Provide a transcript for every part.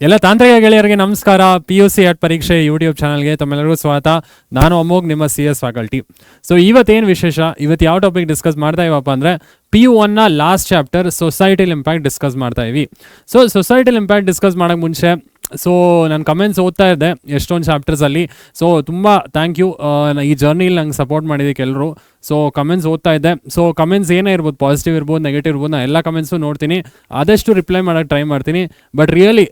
ಎಲ್ಲ ತಾಂತ್ರಿಕ ಗೆಳೆಯರಿಗೆ ನಮಸ್ಕಾರ. PUC ಪರೀಕ್ಷೆ ಯೂಟ್ಯೂಬ್ ಚಾನಲ್ಗೆ ತಮ್ಮೆಲ್ಲರಿಗೂ ಸ್ವಾಗತ. ನಾನು ಅಮೋಘ್, ನಿಮ್ಮ CS ಫ್ಯಾಕಲ್ಟಿ. ಸೊ ಇವತ್ತೇನು ವಿಶೇಷ, ಇವತ್ತು ಯಾವ ಟಾಪಿಕ್ ಡಿಸ್ಕಸ್ ಮಾಡ್ತಾ ಇವಪ್ಪ ಅಂದರೆ PU1 last chapter societal impact discuss ಮಾಡ್ತಾ ಇವಿ. ಸೊ ಸೊಸೈಟಲ್ ಇಂಪ್ಯಾಕ್ಟ್ ಡಿಸ್ಕಸ್ ಮಾಡೋಕ್ಕೆ ಮುಂಚೆ ನಾನು ಕಮೆಂಟ್ಸ್ ಓದ್ತಾ ಇದ್ದೆ ಎಷ್ಟೊಂದು ಚಾಪ್ಟರ್ಸಲ್ಲಿ. ಸೊ ತುಂಬ ಥ್ಯಾಂಕ್ ಯು, ಈ ಜರ್ನಿಲಿ ನಂಗೆ ಸಪೋರ್ಟ್ ಮಾಡಿದ್ದಕ್ಕೆ ಎಲ್ಲರೂ. ಸೊ ಕಮೆಂಟ್ಸ್ ಓದ್ತಾ ಇದ್ದೆ. ಸೊ ಕಮೆಂಟ್ಸ್ ಏನೇ ಇರ್ಬೋದು, ಪಾಸಿಟಿವ್ ಇರ್ಬೋದು, ನೆಗೆಟಿವ್ ಇರ್ಬೋದು, ನಾನು ಎಲ್ಲ ಕಮೆಂಟ್ಸು ನೋಡ್ತೀನಿ, ಆದಷ್ಟು ರಿಪ್ಲೈ ಮಾಡೋಕ್ಕೆ ಟ್ರೈ ಮಾಡ್ತೀನಿ. But really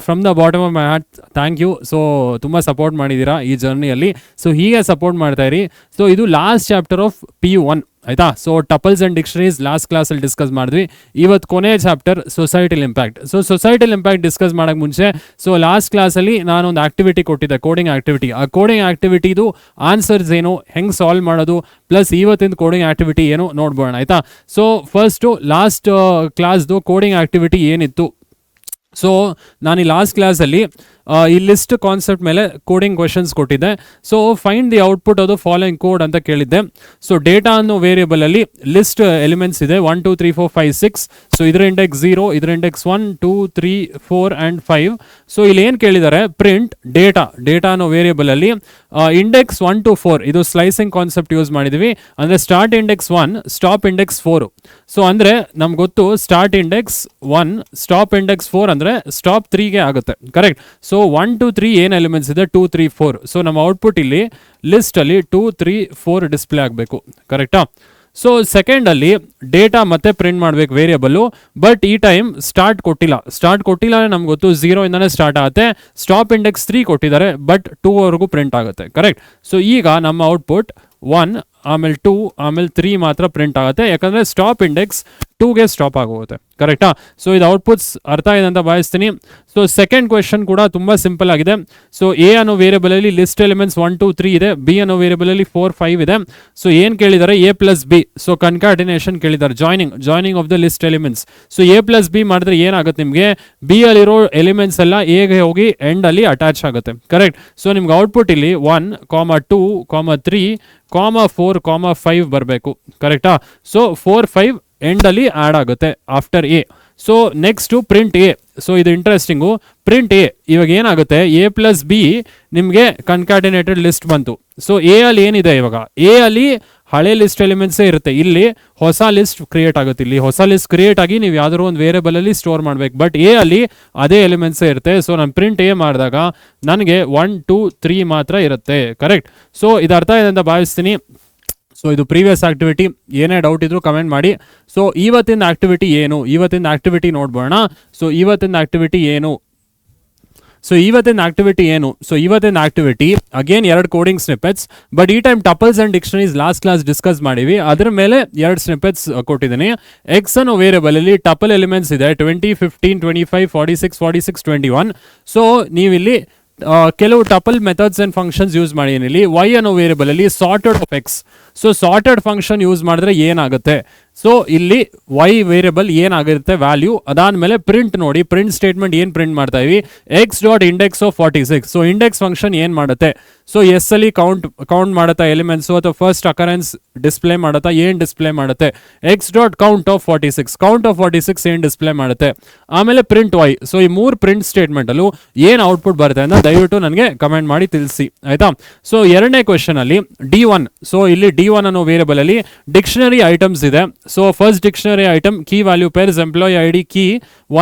from the bottom of my heart thank you. So ತುಂಬ ಸಪೋರ್ಟ್ ಮಾಡಿದ್ದೀರಾ ಈ ಜರ್ನಿಯಲ್ಲಿ. ಸೊ ಹೀಗೆ ಸಪೋರ್ಟ್ ಮಾಡ್ತಾಯಿರಿ. ಸೊ ಇದು ಲಾಸ್ಟ್ ಚಾಪ್ಟರ್ ಆಫ್ PU1 ಆಯಿತಾ. So tuples and dictionaries last ಕ್ಲಾಸಲ್ಲಿ ಡಿಸ್ಕಸ್ ಮಾಡಿದ್ವಿ. ಇವತ್ತು ಕೊನೆಯ chapter societal impact. So societal impact discuss ಮಾಡೋಕ್ಕೆ ಮುಂಚೆ ಲಾಸ್ಟ್ ಕ್ಲಾಸಲ್ಲಿ ನಾನೊಂದು ಆಕ್ಟಿವಿಟಿ ಕೊಟ್ಟಿದ್ದೆ, ಕೋಡಿಂಗ್ ಆಕ್ಟಿವಿಟಿ. ಆ ಕೋಡಿಂಗ್ ಆಕ್ಟಿವಿಟಿದು ಆನ್ಸರ್ಸ್ ಏನು, ಹೆಂಗೆ ಸಾಲ್ವ್ ಮಾಡೋದು, ಪ್ಲಸ್ ಇವತ್ತಿನ ಕೋಡಿಂಗ್ ಆಕ್ಟಿವಿಟಿ ಏನು ನೋಡ್ಬೋಣ ಆಯಿತಾ. ಸೊ ಫಸ್ಟು ಲಾಸ್ಟ್ ಕ್ಲಾಸ್ದು ಕೋಡಿಂಗ್ ಆಕ್ಟಿವಿಟಿ ಏನಿತ್ತು. ಸೊ ನಾನು ಈ ಲಾಸ್ಟ್ ಕ್ಲಾಸಲ್ಲಿ ಈ ಲಿಸ್ಟ್ ಕಾನ್ಸೆಪ್ಟ್ ಮೇಲೆ ಕೋಡಿಂಗ್ ಕ್ವೆಶನ್ಸ್ ಕೊಟ್ಟಿದ್ದೆ. So find the output of the following code ಅಂತ ಕೇಳಿದ್ದೆ. ಸೊ ಡೇಟಾ ಅನ್ನೋ ವೇರಿಯಬಲಲ್ಲಿ ಲಿಸ್ಟ್ ಎಲಿಮೆಂಟ್ಸ್ ಇದೆ 1 2 3 4 5 6. ಸೊ ಇದರ ಇಂಡೆಕ್ಸ್ 0, ಇದರ ಇಂಡೆಕ್ಸ್ 1 2 3 4 ಆ್ಯಂಡ್ 5. ಸೊ ಇಲ್ಲಿ ಏನು ಕೇಳಿದ್ದಾರೆ, ಪ್ರಿಂಟ್ ಡೇಟಾ ಅನ್ನೋ ವೇರಿಯಬಲಲ್ಲಿ ಇಂಡೆಕ್ಸ್ 1 to 4 ಇದು ಸ್ಲೈಸಿಂಗ್ ಕಾನ್ಸೆಪ್ಟ್ ಯೂಸ್ ಮಾಡಿದ್ವಿ. ಅಂದರೆ start index 1, stop index 4. So ಅಂದರೆ ನಮ್ಗೆ ಗೊತ್ತು ಸ್ಟಾರ್ಟ್ ಇಂಡೆಕ್ಸ್ 1, ಸ್ಟಾಪ್ ಇಂಡೆಕ್ಸ್ 4 ಅಂದರೆ ಸ್ಟಾಪ್ 3ಗೆ ಆಗುತ್ತೆ, ಕರೆಕ್ಟ್. ಸೊ 1 to 3 ಏನು ಎಲಿಮೆಂಟ್ಸ್ ಇದೆ, 2 3 4. ಸೊ ನಮ್ಮ ಔಟ್ಪುಟ್ ಇಲ್ಲಿ ಲಿಸ್ಟಲ್ಲಿ 2 3 4 ಡಿಸ್ಪ್ಲೇ ಆಗಬೇಕು, ಕರೆಕ್ಟಾ. ಸೊ ಸೆಕೆಂಡಲ್ಲಿ ಡೇಟಾ ಮತ್ತೆ ಪ್ರಿಂಟ್ ಮಾಡಬೇಕು ವೇರಿಯಬಲ್ಲು. ಬಟ್ ಈ ಟೈಮ್ ಸ್ಟಾರ್ಟ್ ಕೊಟ್ಟಿಲ್ಲ ನಮ್ಗೆ ಗೊತ್ತು 0 ಇಂದನೇ ಸ್ಟಾರ್ಟ್ ಆಗುತ್ತೆ. ಸ್ಟಾಪ್ ಇಂಡೆಕ್ಸ್ 3 ಕೊಟ್ಟಿದ್ದಾರೆ, ಬಟ್ 2ವರೆಗೂ ಪ್ರಿಂಟ್ ಆಗುತ್ತೆ, ಕರೆಕ್ಟ್. ಸೊ ಈಗ ನಮ್ಮ ಔಟ್ಪುಟ್ 1, ಆಮೇಲೆ 2, ಆಮೇಲೆ 3 ಮಾತ್ರ ಪ್ರಿಂಟ್ ಆಗುತ್ತೆ, ಯಾಕಂದರೆ ಸ್ಟಾಪ್ ಇಂಡೆಕ್ಸ್ 2ಗೆ ಸ್ಟಾಪ್ ಆಗೋಗುತ್ತೆ, ಕರೆಕ್ಟಾ. ಸೊ ಇದು ಔಟ್ಪುಟ್ಸ್ ಅರ್ಥ ಇದೆ ಅಂತ ಭಾವಿಸ್ತೀನಿ. ಸೊ ಸೆಕೆಂಡ್ ಕ್ವೆಶನ್ ಕೂಡ ತುಂಬ ಸಿಂಪಲ್ ಆಗಿದೆ. ಸೊ ಎ ಅನ್ನೋ ವೇರಿಯಬಲಲ್ಲಿ ಲಿಸ್ಟ್ ಎಲಿಮೆಂಟ್ಸ್ 1 2 3 ಇದೆ, ಬಿ ಅನ್ನೋ ವೇರಿಯಬಲಲ್ಲಿ 4 5 ಇದೆ. ಸೊ ಏನು ಕೇಳಿದ್ದಾರೆ, A + B. ಸೊ ಕನ್ಕಾಟಿನೇಷನ್ ಕೇಳಿದ್ದಾರೆ, joining of the list elements. So A + B ಮಾಡಿದ್ರೆ ಏನಾಗುತ್ತೆ ನಿಮಗೆ, ಬಿ ಅಲ್ಲಿರೋ ಎಲಿಮೆಂಟ್ಸ್ ಎಲ್ಲ ಎಗೆ ಹೋಗಿ ಎಂಡಲ್ಲಿ ಅಟ್ಯಾಚ್ ಆಗುತ್ತೆ, ಕರೆಕ್ಟ್. ಸೊ ನಿಮ್ಗೆ ಔಟ್ಪುಟ್ ಇಲ್ಲಿ 1, 2, 3, 4, 5 ಬರಬೇಕು, ಕರೆಕ್ಟಾ. ಸೊ 4 5 ಎಂಡಲ್ಲಿ ಆ್ಯಡ್ ಆಗುತ್ತೆ after A. So next print A. So ಇದು ಇಂಟ್ರೆಸ್ಟಿಂಗು, ಪ್ರಿಂಟ್ ಎ. ಇವಾಗ ಏನಾಗುತ್ತೆ, A + B ನಿಮಗೆ ಕನ್ಕಾಟಿನೇಟೆಡ್ ಲಿಸ್ಟ್ ಬಂತು. ಸೊ ಎ ಅಲ್ಲಿ ಏನಿದೆ, ಇವಾಗ ಎ ಅಲ್ಲಿ ಹಳೆ ಲಿಸ್ಟ್ ಎಲಿಮೆಂಟ್ಸೇ ಇರುತ್ತೆ, ಇಲ್ಲಿ ಹೊಸ ಲಿಸ್ಟ್ ಕ್ರಿಯೇಟ್ ಆಗುತ್ತೆ. ಇಲ್ಲಿ ಹೊಸ ಲಿಸ್ಟ್ ಕ್ರಿಯೇಟ್ ಆಗಿ ನೀವು ಯಾವ್ದಾದ್ರು ಒಂದು ವೇರಿಯಬಲಲ್ಲಿ ಸ್ಟೋರ್ ಮಾಡಬೇಕು, ಬಟ್ ಎ ಅಲ್ಲಿ ಅದೇ ಎಲಿಮೆಂಟ್ಸೇ ಇರುತ್ತೆ. ಸೊ ನಾನು ಪ್ರಿಂಟ್ ಎ ಮಾಡಿದಾಗ ನನಗೆ 1 2 3 ಮಾತ್ರ ಇರುತ್ತೆ, ಕರೆಕ್ಟ್. ಸೊ ಇದು ಅರ್ಥ ಇದೆ ಅಂತ ಭಾವಿಸ್ತೀನಿ. ಸೊ ಇದು ಪ್ರೀವಿಯಸ್ ಆಕ್ಟಿವಿಟಿ, ಏನೇ ಡೌಟ್ ಇದ್ರೂ ಕಮೆಂಟ್ ಮಾಡಿ. ಸೊ ಇವತ್ತಿನ ಆಕ್ಟಿವಿಟಿ ನೋಡ್ಬೋಣ. ಸೊ ಇವತ್ತಿನ activity again 2 coding snippets. But ಈ time tuples and dictionaries last class discuss ಮಾಡಿವಿ, ಅದ್ರ ಮೇಲೆ 2 ಸ್ನಿಪ್ಪೆಟ್ಸ್ ಕೊಟ್ಟಿದ್ದೀನಿ. ಎಕ್ಸ್ ಅನ್ನೋ ವೇರಿಯಬಲಲ್ಲಿ ಟಪಲ್ ಎಲಿಮೆಂಟ್ಸ್ ಇದೆ 20 15 25 46 46 21. ಸೊ ನೀವಿಲ್ಲಿ ಕೆಲವು tuple methods and functions use ಮಾಡಿ. ಏನಿಲ್ಲಿ ವೈ ಅನ್ನೋ ವೇರಿಯಬಲಲ್ಲಿ sorted of X. So sorted function use ಮಾಡಿದ್ರೆ ಏನಾಗುತ್ತೆ, ಸೊ ಇಲ್ಲಿ ವೈ ವೇರಿಯಬಲ್ ಏನಾಗಿರುತ್ತೆ ವ್ಯಾಲ್ಯೂ. ಅದಾದಮೇಲೆ ಪ್ರಿಂಟ್ ನೋಡಿ, ಪ್ರಿಂಟ್ ಸ್ಟೇಟ್ಮೆಂಟ್ ಏನು ಪ್ರಿಂಟ್ ಮಾಡ್ತಾ ಇವಿ, X.index of 46. So index function ಏನು ಮಾಡುತ್ತೆ, ಸೊ ಎಸ್ ಅಲ್ಲಿ ಕೌಂಟ್ ಮಾಡುತ್ತಾ ಎಲಿಮೆಂಟ್ಸು, ಅಥವಾ ಫಸ್ಟ್ ಅಕರೆನ್ಸ್ ಡಿಸ್ಪ್ಲೇ ಮಾಡುತ್ತಾ, ಏನು ಡಿಸ್ಪ್ಲೇ ಮಾಡುತ್ತೆ, X.count of 46, ಕೌಂಟ್ ಆಫ್ 46 ಏನು ಡಿಸ್ಪ್ಲೇ ಮಾಡುತ್ತೆ. ಆಮೇಲೆ ಪ್ರಿಂಟ್ ವೈ. ಸೊ ಈ 3 ಪ್ರಿಂಟ್ ಸ್ಟೇಟ್ಮೆಂಟಲ್ಲೂ ಏನು ಔಟ್ಪುಟ್ ಬರುತ್ತೆ ಅಂತ ದಯವಿಟ್ಟು ನನಗೆ ಕಮೆಂಟ್ ಮಾಡಿ ತಿಳಿಸಿ, ಆಯಿತಾ. ಸೊ ಎರಡನೇ ಕ್ವೆಶನ್ ಅಲ್ಲಿ D1. ಸೊ ಇಲ್ಲಿ D1 ಅನ್ನೋ ವೇರಿಯಬಲಲ್ಲಿ ಡಿಕ್ಷನರಿ ಐಟಮ್ಸ್ ಇದೆ. So first dictionary item key value pairs employee ID key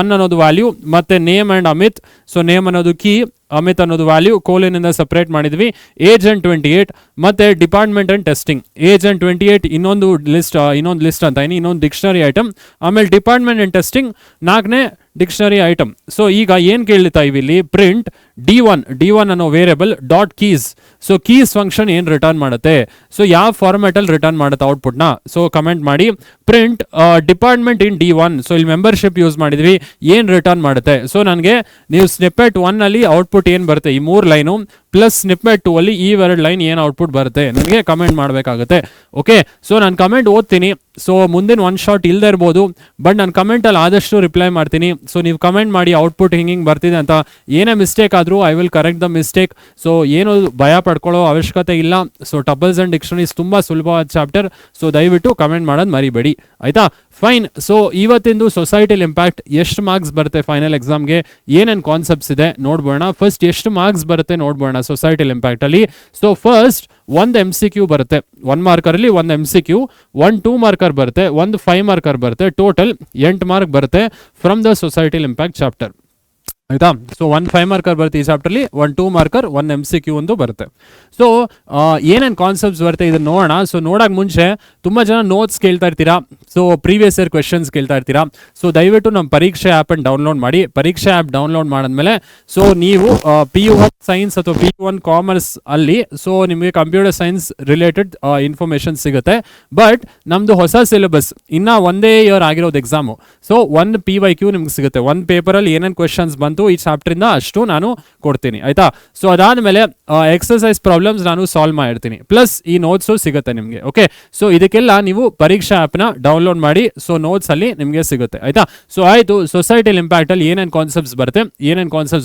1 ಅನ್ನೋದು ವ್ಯಾಲ್ಯೂ, ಮತ್ತೆ name and Amit. So name ಅನ್ನೋದು ಕೀ, ಅಮಿತ್ ಅನ್ನೋದು ವ್ಯಾಲ್ಯೂ, ಕೋಲಿನಿಂದ ಸಪ್ರೇಟ್ ಮಾಡಿದ್ವಿ. ಏಜ್ ಆ್ಯಂಡ್ 28, ಮತ್ತೆ department and testing. Age and 28 ಇನ್ನೊಂದು ಲಿಸ್ಟ್ ಅಂತ ಇನ್ನೊಂದು ಡಿಕ್ಷನರಿ ಐಟಮ್. ಆಮೇಲೆ ಡಿಪಾರ್ಟ್ಮೆಂಟ್ ಆ್ಯಂಡ್ ಟೆಸ್ಟಿಂಗ್ 4ನೇ ಡಿಕ್ಷನರಿ ಐಟಮ್. ಸೊ ಈಗ ಏನು ಕೇಳ್ತಾ ಇವಿ ಇಲ್ಲಿ, ಪ್ರಿಂಟ್ D1 ಅನ್ನೋ variable dot keys. So keys function ಏನು ರಿಟರ್ನ್ ಮಾಡುತ್ತೆ, ಸೊ ಯಾವ ಫಾರ್ಮ್ಯಾಟಲ್ಲಿ ರಿಟರ್ನ್ ಮಾಡುತ್ತೆ ಔಟ್ಪುಟ್ನ. ಸೊ ಕಮೆಂಟ್ ಮಾಡಿ. Print department in D1. So ಇಲ್ಲಿ ಮೆಂಬರ್ಶಿಪ್ ಯೂಸ್ ಮಾಡಿದ್ವಿ, ಏನು ರಿಟರ್ನ್ ಮಾಡುತ್ತೆ. ಸೊ ನನಗೆ ನೀವು ಸ್ನಿಪ್ಪೆಟ್ 1 ಅಲ್ಲಿ ಔಟ್ಪುಟ್ ಏನು ಬರುತ್ತೆ, ಈ 3 ಲೈನು, ಪ್ಲಸ್ ಸ್ನಿಪ್ಪೆಟ್ 2 ಅಲ್ಲಿ ಈ 2 ಲೈನ್ ಏನು ಔಟ್ಪುಟ್ ಬರುತ್ತೆ ನನಗೆ ಕಮೆಂಟ್ ಮಾಡಬೇಕಾಗುತ್ತೆ. ಓಕೆ, ಸೊ ನಾನು ಕಮೆಂಟ್ ಓದ್ತೀನಿ, ಸೊ ಮುಂದಿನ ಒನ್ ಶಾಟ್ ಇಲ್ಲದೆ ಇರ್ಬೋದು, ಬಟ್ ನಾನು ಕಮೆಂಟಲ್ಲಿ ಆದಷ್ಟು ರಿಪ್ಲೈ ಮಾಡ್ತೀನಿ. ಸೊ ನೀವು ಕಮೆಂಟ್ ಮಾಡಿ ಔಟ್ಪುಟ್ ಹಿಂಗೆ ಬರ್ತಿದೆ ಅಂತ, ಏನೇ ಮಿಸ್ಟೇಕ್ ಆದರೂ I will correct the mistake. So ಏನು ಭಯ ಪಡ್ಕೊಳ್ಳೋ ಅವಶ್ಯಕತೆ ಇಲ್ಲ. ಸೊ ಟಬಲ್ಸ್ ಆ್ಯಂಡ್ ಡಿಕ್ಷನರೀಸ್ ತುಂಬ ಸುಲಭವಾದ ಚಾಪ್ಟರ್. ಸೊ ದಯವಿಟ್ಟು ಕಮೆಂಟ್ ಮಾಡೋದು ಮರಿಬೇಡಿ, ಆಯಿತಾ? ಫೈನ್. ಸೊ ಇವತ್ತಿಂದು ಸೊಸೈಟಲ್ ಇಂಪ್ಯಾಕ್ಟ್ ಎಷ್ಟು ಮಾರ್ಕ್ಸ್ ಬರುತ್ತೆ ಫೈನಲ್ ಎಕ್ಸಾಮ್ಗೆ, ಏನೇನು ಕಾನ್ಸೆಪ್ಟ್ಸ್ ಇದೆ ನೋಡ್ಬೋಣ. ಫಸ್ಟ್ ಎಷ್ಟು ಮಾರ್ಕ್ಸ್ ಬರುತ್ತೆ ನೋಡ್ಬೋಣ ಸೊಸೈಟಲ್ ಇಂಪ್ಯಾಕ್ಟಲ್ಲಿ. ಸೊ ಫಸ್ಟ್ ಒಂದು MCQ ಬರುತ್ತೆ, 1 ಮಾರ್ಕರಲ್ಲಿ ಒಂದು MCQ, 1 2 ಮಾರ್ಕರ್ ಬರುತ್ತೆ, ಒಂದು 5 ಮಾರ್ಕರ್ ಬರುತ್ತೆ, ಟೋಟಲ್ 8 ಮಾರ್ಕ್ ಬರುತ್ತೆ from the societal impact chapter, ಆಯ್ತಾ? ಸೊ 1 5 ಮಾರ್ಕರ್ ಬರುತ್ತೆ ಈ ಚಾಪ್ಟರ್ಲಿ, 1 2 ಮಾರ್ಕರ್, 1 MCQ ಒಂದು ಬರುತ್ತೆ. ಸೊ ಏನೇನು ಕಾನ್ಸೆಪ್ಟ್ಸ್ ಬರುತ್ತೆ ಇದನ್ನು ನೋಡೋಣ. ಸೊ ನೋಡೋಕೆ ಮುಂಚೆ ತುಂಬ ಜನ ನೋಟ್ಸ್ ಕೇಳ್ತಾ ಇರ್ತೀರಾ, ಸೊ ಪ್ರೀವಿಯಸ್ ಇಯರ್ ಕ್ವೆಶನ್ಸ್ ಕೇಳ್ತಾ ಇರ್ತೀರಾ. ಸೊ ದಯವಿಟ್ಟು ನಮ್ಮ ಪರೀಕ್ಷೆ ಆ್ಯಪನ್ನು ಡೌನ್ಲೋಡ್ ಮಾಡಿ. ಪರೀಕ್ಷೆ ಆ್ಯಪ್ ಡೌನ್ಲೋಡ್ ಮಾಡಿದ್ಮೇಲೆ ಸೊ ನೀವು PU1 ಸೈನ್ಸ್ ಅಥವಾ PU1 ಕಾಮರ್ಸ್ ಅಲ್ಲಿ ಸೊ ನಿಮಗೆ ಕಂಪ್ಯೂಟರ್ ಸೈನ್ಸ್ ರಿಲೇಟೆಡ್ ಇನ್ಫಾರ್ಮೇಷನ್ ಸಿಗುತ್ತೆ. ಬಟ್ ನಮ್ಮದು ಹೊಸ ಸಿಲೆಬಸ್, ಇನ್ನೂ ಒಂದೇ ಇಯರ್ ಆಗಿರೋದು ಎಕ್ಸಾಮು. ಸೊ 1 PYQ ನಿಮ್ಗೆ ಸಿಗುತ್ತೆ, ಒಂದು ಪೇಪರಲ್ಲಿ ಏನೇನು ಕ್ವೆಶನ್ಸ್ ಬಂತು ಈ ಚಾಪ್ಟರಿಂದ ಅಷ್ಟು ನಾನು ಕೊಡ್ತೀನಿ, ಆಯಿತಾ? ಸೊ ಅದಾದಮೇಲೆ ಎಕ್ಸರ್ಸೈಸ್ ಪ್ರಾಬ್ಲಮ್ಸ್ ನಾನು ಸಾಲ್ವ್ ಮಾಡಿರ್ತೀನಿ, ಪ್ಲಸ್ ಈ ನೋಟ್ಸು ಸಿಗುತ್ತೆ ನಿಮಗೆ. ಓಕೆ, ಸೊ ಇದಕ್ಕೆಲ್ಲ ನೀವು ಪರೀಕ್ಷಾ ಆ್ಯಪ್ನ ಡೌನ್ಲೋಡ್ ಮಾಡಿ. ಸೊ ನೋಟ್ಸ್ ಅಲ್ಲಿ ನಿಮಗೆ ಸಿಗುತ್ತೆ, ಆಯ್ತಾ? ಸೊ ಆಯಿತು, ಸೊಸೈಟಲ್ ಇಂಪ್ಯಾಕ್ಟ್ ಅಲ್ಲಿ ಏನೇನು ಕಾನ್ಸೆಪ್ಟ್ಸ್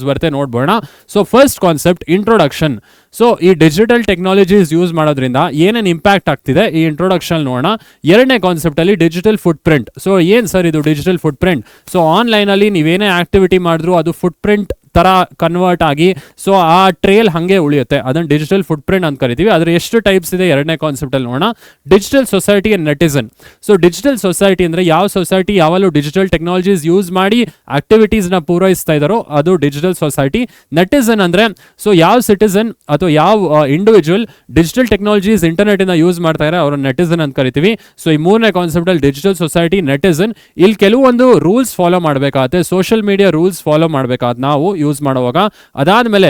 ಬರುತ್ತೆ ನೋಡ್ಬೋಣ. So first concept introduction. So ಈ ಡಿಜಿಟಲ್ ಟೆಕ್ನಾಲಜೀಸ್ ಯೂಸ್ ಮಾಡೋದ್ರಿಂದ ಏನೇನು ಇಂಪ್ಯಾಕ್ಟ್ ಆಗ್ತಿದೆ ಈ ಇಂಟ್ರೊಡಕ್ಷನ್ ನೋಡೋಣ. ಎರಡನೇ ಕಾನ್ಸೆಪ್ಟ್ ಅಲ್ಲಿ ಡಿಜಿಟಲ್ ಫುಟ್ ಪ್ರಿಂಟ್. ಸೊ ಏನು ಸರ್ ಇದು ಡಿಜಿಟಲ್ ಫುಟ್ ಪ್ರಿಂಟ್? ಸೊ ಆನ್ಲೈನಲ್ಲಿ ನೀವೇನೇ ಆಕ್ಟಿವಿಟಿ ಮಾಡಿದ್ರು ಅದು ಫುಟ್ ಪ್ರಿಂಟ್ ಥರ ಕನ್ವರ್ಟ್ ಆಗಿ ಸೊ ಆ ಟ್ರೇಲ್ ಹಾಗೆ ಉಳಿಯುತ್ತೆ, ಅದನ್ನು ಡಿಜಿಟಲ್ ಫುಟ್ ಪ್ರಿಂಟ್ ಅಂತ ಕರಿತೀವಿ. ಅದರ ಎಷ್ಟು ಟೈಪ್ಸ್ ಇದೆ ಎರಡನೇ ಕಾನ್ಸೆಪ್ಟಲ್ಲಿ ನೋಡೋಣ. Digital society and netizen. So digital society ಅಂದರೆ ಯಾವ ಸೊಸೈಟಿ ಯಾವಾಗಲೂ ಡಿಜಿಟಲ್ ಟೆಕ್ನಾಲಜೀಸ್ ಯೂಸ್ ಮಾಡಿ ಆಕ್ಟಿವಿಟೀಸ್ನ ಪೂರೈಸ್ತಾ ಇದ್ದಾರೋ ಅದು ಡಿಜಿಟಲ್ ಸೊಸೈಟಿ. ನೆಟಿಸನ್ ಅಂದರೆ ಸೊ ಯಾವ ಸಿಟಿಸನ್ ಅಥವಾ ಯಾವ ಇಂಡಿವಿಜುವಲ್ ಡಿಜಿಟಲ್ ಟೆಕ್ನಾಲಜೀಸ್ ಇಂಟರ್ನೆಟಿಂದ ಯೂಸ್ ಮಾಡ್ತಾ ಇದ್ದಾರೆ ಅವ್ರನ್ನ ನೆಟಿಸನ್ ಅಂತ ಕರಿತೀವಿ. ಸೊ ಈ ಮೂರನೇ ಕಾನ್ಸೆಪ್ಟಲ್ಲಿ ಡಿಜಿಟಲ್ ಸೊಸೈಟಿ, ನೆಟಿಸನ್. ಇಲ್ಲಿ ಕೆಲವೊಂದು ರೂಲ್ಸ್ ಫಾಲೋ ಮಾಡಬೇಕಾಗುತ್ತೆ, ಸೋಷಿಯಲ್ ಮೀಡಿಯಾ ರೂಲ್ಸ್ ಫಾಲೋ ಮಾಡಬೇಕಾದ ನಾವು ಯೂಸ್ ಮಾಡುವಾಗ. ಅದಾದಮೇಲೆ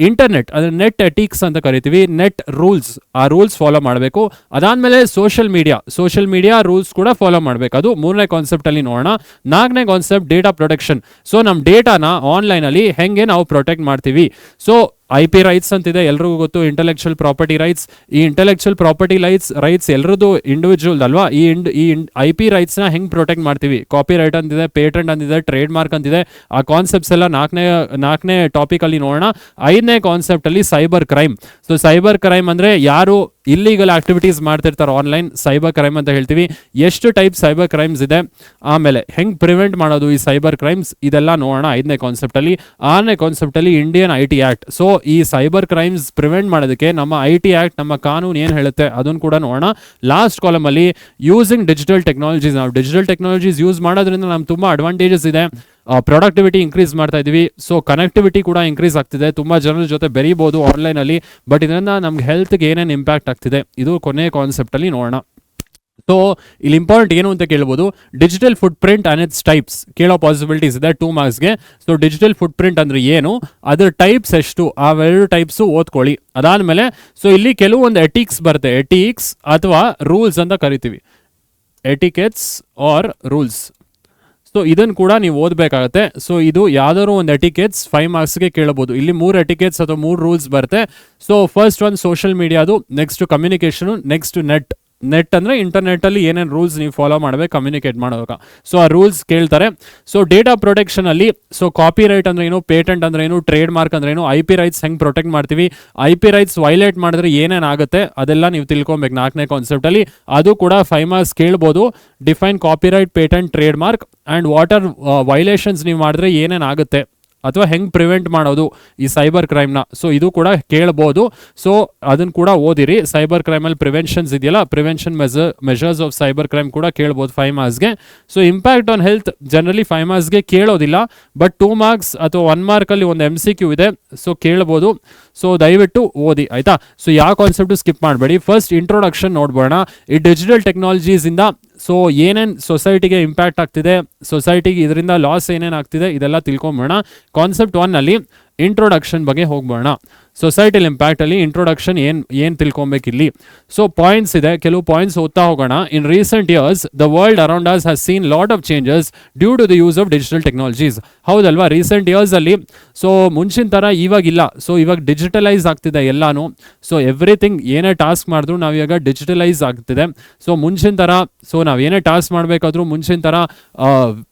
ಇಂಟರ್ನೆಟ್, ಅದನ್ನ ನೆಟ್ ಎಟಿಕ್ಸ್ ಅಂತ ಕರಿತೀವಿ, ನೆಟ್ ರೂಲ್ಸ್, ಆ ರೂಲ್ಸ್ ಫಾಲೋ ಮಾಡಬೇಕು. ಅದಾದಮೇಲೆ ಸೋಷಿಯಲ್ ಮೀಡಿಯಾ ರೂಲ್ಸ್ ಕೂಡ ಫಾಲೋ ಮಾಡಬೇಕು, ಅದು ಮೂರನೇ ಕಾನ್ಸೆಪ್ಟಲ್ಲಿ ನೋಡೋಣ. ನಾಲ್ಕನೇ ಕಾನ್ಸೆಪ್ಟ್ ಡೇಟಾ ಪ್ರೊಟೆಕ್ಷನ್. ಸೊ ನಮ್ಮ ಡೇಟಾನ ಆನ್ಲೈನಲ್ಲಿ ಹೆಂಗೆ ನಾವು ಪ್ರೊಟೆಕ್ಟ್ ಮಾಡ್ತೀವಿ. ಸೊ IP ರೈಟ್ಸ್ ಅಂತಿದೆ, ಎಲ್ರಿಗೂ ಗೊತ್ತು. ಇಂಟೆಲೆಕ್ಚುಯಲ್ ಪ್ರಾಪರ್ಟಿ ರೈಟ್ಸ್, ಈ ಇಂಟೆಲೆಕ್ಚುಯಲ್ ಪ್ರಾಪರ್ಟಿ ರೈಟ್ಸ್ ಎಲ್ರದ್ದು ಇಂಡಿವಿಜುವಲ್ ಅಲ್ವಾ. ಈ IP ರೈಟ್ಸ್ನ ಹೆಂಗೆ ಪ್ರೊಟೆಕ್ಟ್ ಮಾಡ್ತೀವಿ. ಕಾಪಿ ರೈಟ್ ಅಂತಿದೆ, ಪೇಟೆಂಟ್ ಅಂತಿದೆ, ಟ್ರೇಡ್ ಮಾರ್ಕ್ ಅಂತಿದೆ. ಆ ಕಾನ್ಸೆಪ್ಟ್ಸ್ ಎಲ್ಲ ನಾಲ್ಕನೇ ಟಾಪಿಕಲ್ಲಿ ನೋಡೋಣ. ಐದನೇ ಕಾನ್ಸೆಪ್ಟಲ್ಲಿ cyber crime. So cyber crime ಅಂದರೆ ಯಾರು ಇಲ್ಲಿಗಲ್ ಆಕ್ಟಿವಿಟೀಸ್ ಮಾಡ್ತಿರ್ತಾರೆ ಆನ್ಲೈನ್, ಸೈಬರ್ ಕ್ರೈಮ್ ಅಂತ ಹೇಳ್ತೀವಿ. ಎಷ್ಟು ಟೈಪ್ ಸೈಬರ್ ಕ್ರೈಮ್ಸ್ ಇದೆ, ಆಮೇಲೆ ಹೆಂಗೆ ಪ್ರಿವೆಂಟ್ ಮಾಡೋದು ಈ ಸೈಬರ್ ಕ್ರೈಮ್ಸ್, ಇದೆಲ್ಲ ನೋಡೋಣ ಐದನೇ ಕಾನ್ಸೆಪ್ಟಲ್ಲಿ. ಆರನೇ ಕಾನ್ಸೆಪ್ಟಲ್ಲಿ ಇಂಡಿಯನ್ IT ಆ್ಯಕ್ಟ್. ಸೊ ಈ ಸೈಬರ್ ಕ್ರೈಮ್ಸ್ ಪ್ರಿವೆಂಟ್ ಮಾಡೋದಕ್ಕೆ ನಮ್ಮ IT ಆ್ಯಕ್ಟ್, ನಮ್ಮ ಕಾನೂನು ಏನು ಹೇಳುತ್ತೆ ಅದನ್ನು ಕೂಡ ನೋಡೋಣ. ಲಾಸ್ಟ್ ಕಾಲಮಲ್ಲಿ ಯೂಸಿಂಗ್ ಡಿಜಿಟಲ್ ಟೆಕ್ನಾಲಜೀಸ್. ನಾವು ಡಿಜಿಟಲ್ ಟೆಕ್ನಾಲಜೀಸ್ ಯೂಸ್ ಮಾಡೋದ್ರಿಂದ ನಮ್ಗೆ ತುಂಬ ಅಡ್ವಾಂಟೇಜಸ್ ಇದೆ. ಪ್ರೊಡಕ್ಟಿವಿಟಿ ಇನ್ಕ್ರೀಸ್ ಮಾಡ್ತಾ ಇದೀವಿ. ಸೊ ಕನೆಕ್ಟಿವಿಟಿ ಕೂಡ ಇನ್ಕ್ರೀಸ್ ಆಗ್ತಿದೆ, ತುಂಬ ಜನರ ಜೊತೆ ಬೆರೀಬೋದು ಆನ್ಲೈನಲ್ಲಿ. ಬಟ್ ಇದರಿಂದ ನಮ್ಗೆ ಹೆಲ್ತ್ಗೆ ಏನೇನು ಇಂಪ್ಯಾಕ್ಟ್ ಆಗ್ತಿದೆ ಇದು ಕೊನೆಯ ಕಾನ್ಸೆಪ್ಟಲ್ಲಿ ನೋಡೋಣ. ಸೊ ಇಲ್ಲಿ ಇಂಪಾರ್ಟೆಂಟ್ ಏನು ಅಂತ ಕೇಳ್ಬೋದು, digital foot print and its types ಕೇಳೋ ಪಾಸಿಬಿಲಿಟೀಸ್ ಇದೆ 2 ಮಾರ್ಕ್ಸ್ಗೆ. ಸೊ ಡಿಜಿಟಲ್ ಫುಟ್ ಪ್ರಿಂಟ್ ಅಂದರೆ ಏನು, ಅದರ ಟೈಪ್ಸ್ ಎಷ್ಟು, ಅವೆರಡು ಟೈಪ್ಸು ಓದ್ಕೊಳ್ಳಿ. ಅದಾದಮೇಲೆ ಸೊ ಇಲ್ಲಿ ಕೆಲವೊಂದು ಎಟಿಕ್ಸ್ ಬರುತ್ತೆ, ಎಟಿಕ್ಸ್ ಅಥವಾ ರೂಲ್ಸ್ ಅಂತ ಕರಿತೀವಿ, ಎಟಿಕೆಟ್ಸ್ ಆರ್ ರೂಲ್ಸ್. ಸೊ ಇದನ್ನು ಕೂಡ ನೀವು ಓದಬೇಕಾಗತ್ತೆ. ಸೊ ಇದು ಯಾವ್ದಾದ್ರು ಒಂದು ಎಟಿಕೆಟ್ಸ್ 5 ಮಾರ್ಕ್ಸ್ಗೆ ಕೇಳಬಹುದು. ಇಲ್ಲಿ 3 ಎಟಿಕೆಟ್ಸ್ ಅಥವಾ 3 ರೂಲ್ಸ್ ಬರುತ್ತೆ. ಸೊ ಫಸ್ಟ್ ಒಂದು ಸೋಷಿಯಲ್ ಮೀಡಿಯಾದು, ನೆಕ್ಸ್ಟ್ ಕಮ್ಯುನಿಕೇಷನು, ನೆಕ್ಸ್ಟ್ ನೆಟ್ ಅಂದರೆ ಇಂಟರ್ನೆಟ್ಟಲ್ಲಿ ಏನೇನು ರೂಲ್ಸ್ ನೀವು ಫಾಲೋ ಮಾಡಬೇಕು ಕಮ್ಯುನಿಕೇಟ್ ಮಾಡುವಾಗ. ಸೊ ಆ ರೂಲ್ಸ್ ಕೇಳ್ತಾರೆ. ಸೊ ಡೇಟಾ ಪ್ರೊಟೆಕ್ಷನಲ್ಲಿ ಸೊ ಕಾಪಿ ರೈಟ್ ಅಂದ್ರೆ ಏನು, ಪೇಟೆಂಟ್ ಅಂದ್ರೆ ಏನು, ಟ್ರೇಡ್ ಮಾರ್ಕ್ ಅಂದ್ರೆ ಏನು, IP ರೈಟ್ಸ್ ಹೆಂಗೆ ಪ್ರೊಟೆಕ್ಟ್ ಮಾಡ್ತೀವಿ, IP ರೈಟ್ಸ್ ವೈಲೇಟ್ ಮಾಡಿದ್ರೆ ಏನೇನಾಗುತ್ತೆ ಅದೆಲ್ಲ ನೀವು ತಿಳ್ಕೊಬೇಕು 4ನೇ ಕಾನ್ಸೆಪ್ಟಲ್ಲಿ. ಅದು ಕೂಡ 5 ಮಾರ್ಕ್ಸ್ ಕೇಳ್ಬೋದು. Define copy right, patent, trademark and water violations ನೀವು ಮಾಡಿದ್ರೆ ಏನೇನಾಗುತ್ತೆ ಅಥವಾ ಹೆಂಗೆ ಪ್ರಿವೆಂಟ್ ಮಾಡೋದು ಈ ಸೈಬರ್ ಕ್ರೈಮ್ನ. ಸೊ ಇದು ಕೂಡ ಕೇಳ್ಬೋದು. ಸೊ ಅದನ್ನು ಕೂಡ ಓದಿರಿ. ಸೈಬರ್ ಕ್ರೈಮಲ್ಲಿ ಪ್ರಿವೆನ್ಷನ್ಸ್ ಇದೆಯಲ್ಲ, prevention measures of cyber crime ಕೂಡ ಕೇಳ್ಬೋದು 5 ಮಾರ್ಕ್ಸ್ಗೆ. So impact on health generally 5 ಮಾರ್ಕ್ಸ್ಗೆ ಕೇಳೋದಿಲ್ಲ, ಬಟ್ 2 ಮಾರ್ಕ್ಸ್ ಅಥವಾ 1 ಮಾರ್ಕಲ್ಲಿ ಒಂದು MCQ ಇದೆ, ಸೊ ಕೇಳ್ಬೋದು. ಸೊ ದಯವಿಟ್ಟು ಓದಿ, ಆಯಿತಾ? ಸೊ ಯಾವ ಕಾನ್ಸೆಪ್ಟು ಸ್ಕಿಪ್ ಮಾಡಬೇಡಿ. ಫಸ್ಟ್ ಇಂಟ್ರೊಡಕ್ಷನ್ ನೋಡ್ಬೋಣ. ಈ ಡಿಜಿಟಲ್ ಟೆಕ್ನಾಲಜೀಸಿಂದ ಸೊ ಏನೇನು ಸೊಸೈಟಿಗೆ ಇಂಪ್ಯಾಕ್ಟ್ ಆಗ್ತಿದೆ, ಸೊಸೈಟಿಗೆ ಇದರಿಂದ ಲಾಸ್ ಏನೇನು ಆಗ್ತಿದೆ ಇದೆಲ್ಲ ತಿಳ್ಕೊಂಬೋಣ. ಕಾನ್ಸೆಪ್ಟ್ 1 ಅಲ್ಲಿ ಇಂಟ್ರೊಡಕ್ಷನ್ ಬಗ್ಗೆ ಹೋಗ್ಬೋಣ. ಸೊಸೈಟಲ್ ಇಂಪ್ಯಾಕ್ಟ್ ಅಲ್ಲಿ ಇಂಟ್ರೊಡಕ್ಷನ್ ಏನ್ ತಿಳ್ಕೊಬೇಕು ಇಲ್ಲಿ. ಸೊ ಪಾಯಿಂಟ್ಸ್ ಇದೆ, ಕೆಲವು ಪಾಯಿಂಟ್ಸ್ ಓದ್ತಾ ಹೋಗೋಣ. In recent years the world around us has seen lot of changes due to the use of digital technologies. ಹೌದಲ್ವಾ, ರೀಸೆಂಟ್ ಇಯರ್ಸ್ ಅಲ್ಲಿ ಸೊ ಮುಂಚಿನ ತರ ಇವಾಗಿಲ್ಲ. ಸೊ ಇವಾಗ ಡಿಜಿಟಲೈಸ್ ಆಗ್ತಿದೆ ಎಲ್ಲಾನು. ಸೊ ಎವ್ರಿಥಿಂಗ್ ಏನೇ ಟಾಸ್ಕ್ ಮಾಡಿದ್ರು ನಾವು ಇವಾಗ ಡಿಜಿಟಲೈಸ್ ಆಗ್ತಿದೆ. ಸೊ ಮುಂಚಿನ ತರ ಸೊ ನಾವು ಏನೇ ಟಾಸ್ಕ್ ಮಾಡಬೇಕಾದ್ರೂ ಮುಂಚಿನ ತರ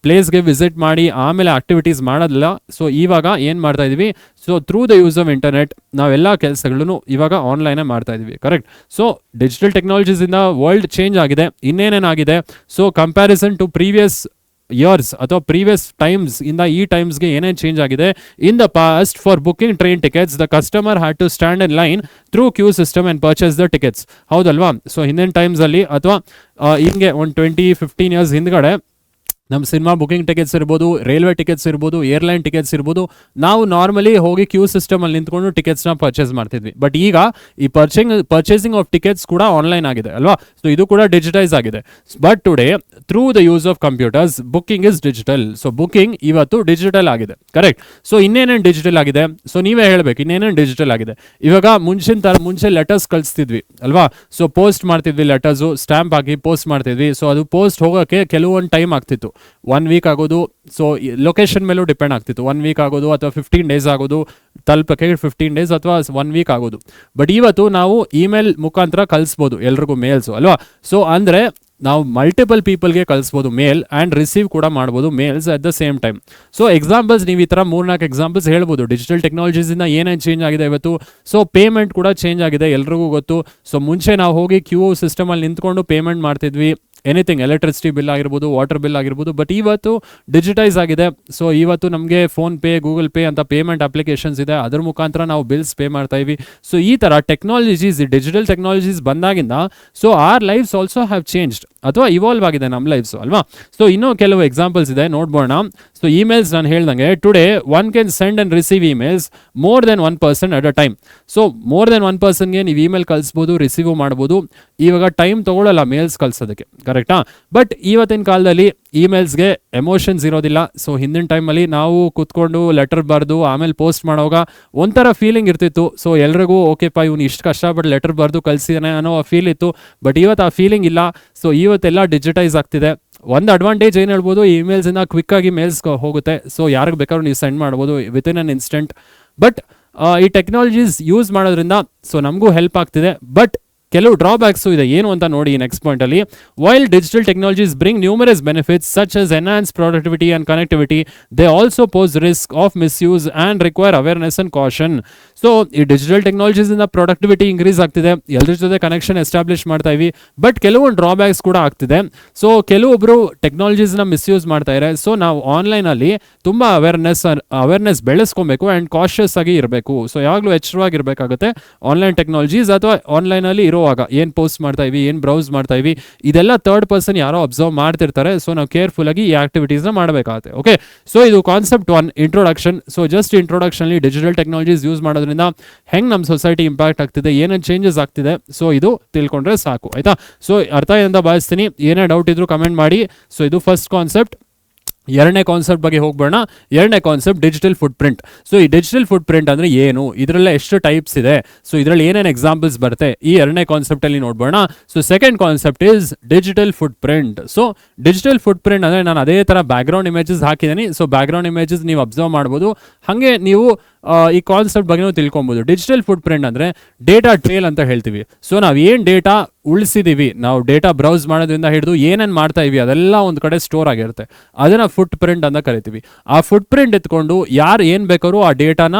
ಪ್ಲೇಸ್ಗೆ ವಿಸಿಟ್ ಮಾಡಿ ಆಮೇಲೆ ಆಕ್ಟಿವಿಟೀಸ್ ಮಾಡೋದಿಲ್ಲ. ಸೊ ಇವಾಗ ಏನು ಮಾಡ್ತಾ ಇದೀವಿ, so through the use of internet ನಾವೆಲ್ಲ ಕೆಲಸಗಳನ್ನು ಇವಾಗ ಆನ್ಲೈನೇ ಮಾಡ್ತಾ ಇದೀವಿ. ಕರೆಕ್ಟ್. ಸೊ ಡಿಜಿಟಲ್ ಟೆಕ್ನಾಲಜೀಸ್ ಇಂದ ವರ್ಲ್ಡ್ ಚೇಂಜ್ ಆಗಿದೆ. ಇನ್ನೇನೇನಾಗಿದೆ, so comparison to previous years ಅಥವಾ ಪ್ರೀವಿಯಸ್ ಟೈಮ್ಸ್ ಇಂದ ಈ ಟೈಮ್ಸ್ಗೆ ಏನೇನು ಚೇಂಜ್ ಆಗಿದೆ. In the past for booking train tickets the customer had to stand in line through queue system and purchase the tickets. ಹೌದಲ್ವಾ. So ಹಿಂದಿನ ಟೈಮ್ಸ್ ಅಲ್ಲಿ ಅಥವಾ ಹಿಂಗೆ ಒಂದು 20-15 ಇಯರ್ಸ್ ಹಿಂದ್ಗಡೆ ನಮ್ಮ ಸಿನಿಮಾ ಬುಕಿಂಗ್ ಟಿಕೆಟ್ಸ್ ಇರ್ಬೋದು, ರೈಲ್ವೆ ಟಿಕೆಟ್ಸ್ ಇರ್ಬೋದು, ಏರ್ಲೈನ್ ಟಿಕೆಟ್ಸ್ ಇರ್ಬೋದು, ನಾವು ನಾರ್ಮಲಿ ಹೋಗಿ ಕ್ಯೂ ಸಿಸ್ಟಮಲ್ಲಿ ನಿಂತ್ಕೊಂಡು ಟಿಕೆಟ್ಸ್ನ ಪರ್ಚೇಸ್ ಮಾಡ್ತಿದ್ವಿ. ಬಟ್ ಈಗ ಈ ಪರ್ಚೇಸಿಂಗ್ ಆಫ್ ಟಿಕೆಟ್ಸ್ ಕೂಡ ಆನ್ಲೈನ್ ಆಗಿದೆ ಅಲ್ವಾ. ಸೊ ಇದು ಕೂಡ ಡಿಜಿಟೈಸ್ ಆಗಿದೆ. But today through the use of computers booking is digital. So booking ಇವತ್ತು ಡಿಜಿಟಲ್ ಆಗಿದೆ. ಕರೆಕ್ಟ್. ಸೊ ಇನ್ನೇನೇನು ಡಿಜಿಟಲ್ ಆಗಿದೆ, ಸೊ ನೀವೇ ಹೇಳಬೇಕು ಇನ್ನೇನೇನು ಡಿಜಿಟಲ್ ಆಗಿದೆ. ಇವಾಗ ಮುಂಚೆ ಲೆಟರ್ಸ್ ಕಳಿಸ್ತಿದ್ವಿ ಅಲ್ವಾ. ಸೊ ಪೋಸ್ಟ್ ಮಾಡ್ತಿದ್ವಿ, ಲೆಟರ್ಸು ಸ್ಟ್ಯಾಂಪ್ ಹಾಕಿ ಪೋಸ್ಟ್ ಮಾಡ್ತಿದ್ವಿ. ಸೊ ಅದು ಪೋಸ್ಟ್ ಹೋಗೋಕ್ಕೆ ಕೆಲವೊಂದು ಟೈಮ್ ಆಗ್ತಿತ್ತು, 1 ವೀಕ್ ಆಗೋದು. ಸೊ ಲೊಕೇಶನ್ ಮೇಲೂ ಡಿಪೆಂಡ್ ಆಗ್ತಿತ್ತು. 1 ವೀಕ್ ಆಗೋದು ಅಥವಾ 15 ಡೇಸ್ ಆಗೋದು, ತಲುಪಕ್ಕೆ 15 ಡೇಸ್ ಅಥವಾ 1 ವೀಕ್ ಆಗೋದು. ಬಟ್ ಇವತ್ತು ನಾವು ಇಮೇಲ್ ಮುಖಾಂತರ ಕಳಿಸ್ಬೋದು ಎಲ್ರಿಗೂ ಮೇಲ್ಸು ಅಲ್ವಾ. ಸೊ ಅಂದರೆ ನಾವು ಮಲ್ಟಿಪಲ್ ಪೀಪಲ್ಗೆ ಕಳಿಸ್ಬೋದು ಮೇಲ್ ಆ್ಯಂಡ್ ರಿಸೀವ್ ಕೂಡ ಮಾಡ್ಬೋದು mails at the same time. So examples ನೀವು ಈ ಥರ 3-4 ಎಕ್ಸಾಂಪಲ್ಸ್ ಹೇಳ್ಬೋದು. ಡಿಜಿಟಲ್ ಟೆಕ್ನಾಲಜೀಸಿಂದ ಏನೇನು ಚೇಂಜ್ ಆಗಿದೆ ಇವತ್ತು. ಸೊ ಪೇಮೆಂಟ್ ಕೂಡ ಚೇಂಜ್ ಆಗಿದೆ, ಎಲ್ರಿಗೂ ಗೊತ್ತು. ಸೊ ಮುಂಚೆ ನಾವು ಹೋಗಿ ಕ್ಯೂ ಸಿಸ್ಟಮಲ್ಲಿ ನಿಂತ್ಕೊಂಡು ಪೇಮೆಂಟ್ ಮಾಡ್ತಿದ್ವಿ, ಎನಿಥಿಂಗ್ ಎಲೆಕ್ಟ್ರಿಸಿಟಿ ಬಿಲ್ ಆಗಿರ್ಬೋದು, ವಾಟರ್ ಬಿಲ್ ಆಗಿರ್ಬೋದು. ಬಟ್ ಇವತ್ತು ಡಿಜಿಟೈಸ್ ಆಗಿದೆ. ಸೊ ಇವತ್ತು ನಮಗೆ ಫೋನ್ಪೇ, ಗೂಗಲ್ ಪೇ ಅಂತ ಪೇಮೆಂಟ್ ಅಪ್ಲಿಕೇಶನ್ಸ್ ಇದೆ, ಅದ್ರ ಮುಖಾಂತರ ನಾವು ಬಿಲ್ಸ್ ಪೇ ಮಾಡ್ತಾ ಇದ್ವಿ. ಸೊ ಈ ಥರ ಟೆಕ್ನಾಲಜೀಸ್, ಡಿಜಿಟಲ್ ಟೆಕ್ನಾಲಜೀಸ್ ಬಂದಾಗಿಂದ so our lives also have changed ಅಥವಾ ಇವಾಲ್ವ್ ಆಗಿದೆ ನಮ್ಮ ಲೈಫ್ಸು ಅಲ್ವಾ. ಸೊ ಇನ್ನೂ ಕೆಲವು ಎಕ್ಸಾಂಪಲ್ಸ್ ಇದೆ ನೋಡ್ಬೋಣ. ಸೊ ಇಮೇಲ್ಸ್ ನಾನು ಹೇಳ್ದಂಗೆ today one can send and receive emails more than 1 person at a time. So more than 1 ಪರ್ಸನ್ಗೆ ನೀವು ಇಮೇಲ್ ಕಳಿಸ್ಬೋದು, ರಿಸೀವ್ ಮಾಡ್ಬೋದು. ಇವಾಗ ಟೈಮ್ ತೊಗೊಳ್ಳಲ್ಲ ಮೇಲ್ಸ್ ಕಳ್ಸೋದಕ್ಕೆ. ಕರೆಕ್ಟಾ. ಬಟ್ ಇವತ್ತಿನ ಕಾಲದಲ್ಲಿ ಇಮೇಲ್ಸ್ಗೆ ಎಮೋಷನ್ಸ್ ಇರೋದಿಲ್ಲ. ಸೊ ಹಿಂದಿನ ಟೈಮಲ್ಲಿ ನಾವು ಕೂತ್ಕೊಂಡು ಲೆಟರ್ ಬರೆದು ಆಮೇಲೆ ಪೋಸ್ಟ್ ಮಾಡೋವಾಗ ಒಂಥರ ಫೀಲಿಂಗ್ ಇರ್ತಿತ್ತು. ಸೊ ಎಲ್ರಿಗೂ ಓಕೆಪ್ಪ ಇವನು ಇಷ್ಟು ಕಷ್ಟಪಟ್ಟು ಲೆಟರ್ ಬರೆದು ಕಳಿಸಿದಾನೆ ಅನ್ನೋ ಫೀಲ್ ಇತ್ತು. ಬಟ್ ಇವತ್ತು ಆ ಫೀಲಿಂಗ್ ಇಲ್ಲ. ಸೊ ಇವತ್ತೆಲ್ಲ ಡಿಜಿಟೈಸ್ ಆಗ್ತಿದೆ. ಒಂದು ಅಡ್ವಾಂಟೇಜ್ ಏನು ಹೇಳ್ಬೋದು, ಇಮೇಲ್ಸಿಂದ ಕ್ವಿಕ್ಕಾಗಿ ಮೇಲ್ಸ್ ಹೋಗುತ್ತೆ. ಸೊ ಯಾರಿಗೆ ಬೇಕಾದ್ರೂ ನೀವು ಸೆಂಡ್ ಮಾಡ್ಬೋದು ವಿತಿನ್ ಅನ್ ಇನ್ಸ್ಟೆಂಟ್. ಬಟ್ ಈ ಟೆಕ್ನಾಲಜೀಸ್ ಯೂಸ್ ಮಾಡೋದ್ರಿಂದ ಸೊ ನಮಗೂ ಹೆಲ್ಪ್ ಆಗ್ತಿದೆ. ಬಟ್ ಕೆಲವು ಡ್ರಾಬ್ಯಾಕ್ಸು ಇದೆ. ಏನು ಅಂತ ನೋಡಿ ನೆಕ್ಸ್ಟ್ ಪಾಯಿಂಟ್ ಅಲ್ಲಿ. While digital technologies bring numerous benefits such as enhance productivity and connectivity, they also pose risk of misuse and require awareness and caution. So ಈ ಡಿಜಿಟಲ್ ಟೆಕ್ನಾಲಜೀಸ್ ಇಂದ ಪ್ರೊಡಕ್ಟಿವಿಟಿ ಇನ್ಕ್ರೀಸ್ ಆಗ್ತಿದೆ, ಎಲ್ಲರ ಜೊತೆ ಕನೆಕ್ಷನ್ ಎಸ್ಟಾಬ್ಲಿಷ್ ಮಾಡ್ತಾ EV. But ಕೆಲವೊಂದು drawbacks ಕೂಡ ಆಗ್ತಿದೆ. So ಕೆಲವೊಬ್ರು ಟೆಕ್ನಾಲಜೀಸ್ನ ಮಿಸ್ಯೂಸ್ ಮಾಡ್ತಾ ಇದ್ದಾರೆ. ಸೊ ನಾವು ಆನ್ಲೈನಲ್ಲಿ ತುಂಬ ಅವೇರ್ನೆಸ್ ಬೆಳೆಸ್ಕೊಬೇಕು ಆ್ಯಂಡ್ ಕಾಷಿಯಸ್ ಆಗಿ ಇರಬೇಕು. ಸೊ ಯಾವಾಗಲೂ ಎಚ್ಚರವಾಗಿರಬೇಕಾಗುತ್ತೆ ಆನ್ಲೈನ್ ಟೆಕ್ನಾಲಜೀಸ್ ಅಥವಾ ಆನ್ಲೈನಲ್ಲಿ ಇರುವಾಗ ಏನು ಪೋಸ್ಟ್ ಮಾಡ್ತಾ ಇವಿ, ಏನು ಬ್ರೌಸ್ ಮಾಡ್ತಾ ಇವಿ, ಇದೆಲ್ಲ ಥರ್ಡ್ ಪರ್ಸನ್ ಯಾರೋ ಅಬ್ಸರ್ವ್ ಮಾಡ್ತಿರ್ತಾರೆ. ಸೊ ನಾವು ಕೇರ್ಫುಲ್ ಆಗಿ ಈ ಆಕ್ಟಿವಿಟೀಸ್ನ ಮಾಡಬೇಕಾಗುತ್ತೆ. ಓಕೆ. ಸೊ ಇದು ಕಾನ್ಸೆಪ್ಟ್ 1 ಇಂಟ್ರೊಡಕ್ಷನ್. ಸೊ ಜಸ್ಟ್ ಇಂಟ್ರೊಡಕ್ಷನ್ಲಿ ಡಿಜಿಟಲ್ ಟೆಕ್ನಾಲಜೀಸ್ ಯೂಸ್ ಮಾಡೋದ್ರಿಂದ ಹೆಂಗೆ ನಮ್ಮ ಸೊಸೈಟಿ ಇಂಪ್ಯಾಕ್ಟ್ ಆಗ್ತಿದೆ, ಏನೇನು ಚೇಂಜಸ್ ಆಗ್ತಿದೆ, ಸೊ ಇದು ತಿಳ್ಕೊಂಡ್ರೆ ಸಾಕು ಆಯ್ತಾ. ಸೊ ಅರ್ಥ ಅಂತ ಭಾವಿಸ್ತೀನಿ. ಏನೇ ಡೌಟ್ ಇದ್ರು ಕಮೆಂಟ್ ಮಾಡಿ. ಸೊ ಇದು ಫಸ್ಟ್ ಕಾನ್ಸೆಪ್ಟ್. ಎರಡನೇ ಕಾನ್ಸೆಪ್ಟ್ ಬಗ್ಗೆ ಹೋಗ್ಬೋಣ. ಎರಡನೇ concept digital footprint. So ಈ ಡಿಜಿಟಲ್ ಫುಟ್ ಪ್ರಿಂಟ್ ಅಂದರೆ ಏನು, ಇದರಲ್ಲೇ ಎಷ್ಟು ಟೈಪ್ಸ್ ಇದೆ, ಸೊ ಇದರಲ್ಲಿ ಏನೇನು ಎಕ್ಸಾಂಪಲ್ಸ್ ಬರುತ್ತೆ, ಈ ಎರಡನೇ ಕಾನ್ಸೆಪ್ಟಲ್ಲಿ ನೋಡ್ಬೋಣ. So second concept is digital footprint. So digital footprint ಅಂದರೆ ನಾನು ಅದೇ ಥರ ಬ್ಯಾಕ್ಗ್ರೌಂಡ್ ಇಮೇಜಸ್ ಹಾಕಿದ್ದೀನಿ. ಸೊ ಬ್ಯಾಕ್ಗ್ರೌಂಡ್ ಇಮೇಜಸ್ ನೀವು ಅಬ್ಸರ್ವ್ ಮಾಡ್ಬೋದು. ಹಾಗೆ ನೀವು ಈ ಕಾನ್ಸೆಪ್ಟ್ ಬಗ್ಗೆ ತಿಳ್ಕೊಬೋದು. ಡಿಜಿಟಲ್ ಫುಟ್ ಪ್ರಿಂಟ್ ಅಂದರೆ ಡೇಟಾ ಟ್ರೇಲ್ ಅಂತ ಹೇಳ್ತೀವಿ. ಸೊ ನಾವು ಏನು ಡೇಟಾ ಉಳಿಸಿದೀವಿ, ನಾವು ಡೇಟಾ ಬ್ರೌಸ್ ಮಾಡೋದ್ರಿಂದ ಹಿಡಿದು ಏನೇನು ಮಾಡ್ತಾ ಇವಿ ಅದೆಲ್ಲ ಒಂದು ಕಡೆ ಸ್ಟೋರ್ ಆಗಿರುತ್ತೆ. ಅದನ್ನು ಫುಟ್ ಪ್ರಿಂಟ್ ಅಂತ ಕರಿತೀವಿ. ಆ ಫುಟ್ ಪ್ರಿಂಟ್ ಎತ್ಕೊಂಡು ಯಾರು ಏನು ಬೇಕಾದ್ರೂ ಆ ಡೇಟಾನ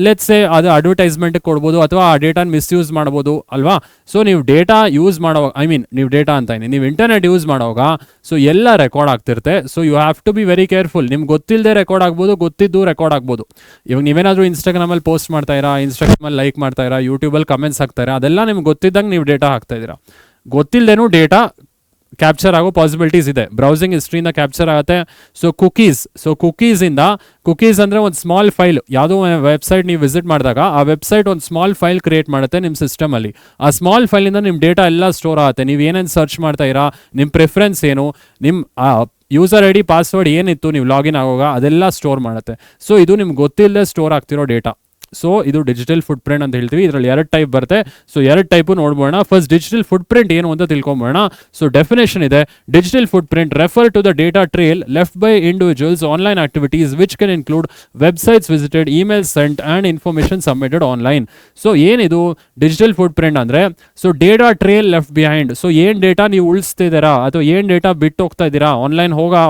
ಲೆಟ್ಸ್ ಸೇ ಅದು ಅಡ್ವರ್ಟೈಸ್ಮೆಂಟ್ ಕೊಡ್ಬೋದು ಅಥವಾ ಆ ಡೇಟಾನ ಮಿಸ್ಯೂಸ್ ಮಾಡ್ಬೋದು ಅಲ್ವಾ. ಸೊ ನೀವು ಡೇಟಾ ಯೂಸ್ ಮಾಡೋವಾಗ ನೀವು ಡೇಟಾ ಅಂತ ನೀವು ಇಂಟರ್ನೆಟ್ ಯೂಸ್ ಮಾಡೋವಾಗ ಸೊ ಎಲ್ಲ ರೆಕಾರ್ಡ್ ಆಗ್ತಿರುತ್ತೆ. So you have to be very careful. ನಿಮ್ಗೆ ಗೊತ್ತಿಲ್ಲದೆ ರೆಕಾರ್ಡ್ ಆಗ್ಬೋದು, ಗೊತ್ತಿದ್ದು ರೆಕಾರ್ಡ್ ಆಗ್ಬೋದು. ಇವಾಗ ನೀವೇನಾದರೂ ಇನ್ಸ್ಟಾಗ್ರಾಮಲ್ಲಿ ಪೋಸ್ಟ್ ಮಾಡ್ತಾ ಇರಾ, ಇನ್ಸ್ಟಾಗ್ರಾಮಲ್ಲಿ ಲೈಕ್ ಮಾಡ್ತಾ ಇರಾ, ಯೂಟ್ಯೂಬಲ್ಲಿ ಕಮೆಂಟ್ಸ್ ಹಾಕ್ತಾ ಇರಾ, ಅದೆಲ್ಲ ನಿಮ್ಗೆ ಗೊತ್ತಿದ್ದಂಗೆ ನೀವು ಡೇಟಾ ಹಾಕ್ತಾ ಇದ್ದೀರಾ. ಗೊತ್ತಿಲ್ಲದೇನೂ ಡೇಟಾ ಕ್ಯಾಪ್ಚರ್ ಆಗೋ ಪಾಸಿಬಿಲಿಟೀಸ್ ಇದೆ. ಬ್ರೌಸಿಂಗ್ ಹಿಸ್ಟ್ರಿಯಿಂದ ಕ್ಯಾಪ್ಚರ್ ಆಗುತ್ತೆ. ಸೊ ಕುಕೀಸ್ ಅಂದರೆ ಒಂದು ಸ್ಮಾಲ್ ಫೈಲ್, ಯಾವುದೋ ವೆಬ್ಸೈಟ್ ನೀವು ವಿಸಿಟ್ ಮಾಡಿದಾಗ ಆ ವೆಬ್ಸೈಟ್ ಒಂದು ಸ್ಮಾಲ್ ಫೈಲ್ ಕ್ರಿಯೇಟ್ ಮಾಡುತ್ತೆ ನಿಮ್ಮ ಸಿಸ್ಟಮಲ್ಲಿ. ಆ ಸ್ಮಾಲ್ ಫೈಲಿಂದ ನಿಮ್ಮ ಡೇಟಾ ಎಲ್ಲ ಸ್ಟೋರ್ ಆಗುತ್ತೆ. ನೀವು ಏನೇನು ಸರ್ಚ್ ಮಾಡ್ತಾ ಇರಾ, ನಿಮ್ಮ ಪ್ರಿಫರೆನ್ಸ್ ಏನು, ನಿಮ್ಮ ಯೂಸರ್ ಐ ಡಿ ಪಾಸ್ವರ್ಡ್ ಏನಿತ್ತು ನೀವು ಲಾಗಿನ್ ಆಗುವಾಗ ಅದೆಲ್ಲ ಸ್ಟೋರ್ ಮಾಡುತ್ತೆ. ಸೊ ಇದು ನಿಮ್ಗೆ ಗೊತ್ತಿಲ್ಲದೆ ಸ್ಟೋರ್ ಆಗ್ತಿರೋ ಡೇಟಾ. ಸೊ ಇದು ಡಿಜಿಟಲ್ ಫುಟ್ ಪ್ರಿಂಟ್ ಅಂತ ಹೇಳ್ತೀವಿ. ಇದರಲ್ಲಿ 2 ಟೈಪ್ ಬರುತ್ತೆ. ಸೊ 2 ಟೈಪು ನೋಡ್ಬೋಣ. ಫಸ್ಟ್ ಡಿಜಿಟಲ್ ಫುಟ್ ಪ್ರಿಂಟ್ ಏನು ಅಂತ ತಿಳ್ಕೊಂಬೋಣ. ಸೊ ಡೆಫಿನೇಷನ್ ಇದೆ, digital footprint refer to the data trail left by individuals online activities which can include websites visited, emails sent and information submitted online. So ಏನಿದು digital footprint ಅಂದರೆ, so data trail left behind. So ಏನು data ನೀವು ಉಳಿಸ್ತಿದ್ದೀರಾ ಅಥವಾ ಏನು data ಬಿಟ್ಟು ಹೋಗ್ತಾ ಇದ್ದೀರಾ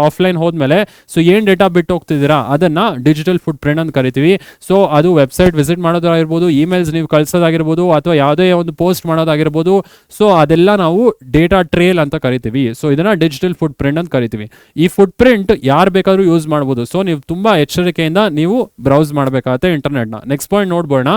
offline ಹೋದ್ಮೇಲೆ, ಸೊ ಏನು ಡೇಟಾ ಬಿಟ್ಟು ಹೋಗ್ತಿದ್ದೀರಾ ಅದನ್ನು ಡಿಜಿಟಲ್ ಫುಟ್ ಪ್ರಿಂಟ್ ಅಂತ ಕರಿತೀವಿ. ಸೊ ಅದು ವೆಬ್ಸೈಟ್ ವಿಸಿಟ್ ಮಾಡೋದಾಗಿರ್ಬೋದು, ಇಮೇಲ್ಸ್ ನೀವು ಕಳ್ಸೋದಾಗಿರ್ಬೋದು, ಅಥವಾ ಯಾವುದೇ ಒಂದು ಪೋಸ್ಟ್ ಮಾಡೋದಾಗಿರ್ಬೋದು. ಸೊ ಅದೆಲ್ಲ ನಾವು ಡೇಟಾ ಟ್ರೇಲ್ ಅಂತ ಕರಿತೀವಿ. ಸೊ ಇದನ್ನ ಡಿಜಿಟಲ್ ಫುಟ್ ಪ್ರಿಂಟ್ ಅಂತ ಕರಿತೀವಿ. ಈ ಫುಟ್ ಪ್ರಿಂಟ್ ಯಾರು ಬೇಕಾದ್ರೂ ಯೂಸ್ ಮಾಡ್ಬೋದು. ಸೊ ನೀವು ತುಂಬಾ ಎಚ್ಚರಿಕೆಯಿಂದ ನೀವು ಬ್ರೌಸ್ ಮಾಡಬೇಕಾಗುತ್ತೆ ಇಂಟರ್ನೆಟ್ನ. ನೆಕ್ಸ್ಟ್ ಪಾಯಿಂಟ್ ನೋಡ್ಬೋಣ.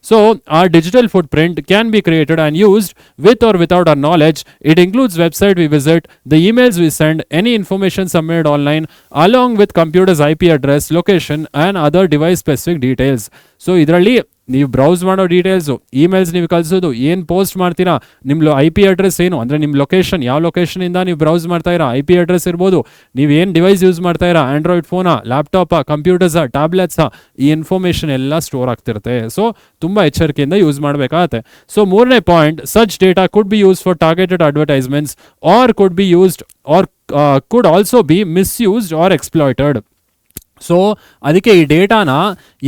ಸೊ ಆ digital footprint can be created and used with or without our knowledge. It includes website we visit, the emails we send, any information submitted online along with computers IP address, location and other device specific details. So ಇದರಲ್ಲಿ ನೀವು browse ಮಾಡೋ details, emails ನೀವು ಕಳಿಸೋದು, ಏನು post ಮಾಡ್ತೀರಾ, ನಿಮ್ಮ IP address ಏನು ಅಂದರೆ ನಿಮ್ಮ ಲೊಕೇಶನ್, ಯಾವ ಲೊಕೇಶನಿಂದ ನೀವು ಬ್ರೌಸ್ ಮಾಡ್ತಾ ಇರಾ, IP ಅಡ್ರೆಸ್ ಇರ್ಬೋದು, ನೀವು ಏನು ಡಿವೈಸ್ ಯೂಸ್ ಮಾಡ್ತಾ ಇರಾ, ಆಂಡ್ರಾಯ್ಡ್ ಫೋನಾ, ಲ್ಯಾಪ್ಟಾಪಾ, ಕಂಪ್ಯೂಟರ್ಸಾ, ಟ್ಯಾಬ್ಲೆಟ್ಸಾ, ಈ ಇನ್ಫಾರ್ಮೇಷನ್ ಎಲ್ಲ ಸ್ಟೋರ್ ಆಗ್ತಿರುತ್ತೆ. ಸೊ ತುಂಬ ಎಚ್ಚರಿಕೆಯಿಂದ ಯೂಸ್ ಮಾಡಬೇಕಾಗತ್ತೆ. ಸೊ 3ನೇ point, such data could be use for targeted advertisements or could be used or could also be misused or exploited. So ಅದಕ್ಕೆ ಈ ಡೇಟಾನ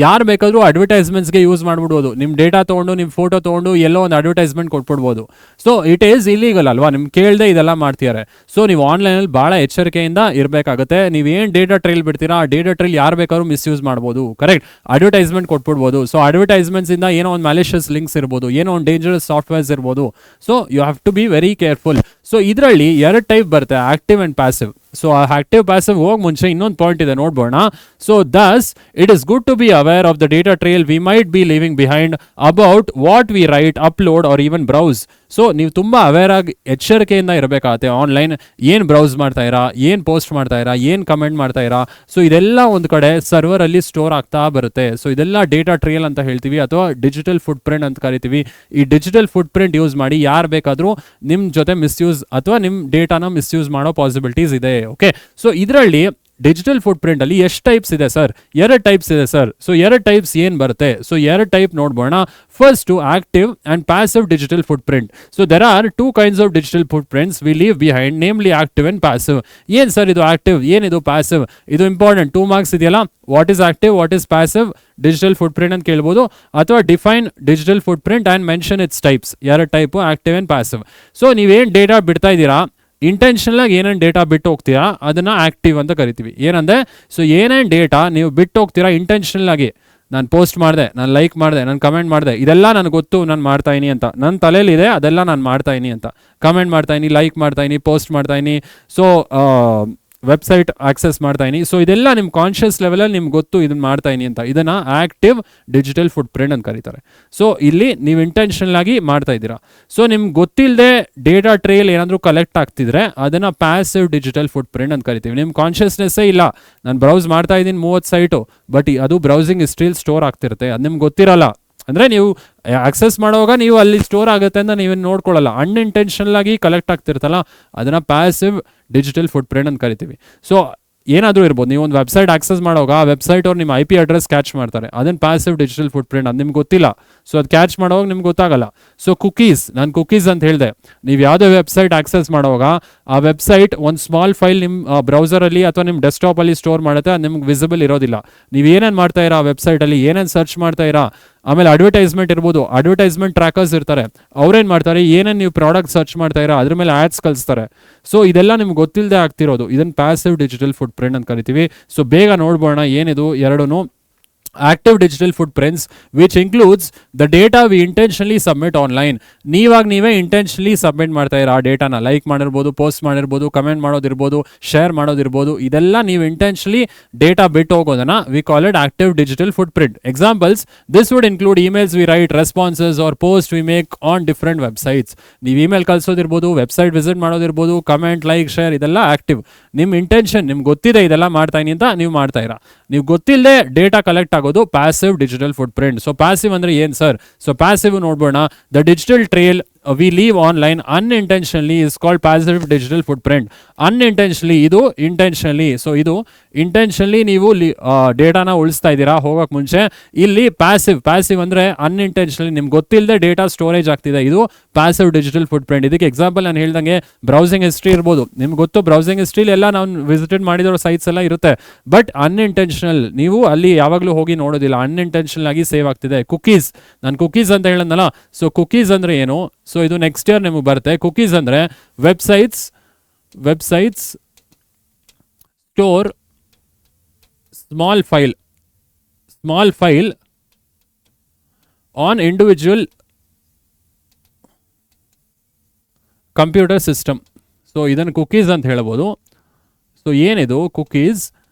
ಯಾರು ಬೇಕಾದರೂ ಅಡ್ವರ್ಟೈಸ್ಮೆಂಟ್ಸ್ಗೆ ಯೂಸ್ ಮಾಡಿಬಿಡ್ಬೋದು. ನಿಮ್ಮ ಡೇಟಾ ತೊಗೊಂಡು, ನಿಮ್ಮ ಫೋಟೋ ತೊಗೊಂಡು ಎಲ್ಲೋ ಒಂದು ಅಡ್ವರ್ಟೈಸ್ಮೆಂಟ್ ಕೊಟ್ಬಿಡ್ಬೋದು. ಸೊ ಇಟ್ ಈಸ್ ಇಲೀಗಲ್ ಅಲ್ವಾ, ನಿಮ್ಗೆ ಕೇಳದೆ ಇದೆಲ್ಲ ಮಾಡ್ತಿದ್ದಾರೆ. ಸೊ ನೀವು ಆನ್ಲೈನಲ್ಲಿ ಭಾಳ ಎಚ್ಚರಿಕೆಯಿಂದ ಇರಬೇಕಾಗುತ್ತೆ. ನೀವೇನು ಡೇಟಾ ಟ್ರೈಲ್ ಬಿಡ್ತೀರಾ, ಆ ಡೇಟಾ ಟ್ರೈಲ್ ಯಾರು ಬೇಕಾದ್ರೂ ಮಿಸ್ಯೂಸ್ ಮಾಡ್ಬೋದು. ಕರೆಕ್ಟ್, ಅಡ್ವರ್ಟೈಸ್ಮೆಂಟ್ ಕೊಟ್ಬಿಡ್ಬೋದು. ಸೊ ಅಡ್ವರ್ಟೈಸ್ಮೆಂಟ್ಸಿಂದ ಏನೋ ಒಂದು ಮ್ಯಾಲಿಷಿಯಸ್ ಲಿಂಕ್ಸ್ ಇರ್ಬೋದು, ಏನೋ ಒಂದು ಡೇಂಜರಸ್ ಸಾಫ್ಟ್ವೇರ್ಸ್ ಇರ್ಬೋದು. So you have to be very careful. So ಇದರಲ್ಲಿ 2 ಟೈಪ್ ಬರುತ್ತೆ, ಆಕ್ಟಿವ್ ಆ್ಯಂಡ್ ಪ್ಯಾಸಿವ್. ಸೊ ಆ ಆಕ್ಟಿವ್ ಪ್ಯಾಸಿವ್ ಹೋಗಿ ಮುಂಚೆ ಇನ್ನೊಂದು ಪಾಯಿಂಟ್ ಇದೆ ನೋಡ್ಬೋಣ. So thus it is good to be aware of the data trail we might be leaving behind about what we write, upload or even browse. So ನೀವು ತುಂಬ aware ಆಗಿ ಎಚ್ಚರಿಕೆಯಿಂದ ಇರಬೇಕಾಗತ್ತೆ. ಆನ್ಲೈನ್ ಏನು ಬ್ರೌಸ್ ಮಾಡ್ತಾ ಇರಾ, ಏನು ಪೋಸ್ಟ್ ಮಾಡ್ತಾ ಇರಾ, ಏನು ಕಮೆಂಟ್ ಮಾಡ್ತಾ ಇರಾ. ಸೊ ಇದೆಲ್ಲ ಒಂದು ಕಡೆ ಸರ್ವರಲ್ಲಿ ಸ್ಟೋರ್ ಆಗ್ತಾ ಬರುತ್ತೆ. ಸೊ ಇದೆಲ್ಲ ಡೇಟಾ ಟ್ರೇಲ್ ಅಂತ ಹೇಳ್ತೀವಿ ಅಥವಾ ಡಿಜಿಟಲ್ ಫುಟ್ ಪ್ರಿಂಟ್ ಅಂತ ಕರಿತೀವಿ. ಈ ಡಿಜಿಟಲ್ ಫುಟ್ ಪ್ರಿಂಟ್ ಯೂಸ್ ಮಾಡಿ ಯಾರು ಬೇಕಾದರೂ ನಿಮ್ಮ ಜೊತೆ ಮಿಸ್ಯೂಸ್ ಅಥವಾ ನಿಮ್ಮ ಡೇಟಾನ ಮಿಸ್ಯೂಸ್ ಮಾಡೋ ಪಾಸಿಬಿಲಿಟೀಸ್ ಇದೆ. ಓಕೆ, ಸೊ ಇದರಲ್ಲಿ ಡಿಜಿಟಲ್ ಫುಟ್ ಪ್ರಿಂಟ್ ಅಲ್ಲಿ ಎಷ್ಟು ಟೈಪ್ಸ್ ಇದೆ ಸರ್? 2 ಟೈಪ್ಸ್ ಇದೆ ಸರ್. ಸೊ 2 ಟೈಪ್ಸ್ ಏನು ಬರುತ್ತೆ? ಸೊ 2 ಟೈಪ್ ನೋಡ್ಬೋಣ. First active and passive digital footprint. So there are 2 kinds of digital footprints we leave behind, namely active and passive. ಏನು sir ಇದು active, ಏನಿದು passive? ಇದು important, 2 marks ಇದೆಯಲ್ಲ. What is active, what is passive digital footprint ಅಂತ ಕೇಳ್ಬೋದು. ಅಥವಾ define digital foot print and mention its types. 2 type, active and passive. So ನೀವೇನು data ಬಿಡ್ತಾ ಇದ್ದೀರಾ, ಇಂಟೆನ್ಷನಲ್ ಆಗಿ ಏನೇನು ಡೇಟಾ ಬಿಟ್ಟು ಹೋಗ್ತೀರಾ ಅದನ್ನು ಆಕ್ಟಿವ್ ಅಂತ ಕರಿತೀವಿ. ಏನಂದರೆ, ಸೊ ಏನೇನು ಡೇಟಾ ನೀವು ಬಿಟ್ಟು ಹೋಗ್ತೀರಾ ಇಂಟೆನ್ಷನಲ್ ಆಗಿ, ನಾನು ಪೋಸ್ಟ್ ಮಾಡಿದೆ, ನಾನು ಲೈಕ್ ಮಾಡಿದೆ, ನಾನು ಕಮೆಂಟ್ ಮಾಡಿದೆ, ಇದೆಲ್ಲ ನನಗೆ ಗೊತ್ತು ನಾನು ಮಾಡ್ತಾಯಿನಿ ಅಂತ, ನನ್ನ ತಲೆಯಲ್ಲಿದೆ ಅದೆಲ್ಲ ನಾನು ಮಾಡ್ತಾಯಿನಿ ಅಂತ, ಕಮೆಂಟ್ ಮಾಡ್ತಾಯಿನಿ, ಲೈಕ್ ಮಾಡ್ತಾಯಿನಿ, ಪೋಸ್ಟ್ ಮಾಡ್ತಾಯಿನಿ, ಸೊ ವೆಬ್ಸೈಟ್ ಆಕ್ಸೆಸ್ ಮಾಡ್ತಾಯಿನಿ. ಸೊ ಇದೆಲ್ಲ ನಿಮ್ಮ ಕಾನ್ಷಿಯಸ್ ಲೆವೆಲಲ್ಲಿ ನಿಮ್ಗೆ ಗೊತ್ತು ಇದನ್ನು ಮಾಡ್ತಾಯಿನಿ ಅಂತ. ಇದನ್ನು ಆಕ್ಟಿವ್ ಡಿಜಿಟಲ್ ಫುಟ್ ಪ್ರಿಂಟ್ ಅಂತ ಕರೀತಾರೆ. ಸೊ ಇಲ್ಲಿ ನೀವು ಇಂಟೆನ್ಷನಲ್ ಆಗಿ ಮಾಡ್ತಾ ಇದ್ದೀರಾ. ಸೊ ನಿಮ್ಗೆ ಗೊತ್ತಿಲ್ಲದೆ ಡೇಟಾ ಟ್ರೇಲ್ ಏನಾದರೂ ಕಲೆಕ್ಟ್ ಆಗ್ತಿದ್ರೆ ಅದನ್ನು ಪ್ಯಾಸಿವ್ ಡಿಜಿಟಲ್ ಫುಟ್ ಪ್ರಿಂಟ್ ಅಂತ ಕರಿತೀವಿ. ನಿಮ್ಮ ಕಾನ್ಷಿಯಸ್ನೆಸ್ಸೇ ಇಲ್ಲ, ನಾನು ಬ್ರೌಸ್ ಮಾಡ್ತಾ ಇದ್ದೀನಿ 30 ಸೈಟು, ಬಟ್ ಅದು ಬ್ರೌಸಿಂಗ್ ಹಿಸ್ಟ್ರಿಲಿ ಸ್ಟೋರ್ ಆಗ್ತಿರುತ್ತೆ, ಅದು ನಿಮ್ಗೆ ಗೊತ್ತಿರಲ್ಲ. ಅಂದರೆ ನೀವು ಆಕ್ಸೆಸ್ ಮಾಡುವಾಗ ನೀವು ಅಲ್ಲಿ ಸ್ಟೋರ್ ಆಗುತ್ತೆ ಅಂತ ನೀವೇನು ನೋಡ್ಕೊಳ್ಳಲ್ಲ, ಅನ್ಇಂಟೆನ್ಷನಲ್ ಆಗಿ ಕಲೆಕ್ಟ್ ಆಗ್ತಿರ್ತಲ್ಲ, ಅದನ್ನು ಪ್ಯಾಸಿವ್ ಡಿಜಿಟಲ್ ಫುಟ್ ಪ್ರಿಂಟ್ ಅಂತ ಕರಿತೀವಿ. ಸೊ ಏನಾದರೂ ಇರ್ಬೋದು, ನೀವು ಒಂದು ವೆಬ್ಸೈಟ್ ಆಕ್ಸೆಸ್ ಮಾಡೋವಾಗ ಆ ವೆಬ್ಸೈಟ್ ಅವ್ರು ನಿಮ್ಮ IP ಅಡ್ರೆಸ್ ಕ್ಯಾಚ್ ಮಾಡ್ತಾರೆ, ಅದನ್ನು ಪ್ಯಾಸಿವ್ ಡಿಜಿಟಲ್ ಫುಟ್ ಪ್ರಿಂಟ್, ಅದು ನಿಮ್ಗೆ ಗೊತ್ತಿಲ್ಲ. ಸೊ ಅದು ಕ್ಯಾಚ್ ಮಾಡೋವಾಗ ನಿಮ್ಗೆ ಗೊತ್ತಾಗಲ್ಲ. ಸೊ ಕುಕೀಸ್, ನಾನು ಕುಕೀಸ್ ಅಂತ ಹೇಳಿದೆ, ನೀವು ಯಾವುದೇ ವೆಬ್ಸೈಟ್ ಆಕ್ಸೆಸ್ ಮಾಡುವಾಗ ಆ ವೆಬ್ಸೈಟ್ ಒಂದು ಸ್ಮಾಲ್ ಫೈಲ್ ನಿಮ್ಮ ಬ್ರೌಸರಲ್ಲಿ ಅಥವಾ ನಿಮ್ಮ ಡೆಸ್ಕ್ಟಾಪಲ್ಲಿ ಸ್ಟೋರ್ ಮಾಡುತ್ತೆ, ಅದು ನಿಮ್ಗೆ ವಿಸಿಬಲ್ ಇರೋದಿಲ್ಲ. ನೀವು ಏನೇನು ಮಾಡ್ತಾ ಇರಾ ಆ ವೆಬ್ಸೈಟಲ್ಲಿ, ಏನೇನು ಸರ್ಚ್ ಮಾಡ್ತಾ ಇರಾ. ಆಮೇಲೆ ಅಡ್ವರ್ಟೈಸ್ಮೆಂಟ್ ಇರ್ಬೋದು, ಅಡ್ವರ್ಟೈಸ್ಮೆಂಟ್ ಟ್ರ್ಯಾಕರ್ಸ್ ಇರ್ತಾರೆ, ಅವ್ರೇನು ಮಾಡ್ತಾರೆ, ಏನೇನು ನೀವು ಪ್ರಾಡಕ್ಟ್ ಸರ್ಚ್ ಮಾಡ್ತಾ ಇರಾ ಅದ್ರ ಮೇಲೆ ಆ್ಯಡ್ಸ್ ಕಳಿಸ್ತಾರೆ. ಸೊ ಇದೆಲ್ಲ ನಿಮ್ಗೆ ಗೊತ್ತಿಲ್ಲದೆ ಆಗ್ತಿರೋದು, ಇದನ್ನು ಪ್ಯಾಸಿವ್ ಡಿಜಿಟಲ್ ಫುಟ್ ಪ್ರಿಂಟ್ ಅಂತ ಕರಿತೀವಿ. ಸೊ ಬೇಗ ನೋಡ್ಬೋಣ ಏನಿದು ಎರಡೂ. active digital footprints, which includes the data we intentionally submit online. ನೀವೇ ಇಂಟೆನ್ಷನಲಿ ಸಬ್ಮಿಟ್ ಮಾಡ್ತಾ ಇರೋ ಆ ಡೇಟಾನ ಲೈಕ್ ಮಾಡಿರ್ಬೋದು, ಪೋಸ್ಟ್ ಮಾಡಿರ್ಬೋದು, ಕಮೆಂಟ್ ಮಾಡೋದಿರ್ಬೋದು, ಶೇರ್ ಮಾಡೋದಿರ್ಬೋದು, ಇದೆಲ್ಲ ನೀವು ಇಂಟೆನ್ಷನಲಿ ಡೇಟಾ ಬಿಟ್ಟು ಹೋಗೋದನ್ನ we call it active digital footprint. Examples, this would include emails we write, responses or post we make on different websites. ನೀವು ಇಮೇಲ್ ಕಳಿಸೋದಿರ್ಬೋದು, ವೆಬ್ಸೈಟ್ ವಿಸಿಟ್ ಮಾಡೋದಿರ್ಬೋದು, ಕಮೆಂಟ್, ಲೈಕ್, ಶೇರ್, ಇದೆಲ್ಲ active. ನಿಮ್ಮ intention ನಿಮ್ಗೆ ಗೊತ್ತಿದೆ ಇದೆಲ್ಲ ಮಾಡ್ತಾಯಿನಿ ಅಂತ ನೀವು ಮಾಡ್ತಾ ಇರಾ. ನೀವು ಗೊತ್ತಿಲ್ಲದೆ ಡೇಟಾ ಕಲೆಕ್ಟ್ ಆಗೋದು passive digital footprint. So passive ಅಂದ್ರೆ ಏನು ಸರ್? ಸೊ ಪ್ಯಾಸಿವ್ ನೋಡ್ಬೋಣ. The digital trail we leave online unintentionally is called passive digital footprint. Unintentionally ಇದು intentionally. ಸೊ ಇದು intentionally ನೀವು ಡೇಟಾನ ಉಳಿಸ್ತಾ ಇದ್ದೀರಾ ಹೋಗಕ್ಕೆ ಮುಂಚೆ. ಇಲ್ಲಿ ಪ್ಯಾಸಿವ್ ಅಂದರೆ unintentionally ನಿಮ್ಗೆ ಗೊತ್ತಿಲ್ಲದೆ ಡೇಟಾ ಸ್ಟೋರೇಜ್ ಆಗ್ತಿದೆ, ಇದು ಪ್ಯಾಸಿವ್ ಡಿಜಿಟಲ್ ಫುಟ್ಪ್ರಿಂಟ್. ಇದಕ್ಕೆ ಎಕ್ಸಾಂಪಲ್ ನಾನು ಹೇಳ್ದಂಗೆ ಬ್ರೌಸಿಂಗ್ ಹಿಸ್ಟ್ರಿ ಇರ್ಬೋದು. ನಿಮ್ಗೆ ಗೊತ್ತು ಬ್ರೌಸಿಂಗ್ ಹಿಸ್ಟ್ರಿಲಿ ಎಲ್ಲ ನಾವು ವಿಸಿಟೆಡ್ ಮಾಡಿರೋ ಸೈಟ್ಸ್ ಎಲ್ಲ ಇರುತ್ತೆ, ಬಟ್ ಅನ್ಇಂಟೆನ್ಷನಲ್ ನೀವು ಅಲ್ಲಿ ಯಾವಾಗಲೂ ಹೋಗಿ ನೋಡೋದಿಲ್ಲ, ಅನ್ಇಂಟೆನ್ಷನಲ್ ಆಗಿ ಸೇವ್ ಆಗ್ತಿದೆ. ಕುಕೀಸ್, ನಾನು ಕುಕೀಸ್ ಅಂತ ಹೇಳದ್ನಲ್ಲ, ಸೊ ಕುಕೀಸ್ ಅಂದರೆ ಏನು? ಸೊ ಇದು ನೆಕ್ಸ್ಟ್ ಇಯರ್ ನಿಮಗೆ ಬರುತ್ತೆ. ಕುಕೀಸ್ ಅಂದರೆ websites store small file on individual computer system. So ಇದನ್ನು ಕುಕೀಸ್ ಅಂತ ಹೇಳ್ಬೋದು. ಸೊ ಏನಿದು cookies?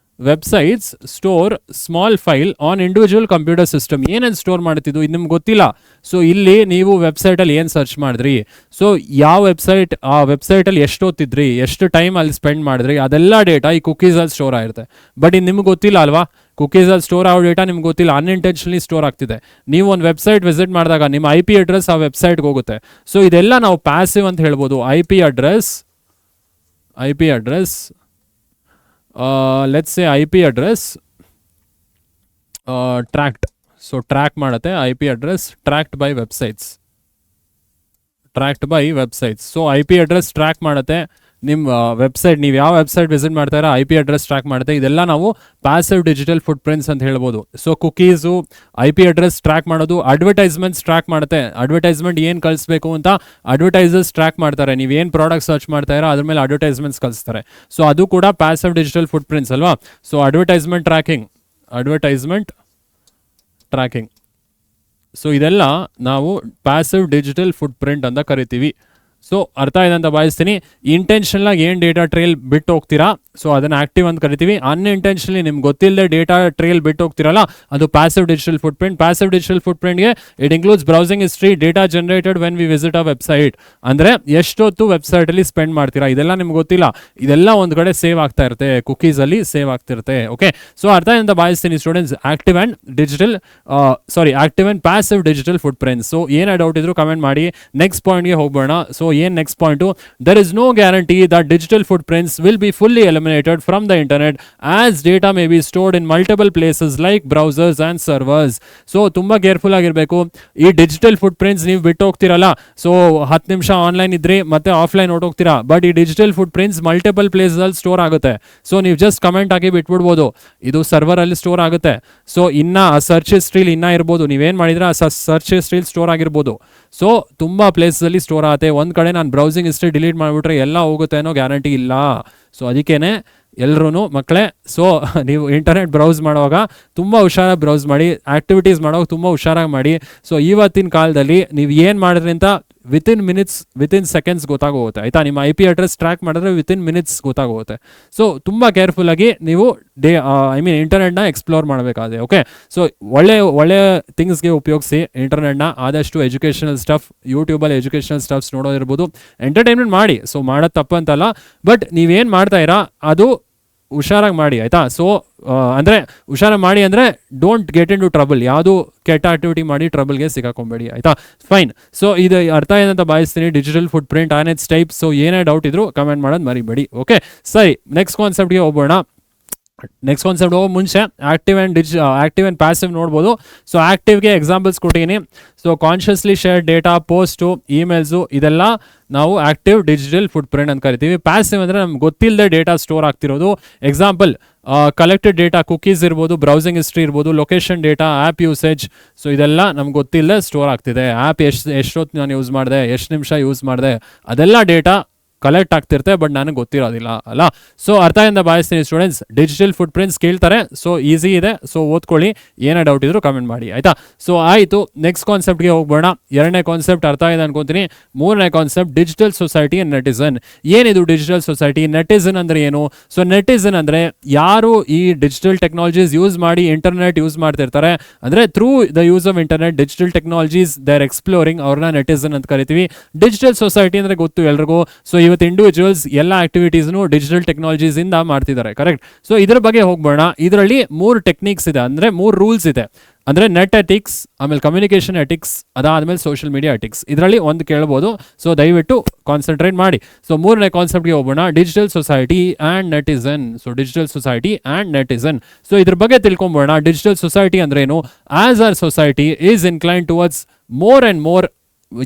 Websites store small file on individual computer system. ಏನೇನು ಸ್ಟೋರ್ ಮಾಡ್ತಿದ್ದು ಇದು ನಿಮ್ಗೆ ಗೊತ್ತಿಲ್ಲ. ಸೊ ಇಲ್ಲಿ ನೀವು ವೆಬ್ಸೈಟಲ್ಲಿ ಏನು ಸರ್ಚ್ ಮಾಡಿದ್ರಿ, ಸೊ ಯಾವ ವೆಬ್ಸೈಟ್, ಆ ವೆಬ್ಸೈಟಲ್ಲಿ ಎಷ್ಟು ಓದ್ತಿದ್ರಿ, ಎಷ್ಟು ಟೈಮ್ ಅಲ್ಲಿ ಸ್ಪೆಂಡ್ ಮಾಡಿದ್ರಿ, ಅದೆಲ್ಲ ಡೇಟಾ ಈ ಕುಕೀಸಲ್ಲಿ ಸ್ಟೋರ್ ಆಗಿರುತ್ತೆ. ಬಟ್ ಇದು ನಿಮ್ಗೆ ಗೊತ್ತಿಲ್ಲ ಅಲ್ವಾ, ಕುಕೀಸಲ್ಲಿ ಸ್ಟೋರ್ ಆಗೋ ಡೇಟಾ ನಿಮ್ಗೆ ಗೊತ್ತಿಲ್ಲ, ಅನ್ಇಂಟೆನ್ಷನಲಿ ಸ್ಟೋರ್ ಆಗ್ತಿದೆ. ನೀವು ಒಂದು ವೆಬ್ಸೈಟ್ ವಿಸಿಟ್ ಮಾಡಿದಾಗ ನಿಮ್ಮ IP ಅಡ್ರೆಸ್ ಆ ವೆಬ್ಸೈಟ್ಗೆ ಹೋಗುತ್ತೆ. ಸೊ ಇದೆಲ್ಲ ನಾವು ಪ್ಯಾಸಿವ್ ಅಂತ ಹೇಳ್ಬೋದು. IP address let's say IP address tracked. So track ಮಾಡುತ್ತೆ IP address tracked by websites. So IP address track ಮಾಡುತ್ತೆ ನಿಮ್ಮ ವೆಬ್ಸೈಟ್, ನೀವು ಯಾವ ವೆಬ್ಸೈಟ್ ವಿಸಿಟ್ ಮಾಡ್ತಾರ IP ಅಡ್ರೆಸ್ ಟ್ರ್ಯಾಕ್ ಮಾಡುತ್ತೆ. ಇದೆಲ್ಲ ನಾವು ಪ್ಯಾಸಿವ್ ಡಿಜಿಟಲ್ ಫುಟ್ಪ್ರಿಂಟ್ಸ್ ಅಂತ ಹೇಳ್ಬೋದು. So cookies IP address track ಮಾಡೋದು. ಅಡ್ವರ್ಟೈಸ್ಮೆಂಟ್ಸ್ ಟ್ರ್ಯಾಕ್ ಮಾಡುತ್ತೆ, ಅಡ್ವರ್ಟೈಸ್ಮೆಂಟ್ ಏನು ಕಳಿಸ್ಬೇಕು ಅಂತ ಅಡ್ವರ್ಟೈಸರ್ಸ್ ಟ್ರ್ಯಾಕ್ ಮಾಡ್ತಾರೆ. ನೀವು ಏನು ಪ್ರಾಡಕ್ಟ್ ಸರ್ಚ್ ಮಾಡ್ತಾ ಇರೋ ಅದ್ರ ಮೇಲೆ ಅಡ್ವರ್ಟೈಸ್ಮೆಂಟ್ಸ್ ಕಳಿಸ್ತಾರೆ. ಸೊ ಅದು ಕೂಡ ಪ್ಯಾಸಿವ್ ಡಿಜಿಟಲ್ ಫುಟ್ಪ್ರಿಂಟ್ಸ್ ಅಲ್ವಾ. So advertisement tracking. ಸೊ ಇದೆಲ್ಲ ನಾವು ಪ್ಯಾಸಿವ್ ಡಿಜಿಟಲ್ ಫುಟ್ಪ್ರಿಂಟ್ ಅಂತ ಕರಿತೀವಿ. ಸೊ ಅರ್ಥ ಇದೆ ಅಂತ ಭಾವಿಸ್ತೀನಿ. ಇಂಟೆನ್ಷನಲ್ ಆಗಿ ಏನು ಡೇಟಾ ಟ್ರೇಲ್ ಬಿಟ್ಟು ಹೋಗ್ತೀರಾ, ಸೊ ಅದನ್ನು ಆಕ್ಟಿವ್ ಅಂತ ಕರಿತೀವಿ. ಅನ್ಇಂಟೆನ್ಷನಲಿ ನಿಮ್ಗೆ ಗೊತ್ತಿಲ್ಲದೆ ಡೇಟಾ ಟ್ರೇಲ್ ಬಿಟ್ಟು ಹೋಗ್ತಿರಲ್ಲ, ಅದು passive digital footprint. Passive digital ಫುಟ್ಪ್ರಿಂಟ್ಗೆ it includes browsing history, data generated when we visit a website. ಅಂದರೆ ಎಷ್ಟೊತ್ತು ವೆಬ್ಸೈಟಲ್ಲಿ ಸ್ಪೆಂಡ್ ಮಾಡ್ತೀರಾ ಇದೆಲ್ಲ ನಿಮ್ಗೆ ಗೊತ್ತಿಲ್ಲ, ಇದೆಲ್ಲ ಒಂದು ಕಡೆ ಸೇವ್ ಆಗ್ತಾ ಇರುತ್ತೆ, ಕುಕೀಸಲ್ಲಿ ಸೇವ್ ಆಗ್ತಿರುತ್ತೆ. ಓಕೆ, ಸೊ ಅರ್ಥ ಇದೆ ಅಂತ ಭಾವಿಸ್ತೀನಿ students. Active and passive digital footprints. So ಏನೇ ಡೌಟ್ ಇದ್ರು ಕಮೆಂಟ್ ಮಾಡಿ. ನೆಕ್ಸ್ಟ್ ಪಾಯಿಂಟ್ಗೆ ಹೋಗ್ಬೋಣ. ಸೊ ಏನ್ next point? there is no guarantee that digital footprints will be fully eliminated from the internet as data may be stored in multiple places like browsers and servers. So ತುಂಬಾ careful ಆಗಿರಬೇಕು. ಈ digital ಫುಟ್ಪ್ರಿಂಟ್ಸ್ ನೀವು ಬಿಟ್ಟು ಹೋಗ್ತಿರಲ್ಲ, so 10 ನಿಮಿಷ online ಇದ್ರಿ ಮತ್ತೆ offline ಹೊರಟೋಗ್ತೀರಾ, but ಈ digital ಫುಟ್ಪ್ರಿಂಟ್ಸ್ multiple ಪ್ಲೇಸಲ್ಲಿ ಸ್ಟೋರ್ ಆಗುತ್ತೆ. ಸೊ ನೀವು ಜಸ್ಟ್ ಕಮೆಂಟ್ ಆಗಿ ಬಿಟ್ಬಿಡ್ಬೋದು, ಇದು ಸರ್ವರ್ ಅಲ್ಲಿ ಸ್ಟೋರ್ ಆಗುತ್ತೆ. ಸೊ ಇನ್ನ ಸರ್ಚ್ ಹಿಸ್ಟ್ರಿಲಿ ಇನ್ನ ಇರ್ಬೋದು, ನೀವೇನ್ ಮಾಡಿದ್ರೆ ಆ ಸರ್ಚ್ ಹಿಸ್ಟ್ರಿಲಿ ಸ್ಟೋರ್ ಆಗಿರ್ಬೋದು. ಸೊ ತುಂಬಾ ಪ್ಲೇಸಲ್ಲಿ ಸ್ಟೋರ್ ಆಗುತ್ತೆ. ಒಂದ್ ಕಡೆ ನಾನು ಬ್ರೌಸಿಂಗ್ ಹಿಸ್ಟ್ರಿ ಡಿಲೀಟ್ ಮಾಡಿಬಿಟ್ರೆ ಎಲ್ಲ ಹೋಗುತ್ತೆ ಅನ್ನೋ ಗ್ಯಾರಂಟಿ ಇಲ್ಲ. ಸೊ ಅದಕ್ಕೇನೆ ಎಲ್ಲರೂ ಮಕ್ಕಳೇ, ಸೊ ನೀವು ಇಂಟರ್ನೆಟ್ ಬ್ರೌಸ್ ಮಾಡುವಾಗ ತುಂಬ ಹುಷಾರಾಗಿ ಬ್ರೌಸ್ ಮಾಡಿ, ಆಕ್ಟಿವಿಟೀಸ್ ಮಾಡುವಾಗ ತುಂಬ ಹುಷಾರಾಗಿ ಮಾಡಿ. ಸೊ ಇವತ್ತಿನ ಕಾಲದಲ್ಲಿ ನೀವು ಏನು ಮಾಡಿದ್ರಿ ಅಂತ ವಿತಿನ್ ಸೆಕೆಂಡ್ಸ್ ಗೊತ್ತಾಗೋಗುತ್ತೆ ಆಯಿತಾ. ನಿಮ್ಮ IP ಅಡ್ರೆಸ್ ಟ್ರ್ಯಾಕ್ ಮಾಡಿದ್ರೆ ವಿತಿನ್ ಮಿನಿಟ್ಸ್ ಗೊತ್ತಾಗೋಗುತ್ತೆ. ಸೊ ತುಂಬ ಕೇರ್ಫುಲ್ಲಾಗಿ ನೀವು ಇಂಟರ್ನೆಟ್ನ ಎಕ್ಸ್ಪ್ಲೋರ್ ಮಾಡಬೇಕಾದ್ರೆ. ಓಕೆ, ಸೊ ಒಳ್ಳೆ ಥಿಂಗ್ಸ್ಗೆ ಉಪಯೋಗಿಸಿ ಇಂಟರ್ನೆಟ್ನ. ಆದಷ್ಟು ಎಜುಕೇಷನಲ್ ಸ್ಟಫ್, ಯೂಟ್ಯೂಬಲ್ಲಿ ಎಜುಕೇಷನಲ್ ಸ್ಟಫ್ಸ್ ನೋಡೋದಿರ್ಬೋದು, ಎಂಟರ್ಟೈನ್ಮೆಂಟ್ ಮಾಡಿ. ಸೊ ಮಾಡೋದು ತಪ್ಪಂತಲ್ಲ, ಬಟ್ ನೀವೇನು ಮಾಡ್ತಾ ಇರಾ ಅದು ಹುಷಾರಾಗಿ ಮಾಡಿ ಆಯಿತಾ. ಸೊ ಅಂದರೆ ಹುಷಾರಾಗಿ ಮಾಡಿ ಅಂದರೆ don't get into trouble, ಯಾವುದು ಕೆಟ್ಟ ಆಕ್ಟಿವಿಟಿ ಮಾಡಿ ಟ್ರಬಲ್ಗೆ ಸಿಕ್ಕಾಕೊಂಬೇಡಿ ಆಯಿತಾ. ಫೈನ್. ಸೊ ಇದು ಅರ್ಥ ಏನಂತ ಭಾವಿಸ್ತೀನಿ digital footprint and it's type. So ಏನೇ ಡೌಟ್ ಇದ್ರು ಕಮೆಂಟ್ ಮಾಡೋದು ಮರಿಬೇಡಿ. ಓಕೆ, ಸರಿ, ನೆಕ್ಸ್ಟ್ ಕಾನ್ಸೆಪ್ಟ್ಗೆ ಹೋಗೋಣ. ನೆಕ್ಸ್ಟ್ ಕಾನ್ಸೆಪ್ಟ್ ಹೋಗೋ ಮುಂಚೆ ಆಕ್ಟಿವ್ ಆ್ಯಂಡ್ ಪ್ಯಾಸಿವ್ ನೋಡ್ಬೋದು. ಸೊ ಆಕ್ಟಿವ್ಗೆ ಎಕ್ಸಾಂಪಲ್ಸ್ ಕೊಟ್ಟಿದ್ದೀನಿ. So consciously share data, post, emails, ಇದೆಲ್ಲ ನಾವು ಆಕ್ಟಿವ್ ಡಿಜಿಟಲ್ ಫುಟ್ಪ್ರಿಂಟ್ ಅಂತ ಕರಿತೀವಿ. ಪ್ಯಾಸಿವ್ ಅಂದರೆ ನಮ್ಗೆ ಗೊತ್ತಿಲ್ಲದೆ ಡೇಟಾ ಸ್ಟೋರ್ ಆಗ್ತಿರೋದು. ಎಕ್ಸಾಂಪಲ್ ಕಲೆಕ್ಟೆಡ್ ಡೇಟಾ, ಕುಕೀಸ್ ಇರ್ಬೋದು, ಬ್ರೌಸಿಂಗ್ ಹಿಸ್ಟ್ರಿ ಇರ್ಬೋದು, location data, app usage. So ಇದೆಲ್ಲ ನಮ್ಗೆ ಗೊತ್ತಿಲ್ಲದೆ ಸ್ಟೋರ್ ಆಗ್ತಿದೆ. ಆ್ಯಪ್ ಎಷ್ಟೊತ್ತು ನಾನು ಯೂಸ್ ಮಾಡಿದೆ, ಎಷ್ಟು ನಿಮಿಷ ಯೂಸ್ ಮಾಡಿದೆ, ಅದೆಲ್ಲ ಡೇಟಾ ಕಲೆಕ್ಟ್ ಆಗ್ತಿರುತ್ತೆ, ಬಟ್ ನನಗೆ ಗೊತ್ತಿರೋದಿಲ್ಲ ಅಲ್ಲ. ಸೊ ಅರ್ಥದಿಂದ ಭಾವಿಸ್ತೀನಿ ಸ್ಟೂಡೆಂಟ್ಸ್. ಡಿಜಿಟಲ್ ಫುಟ್ಪ್ರಿಂಟ್ಸ್ ಕೇಳ್ತಾರೆ, ಸೊ ಈಸಿ ಇದೆ. ಸೊ ಓದ್ಕೊಳ್ಳಿ, ಏನೇ ಡೌಟ್ ಇದ್ರು ಕಮೆಂಟ್ ಮಾಡಿ ಆಯಿತಾ. ಸೊ ಆಯಿತು, ನೆಕ್ಸ್ಟ್ ಕಾನ್ಸೆಪ್ಟ್ಗೆ ಹೋಗ್ಬೋಣ. ಎರಡನೇ ಕಾನ್ಸೆಪ್ಟ್ ಅರ್ಥ ಇದೆ ಅನ್ಕೊಂತೀನಿ. ಮೂರನೇ ಕಾನ್ಸೆಪ್ಟ್ ಡಿಜಿಟಲ್ ಸೊಸೈಟಿ ಆ್ಯಂಡ್ ನೆಟಿಸನ್. ಏನಿದು ಡಿಜಿಟಲ್ ಸೊಸೈಟಿ? ನೆಟಿಸನ್ ಅಂದರೆ ಏನು? ಸೊ ನೆಟಿಸನ್ ಅಂದರೆ ಯಾರು ಈ ಡಿಜಿಟಲ್ ಟೆಕ್ನಾಲಜೀಸ್ ಯೂಸ್ ಮಾಡಿ ಇಂಟರ್ನೆಟ್ ಯೂಸ್ ಮಾಡ್ತಿರ್ತಾರೆ, ಅಂದರೆ through the use of internet digital technologies they are exploring, ಅವ್ರನ್ನ ನೆಟಿಸನ್ ಅಂತ ಕರಿತೀವಿ. ಡಿಜಿಟಲ್ ಸೊಸೈಟಿ ಅಂದರೆ ಗೊತ್ತು ಎಲ್ರಿಗೂ. ಸೊ ಇವತ್ತು ಇಂಡಿವಿಜುವಲ್ಸ್ ಎಲ್ಲ ಆಕ್ಟಿವಿಟೀಸ್ನು ಡಿಜಿಟಲ್ ಟೆಕ್ನಾಲಜೀಸ್ ಇಂದ ಮಾಡ್ತಿದ್ದಾರೆ, ಕರೆಕ್ಟ್. ಸೊ ಇದ್ರ ಬಗ್ಗೆ ಹೋಗ್ಬೋಣ. ಇದರಲ್ಲಿ 3 ಟೆಕ್ನಿಕ್ಸ್ ಇದೆ, ಅಂದ್ರೆ 3 ರೂಲ್ಸ್ ಇದೆ. ಅಂದ್ರೆ ನೆಟ್ ಎಥಿಕ್ಸ್, ಆಮೇಲೆ ಕಮ್ಯುನಿಕೇಶನ್ ಎಥಿಕ್ಸ್, ಅದಾದ್ಮೇಲೆ ಸೋಷಿಯಲ್ ಮೀಡಿಯಾ ಎಥಿಕ್ಸ್. ಇದರಲ್ಲಿ ಒಂದು ಕೇಳ್ಬೋದು, ಸೊ ದಯವಿಟ್ಟು ಕಾನ್ಸಂಟ್ರೇಟ್ ಮಾಡಿ. ಸೊ 3ನೇ ಕಾನ್ಸೆಪ್ಟ್ಗೆ ಹೋಗೋಣ, digital society and netizen. So digital society and netizen. So ಇದ್ರ ಬಗ್ಗೆ ತಿಳ್ಕೊಂಬೋಣ. ಡಿಜಿಟಲ್ ಸೊಸೈಟಿ ಅಂದ್ರೆ ಏನು? As our society is incline towards more and more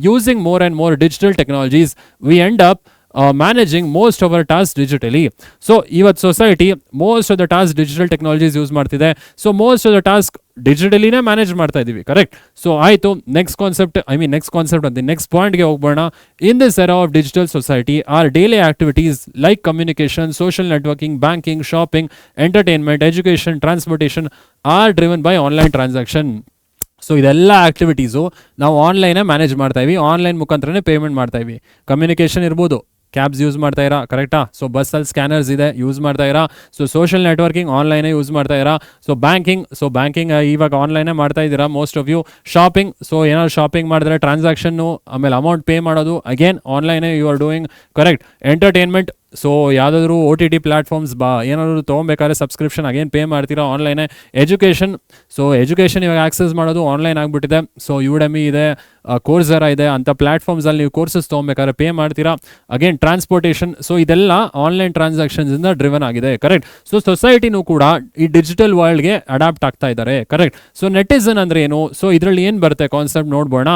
using more and more digital technologies, we end up managing most of our tasks digitally. So ಇವತ್ತು society most of the task digital technologies use ಮಾಡ್ತಿದೆ. So most of the task ಡಿಜಿಟಲಿನೇ manage ಮಾಡ್ತಾ ಇದೀವಿ, correct. So ಆಯಿತು, next concept ಅಂತ next ಪಾಯಿಂಟ್ಗೆ ಹೋಗ್ಬೋಣ. In this era of digital society are daily activities like communication, social networking, banking, shopping, entertainment, education, transportation are driven by online transaction. So ಇದೆಲ್ಲ activities ನಾವು ಆನ್ಲೈನೇ manage ಮಾಡ್ತಾ ಇವಿ, online ಮುಖಾಂತರನೇ ಪೇಮೆಂಟ್ ಮಾಡ್ತಾ ಇವಿ. ಕಮ್ಯುನಿಕೇಷನ್ ಇರ್ಬೋದು, ಕ್ಯಾಬ್ಸ್ ಯೂಸ್ ಮಾಡ್ತಾ ಇರಾ, ಕರೆಕ್ಟಾ. ಸೊ ಬಸ್ಸಲ್ಲಿ ಸ್ಕ್ಯಾನರ್ಸ್ ಇದೆ, ಯೂಸ್ ಮಾಡ್ತಾ ಇರಾ. ಸೊ ಸೋಷಿಯಲ್ ನೆಟ್ವರ್ಕಿಂಗ್ ಆನ್ಲೈನೇ ಯೂಸ್ ಮಾಡ್ತಾ ಇರಾ. ಸೊ ಬ್ಯಾಂಕಿಂಗ್ ಇವಾಗ ಆನ್ಲೈನೇ ಮಾಡ್ತಾ ಇದ್ದೀರಾ most of you. Shopping, so ಏನಾದ್ರು ಶಾಪಿಂಗ್ ಮಾಡಿದ್ರೆ ಟ್ರಾನ್ಸಾಕ್ಷನ್ನು, ಆಮೇಲೆ ಅಮೌಂಟ್ ಪೇ ಮಾಡೋದು ಅಗೇನ್ ಆನ್ಲೈನೇ you are doing, correct. Entertainment, so ಯಾವುದಾದ್ರೂ OTT ಪ್ಲಾಟ್ಫಾರ್ಮ್ಸ್ ಏನಾದ್ರು ತೊಗೊಬೇಕಾದ್ರೆ ಸಬ್ಸ್ಕ್ರಿಪ್ಷನ್ ಅಗೇನ್ ಪೇ ಮಾಡ್ತೀರಾ ಆನ್ಲೈನೇ. ಎಜುಕೇಷನ್ ಇವಾಗ ಆಕ್ಸೆಸ್ ಮಾಡೋದು ಆನ್ಲೈನ್ ಆಗಿಬಿಟ್ಟಿದೆ. ಸೊ ಯುಡೆಮಿ ಇದೆ, ಕೋರ್ಸೆರಾ ಇದೆ, ಅಂಥ ಪ್ಲಾಟ್ಫಾರ್ಮ್ಸಲ್ಲಿ ನೀವು ಕೋರ್ಸಸ್ ತೊಗೊಬೇಕಾದ್ರೆ ಪೇ ಮಾಡ್ತೀರಾ. ಅಗೇನ್ ಟ್ರಾನ್ಸ್ಪೋರ್ಟೇಷನ್, ಸೊ ಇದೆಲ್ಲ ಆನ್ಲೈನ್ ಟ್ರಾನ್ಸಾಕ್ಷನ್ಸಿಂದ ಡ್ರಿವನ್ ಆಗಿದೆ, ಕರೆಕ್ಟ್. ಸೊ ಸೊಸೈಟಿನೂ ಕೂಡ ಈ ಡಿಜಿಟಲ್ ವರ್ಲ್ಡ್ಗೆ ಅಡಾಪ್ಟ್ ಆಗ್ತಾ ಇದ್ದಾರೆ, ಕರೆಕ್ಟ್. ಸೊ ನೆಟಿಸನ್ ಅಂದ್ರೆ ಏನು? ಸೊ ಇದರಲ್ಲಿ ಏನು ಬರುತ್ತೆ ಕಾನ್ಸೆಪ್ಟ್ ನೋಡ್ಬೋಣ.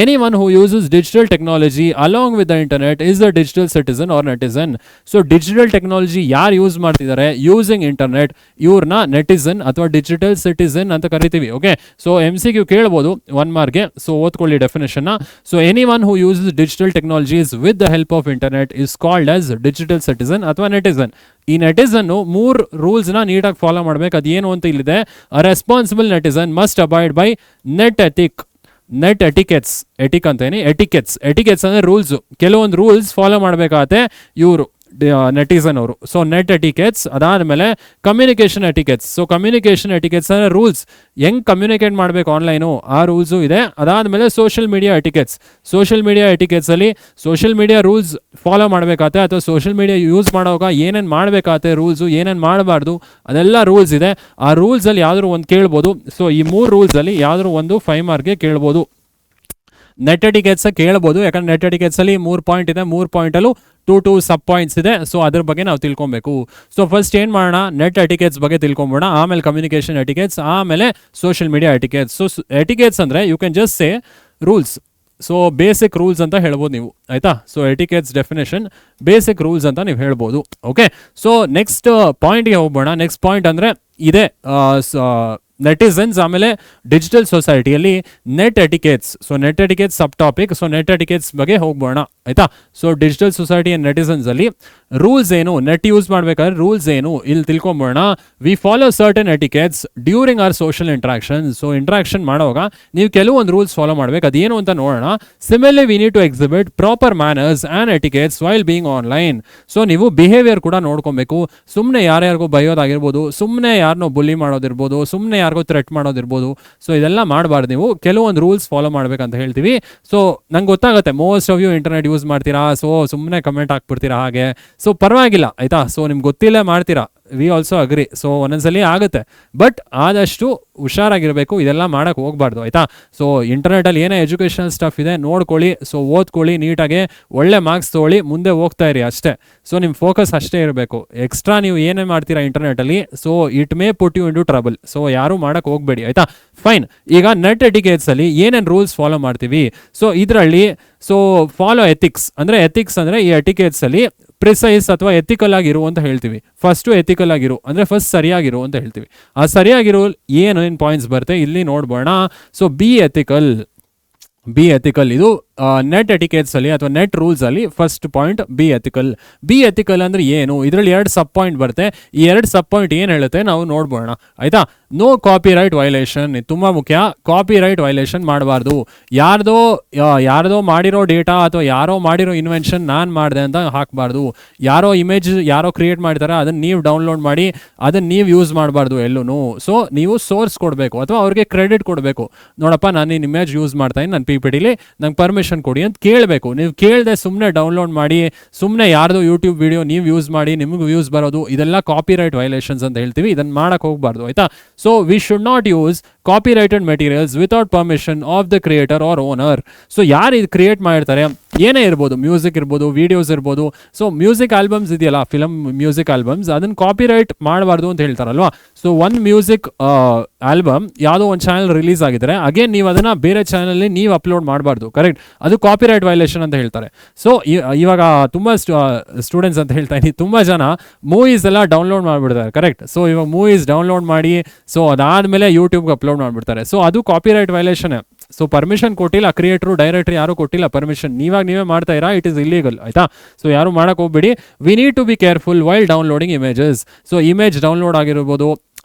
Any one who uses digital technology along with the internet is a digital citizen or netizen. So digital technology ಯಾರು ಯೂಸ್ ಮಾಡ್ತಿದ್ದಾರೆ ಯೂಸಿಂಗ್ ಇಂಟರ್ನೆಟ್, ಇವ್ರನ್ನ ನೆಟಿಸನ್ ಅಥವಾ ಡಿಜಿಟಲ್ ಸಿಟಿಸನ್ ಅಂತ ಕರಿತೀವಿ. ಓಕೆ, ಸೊ MCQ ಕೇಳ್ಬೋದು 1 ಮಾರ್ಕ್ಗೆ. ಸೊ ಓದ್ಕೊಳ್ಳಿ definition. So any one who uses digital technologies with the help of internet is called as digital citizen ಅಥವಾ ನೆಟಿಸನ್. ಈ ನೆಟಿಸನ್ನು 3 ರೂಲ್ಸ್ನ ನೀಟಾಗಿ ಫಾಲೋ ಮಾಡ್ಬೇಕು. ಅದೇನು ಅಂತ ಇಲ್ಲಿದೆ. A responsible netizen must abide by net etiquettes. Etiquettes ಅಂದ್ರೆ ರೂಲ್ಸ್, ಕೆಲವೊಂದು ರೂಲ್ಸ್ ಫಾಲೋ ಮಾಡಬೇಕಾಗತ್ತೆ ಇವರು ನೆಟಿಸನ್ ಅವರು. ಸೊ ನೆಟ್ ಎಟಿಕೆಟ್ಸ್, ಅದಾದಮೇಲೆ ಕಮ್ಯುನಿಕೇಷನ್ ಎಟಿಕೆಟ್ಸ್. ಸೊ ಕಮ್ಯುನಿಕೇಷನ್ ಎಟಿಕೆಟ್ಸ್ ಅಂದರೆ ರೂಲ್ಸ್, ಹೆಂಗೆ ಕಮ್ಯುನಿಕೇಟ್ ಮಾಡಬೇಕು ಆನ್ಲೈನು, ಆ ರೂಲ್ಸು ಇದೆ. ಅದಾದಮೇಲೆ ಸೋಷಿಯಲ್ ಮೀಡಿಯಾ ಎಟಿಕೆಟ್ಸಲ್ಲಿ ಸೋಷಿಯಲ್ ಮೀಡಿಯಾ ರೂಲ್ಸ್ ಫಾಲೋ ಮಾಡಬೇಕಾಗತ್ತೆ, ಅಥವಾ ಸೋಷಿಯಲ್ ಮೀಡಿಯಾ ಯೂಸ್ ಮಾಡೋವಾಗ ಏನೇನು ಮಾಡಬೇಕಾಗತ್ತೆ ರೂಲ್ಸು, ಏನೇನು ಮಾಡಬಾರ್ದು, ಅದೆಲ್ಲ ರೂಲ್ಸ್ ಇದೆ. ಆ ರೂಲ್ಸಲ್ಲಿ ಯಾವ್ದಾದ್ರು ಒಂದು ಕೇಳ್ಬೋದು. ಸೊ ಈ 3 ರೂಲ್ಸಲ್ಲಿ ಯಾವ್ದಾದ್ರು ಒಂದು 5 ಮಾರ್ಕ್ಗೆ ಕೇಳ್ಬೋದು. ನೆಟ್ ಎಟಿಕೆಟ್ಸ್ ಕೇಳ್ಬೋದು, ಯಾಕಂದ್ರೆ ನೆಟ್ ಎಟಿಕೆಟ್ಸಲ್ಲಿ 3 ಪಾಯಿಂಟ್ ಇದೆ, 3 ಪಾಯಿಂಟಲ್ಲೂ 2 ಸಬ್ ಪಾಯಿಂಟ್ಸ್ ಇದೆ. ಸೊ ಅದ್ರ ಬಗ್ಗೆ ನಾವು ತಿಳ್ಕೊಬೇಕು. ಸೊ ಫಸ್ಟ್ ಏನು ಮಾಡೋಣ, ನೆಟ್ ಎಟಿಕೆಟ್ಸ್ ಬಗ್ಗೆ ತಿಳ್ಕೊಂಬೋಣ, ಆಮೇಲೆ ಕಮ್ಯುನಿಕೇಷನ್ ಎಟಿಕೆಟ್ಸ್, ಆಮೇಲೆ social media etiquettes. So etiquettes ಅಂದರೆ you can just say rules. So basic rules ಅಂತ ಹೇಳ್ಬೋದು ನೀವು, ಆಯಿತಾ. So etiquettes definition basic rules ಅಂತ ನೀವು ಹೇಳ್ಬೋದು. ಓಕೆ, ಸೊ ನೆಕ್ಸ್ಟ್ ಪಾಯಿಂಟ್ಗೆ ಹೋಗ್ಬೋಣ. ನೆಕ್ಸ್ಟ್ ಪಾಯಿಂಟ್ ಅಂದರೆ ಇದೆ ನೆಟಿಸನ್ಸ್, ಆಮೇಲೆ ಡಿಜಿಟಲ್ ಸೊಸೈಟಿಯಲ್ಲಿ net etiquettes. So net etiquettes sub topic. So net etiquettes ಬಗ್ಗೆ ಹೋಗ್ಬೋಣ, ಆಯಿತಾ. So digital society and netizens ಅಲ್ಲಿ ರೂಲ್ಸ್ ಏನು, ನೆಟ್ ಯೂಸ್ ಮಾಡಬೇಕಾದ್ರೆ ರೂಲ್ಸ್ ಏನು ಇಲ್ಲಿ ತಿಳ್ಕೊಂಬೋಣ. We follow certain etiquettes during our social interaction. So interaction ಮಾಡುವಾಗ ನೀವು ಕೆಲವೊಂದು ರೂಲ್ಸ್ ಫಾಲೋ ಮಾಡಬೇಕು, ಅದೇನು ಅಂತ ನೋಡೋಣ. Similarly we need to exhibit proper manners and etiquettes while being online. So ನೀವು ಬಿಹೇವಿಯರ್ ಕೂಡ ನೋಡ್ಕೊಬೇಕು. ಸುಮ್ಮನೆ ಯಾರ್ಯಾರಿಗೂ ಬೈಯೋದಾಗಿರ್ಬೋದು, ಸುಮ್ಮನೆ ಯಾರನ್ನೋ ಬುಲಿ ಮಾಡೋದಿರ್ಬೋದು, ಸುಮ್ಮನೆ ಯಾರಿಗೋ ಥ್ರೆಟ್ ಮಾಡೋದಿರ್ಬೋದು. ಸೊ ಇದೆಲ್ಲ ಮಾಡಬಾರ್ದು. ನೀವು ಕೆಲವೊಂದು ರೂಲ್ಸ್ ಫಾಲೋ ಮಾಡ್ಬೇಕಂತ ಹೇಳ್ತೀವಿ. ಸೊ ನಂಗೆ ಗೊತ್ತಾಗುತ್ತೆ most of you internet use ಮಾಡ್ತೀರಾ, ಸೊ ಸುಮ್ಮನೆ ಕಮೆಂಟ್ ಹಾಕ್ಬಿಡ್ತೀರಾ ಹಾಗೆ. ಸೊ ಪರವಾಗಿಲ್ಲ, ಆಯಿತಾ. ಸೊ ನಿಮ್ಗೆ ಗೊತ್ತಿಲ್ಲ ಮಾಡ್ತೀರಾ, ವಿ ಆಲ್ಸೋ ಅಗ್ರಿ. ಸೊ ಒಂದೊಂದ್ಸಲಿ ಆಗುತ್ತೆ, ಬಟ್ ಆದಷ್ಟು ಹುಷಾರಾಗಿರಬೇಕು, ಇದೆಲ್ಲ ಮಾಡೋಕ್ಕೆ ಹೋಗ್ಬಾರ್ದು, ಆಯಿತಾ. ಸೊ ಇಂಟರ್ನೆಟಲ್ಲಿ ಏನೇ ಎಜುಕೇಷನಲ್ ಸ್ಟಫ್ ಇದೆ ನೋಡ್ಕೊಳ್ಳಿ, ಸೊ ಓದ್ಕೊಳ್ಳಿ ನೀಟಾಗೆ, ಒಳ್ಳೆ ಮಾರ್ಕ್ಸ್ ತೊಗೊಳ್ಳಿ, ಮುಂದೆ ಹೋಗ್ತಾ ಇರಿ ಅಷ್ಟೇ. ಸೊ ನಿಮ್ಮ ಫೋಕಸ್ ಅಷ್ಟೇ ಇರಬೇಕು. ಎಕ್ಸ್ಟ್ರಾ ನೀವು ಏನೇ ಮಾಡ್ತೀರಾ ಇಂಟರ್ನೆಟಲ್ಲಿ, so it may put you into trouble. So ಯಾರೂ ಮಾಡೋಕ್ಕೆ ಹೋಗಬೇಡಿ, ಆಯಿತಾ. ಫೈನ್. ಈಗ ನೆಟ್ ಎಟಿಕೆಟ್ಸಲ್ಲಿ ಏನೇನು ರೂಲ್ಸ್ ಫಾಲೋ ಮಾಡ್ತೀವಿ, ಸೊ ಇದರಲ್ಲಿ ಸೊ ಫಾಲೋ ಎಥಿಕ್ಸ್. ಅಂದರೆ ಎಥಿಕ್ಸ್ ಅಂದರೆ ಈ ಎಟಿಕೆಟ್ಸಲ್ಲಿ ಪ್ರಿಸೈಸ್ ಅಥವಾ ಎಥಿಕಲ್ ಆಗಿರು ಅಂತ ಹೇಳ್ತೀವಿ. ಫಸ್ಟು ಎಥಿಕಲ್ ಆಗಿರು ಅಂದರೆ ಫಸ್ಟ್ ಸರಿಯಾಗಿರು ಅಂತ ಹೇಳ್ತೀವಿ. ಆ ಸರಿಯಾಗಿರೋ ಏನು ಪಾಯಿಂಟ್ಸ್ ಬರುತ್ತೆ ಇಲ್ಲಿ ನೋಡ್ಬೋಣ. ಸೊ ಬಿ ಎಥಿಕಲ್ ಇದು ನೆಟ್ ಎಟಿಕೆಟ್ಸಲ್ಲಿ ಅಥವಾ ನೆಟ್ ರೂಲ್ಸಲ್ಲಿ ಫಸ್ಟ್ ಪಾಯಿಂಟ್ ಬಿ ಎಥಿಕಲ್ ಅಂದರೆ ಏನು, ಇದರಲ್ಲಿ 2 ಸಬ್ ಪಾಯಿಂಟ್ ಬರುತ್ತೆ. ಈ 2 ಸಬ್ ಪಾಯಿಂಟ್ ಏನು ಹೇಳುತ್ತೆ ನಾವು ನೋಡ್ಬೋಣ, ಆಯಿತಾ. ನೋ ಕಾಪಿರೈಟ್ ವೈಲೇಷನ್, ಇದು ತುಂಬ ಮುಖ್ಯ. ಕಾಪಿರೈಟ್ ವೈಲೇಷನ್ ಮಾಡಬಾರ್ದು. ಯಾರ್ದೋ ಮಾಡಿರೋ ಡೇಟಾ ಅಥವಾ ಯಾರೋ ಮಾಡಿರೋ ಇನ್ವೆನ್ಷನ್ ನಾನು ಮಾಡಿದೆ ಅಂತ ಹಾಕಬಾರ್ದು. ಯಾರೋ ಇಮೇಜ್ ಯಾರೋ ಕ್ರಿಯೇಟ್ ಮಾಡ್ತಾರೆ, ಅದನ್ನು ನೀವು ಡೌನ್ಲೋಡ್ ಮಾಡಿ ಅದನ್ನು ನೀವು ಯೂಸ್ ಮಾಡಬಾರ್ದು ಎಲ್ಲೂ. ಸೊ ನೀವು ಸೋರ್ಸ್ ಕೊಡಬೇಕು ಅಥವಾ ಅವ್ರಿಗೆ ಕ್ರೆಡಿಟ್ ಕೊಡಬೇಕು. ನೋಡಪ್ಪ ನಾನು ಇಮೇಜ್ ಯೂಸ್ ಮಾಡ್ತಾಯಿದ್ದೀನಿ ನನ್ನ PPTಲಿ, ನಂಗೆ ಪರ್ಮಿಷನ್ ಪರ್ಮಿಷನ್ ಕೊಡಿ ಅಂತ ಕೇಳಬೇಕು. ನೀವು ಕೇಳದೆ ಸುಮ್ಮನೆ ಡೌನ್ಲೋಡ್ ಮಾಡಿ, ಸುಮ್ಮನೆ ಯಾರ್ದು ಯೂಟ್ಯೂಬ್ ವಿಡಿಯೋ ನೀವು ಯೂಸ್ ಮಾಡಿ ನಿಮಗೆ ವ್ಯೂಸ್ ಬರೋದು, ಇದೆಲ್ಲ ಕಾಪಿರೈಟ್ ವೈಲೇಷನ್ಸ್ ಅಂತ ಹೇಳ್ತೀವಿ. ಇದನ್ನ ಮಾಡಕ್ಕೆ ಹೋಗಬಾರ್ದು, ಆಯ್ತಾ. So we should not use copyrighted materials without permission of the creator or owner. So ಯಾರು ಇದು ಕ್ರಿಯೇಟ್ ಮಾಡಿರ್ತಾರೆ, ಏನೇ ಇರ್ಬೋದು, ಮ್ಯೂಸಿಕ್ ಇರ್ಬೋದು, ವಿಡಿಯೋಸ್ ಇರ್ಬೋದು. ಸೊ ಮ್ಯೂಸಿಕ್ ಆಲ್ಬಮ್ಸ್ ಇದೆಯಲ್ಲ, ಫಿಲಮ್ ಮ್ಯೂಸಿಕ್ ಆಲ್ಬಮ್ಸ್, ಅದನ್ನ ಕಾಪಿರೈಟ್ ಮಾಡಬಾರ್ದು ಅಂತ ಹೇಳ್ತಾರಲ್ವಾ. ಸೊ ಒಂದು ಮ್ಯೂಸಿಕ್ ಆಲ್ಬಮ್ ಯಾವುದೋ ಒಂದು ಚಾನಲ್ ರಿಲೀಸ್ ಆಗಿದ್ರೆ ಅಗೇನ್ ನೀವು ಅದನ್ನ ಬೇರೆ ಚಾನಲಲ್ಲಿ ನೀವು ಅಪ್ಲೋಡ್ ಮಾಡಬಾರ್ದು, ಕರೆಕ್ಟ್. ಅದು ಕಾಪಿರೈಟ್ ವೈಲೇಷನ್ ಅಂತ ಹೇಳ್ತಾರೆ. ಸೊ ಇವಾಗ ತುಂಬ ಸ್ಟೂಡೆಂಟ್ಸ್ ಅಂತ ಹೇಳ್ತಾ ಇದ್ದೀನಿ, ತುಂಬ ಜನ ಮೂವೀಸ್ ಎಲ್ಲ ಡೌನ್ಲೋಡ್ ಮಾಡಿಬಿಡ್ತಾರೆ, ಕರೆಕ್ಟ್. ಸೊ ಇವಾಗ ಮೂವೀಸ್ ಡೌನ್ಲೋಡ್ ಮಾಡಿ ಸೊ ಅದಾದಮೇಲೆ ಯೂಟ್ಯೂಬ್ಗೆ ಅಪ್ಲೋಡ್ ಮಾಡಿಬಿಡ್ತಾರೆ. ಸೊ ಅದು ಕಾಪಿರೈಟ್ ವೈಲೇಷನ್. ಸೊ ಪರ್ಮಿಷನ್ ಕೊಟ್ಟಿಲ್ಲ ಕ್ರಿಯೇಟರ್, ಡೈರೆಕ್ಟರ್ ಯಾರು ಕೊಟ್ಟಿಲ್ಲ ಪರ್ಮಿಷನ್, ನೀವೇ ಮಾಡ್ತಾ ಇರಾ, ಇಟ್ ಇಸ್ ಇಲ್ಲೀಗಲ್, ಆಯ್ತಾ. ಸೊ ಯಾರು ಮಾಡಕ್ಕೆ ಹೋಗ್ಬೇಡಿ. We need to be careful while downloading images. So image download ಆಗಿರ್ಬೋದು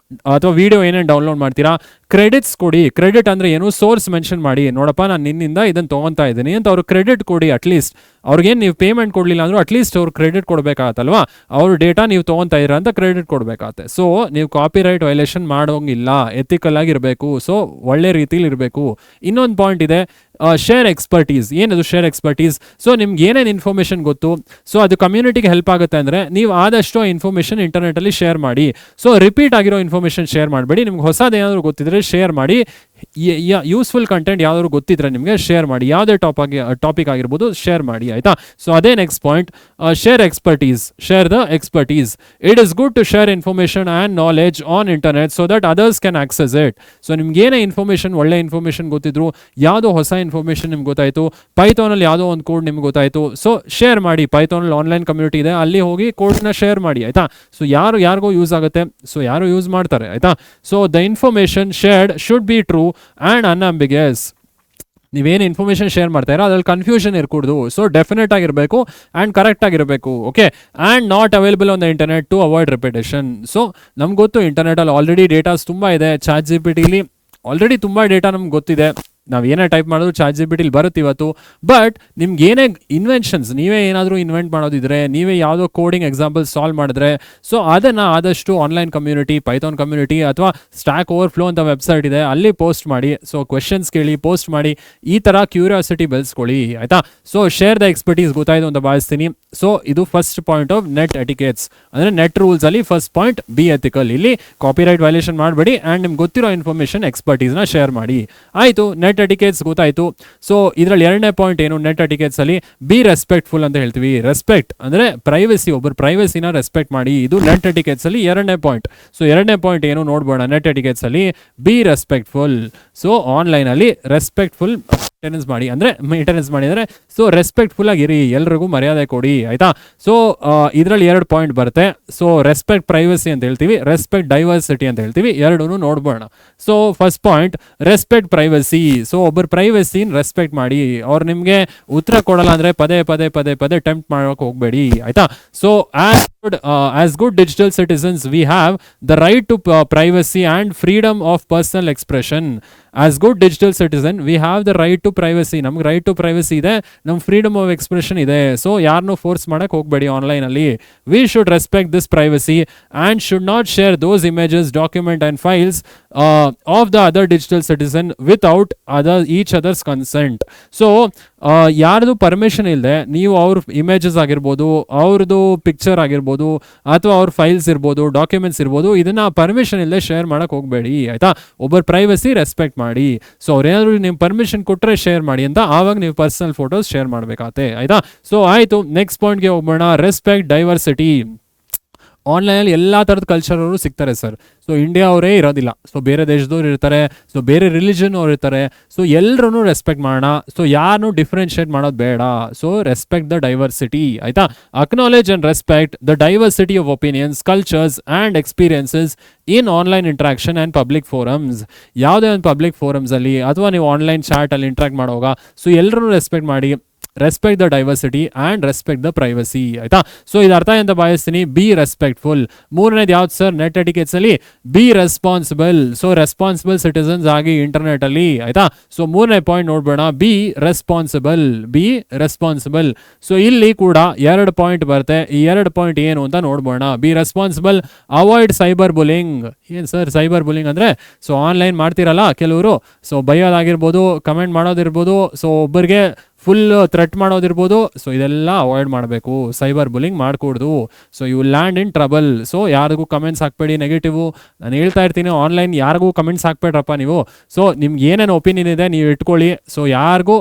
ಅಥವಾ ವಿಡಿಯೋ ಏನೇನು ಡೌನ್ಲೋಡ್ ಮಾಡ್ತೀರಾ, ಕ್ರೆಡಿಟ್ಸ್ ಕೊಡಿ. ಕ್ರೆಡಿಟ್ ಅಂದರೆ ಏನು, ಸೋರ್ಸ್ ಮೆನ್ಷನ್ ಮಾಡಿ, ನೋಡಪ್ಪ ನಾನು ನಿನ್ನಿಂದ ಇದನ್ನು ತೊಗೊತಾ ಇದ್ದೀನಿ ಅಂತ ಅವ್ರು ಕ್ರೆಡಿಟ್ ಕೊಡಿ. ಅಟ್ಲೀಸ್ಟ್ ಅವ್ರಿಗೇನು ನೀವು ಪೇಮೆಂಟ್ ಕೊಡಲಿಲ್ಲ ಅಂದರೂ ಅಟ್ಲೀಸ್ಟ್ ಅವ್ರು ಕ್ರೆಡಿಟ್ ಕೊಡಬೇಕಾಗತ್ತಲ್ವಾ, ಅವ್ರ ಡೇಟಾ ನೀವು ತೊಗೊತಾ ಇದ್ದೀರಾ ಅಂತ ಕ್ರೆಡಿಟ್ ಕೊಡಬೇಕಾಗತ್ತೆ. ಸೊ ನೀವು ಕಾಪಿರೈಟ್ ವೈಲೇಷನ್ ಮಾಡೋಂಗಿಲ್ಲ, ಎಥಿಕಲ್ ಆಗಿರಬೇಕು, ಸೊ ಒಳ್ಳೆ ರೀತಿಲಿ ಇರಬೇಕು. ಇನ್ನೊಂದು ಪಾಯಿಂಟ್ ಇದೆ, ಶೇರ್ ಎಕ್ಸ್ಪರ್ಟೀಸ್. ಏನದು ಶೇರ್ ಎಕ್ಸ್ಪರ್ಟೀಸ್? ಸೊ ನಿಮ್ಗೆ ಏನೇನು ಇನ್ಫಾರ್ಮೇಷನ್ ಗೊತ್ತು, ಸೊ ಅದು ಕಮ್ಯುನಿಟಿಗೆ ಹೆಲ್ಪ್ ಆಗುತ್ತೆ ಅಂದರೆ ನೀವು ಆದಷ್ಟು ಆ ಇನ್ಫಾರ್ಮೇಷನ್ ಇಂಟರ್ನೆಟಲ್ಲಿ ಶೇರ್ ಮಾಡಿ. ಸೊ ರಿಪೀಟ್ ಆಗಿರೋ ಇನ್ಫಾರ್ಮೇಷನ್ ಶೇರ್ ಮಾಡಬೇಡಿ. ನಿಮ್ಗೆ ಹೊಸದೇನಾದರೂ ಗೊತ್ತಿದ್ರೆ ಶೇರ್ ಮಾಡಿ. ಯೂಸ್ಫುಲ್ ಕಂಟೆಂಟ್ ಯಾವ್ದಾದ್ರು ಗೊತ್ತಿದ್ರೆ ನಿಮಗೆ ಶೇರ್ ಮಾಡಿ, ಯಾವುದೇ ಟಾಪಿಕ್ ಆಗಿರ್ಬೋದು ಶೇರ್ ಮಾಡಿ, ಆಯ್ತಾ. ಸೊ ಅದೇ next point, share expertise. Share the expertise. It is good to share information and knowledge on internet so that others can access it. So ನಿಮ್ಗೆ ಏನೇ ಇನ್ಫಾರ್ಮೇಷನ್, ಒಳ್ಳೆ ಇನ್ಫಾರ್ಮೇಷನ್ ಗೊತ್ತಿದ್ರು, ಯಾವುದೋ ಹೊಸ ಇನ್ಫಾರ್ಮೇಷನ್ ನಿಮ್ಗೆ ಗೊತ್ತಾಯಿತು, ಪೈಥಾನಲ್ಲಿ ಯಾವುದೋ ಒಂದು ಕೋಡ್ ನಿಮ್ಗೆ ಗೊತ್ತಾಯಿತು, ಸೊ ಶೇರ್ ಮಾಡಿ. ಪೈಥಾನಲ್ಲಿ ಆನ್ಲೈನ್ ಕಮ್ಯುನಿಟಿ ಇದೆ, ಅಲ್ಲಿ ಹೋಗಿ ಕೋಡ್ನ ಶೇರ್ ಮಾಡಿ, ಆಯ್ತಾ. ಸೊ ಯಾರಿಗೋ ಯೂಸ್ ಆಗುತ್ತೆ, ಸೊ ಯಾರು ಯೂಸ್ ಮಾಡ್ತಾರೆ, ಆಯ್ತಾ. So the information shared should be true and unambiguous. ನೀವೇನು ಇನ್ಫಾರ್ಮೇಷನ್ ಶೇರ್ ಮಾಡ್ತಾ ಇರೋ ಅದ್ರಲ್ಲಿ ಕನ್ಫ್ಯೂಷನ್ ಇರ್ಕೂಡ್ದು. ಸೊ ಡೆಫಿನೆಟ್ ಆಗಿರಬೇಕು ಆ್ಯಂಡ್ ಕರೆಕ್ಟ್ ಆಗಿರಬೇಕು, okay. And not available on the internet to avoid repetition. So ನಮ್ಗೆ ಗೊತ್ತು ಇಂಟರ್ನೆಟಲ್ಲಿ ಆಲ್ರೆಡಿ ಡೇಟಾಸ್ ತುಂಬ ಇದೆ. ಚಾಟ್ ಜಿಪಿಟಿಲಿ ಆಲ್ರೆಡಿ ತುಂಬ ಡೇಟಾ ನಮ್ಗೆ ಗೊತ್ತಿದೆ. ನಾವು ಏನೇ ಟೈಪ್ ಮಾಡೋದು ಚಾಟ್ ಜಿಪಿಟಿಲಿ ಬರುತ್ತೆ ಇವತ್ತು. ಬಟ್ ನಿಮ್ಗೆ ಏನೇ ಇನ್ವೆನ್ಷನ್ಸ್, ನೀವೇ ಏನಾದರೂ ಇನ್ವೆಂಟ್ ಮಾಡೋದಿದ್ರೆ, ನೀವೇ ಯಾವುದೋ ಕೋಡಿಂಗ್ ಎಕ್ಸಾಂಪಲ್ ಸಾಲ್ವ್ ಮಾಡಿದ್ರೆ, ಸೊ ಅದನ್ನು ಆದಷ್ಟು ಆನ್ಲೈನ್ ಕಮ್ಯುನಿಟಿ, ಪೈಥಾನ್ ಕಮ್ಯುನಿಟಿ ಅಥವಾ ಸ್ಟ್ಯಾಕ್ ಓವರ್ಫ್ಲೋ ಅಂತ ವೆಬ್ಸೈಟ್ ಇದೆ, ಅಲ್ಲಿ ಪೋಸ್ಟ್ ಮಾಡಿ. ಸೊ ಕ್ವೆಶನ್ಸ್ ಕೇಳಿ, ಪೋಸ್ಟ್ ಮಾಡಿ, ಈ ಥರ ಕ್ಯೂರಿಯಾಸಿಟಿ ಬೆಳೆಸ್ಕೊಳ್ಳಿ, ಆಯಿತಾ. ಸೊ ಶೇರ್ ದ ಎಕ್ಸ್ಪರ್ಟೀಸ್ ಗೊತ್ತಾಯಿತು ಅಂತ ಭಾವಿಸ್ತೀನಿ. ಸೊ ಇದು first point of net etiquettes, ಅಂದರೆ ನೆಟ್ ರೂಲ್ಸಲ್ಲಿ ಫಸ್ಟ್ ಪಾಯಿಂಟ್ ಬಿ ಎಥಿಕಲ್. ಇಲ್ಲಿ ಕಾಪಿರೈಟ್ ವೈಲೇಷನ್ ಮಾಡಬೇಡಿ ಆ್ಯಂಡ್ ನಿಮ್ಗೆ ಗೊತ್ತಿರೋ ಇನ್ಫಾರ್ಮೇಷನ್ ಎಕ್ಸ್ಪರ್ಟೀಸ್ನ ಶೇರ್ ಮಾಡಿ. ಆಯಿತು, ನೆಟ್ ಎಟಿಕೇಟ್ಸ್ ಗೊತ್ತಾಯಿತು. ಸೊ ಇದರಲ್ಲಿ ಎರಡನೇ ಪಾಯಿಂಟ್ ಏನು, ನೆಟ್ ಎಟಿಕೇಟ್ಸ್ ಅಲ್ಲಿ ಬಿ ರೆಸ್ಪೆಕ್ಟ್ಫುಲ್ ಅಂತ ಹೇಳ್ತೀವಿ. ರೆಸ್ಪೆಕ್ಟ್ ಅಂದರೆ ಪ್ರೈವಸಿ, ಒಬ್ಬರು ಪ್ರೈವಸಿನ ರೆಸ್ಪೆಕ್ಟ್ ಮಾಡಿ. ಇದು ನೆಟ್ ಎಟಿಕೇಟ್ಸ್ ಅಲ್ಲಿ ಎರಡನೇ ಪಾಯಿಂಟ್. ಸೊ ಎರಡನೇ ಪಾಯಿಂಟ್ ಏನು ನೋಡ್ಬೋಣ. ನೆಟ್ ಎಟಿಕೇಟ್ಸ್ ಅಲ್ಲಿ ಬಿ ರೆಸ್ಪೆಕ್ಟ್ಫುಲ್. ಸೊ ಆನ್ಲೈನ್ ಅಲ್ಲಿ ರೆಸ್ಪೆಕ್ಟ್ಫುಲ್ ಮೇಂಟೆನೆನ್ಸ್ ಮಾಡಿ ಅಂದರೆ ಸೊ ರೆಸ್ಪೆಕ್ಟ್ಫುಲ್ ಆಗಿರಿ, ಎಲ್ರಿಗೂ ಮರ್ಯಾದೆ ಕೊಡಿ, ಆಯ್ತಾ. ಸೊ ಇದರಲ್ಲಿ ಎರಡು ಪಾಯಿಂಟ್ ಬರುತ್ತೆ. ಸೊ ರೆಸ್ಪೆಕ್ಟ್ ಪ್ರೈವಸಿ ಅಂತ ಹೇಳ್ತೀವಿ, ರೆಸ್ಪೆಕ್ಟ್ ಡೈವರ್ಸಿಟಿ ಅಂತ ಹೇಳ್ತೀವಿ, ಎರಡೂ ನೋಡ್ಬೋಣ. So first point respect privacy. So ಒಬ್ಬರು ಪ್ರೈವಸಿನ ರೆಸ್ಪೆಕ್ಟ್ ಮಾಡಿ. ಅವ್ರು ನಿಮಗೆ ಉತ್ತರ ಕೊಡಲ್ಲ ಅಂದರೆ ಪದೇ ಟೆಂಪ್ಟ್ ಮಾಡೋಕೆ ಹೋಗಬೇಡಿ, ಆಯ್ತಾ. So as good digital citizens we have the right to privacy and freedom of personal expression. As good digital citizen we have the right to privacy. ನಮ್ಗೆ ರೈಟ್ ಟು ಪ್ರೈವಸಿ ಇದೆ, ನಮ್ಮ ಫ್ರೀಡಮ್ ಆಫ್ ಎಕ್ಸ್ಪ್ರೆಷನ್ ಇದೆ. So ಯಾರನ್ನೂ force ಮಾಡಕ್ಕೆ ಹೋಗಬೇಡಿ ಆನ್ಲೈನಲ್ಲಿ. We should respect this privacy and should not share those images, document and files of the other digital citizen without each others consent. So ಯಾರ್ದು permission ಇಲ್ಲದೆ ನೀವು ಅವ್ರ ಇಮೇಜಸ್ ಆಗಿರ್ಬೋದು, ಅವ್ರದ್ದು ಪಿಕ್ಚರ್ ಆಗಿರ್ಬೋದು, ಅಥವಾ ಅವ್ರ ಫೈಲ್ಸ್ ಇರ್ಬೋದು, ಡಾಕ್ಯುಮೆಂಟ್ಸ್ ಇರ್ಬೋದು, ಇದನ್ನ ಪರ್ಮಿಷನ್ ಇಲ್ಲದೆ ಶೇರ್ ಮಾಡಕ್ಕೆ ಹೋಗಬೇಡಿ, ಆಯ್ತಾ. ಒಬ್ಬರ ಪ್ರೈವಸಿ ರೆಸ್ಪೆಕ್ಟ್ ಮಾಡಿ. ಸೊ ಅವ್ರೇನಾದ್ರು ನೀವು ಪರ್ಮಿಷನ್ ಕೊಟ್ಟರೆ ಶೇರ್ ಮಾಡಿ ಅಂತ, ಆವಾಗ ನೀವು ಪರ್ಸನಲ್ ಫೋಟೋಸ್ ಶೇರ್ ಮಾಡಬೇಕಾಗತ್ತೆ, ಆಯ್ತಾ. ಸೊ ಆಯಿತು, ನೆಕ್ಸ್ಟ್ ಪಾಯಿಂಟ್ಗೆ ಹೋಗೋಣ. Respect diversity. ಆನ್ಲೈನಲ್ಲಿ ಎಲ್ಲ ಥರದ ಕಲ್ಚರವರು ಸಿಗ್ತಾರೆ ಸರ್. ಸೊ ಇಂಡಿಯಾ ಅವರೇ ಇರೋದಿಲ್ಲ, ಸೊ ಬೇರೆ ದೇಶದವ್ರು ಇರ್ತಾರೆ, ಸೊ ಬೇರೆ ರಿಲಿಜನ್ ಅವ್ರು ಇರ್ತಾರೆ. ಸೊ ಎಲ್ಲರೂ ರೆಸ್ಪೆಕ್ಟ್ ಮಾಡೋಣ. ಸೊ ಯಾರನ್ನೂ ಡಿಫ್ರೆನ್ಷಿಯೇಟ್ ಮಾಡೋದು ಬೇಡ. ಸೊ ರೆಸ್ಪೆಕ್ಟ್ ದ ಡೈವರ್ಸಿಟಿ, ಆಯಿತಾ. Acknowledge and respect the diversity of opinions, cultures and experiences in online interaction and public forums. ಯಾವುದೇ ಒಂದು ಪಬ್ಲಿಕ್ ಫೋರಮ್ಸಲ್ಲಿ ಅಥವಾ ನೀವು ಆನ್ಲೈನ್ ಚಾಟಲ್ಲಿ ಇಂಟ್ರಾಕ್ಟ್ ಮಾಡೋವಾಗ ಸೊ ಎಲ್ಲರೂ ರೆಸ್ಪೆಕ್ಟ್ ಮಾಡಿ. Respect the diversity and respect the privacy, ಆಯಿತಾ. ಸೊ ಇದು ಅರ್ಥ ಅಂತ ಭಾವಿಸ್ತೀನಿ. Be respectful. ಮೂರನೇದು ಯಾವ್ದು ಸರ್ ನೆಟ್ ಎಟಿಕೇಟ್ಸಲ್ಲಿ? Be responsible. So responsible citizens ಆಗಿ ಇಂಟರ್ನೆಟಲ್ಲಿ, ಆಯಿತಾ. ಸೊ ಮೂರನೇ ಪಾಯಿಂಟ್ ನೋಡ್ಬೇಡ, ಬಿ ರೆಸ್ಪಾನ್ಸಿಬಲ್. ಸೊ ಇಲ್ಲಿ ಕೂಡ ಎರಡು ಪಾಯಿಂಟ್ ಬರುತ್ತೆ. ಈ ಎರಡು ಪಾಯಿಂಟ್ ಏನು ಅಂತ ನೋಡ್ಬೋಣ. Be responsible, avoid cyberbullying. ಏನು ಸರ್ ಸೈಬರ್ ಬುಲಿಂಗ್ ಅಂದರೆ? ಸೊ ಆನ್ಲೈನ್ ಮಾಡ್ತಿರಲ್ಲ ಕೆಲವರು, ಸೊ ಬೈಯೋದಾಗಿರ್ಬೋದು, ಕಮೆಂಟ್ ಮಾಡೋದಿರ್ಬೋದು, ಸೊ ಒಬ್ಬರಿಗೆ ಫುಲ್ ಥ್ರೆಟ್ ಮಾಡೋದಿರ್ಬೋದು. ಸೊ ಇದೆಲ್ಲ ಅವಾಯ್ಡ್ ಮಾಡಬೇಕು, ಸೈಬರ್ ಬುಲಿಂಗ್ ಮಾಡಕೂಡ್ದು. So you land in trouble. So ಯಾರಿಗೂ ಕಮೆಂಟ್ಸ್ ಹಾಕ್ಬೇಡಿ ನೆಗೆಟಿವ್. ನಾನು ಹೇಳ್ತಾ ಇರ್ತೀನಿ, ಆನ್ಲೈನ್ ಯಾರಿಗೂ ಕಮೆಂಟ್ಸ್ ಹಾಕ್ಬೇಡ್ರಪ್ಪ ನೀವು. ಸೊ ನಿಮ್ಗೆ ಏನೇನು ಒಪಿನಿಯನ್ ಇದೆ ನೀವು ಇಟ್ಕೊಳ್ಳಿ. ಸೊ ಯಾರಿಗೂ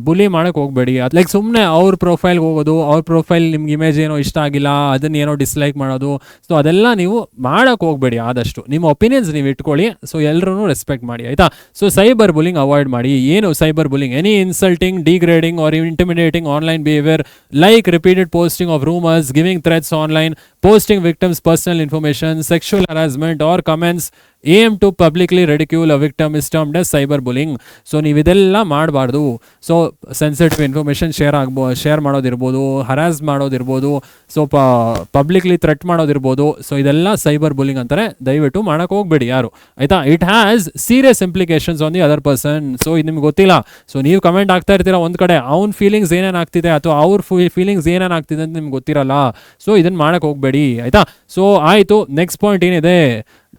ಬುಲಿ ಮಾಡೋಕ್ಕೆ ಹೋಗಬೇಡಿ. ಅದು ಲೈಕ್ ಸುಮ್ಮನೆ ಅವ್ರ ಪ್ರೊಫೈಲ್ಗೆ ಹೋಗೋದು, ಅವ್ರ ಪ್ರೊಫೈಲ್ ನಿಮ್ಗೆ ಇಮೇಜ್ ಏನೋ ಇಷ್ಟ ಆಗಿಲ್ಲ ಅದನ್ನ ಏನೋ ಡಿಸ್ಲೈಕ್ ಮಾಡೋದು. ಸೊ ಅದೆಲ್ಲ ನೀವು ಮಾಡೋಕ್ಕೆ ಹೋಗಬೇಡಿ. ಆದಷ್ಟು ನಿಮ್ಮ ಒಪಿನಿಯನ್ಸ್ ನೀವು ಇಟ್ಕೊಳ್ಳಿ. ಸೊ ಎಲ್ಲರೂ ರೆಸ್ಪೆಕ್ಟ್ ಮಾಡಿ, ಆಯಿತಾ. ಸೊ ಸೈಬರ್ ಬುಲಿಂಗ್ ಅವಾಯ್ಡ್ ಮಾಡಿ. ಏನು cyberbullying? Any insulting, degrading or intimidating online behaviour like repeated posting of rumours, giving threats online, posting victims' personal information, sexual harassment or comments aim to publicly ridicule a victim is termed as cyberbullying. So ನೀವು ಇದೆಲ್ಲ ಮಾಡಬಾರ್ದು. So sensitive information share ಮಾಡೋದಿರ್ಬೋದು, harass ಮಾಡೋದಿರ್ಬೋದು, so publicly threat ಮಾಡೋದಿರ್ಬೋದು. So ಇದೆಲ್ಲ cyberbullying ಅಂತಾರೆ. ದಯವಿಟ್ಟು ಮಾಡೋಕ್ಕೆ ಹೋಗಬೇಡಿ ಯಾರು, ಆಯಿತಾ. It has serious implications on the other person. So ಇದು ನಿಮ್ಗೆ ಗೊತ್ತಿಲ್ಲ. ಸೊ ನೀವು ಕಮೆಂಟ್ ಆಗ್ತಾ ಇರ್ತೀರಾ ಒಂದು ಕಡೆ, ಅವ್ನ ಫೀಲಿಂಗ್ಸ್ ಏನೇನು ಆಗ್ತಿದೆ ಅಥವಾ ಅವ್ರ ಫೀಲಿಂಗ್ಸ್ ಏನೇನು ಆಗ್ತಿದೆ ಅಂತ ನಿಮ್ಗೆ ಗೊತ್ತಿರಲ್ಲ. ಸೊ ಇದನ್ನು ಮಾಡೋಕ್ಕೆ ಹೋಗಬೇಡಿ, ಆಯಿತಾ. ಸೊ ಆಯಿತು, ನೆಕ್ಸ್ಟ್ ಪಾಯಿಂಟ್ ಏನಿದೆ.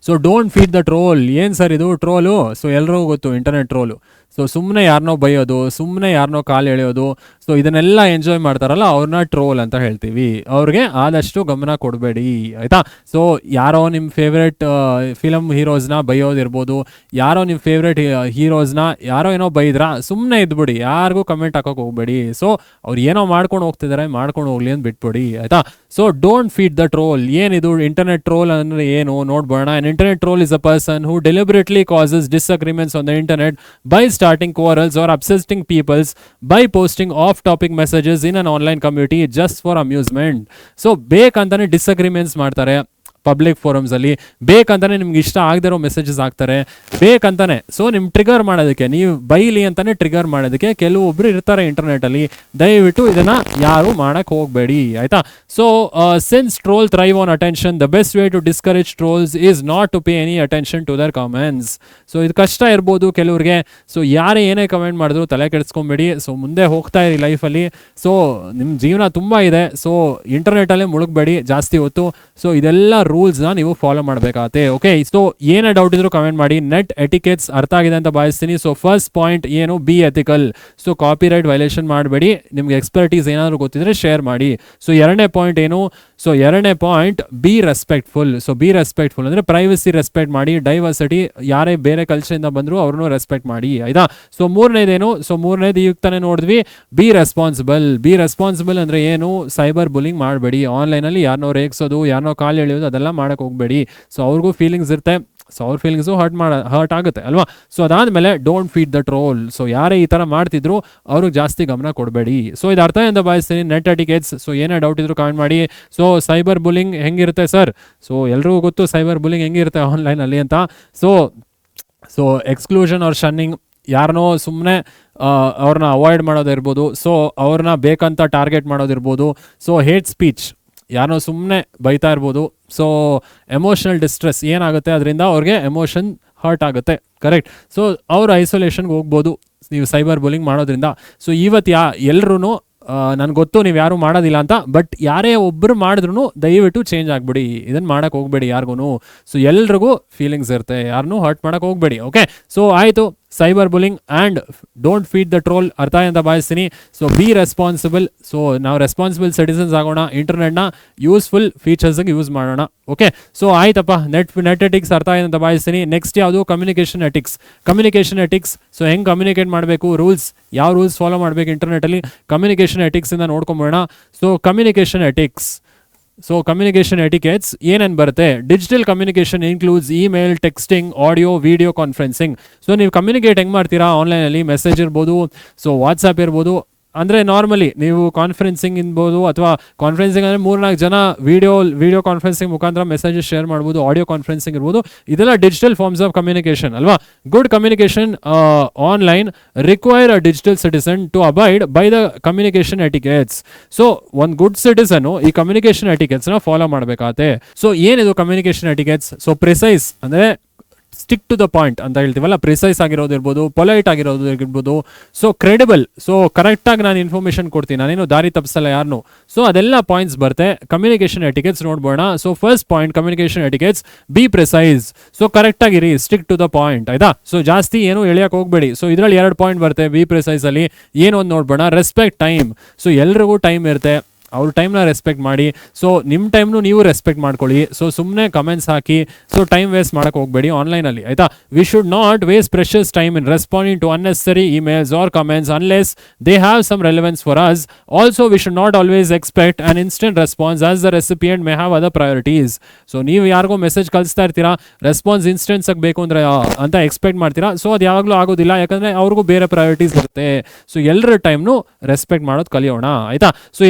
So don't feed the troll. ಏನು ಸರ್ ಇದು ಟ್ರೋಲು? ಸೊ ಎಲ್ರಿಗೂ ಗೊತ್ತು ಇಂಟರ್ನೆಟ್ ಟ್ರೋಲು. ಸೊ ಸುಮ್ಮನೆ ಯಾರನ್ನೋ ಬೈಯೋದು, ಸುಮ್ಮನೆ ಯಾರನ್ನೋ ಕಾಲು ಎಳೆಯೋದು. ಸೊ ಇದನ್ನೆಲ್ಲ ಎಂಜಾಯ್ ಮಾಡ್ತಾರಲ್ಲ ಅವ್ರನ್ನ ಟ್ರೋಲ್ ಅಂತ ಹೇಳ್ತೀವಿ. ಅವ್ರಿಗೆ ಆದಷ್ಟು ಗಮನ ಕೊಡಬೇಡಿ, ಆಯಿತಾ. ಸೊ ಯಾರೋ ನಿಮ್ಮ ಫೇವ್ರೆಟ್ ಫಿಲಮ್ ಹೀರೋಸ್ನ ಬೈಯೋದಿರ್ಬೋದು, ಯಾರೋ ನಿಮ್ಮ ಫೇವ್ರೆಟ್ ಹೀರೋಸ್ನ ಯಾರೋ ಏನೋ ಬೈದ್ರಾ, ಸುಮ್ಮನೆ ಇದ್ಬಿಡಿ, ಯಾರಿಗೂ ಕಮೆಂಟ್ ಹಾಕೋಕೆ ಹೋಗಬೇಡಿ. ಸೊ ಅವ್ರು ಏನೋ ಮಾಡ್ಕೊಂಡು ಹೋಗ್ತಿದ್ದಾರೆ, ಮಾಡ್ಕೊಂಡು ಹೋಗ್ಲಿ ಅಂತ ಬಿಟ್ಬಿಡಿ, ಆಯಿತಾ. So don't feed the troll. ಏನಿದು ಇಂಟರ್ನೆಟ್ ಟ್ರೋಲ್ ಅಂದರೆ ಏನು ನೋಡ್ಬೋಣ. An internet troll is a person who deliberately causes disagreements on the internet by starting quarrels or upsetting peoples by posting off-topic messages in an online community just for amusement. So ಬೇಕಂತಾನೆ ಡಿಸಗ್ರಿಮೆಂಟ್ಸ್ ಮಾಡ್ತಾರೆ public ಫೋರಮ್ಸಲ್ಲಿ, ಬೇಕಂತಾನೆ ನಿಮ್ಗೆ ಇಷ್ಟ ಆಗದಿರೋ messages ಹಾಕ್ತಾರೆ ಬೇಕಂತಾನೆ. So ನಿಮ್ಗೆ trigger ಮಾಡೋದಕ್ಕೆ, ನೀವು ಬೈಲಿ ಅಂತಾನೆ trigger ಮಾಡೋದಕ್ಕೆ ಕೆಲವೊಬ್ರು ಇರ್ತಾರೆ ಇಂಟರ್ನೆಟಲ್ಲಿ. ದಯವಿಟ್ಟು ಇದನ್ನು ಯಾರು ಮಾಡೋಕ್ಕೆ ಹೋಗಬೇಡಿ, ಆಯಿತಾ. So since troll thrive on attention, the best way to discourage trolls is not to pay any attention to their comments. So ಇದು ಕಷ್ಟ ಇರ್ಬೋದು ಕೆಲವ್ರಿಗೆ. ಸೊ ಯಾರೇ ಏನೇ ಕಮೆಂಟ್ ಮಾಡಿದ್ರು ತಲೆ ಕೆಡಿಸ್ಕೊಬೇಡಿ. ಸೊ ಮುಂದೆ ಹೋಗ್ತಾ ಇರಿ ಲೈಫಲ್ಲಿ. ಸೊ ನಿಮ್ಮ ಜೀವನ ತುಂಬ ಇದೆ. ಸೊ ಇಂಟರ್ನೆಟಲ್ಲೇ ಮುಳುಗಬೇಡಿ ಜಾಸ್ತಿ ಹೊತ್ತು. ಸೊ ಇದೆಲ್ಲ ರೂಲ್ಸ್ನ ನೀವು ಫಾಲೋ ಮಾಡಬೇಕಾಗತ್ತೆ, ಓಕೆ. ಸೊ ಏನೇ ಡೌಟ್ ಇದ್ರು ಕಮೆಂಟ್ ಮಾಡಿ. ನೆಟ್ ಎಟಿಕೆಟ್ಸ್ ಅರ್ಥ ಆಗಿದೆ ಅಂತ ಭಾವಿಸ್ತೀನಿ. ಸೊ ಫಸ್ಟ್ ಪಾಯಿಂಟ್ ಏನು? B ethical. So copyright violation ಮಾಡಬೇಡಿ. ನಿಮ್ಗೆ ಎಕ್ಸ್ಪರ್ಟೀಸ್ ಏನಾದರೂ ಗೊತ್ತಿದ್ರೆ ಶೇರ್ ಮಾಡಿ. ಸೊ ಎರಡನೇ ಪಾಯಿಂಟ್ ಏನು? ಸೊ ಎರಡನೇ point B respectful. So B respectful ಅಂದರೆ ಪ್ರೈವಸಿ ರೆಸ್ಪೆಕ್ಟ್ ಮಾಡಿ, ಡೈವರ್ಸಿಟಿ, ಯಾರೇ ಬೇರೆ ಕಲ್ಚರಿಂದ ಬಂದರೂ ಅವ್ರನ್ನೂ ರೆಸ್ಪೆಕ್ಟ್ ಮಾಡಿ, ಆಯಿತಾ. ಸೊ ಮೂರನೇದೇನು? ಸೊ ಮೂರನೇದು ಈಗ ತಾನೇ ನೋಡಿದ್ವಿ, ಬಿ ರೆಸ್ಪಾನ್ಸಿಬಲ್. ಬಿ ರೆಸ್ಪಾನ್ಸಿಬಲ್ ಅಂದರೆ ಏನು? ಸೈಬರ್ ಬುಲಿಂಗ್ ಮಾಡಬೇಡಿ. ಆನ್ಲೈನಲ್ಲಿ ಯಾರನ್ನೋ ರೇಗಿಸೋದು, ಯಾರನ್ನೋ ಕಾಲು ಎಳೆಯೋದು ಅದೆಲ್ಲ ಮಾಡೋಕ್ಕೆ ಹೋಗಬೇಡಿ. ಸೊ ಅವ್ರಿಗೂ ಫೀಲಿಂಗ್ಸ್ ಇರುತ್ತೆ. ಸೊ ಅವ್ರ ಫೀಲಿಂಗ್ಸು ಹರ್ಟ್ ಆಗುತ್ತೆ ಅಲ್ವಾ. ಸೊ ಅದಾದಮೇಲೆ don't feed the troll. So ಯಾರೇ ಈ ಥರ ಮಾಡ್ತಿದ್ರು ಅವ್ರಿಗೆ ಜಾಸ್ತಿ ಗಮನ ಕೊಡಬೇಡಿ. ಸೊ ಇದು ಅರ್ಥ ಅಂತ ಭಾವಿಸ್ತೀನಿ. Net etiquettes. ಸೊ ಏನೇ ಡೌಟ್ ಇದ್ರು ಕಮೆಂಟ್ ಮಾಡಿ. ಸೊ ಸೈಬರ್ ಬುಲಿಂಗ್ ಹೆಂಗಿರುತ್ತೆ ಸರ್? ಸೊ ಎಲ್ರಿಗೂ ಗೊತ್ತು ಸೈಬರ್ ಬುಲಿಂಗ್ ಹೆಂಗಿರುತ್ತೆ ಆನ್ಲೈನಲ್ಲಿ ಅಂತ. ಸೊ ಎಕ್ಸ್ಕ್ಲೂಷನ್ ಆರ್ ಶನ್ನಿಂಗ್, ಯಾರನ್ನೋ ಸುಮ್ಮನೆ ಅವ್ರನ್ನ ಅವಾಯ್ಡ್ ಮಾಡೋದಿರ್ಬೋದು. ಸೊ ಅವ್ರನ್ನ ಬೇಕಂತ ಟಾರ್ಗೆಟ್ ಮಾಡೋದಿರ್ಬೋದು. ಸೊ ಹೇಟ್ ಸ್ಪೀಚ್, ಯಾರೋ ಸುಮ್ಮನೆ ಬೈತಾ ಇರ್ಬೋದು. ಸೊ ಎಮೋಷನಲ್ ಡಿಸ್ಟ್ರೆಸ್ ಏನಾಗುತ್ತೆ ಅದರಿಂದ ಅವ್ರಿಗೆ ಎಮೋಷನ್ ಹರ್ಟ್ ಆಗುತ್ತೆ, ಕರೆಕ್ಟ್. ಸೊ ಅವ್ರು ಐಸೋಲೇಷನ್ಗೆ ಹೋಗ್ಬೋದು ನೀವು ಸೈಬರ್ ಬುಲಿಂಗ್ ಮಾಡೋದ್ರಿಂದ. ಸೊ ಇವತ್ತು ಎಲ್ರೂ ನನಗೆ ಗೊತ್ತು ನೀವು ಯಾರು ಮಾಡೋದಿಲ್ಲ ಅಂತ, ಬಟ್ ಯಾರೇ ಒಬ್ಬರು ಮಾಡಿದ್ರು ದಯವಿಟ್ಟು ಚೇಂಜ್ ಆಗಿಬಿಡಿ. ಇದನ್ನು ಮಾಡೋಕ್ಕೆ ಹೋಗಬೇಡಿ ಯಾರಿಗೂ. ಸೊ ಎಲ್ರಿಗೂ ಫೀಲಿಂಗ್ಸ್ ಇರುತ್ತೆ, ಯಾರನ್ನೂ ಹರ್ಟ್ ಮಾಡೋಕ್ಕೆ ಹೋಗಬೇಡಿ, ಓಕೆ. ಸೊ ಆಯಿತು, cyber bullying and don't feed the troll ಅರ್ಥ ಅಂತ ಭಾವಿಸ್ತೀನಿ. So be responsible. ಸೊ ನಾವು ರೆಸ್ಪಾನ್ಸಿಬಲ್ ಸಿಟಿಸನ್ಸ್ ಆಗೋಣ, ಇಂಟರ್ನೆಟ್ನ ಯೂಸ್ಫುಲ್ ಫೀಚರ್ಸ್ಗೆ ಯೂಸ್ ಮಾಡೋಣ, ಓಕೆ. ಸೊ ಆಯ್ತಪ್ಪ, ನೆಟ್ ಎಟಿಕ್ಸ್ ಅರ್ಥ ಅಂತ ಭಾವಿಸ್ತೀನಿ. ನೆಕ್ಸ್ಟ್ ಯಾವುದು? Communication ethics. Communication ethics. So ಹೆಂಗೆ ಕಮ್ಯುನಿಕೇಟ್ ಮಾಡಬೇಕು, ರೂಲ್ಸ್, ಯಾವ ರೂಲ್ಸ್ ಫಾಲೋ ಮಾಡಬೇಕು ಇಂಟರ್ನೆಟಲ್ಲಿ, ಕಮ್ಯುನಿಕೇಷನ್ ಎಟಿಕ್ಸಿಂದ ನೋಡ್ಕೊಂಬೋಣ. So communication ethics. So communication etiquettes ಏನೇನು ಬರುತ್ತೆ? Digital communication includes email, texting, audio, video conferencing. So ನೀವು ಕಮ್ಯುನಿಕೇಟ್ ಹೆಂಗೆ ಮಾಡ್ತೀರಾ ಆನ್ಲೈನಲ್ಲಿ? ಮೆಸೇಜ್ ಇರ್ಬೋದು, ಸೊ ವಾಟ್ಸಪ್ ಇರ್ಬೋದು. ಅಂದರೆ ನಾರ್ಮಲಿ ನೀವು ಕಾನ್ಫರೆನ್ಸಿಂಗ್ ಇರ್ಬೋದು, ಅಥವಾ ಕಾನ್ಫರೆನ್ಸಿಂಗ್ ಅಂದರೆ 3-4 ಜನ ವಿಡಿಯೋ ಕಾನ್ಫರೆನ್ಸಿಂಗ್ ಮುಖಾಂತರ ಮೆಸೇಜಸ್ ಶೇರ್ ಮಾಡ್ಬೋದು. ಆಡಿಯೋ ಕಾನ್ಫರೆನ್ಸಿಂಗ್ ಇರ್ಬೋದು. ಇದೆಲ್ಲ ಡಿಜಿಟಲ್ ಫಾರ್ಮ್ಸ್ ಆಫ್ ಕಮ್ಯುನಿಕೇಷನ್ ಅಲ್ವಾ. Good communication online require a digital citizen to abide by the communication etiquettes. So ಒಂದು ಗುಡ್ ಸಿಟಿಸನ್ನು ಈ ಕಮ್ಯುನಿಕೇಷನ್ ಎಟಿಕೆಟ್ಸ್ನ ಫಾಲೋ ಮಾಡಬೇಕಾಗತ್ತೆ. ಸೊ ಏನಿದು ಕಮ್ಯುನಿಕೇಷನ್ ಎಟಿಕೆಟ್ಸ್? ಸೊ ಪ್ರಿಸೈಸ್ ಅಂದರೆ ಸ್ಟಿಕ್ ಟು ದ ಪಾಯಿಂಟ್ ಅಂತ ಹೇಳ್ತೀವಲ್ಲ, precise ಆಗಿರೋದಿರ್ಬೋದು, ಪೊಲೈಟ್ ಆಗಿರೋದಿರ್ಬೋದು, ಸೊ ಕ್ರೆಡಿಬಲ್, ಸೊ ಕರೆಕ್ಟಾಗಿ ನಾನು ಇನ್ಫಾರ್ಮೇಷನ್ ಕೊಡ್ತೀನಿ, ನಾನೇನು ದಾರಿ ತಪ್ಪಿಸಲ್ಲ ಯಾರನ್ನು. ಸೊ ಅದೆಲ್ಲ ಪಾಯಿಂಟ್ಸ್ ಬರುತ್ತೆ. ಕಮ್ಯುನಿಕೇಷನ್ ಎಟಿಕೆಟ್ಸ್ ನೋಡ್ಬೋಣ. So first point communication etiquettes, be precise. So ಕರೆಕ್ಟಾಗಿರಿ, ಸ್ಟಿಕ್ ಟು ದ ಪಾಯಿಂಟ್, ಆಯ್ತಾ. ಸೊ ಜಾಸ್ತಿ ಏನು ಎಳಿಯಕ್ಕೆ ಹೋಗ್ಬೇಡಿ. ಸೊ ಇದರಲ್ಲಿ 2 ಪಾಯಿಂಟ್ ಬರುತ್ತೆ ಬಿ ಪ್ರಿಸೈಸ್ ಅಲ್ಲಿ. ಏನು ಒಂದು ನೋಡ್ಬೋಣ, ರೆಸ್ಪೆಕ್ಟ್ ಟೈಮ್. ಸೊ ಎಲ್ರಿಗೂ ಟೈಮ್ ಇರುತ್ತೆ, ಅವ್ರ ಟೈಮ್ನ ರೆಸ್ಪೆಕ್ಟ್ ಮಾಡಿ. ಸೊ ನಿಮ್ಮ ಟೈಮ್ನು ನೀವು ರೆಸ್ಪೆಕ್ಟ್ ಮಾಡ್ಕೊಳ್ಳಿ. ಸೊ ಸುಮ್ಮನೆ ಕಮೆಂಟ್ಸ್ ಹಾಕಿ ಸೊ ಟೈಮ್ ವೇಸ್ಟ್ ಮಾಡಕ್ಕೆ ಹೋಗಬೇಡಿ ಆನ್ಲೈನಲ್ಲಿ, ಆಯಿತಾ. We should not waste precious time in responding to unnecessary emails or comments unless they have some relevance for us. Also we should not always expect an instant response as the recipient may have other priorities. So ನೀವು ಯಾರಿಗೋ message ಕಳಿಸ್ತಾ ಇರ್ತೀರಾ, response ಇನ್ಸ್ಟೆಂಟ್ಸ್ ಆಗಬೇಕು ಅಂದರೆ ಅಂತ expect ಮಾಡ್ತೀರಾ. So ಅದು ಯಾವಾಗಲೂ ಆಗೋದಿಲ್ಲ, ಯಾಕಂದರೆ ಅವ್ರಿಗೂ ಬೇರೆ ಪ್ರಯಾರಿಟೀಸ್ ಇರುತ್ತೆ. ಸೊ ಎಲ್ಲರ ಟೈಮ್ನು ರೆಸ್ಪೆಕ್ಟ್ ಮಾಡೋದು ಕಲಿಯೋಣ, ಆಯಿತಾ. ಸೊ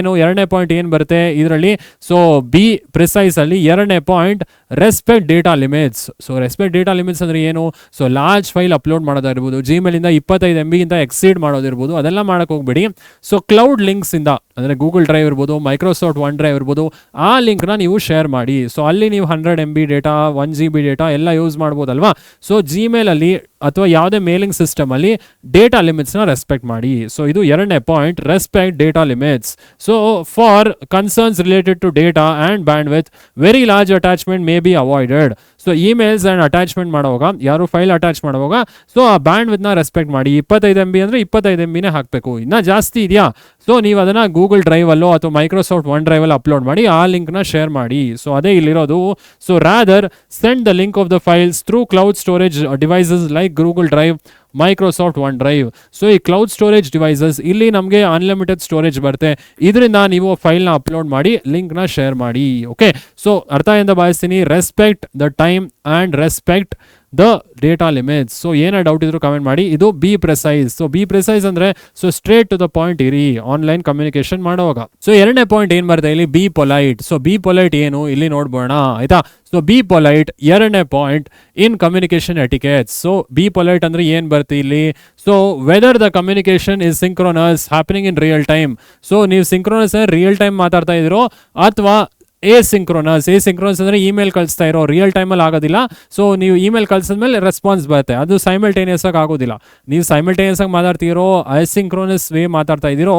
ಎರಡನೇ ಪಾಯಿಂಟ್ ಏನು ಬರುತ್ತೆ ಇದರಲ್ಲಿ, ಸೊ ಬಿ ಪ್ರಿಸೈಸ್ ಅಲ್ಲಿ 2ನೇ point, respect data limits. So respect data limits ಅಂದ್ರೆ ಏನು, ಸೊ ಲಾರ್ಜ್ ಫೈಲ್ ಅಪ್ಲೋಡ್ ಮಾಡೋದಿರ್ಬೋದು, ಜಿಮೇಲ್ ಇಂದ 25 MB ಗಿಂತ ಎಕ್ಸೀಡ್ ಮಾಡೋದಿರ್ಬೋದು, ಅದೆಲ್ಲ ಮಾಡಕ್ಕೆ ಹೋಗ್ಬೇಡಿ. ಸೊ ಕ್ಲೌಡ್ ಲಿಂಕ್ಸ್ ಇಂದ ಅಂದರೆ ಗೂಗಲ್ ಡ್ರೈವ್ ಇರ್ಬೋದು, ಮೈಕ್ರೋಸಾಫ್ಟ್ ಒನ್ ಡ್ರೈವ್ ಇರ್ಬೋದು, ಆ ಲಿಂಕ್ನ ನೀವು ಶೇರ್ ಮಾಡಿ. ಸೊ ಅಲ್ಲಿ ನೀವು 100 MB ಡೇಟಾ, 1 GB ಡೇಟಾ ಎಲ್ಲ ಯೂಸ್ ಮಾಡ್ಬೋದಲ್ವಾ. ಸೊ ಜಿಮೇಲಲ್ಲಿ ಅಥವಾ ಯಾವುದೇ ಮೇಲಿಂಗ್ ಸಿಸ್ಟಮ್ ಅಲ್ಲಿ ಡೇಟಾ ಲಿಮಿಟ್ಸ್ನ ರೆಸ್ಪೆಕ್ಟ್ ಮಾಡಿ. ಸೊ ಇದು 2ನೇ point, respect data limits. So for concerns related to data and bandwidth, very large attachment may be avoided. So emails and attachment ಮಾಡುವಾಗ, ಯಾರು ಫೈಲ್ ಅಟ್ಯಾಚ್ ಮಾಡುವಾಗ, ಸೊ ಆ ಬ್ಯಾಂಡ್ವಿಡ್ತ್ನ ರೆಸ್ಪೆಕ್ಟ್ ಮಾಡಿ. 25 MB ಅಂದರೆ 25 MBನೇ ಹಾಕಬೇಕು. ಇನ್ನೂ ಜಾಸ್ತಿ ಇದೆಯಾ, ಸೊ ನೀವು ಅದನ್ನು ಗೂಗಲ್ ಡ್ರೈವಲ್ಲೋ ಅಥವಾ ಮೈಕ್ರೋಸಾಫ್ಟ್ ಒನ್ ಡ್ರೈವಲ್ಲಿ ಅಪ್ಲೋಡ್ ಮಾಡಿ, ಆ ಲಿಂಕ್ನ ಶೇರ್ ಮಾಡಿ. ಸೊ ಅದೇ ಇಲ್ಲಿರೋದು. So rather send the link of the files through cloud storage devices like Google drive, Microsoft one drive. So ಈ ಕ್ಲೌಡ್ ಸ್ಟೋರೇಜ್ ಡಿವೈಸಸ್ ಇಲ್ಲಿ ನಮಗೆ ಅನ್ಲಿಮಿಟೆಡ್ ಸ್ಟೋರೇಜ್ ಬರುತ್ತೆ. ಇದರಿಂದ ನೀವು ಫೈಲ್ನ ಅಪ್ಲೋಡ್ ಮಾಡಿ ಲಿಂಕ್ನ ಶೇರ್ ಮಾಡಿ. ಓಕೆ, ಸೊ ಅರ್ಥ ಎಂದು ಭಾವಿಸ್ತೀನಿ. Respect the time and respect the data limits. So ಏನೇ ಡೌಟ್ ಇದ್ರು ಕಮೆಂಟ್ ಮಾಡಿ. ಇದು be precise. So be precise ಅಂದರೆ so straight to the point ಇರಿ ಆನ್ಲೈನ್ ಕಮ್ಯುನಿಕೇಶನ್ ಮಾಡುವಾಗ. ಸೊ 2ನೇ ಪಾಯಿಂಟ್ ಏನು ಬರುತ್ತೆ ಇಲ್ಲಿ, be polite. So be polite ಏನು ಇಲ್ಲಿ ನೋಡ್ಬೋಣ, ಆಯ್ತಾ. ಸೊ ಬಿ ಪೊಲೈಟ್ 2ನೇ point in communication etiquettes. So be polite ಅಂದ್ರೆ ಏನು ಬರುತ್ತೆ ಇಲ್ಲಿ, so whether the communication is synchronous happening in real time. So ನೀವು ಸಿಂಕ್ರೋನಸ್ ರಿಯಲ್ ಟೈಮ್ ಮಾತಾಡ್ತಾ ಇದ್ದೀರೋ ಅಥವಾ ಎಸಿಂಕ್ರೋನಸ್ ಅಂದರೆ ಇಮೇಲ್ ಕಳಿಸ್ತಾ ಇರೋ, ರಿಯಲ್ ಟೈಮಲ್ಲಿ ಆಗೋದಿಲ್ಲ. ಸೊ ನೀವು ಇಮೇಲ್ ಕಳಿಸಿದ್ಮೇಲೆ ರೆಸ್ಪಾನ್ಸ್ ಬರುತ್ತೆ, ಅದು ಸೈಮಲ್ಟೇನಿಯಸ್ ಆಗಿ ಆಗೋದಿಲ್ಲ. ನೀವು ಸೈಮಲ್ಟೇನಿಯಸ್ ಆಗಿ ಮಾತಾಡ್ತಿರೋ, ಅಸಿಂಕ್ರೋನಸ್ ವೇ ಮಾತಾಡ್ತಾ ಇದ್ದೀರೋ,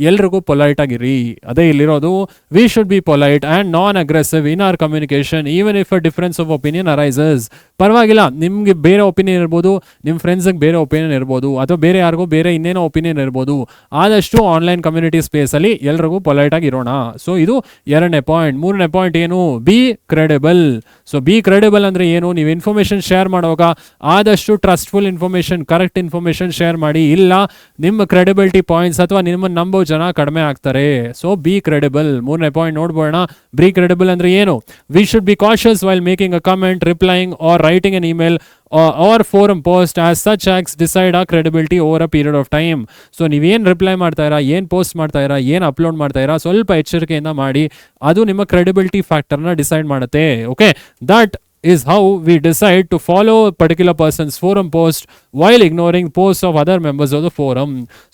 ಎಲ್ರಿಗೂ ಪೊಲೈಟ್ ಆಗಿರಿ. ಅದೇ ಇಲ್ಲಿರೋದು. We should be polite and non aggressive in our communication even if a difference of opinion arises. ಪರವಾಗಿಲ್ಲ, ನಿಮ್ಗೆ ಬೇರೆ ಒಪಿನಿಯನ್ ಇರ್ಬೋದು, ನಿಮ್ಮ ಫ್ರೆಂಡ್ಸ್ಗೆ ಬೇರೆ ಒಪಿನಿಯನ್ ಇರ್ಬೋದು, ಅಥವಾ ಬೇರೆ ಯಾರಿಗೂ ಬೇರೆ ಇನ್ನೇನೋ ಒಪಿನಿಯನ್ ಇರ್ಬೋದು. ಆದಷ್ಟು ಆನ್ಲೈನ್ ಕಮ್ಯುನಿಟಿ ಸ್ಪೇಸಲ್ಲಿ ಎಲ್ರಿಗೂ ಪೊಲೈಟ್ ಆಗಿರೋಣ. ಸೊ ಇದು 2ನೇ ಪಾಯಿಂಟ್. 3ನೇ ಪಾಯಿಂಟ್ ಏನು, B credible. So be credible ಅಂದ್ರೆ ಏನು, ನೀವು ಇನ್ಫಾರ್ಮೇಶನ್ ಶೇರ್ ಮಾಡುವಾಗ ಆದಷ್ಟು ಟ್ರಸ್ಟ್ಫುಲ್ ಇನ್ಫಾರ್ಮೇಶನ್, ಕರೆಕ್ಟ್ ಇನ್ಫಾರ್ಮೇಶನ್ ಶೇರ್ ಮಾಡಿ. ಇಲ್ಲ ನಿಮ್ಮ ಕ್ರೆಡಿಬಿಲಿಟಿ ಪಾಯಿಂಟ್ಸ್ ಅಥವಾ ನಿಮ್ಮನ್ನು ನಂಬೋ ಜನ ಕಡಿಮೆ ಆಗ್ತಾರೆ. So be credible. 3ನೇ ಪಾಯಿಂಟ್ ನೋಡ್ಬೋಣ. ಬಿ ಕ್ರೆಡಿಬಲ್ ಅಂದ್ರೆ ಏನು, we should be cautious while making a comment, replying or writing an email or forum post as such acts decide our credibility over a period of time. So ನೀವೇನು reply ಮಾಡ್ತಾ ಇರಾ, ಏನು post ಮಾಡ್ತಾ ಇರಾ, ಏನು upload ಮಾಡ್ತಾ ಇರಾ, ಸ್ವಲ್ಪ ಎಚ್ಚರಿಕೆಯಿಂದ ಮಾಡಿ. ಅದು ನಿಮ್ಮ ಕ್ರೆಡಿಬಿಲಿಟಿ ಫ್ಯಾಕ್ಟರ್ನ ಡಿಸೈಡ್ ಮಾಡುತ್ತೆ. Okay, that is how we decide to follow a particular person's forum post while ignoring posts of other members of the forum.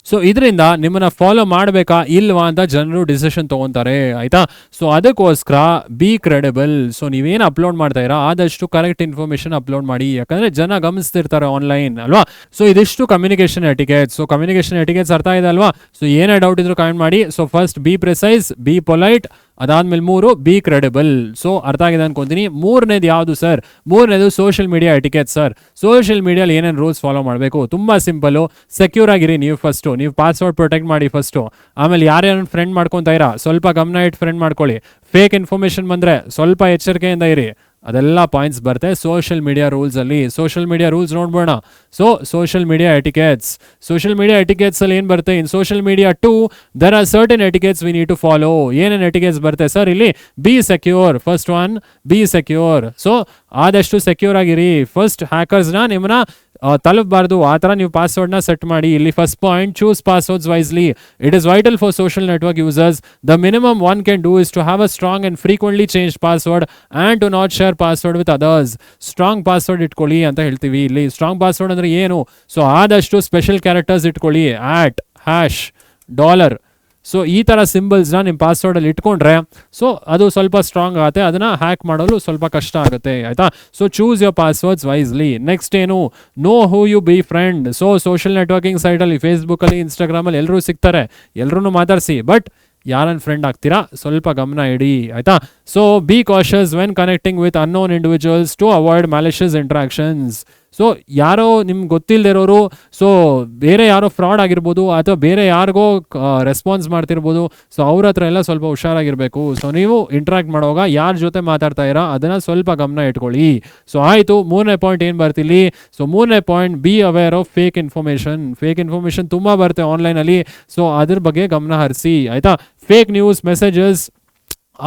So ಇದರಿಂದ ನಿಮ್ಮನ್ನ ಫಾಲೋ ಮಾಡಬೇಕಾ ಇಲ್ವಾ ಅಂತ ಜನರು ಡಿಸಿಷನ್ ತೊಗೊತಾರೆ, ಆಯ್ತಾ. ಸೊ ಅದಕ್ಕೋಸ್ಕರ ಬಿ ಕ್ರೆಡಿಬಲ್. ಸೊ ನೀವೇನು ಅಪ್ಲೋಡ್ ಮಾಡ್ತಾ ಇರಾ ಆದಷ್ಟು ಕರೆಕ್ಟ್ ಇನ್ಫಾರ್ಮೇಶನ್ ಅಪ್ಲೋಡ್ ಮಾಡಿ, ಯಾಕಂದ್ರೆ ಜನ ಗಮನಿಸ್ತಿರ್ತಾರೆ ಆನ್ಲೈನ್ ಅಲ್ವಾ. ಸೊ ಇದಿಷ್ಟು ಕಮ್ಯುನಿಕೇಷನ್ ಎಟಿಕೆಟ್ಸ್. ಸೊ ಕಮ್ಯುನಿಕೇಷನ್ ಎಟಿಕೆಟ್ಸ್ ಅರ್ಥ ಇದೆ ಅಲ್ವಾ. ಸೊ ಏನೇ ಡೌಟ್ ಇದ್ರು ಕಮೆಂಟ್ ಮಾಡಿ. So first B precise, be polite, ಅದಾದ್ಮೇಲೆ 3 ಬಿ ಕ್ರೆಡಿಬಲ್. ಸೊ ಅರ್ಥ ಆಗಿದೆ ಅನ್ಕೊಂತೀನಿ. 3ನೇದು ಯಾವುದು ಸರ್, 3ನೇದು social media etiquette sir. Social ಮೀಡಿಯಲ್ಲಿ ಏನೇನು ರೂಲ್ಸ್ ಫಾಲೋ ಮಾಡಬೇಕು, ತುಂಬಾ ಸಿಂಪಲ್. ಸೆಕ್ಯೂರ್ ಆಗಿರಿ ನೀವು ಫಸ್ಟು, ನೀವು ಪಾಸ್ವರ್ಡ್ ಪ್ರೊಟೆಕ್ಟ್ ಮಾಡಿ ಫಸ್ಟು. ಆಮೇಲೆ ಯಾರ್ಯಾರು ಫ್ರೆಂಡ್ ಮಾಡ್ಕೊತಾ ಇರಾ ಸ್ವಲ್ಪ ಗಮನ ಇಟ್ಟು ಫ್ರೆಂಡ್ ಮಾಡ್ಕೊಳ್ಳಿ. ಫೇಕ್ ಇನ್ಫಾರ್ಮೇಶನ್ ಬಂದರೆ ಸ್ವಲ್ಪ ಎಚ್ಚರಿಕೆಯಿಂದ ಇರಿ. ಅದೆಲ್ಲ ಪಾಯಿಂಟ್ಸ್ ಬರುತ್ತೆ ಸೋಷಿಯಲ್ ಮೀಡಿಯಾ ರೂಲ್ಸಲ್ಲಿ. ಸೋಷಿಯಲ್ ಮೀಡಿಯಾ ರೂಲ್ಸ್ ನೋಡ್ಬೋಣ. So social media etiquettes. Social media etiquettes ಅಲ್ಲಿ ಏನು ಬರುತ್ತೆ, in social media too there are certain etiquettes we need to follow. ಏನೇನು ಎಟಿಕೆಟ್ಸ್ ಬರುತ್ತೆ ಸರ್ ಇಲ್ಲಿ, be secure. First one be secure. So ಆದಷ್ಟು secure ಆಗಿರಿ. First ಹ್ಯಾಕರ್ಸ್ನ ನಿಮ್ಮನ್ನ ತಲುಪಬಾರ್ದು, ಆ ಥರ ನೀವು ಪಾಸ್ವರ್ಡ್ನ ಸೆಟ್ ಮಾಡಿ. ಇಲ್ಲಿ first point, choose passwords wisely. It is vital for social network users. The minimum one can do is to have a strong and frequently change password and to not share password with others. Strong password ಇಟ್ಕೊಳ್ಳಿ ಅಂತ ಹೇಳ್ತೀವಿ ಇಲ್ಲಿ. Strong password ಅಂದರೆ ಏನು, so ಆದಷ್ಟು special characters ಇಟ್ಕೊಳ್ಳಿ. @ $, So ಈ ಥರ ಸಿಂಬಲ್ಸ್ನ ನಿಮ್ಮ ಪಾಸ್ವರ್ಡಲ್ಲಿ ಇಟ್ಕೊಂಡ್ರೆ ಸೊ ಅದು ಸ್ವಲ್ಪ ಸ್ಟ್ರಾಂಗ್ ಆಗುತ್ತೆ, ಅದನ್ನು ಹ್ಯಾಕ್ ಮಾಡಲು ಸ್ವಲ್ಪ ಕಷ್ಟ ಆಗುತ್ತೆ ಆಯಿತಾ. So choose your passwords wisely. Next ಏನು, know who you befriend. So social networking ಸೈಟಲ್ಲಿ ಫೇಸ್ಬುಕ್ಕಲ್ಲಿ ಇನ್ಸ್ಟಾಗ್ರಾಮಲ್ಲಿ ಎಲ್ಲರೂ ಸಿಗ್ತಾರೆ, ಎಲ್ಲರೂ ಮಾತಾಡಿಸಿ, ಬಟ್ ಯಾರನ್ನ ಫ್ರೆಂಡ್ ಆಗ್ತೀರಾ ಸ್ವಲ್ಪ ಗಮನ ಇಡಿ ಆಯಿತಾ. So be cautious when connecting with unknown individuals to avoid malicious interactions. So ಯಾರೋ ನಿಮ್ಗೆ ಗೊತ್ತಿಲ್ಲದಿರೋರು, ಸೊ ಬೇರೆ ಯಾರೋ ಫ್ರಾಡ್ ಆಗಿರ್ಬೋದು ಅಥವಾ ಬೇರೆ ಯಾರಿಗೋ ರೆಸ್ಪಾನ್ಸ್ ಮಾಡ್ತಿರ್ಬೋದು, ಸೊ ಅವ್ರ ಹತ್ರ ಎಲ್ಲ ಸ್ವಲ್ಪ ಹುಷಾರಾಗಿರಬೇಕು. ಸೊ ನೀವು ಇಂಟ್ರಾಕ್ಟ್ ಮಾಡುವಾಗ ಯಾರ ಜೊತೆ ಮಾತಾಡ್ತಾ ಇರೋ ಅದನ್ನು ಸ್ವಲ್ಪ ಗಮನ ಇಟ್ಕೊಳ್ಳಿ. ಸೊ ಆಯಿತು, ಮೂರನೇ ಪಾಯಿಂಟ್ ಏನು ಬರ್ತಿಲ್ಲಿ, ಸೊ ಮೂರನೇ point, be aware of fake information. Fake information ತುಂಬ ಬರುತ್ತೆ ಆನ್ಲೈನಲ್ಲಿ, ಸೊ ಅದ್ರ ಬಗ್ಗೆ ಗಮನ ಹರಿಸಿ ಆಯಿತಾ. Fake news messages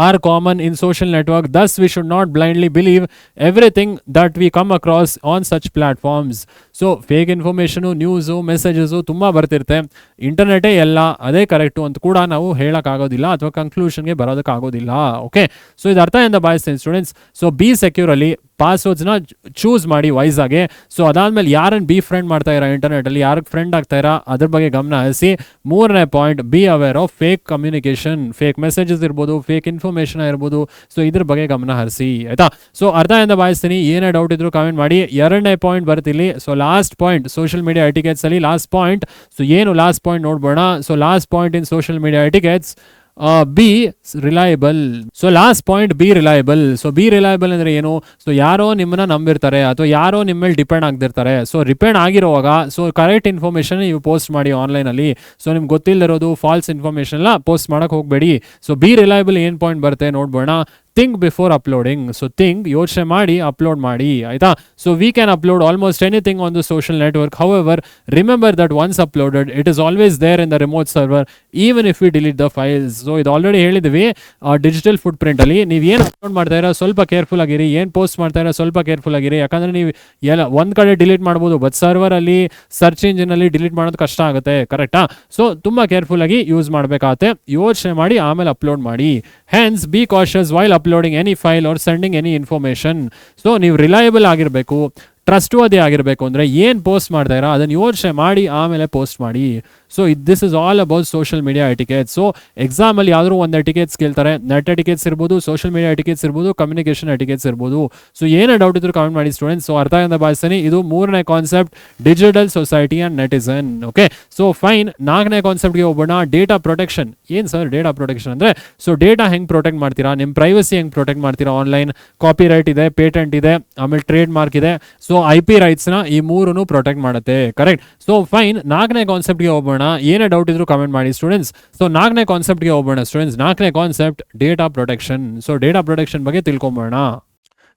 are common in social network, thus we should not blindly believe everything that we come across on such platforms. So fake information, news, messages ತುಂಬ ಬರ್ತಿರುತ್ತೆ. ಇಂಟರ್ನೆಟೇ ಎಲ್ಲ ಅದೇ ಕರೆಕ್ಟು ಅಂತ ಕೂಡ ನಾವು ಹೇಳೋಕ್ಕಾಗೋದಿಲ್ಲ ಅಥವಾ ಕನ್ಕ್ಲೂಷನ್ಗೆ ಬರೋದಕ್ಕಾಗೋದಿಲ್ಲ. ಓಕೆ, ಸೊ ಇದು ಅರ್ಥ ಎಂದು ಭಾವಿಸ್ತೀನಿ ಸ್ಟೂಡೆಂಟ್ಸ್. ಸೊ ಬಿ ಸೆಕ್ಯೂರಲ್ಲಿ ಪಾಸ್ವರ್ಡ್ಸ್ನ ಚೂಸ್ ಮಾಡಿ ವೈಸಾಗೆ. ಸೊ ಅದಾದಮೇಲೆ ಯಾರನ್ನು ಬಿ ಫ್ರೆಂಡ್ ಮಾಡ್ತಾ ಇರೋ ಇಂಟರ್ನೆಟಲ್ಲಿ, ಯಾರಿಗೆ ಫ್ರೆಂಡ್ ಆಗ್ತಾ ಇರೋ ಅದ್ರ ಬಗ್ಗೆ ಗಮನ ಹರಿಸಿ. ಮೂರನೇ point, be aware of fake communication. Fake messages ಇರ್ಬೋದು, ಫೇಕ್ ಇನ್ಫಾರ್ಮೇಷನ್ ಇರ್ಬೋದು, ಸೊ ಇದ್ರ ಬಗ್ಗೆ ಗಮನ ಹರಿಸಿ ಆಯಿತಾ. ಸೊ ಅರ್ಥ ಎಂದು ಭಾವಿಸ್ತೀನಿ. ಏನೇ ಡೌಟ್ ಇದ್ರು ಕಾಮೆಂಟ್ ಮಾಡಿ. ಎರಡನೇ ಪಾಯಿಂಟ್ ಬರ್ತಿಲ್ಲಿ, so last point social media etiquettes ಅಲ್ಲಿ ಲಾಸ್ಟ್ ಪಾಯಿಂಟ್. ಸೊ ಏನು ಲಾಸ್ಟ್ ಪಾಯಿಂಟ್ ನೋಡ್ಬೋಣ. So last point in social media etiquettes, be reliable. So last point, be reliable. So be reliable ಅಂದರೆ ಏನು, so ಯಾರೋ ನಿಮ್ಮನ್ನ ನಂಬಿರ್ತಾರೆ ಅಥವಾ ಯಾರೋ ನಿಮ್ಮ ಮೇಲೆ ಡಿಪೆಂಡ್ ಆಗ್ತಿರ್ತಾರೆ. ಸೊ ಡಿಪೆಂಡ್ ಆಗಿರುವಾಗ ಸೊ ಕರೆಕ್ಟ್ ಇನ್ಫಾರ್ಮೇಷನ್ ನೀವು ಪೋಸ್ಟ್ ಮಾಡಿ ಆನ್ಲೈನಲ್ಲಿ. ಸೊ ನಿಮ್ಗೆ ಗೊತ್ತಿಲ್ಲದಿರೋದು ಫಾಲ್ಸ್ ಇನ್ಫಾರ್ಮೇಷನ್ ಎಲ್ಲ ಪೋಸ್ಟ್ ಮಾಡೋಕೆ ಹೋಗಬೇಡಿ. ಸೊ ಬಿ ರಿಲಯಬಲ್ ಏನು ಪಾಯಿಂಟ್ ಬರುತ್ತೆ ನೋಡ್ಬೋಣ. Think before uploading. So think, ಯೋಚನೆ ಮಾಡಿ ಅಪ್ಲೋಡ್ ಮಾಡಿ ಆಯಿತಾ. So we can upload almost anything on the social network. However remember that once uploaded it is always there in the remote server even if we delete the files. So ಇದು already ಹೇಳಿದ್ವಿ digital foot ಪ್ರಿಂಟಲ್ಲಿ. ನೀವು ಏನು upload ಮಾಡ್ತಾ ಇರೋ ಸ್ವಲ್ಪ careful ಆಗಿರಿ, ಏನು post ಮಾಡ್ತಾ ಇರೋ ಸ್ವಲ್ಪ ಕೇರ್ಫುಲ್ ಆಗಿರಿ. ಯಾಕಂದರೆ ನೀವು ಎಲ್ಲ ಒಂದು ಕಡೆ ಡಿಲೀಟ್ ಮಾಡ್ಬೋದು, ಬಟ್ ಸರ್ವರಲ್ಲಿ ಸರ್ಚ್ ಇಂಜಿನಲ್ಲಿ ಡಿಲೀಟ್ ಮಾಡೋದು ಕಷ್ಟ ಆಗುತ್ತೆ, ಕರೆಕ್ಟಾ. ಸೊ ತುಂಬ ಕೇರ್ಫುಲ್ ಆಗಿ ಯೂಸ್ ಮಾಡಬೇಕಾಗತ್ತೆ. ಯೋಚನೆ ಮಾಡಿ ಆಮೇಲೆ ಅಪ್ಲೋಡ್ ಮಾಡಿ. Hence be cautious while uploading any file or sending any information. So ನೀವು ರಿಲಯಬಲ್ ಆಗಿರಬೇಕು, ಟ್ರಸ್ಟ್ವರ್ದಿ ಆಗಿರಬೇಕು. ಅಂದರೆ ಏನು ಪೋಸ್ಟ್ ಮಾಡ್ತಾ ಇರೋ ಅದನ್ನು ಯೋಚನೆ ಮಾಡಿ ಆಮೇಲೆ ಪೋಸ್ಟ್ ಮಾಡಿ. So this is all about social media etiquettes. So ಎಕ್ಸಾಮಲ್ಲಿ ಯಾವ್ದಾದ್ರು ಒಂದು ಎಟಿಕೆಟ್ಸ್ ಕೇಳ್ತಾರೆ, ನೆಟ್ ಎಟಿಕೆಟ್ಸ್ ಇರ್ಬೋದು, ಸೋಷಿಯಲ್ ಮೀಡಿಯಾ ಎಟಿಕೆಟ್ಸ್ ಇರ್ಬೋದು, ಕಮ್ಯುನಿಕೇಷನ್ ಎಟಿಕೆಟ್ಸ್ ಇರ್ಬೋದು. ಸೊ ಏನೇ ಡೌಟ್ ಇದ್ರು ಕಾಮೆಂಟ್ ಮಾಡಿ ಸ್ಟೂಡೆಂಟ್ಸ್. ಸೊ ಅರ್ಥ ಅಂತ ಭಾವಿಸ್ತೀನಿ. ಇದು ಮೂರನೇ concept, digital society and netizen. Okay, so fine. ನಾಲ್ಕನೇ ಕಾನ್ಸೆಪ್ಟ್ಗೆ ಹೋಗೋಣ, ಡೇಟಾ ಪ್ರೊಟೆಕ್ಷನ್. ಏನು ಸರ್ ಡೇಟಾ ಪ್ರೊಟೆಕ್ಷನ್ ಅಂದರೆ, ಸೊ ಡೇಟಾ ಹೆಂಗೆ ಪ್ರೊಟೆಕ್ಟ್ ಮಾಡ್ತೀರಾ, ನಿಮ್ಮ ಪ್ರೈವಸಿ ಹೆಂಗೆ ಪ್ರೊಟೆಕ್ಟ್ ಮಾಡ್ತೀರಾ ಆನ್ಲೈನ್. ಕಾಪಿ ರೈಟ್ ಇದೆ, ಪೇಟೆಂಟ್ ಇದೆ, ಆಮೇಲೆ ಟ್ರೇಡ್ ಮಾರ್ಕ್ ಇದೆ. ಸೊ IP ರೈಟ್ಸ್ನ ಈ ಮೂರನ್ನು ಪ್ರೊಟೆಕ್ಟ್ ಮಾಡುತ್ತೆ, ಕರೆಕ್ಟ್. So fine. ನಾಲ್ಕನೇ ಕಾನ್ಸೆಪ್ಟ್ಗೆ ಹೋಗೋಣ. ಏನೇ ಡೌಟ್ ಇದ್ರು ಕಾಮೆಂಟ್ ಮಾಡಿ ಸ್ಟೂಡೆಂಟ್ಸ್. ಸೊ ನಾಲ್ಕನೇ ಕಾನ್ಸೆಪ್ಟ್ಗೆ ಹೋಗೋಣ ಸ್ಟೂಡೆಂಟ್ಸ್. ನಾಲ್ಕನೇ concept data protection. So data protection ಬಗ್ಗೆ ತಿಳ್ಕೊಂಬೋಣ.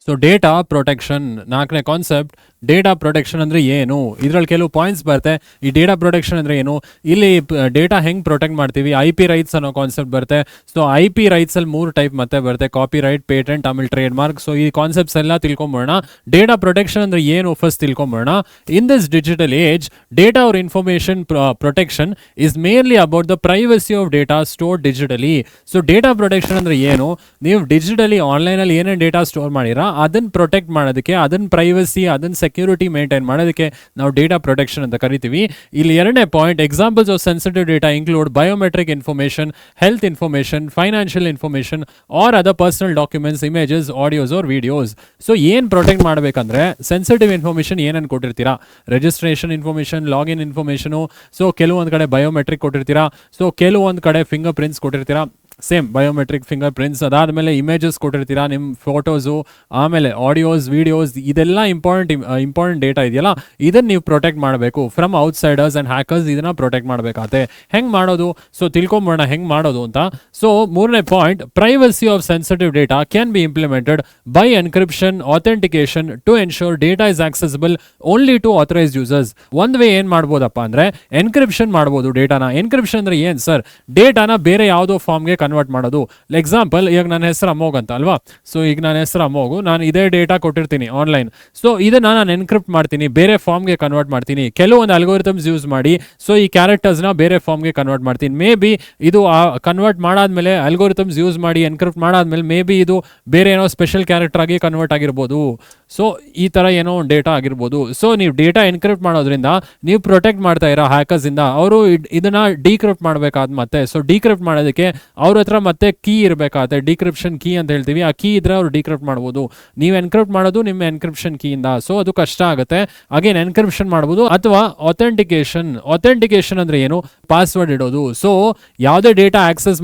ಸೊ ಡೇಟಾ ಪ್ರೊಟೆಕ್ಷನ್ ನಾಲ್ಕನೇ ಕಾನ್ಸೆಪ್ಟ್. ಡೇಟಾ ಪ್ರೊಟೆಕ್ಷನ್ ಅಂದರೆ ಏನು, ಇದರಲ್ಲಿ ಕೆಲವು ಪಾಯಿಂಟ್ಸ್ ಬರುತ್ತೆ. ಈ ಡೇಟಾ ಪ್ರೊಟೆಕ್ಷನ್ ಅಂದರೆ ಏನು, ಇಲ್ಲಿ ಡೇಟಾ ಹೆಂಗೆ ಪ್ರೊಟೆಕ್ಟ್ ಮಾಡ್ತೀವಿ, IP ರೈಟ್ಸ್ ಅನ್ನೋ ಕಾನ್ಸೆಪ್ಟ್ ಬರುತ್ತೆ. ಸೊ IP ರೈಟ್ಸಲ್ಲಿ 3 ಟೈಪ್ ಮತ್ತೆ ಬರುತ್ತೆ, ಕಾಪಿ ರೈಟ್, ಪೇಟೆಂಟ್, ಆಮೇಲೆ ಟ್ರೇಡ್ ಮಾರ್ಕ್. ಸೊ ಈ ಕಾನ್ಸೆಪ್ಟ್ಸ್ ಎಲ್ಲ ತಿಳ್ಕೊಂಬೋಣ. ಡೇಟಾ ಪ್ರೊಟೆಕ್ಷನ್ ಅಂದರೆ ಏನು ಫಸ್ಟ್ ತಿಳ್ಕೊಂಬೋಣ. In this digital age, data or information protection is mainly about the privacy of data stored digitally. So data protection ಅಂದರೆ ಏನು, ನೀವು ಡಿಜಿಟಲಿ ಆನ್ಲೈನಲ್ಲಿ ಏನೇನು ಡೇಟಾ ಸ್ಟೋರ್ ಮಾಡಿರಾ ಅದನ್ನು ಪ್ರೊಟೆಕ್ಟ್ ಮಾಡೋದಕ್ಕೆ, ಅದನ್ನ ಪ್ರೈವಸಿ, ಅದನ್ನ ಸೆಕ್ಯೂರಿಟಿ ಮೇಂಟೈನ್ ಮಾಡೋದಕ್ಕೆ ನಾವು ಡೇಟಾ ಪ್ರೊಟೆಕ್ಷನ್ ಅಂತ ಕರಿತೀವಿ. ಇಲ್ಲಿ ಎರಡನೇ point, examples of sensitive data include biometric information, health information, financial information or other personal documents, images, audios or videos. So ಏನು ಪ್ರೊಟೆಕ್ಟ್ ಮಾಡಬೇಕಂದ್ರೆ, ಸೆನ್ಸಿಟಿವ್ ಇನ್ಫಾರ್ಮೇಷನ್ ಏನೇನು ಕೊಟ್ಟಿರ್ತೀರಾ, registration information, login information, so ಕೆಲವೊಂದು ಕಡೆ ಬಯೋಮೆಟ್ರಿಕ್ ಕೊಟ್ಟಿರ್ತೀರಾ, ಸೊ ಕೆಲವೊಂದು ಕಡೆ fingerprints ಕೊಟ್ಟಿರ್ತೀರಾ, ಸೇಮ್ ಬಯೋಮೆಟ್ರಿಕ್ ಫಿಂಗರ್ ಪ್ರಿಂಟ್ಸ್. ಅದಾದಮೇಲೆ ಇಮೇಜಸ್ ಕೊಟ್ಟಿರ್ತೀರಾ, ನಿಮ್ಮ ಫೋಟೋಸು, ಆಮೇಲೆ ಆಡಿಯೋಸ್, ವಿಡಿಯೋಸ್, ಇದೆಲ್ಲ ಇಂಪಾರ್ಟೆಂಟ್ ಡೇಟಾ ಇದೆಯಲ್ಲ, ಇದನ್ನು ನೀವು ಪ್ರೊಟೆಕ್ಟ್ ಮಾಡಬೇಕು ಫ್ರಮ್ ಔಟ್ಸೈಡರ್ಸ್ ಆ್ಯಂಡ್ ಹ್ಯಾಕರ್ಸ್. ಇದನ್ನು ಪ್ರೊಟೆಕ್ಟ್ ಮಾಡಬೇಕಾಗತ್ತೆ. ಹೆಂಗೆ ಮಾಡೋದು, ಸೊ ತಿಳ್ಕೊಂಬೋಣ ಹೆಂಗೆ ಮಾಡೋದು ಅಂತ. ಸೊ ಮೂರನೇ point, privacy of sensitive data can be implemented by encryption, authentication to ensure data is accessible only to authorised users. ಒಂದು ವೇ ಏನು ಮಾಡ್ಬೋದಪ್ಪ ಅಂದರೆ ಎನ್ಕ್ರಿಪ್ಷನ್ ಮಾಡ್ಬೋದು ಡೇಟಾನ. ಎನ್ಕ್ರಿಪ್ಷನ್ ಅಂದರೆ ಏನು ಸರ್, ಡೇಟಾನ ಬೇರೆ ಯಾವುದೋ ಫಾರ್ಮ್ಗೆ ಕನ್ವರ್ಟ್ ಮಾಡೋದು. ಎಕ್ಸಾಂಪಲ್, ಈಗ ನನ್ನ ಹೆಸರು ಅಮೋಘ್ ಅಂತ ಅಲ್ವಾ. ಸೊ ಈಗ ನನ್ನ ಹೆಸರು ಅಮೋಘ್, ನಾನು ಇದೇ ಡೇಟಾ ಕೊಟ್ಟಿರ್ತೀನಿ ಆನ್ಲೈನ್. ಸೊ ಇದನ್ನ ನಾನು ಎನ್ಕ್ರಿಪ್ಟ್ ಮಾಡ್ತೀನಿ, ಬೇರೆ ಫಾರ್ಮ್ಗೆ ಕನ್ವರ್ಟ್ ಮಾಡ್ತೀನಿ, ಕೆಲವೊಂದು ಅಲ್ಗೋರಿಥಮ್ಸ್ ಯೂಸ್ ಮಾಡಿ. ಸೊ ಈ ಕ್ಯಾರೆಕ್ಟರ್ಸ್ನ ಬೇರೆ ಫಾರ್ಮ್ಗೆ ಕನ್ವರ್ಟ್ ಮಾಡ್ತೀನಿ. ಮೇ ಬಿ ಇದು ಕನ್ವರ್ಟ್ ಮಾಡಾದ್ಮೇಲೆ ಅಲ್ಗೋರಿಥಮ್ಸ್ ಯೂಸ್ ಮಾಡಿ ಎನ್ಕ್ರಿಪ್ಟ್ ಮಾಡಾದ್ಮೇಲೆ ಮೇ ಬಿ ಇದು ಬೇರೆ ಏನೋ ಸ್ಪೆಷಲ್ ಕ್ಯಾರೆಕ್ಟರ್ ಆಗಿ ಕನ್ವರ್ಟ್ ಆಗಿರ್ಬೋದು. ಸೊ ಈ ತರ ಏನೋ ಒಂದು ಡೇಟಾ ಆಗಿರ್ಬೋದು. ಸೊ ನೀವು ಡೇಟಾ ಎನ್ಕ್ರಿಪ್ಟ್ ಮಾಡೋದ್ರಿಂದ ನೀವು ಪ್ರೊಟೆಕ್ಟ್ ಮಾಡ್ತಾ ಇರೋ ಹ್ಯಾಕರ್ಸ್ ಇಂದ. ಅವರು ಇದನ್ನ ಡಿಕ್ರಿಪ್ಟ್ ಮಾಡಬೇಕಾದ ಮತ್ತೆ. ಸೊ ಡಿಕ್ರಿಪ್ಟ್ ಮಾಡೋದಕ್ಕೆ ಅವ್ರ ಹತ್ರ ಮತ್ತೆ ಕೀ ಇರಬೇಕಾಗುತ್ತೆ, ಡಿಕ್ರಿಪ್ಷನ್ ಕೀ ಅಂತ ಹೇಳ್ತೀವಿ. ಆ ಕೀ ಇದ್ರೆ ಅವ್ರು ಡಿಕ್ರಿಪ್ಟ್ ಮಾಡ್ಬೋದು. ನೀವು ಎನ್ಕ್ರಿಪ್ಟ್ ಮಾಡೋದು ನಿಮ್ಮ ಎನ್ಕ್ರಿಪ್ಷನ್ ಕೀ ಇಂದ. ಸೊ ಅದು ಕಷ್ಟ ಆಗುತ್ತೆ. ಅಗೇನ್ ಎನ್ಕ್ರಿಪ್ಷನ್ ಮಾಡ್ಬೋದು. ಅಥವಾ ಅಥೆಂಟಿಕೇಶನ್ ಅಂದ್ರೆ ಏನು? ಪಾಸ್ವರ್ಡ್ ಇಡೋದು. ಸೊ ಯಾವುದೇ ಡೇಟಾ ಆಕ್ಸೆಸ್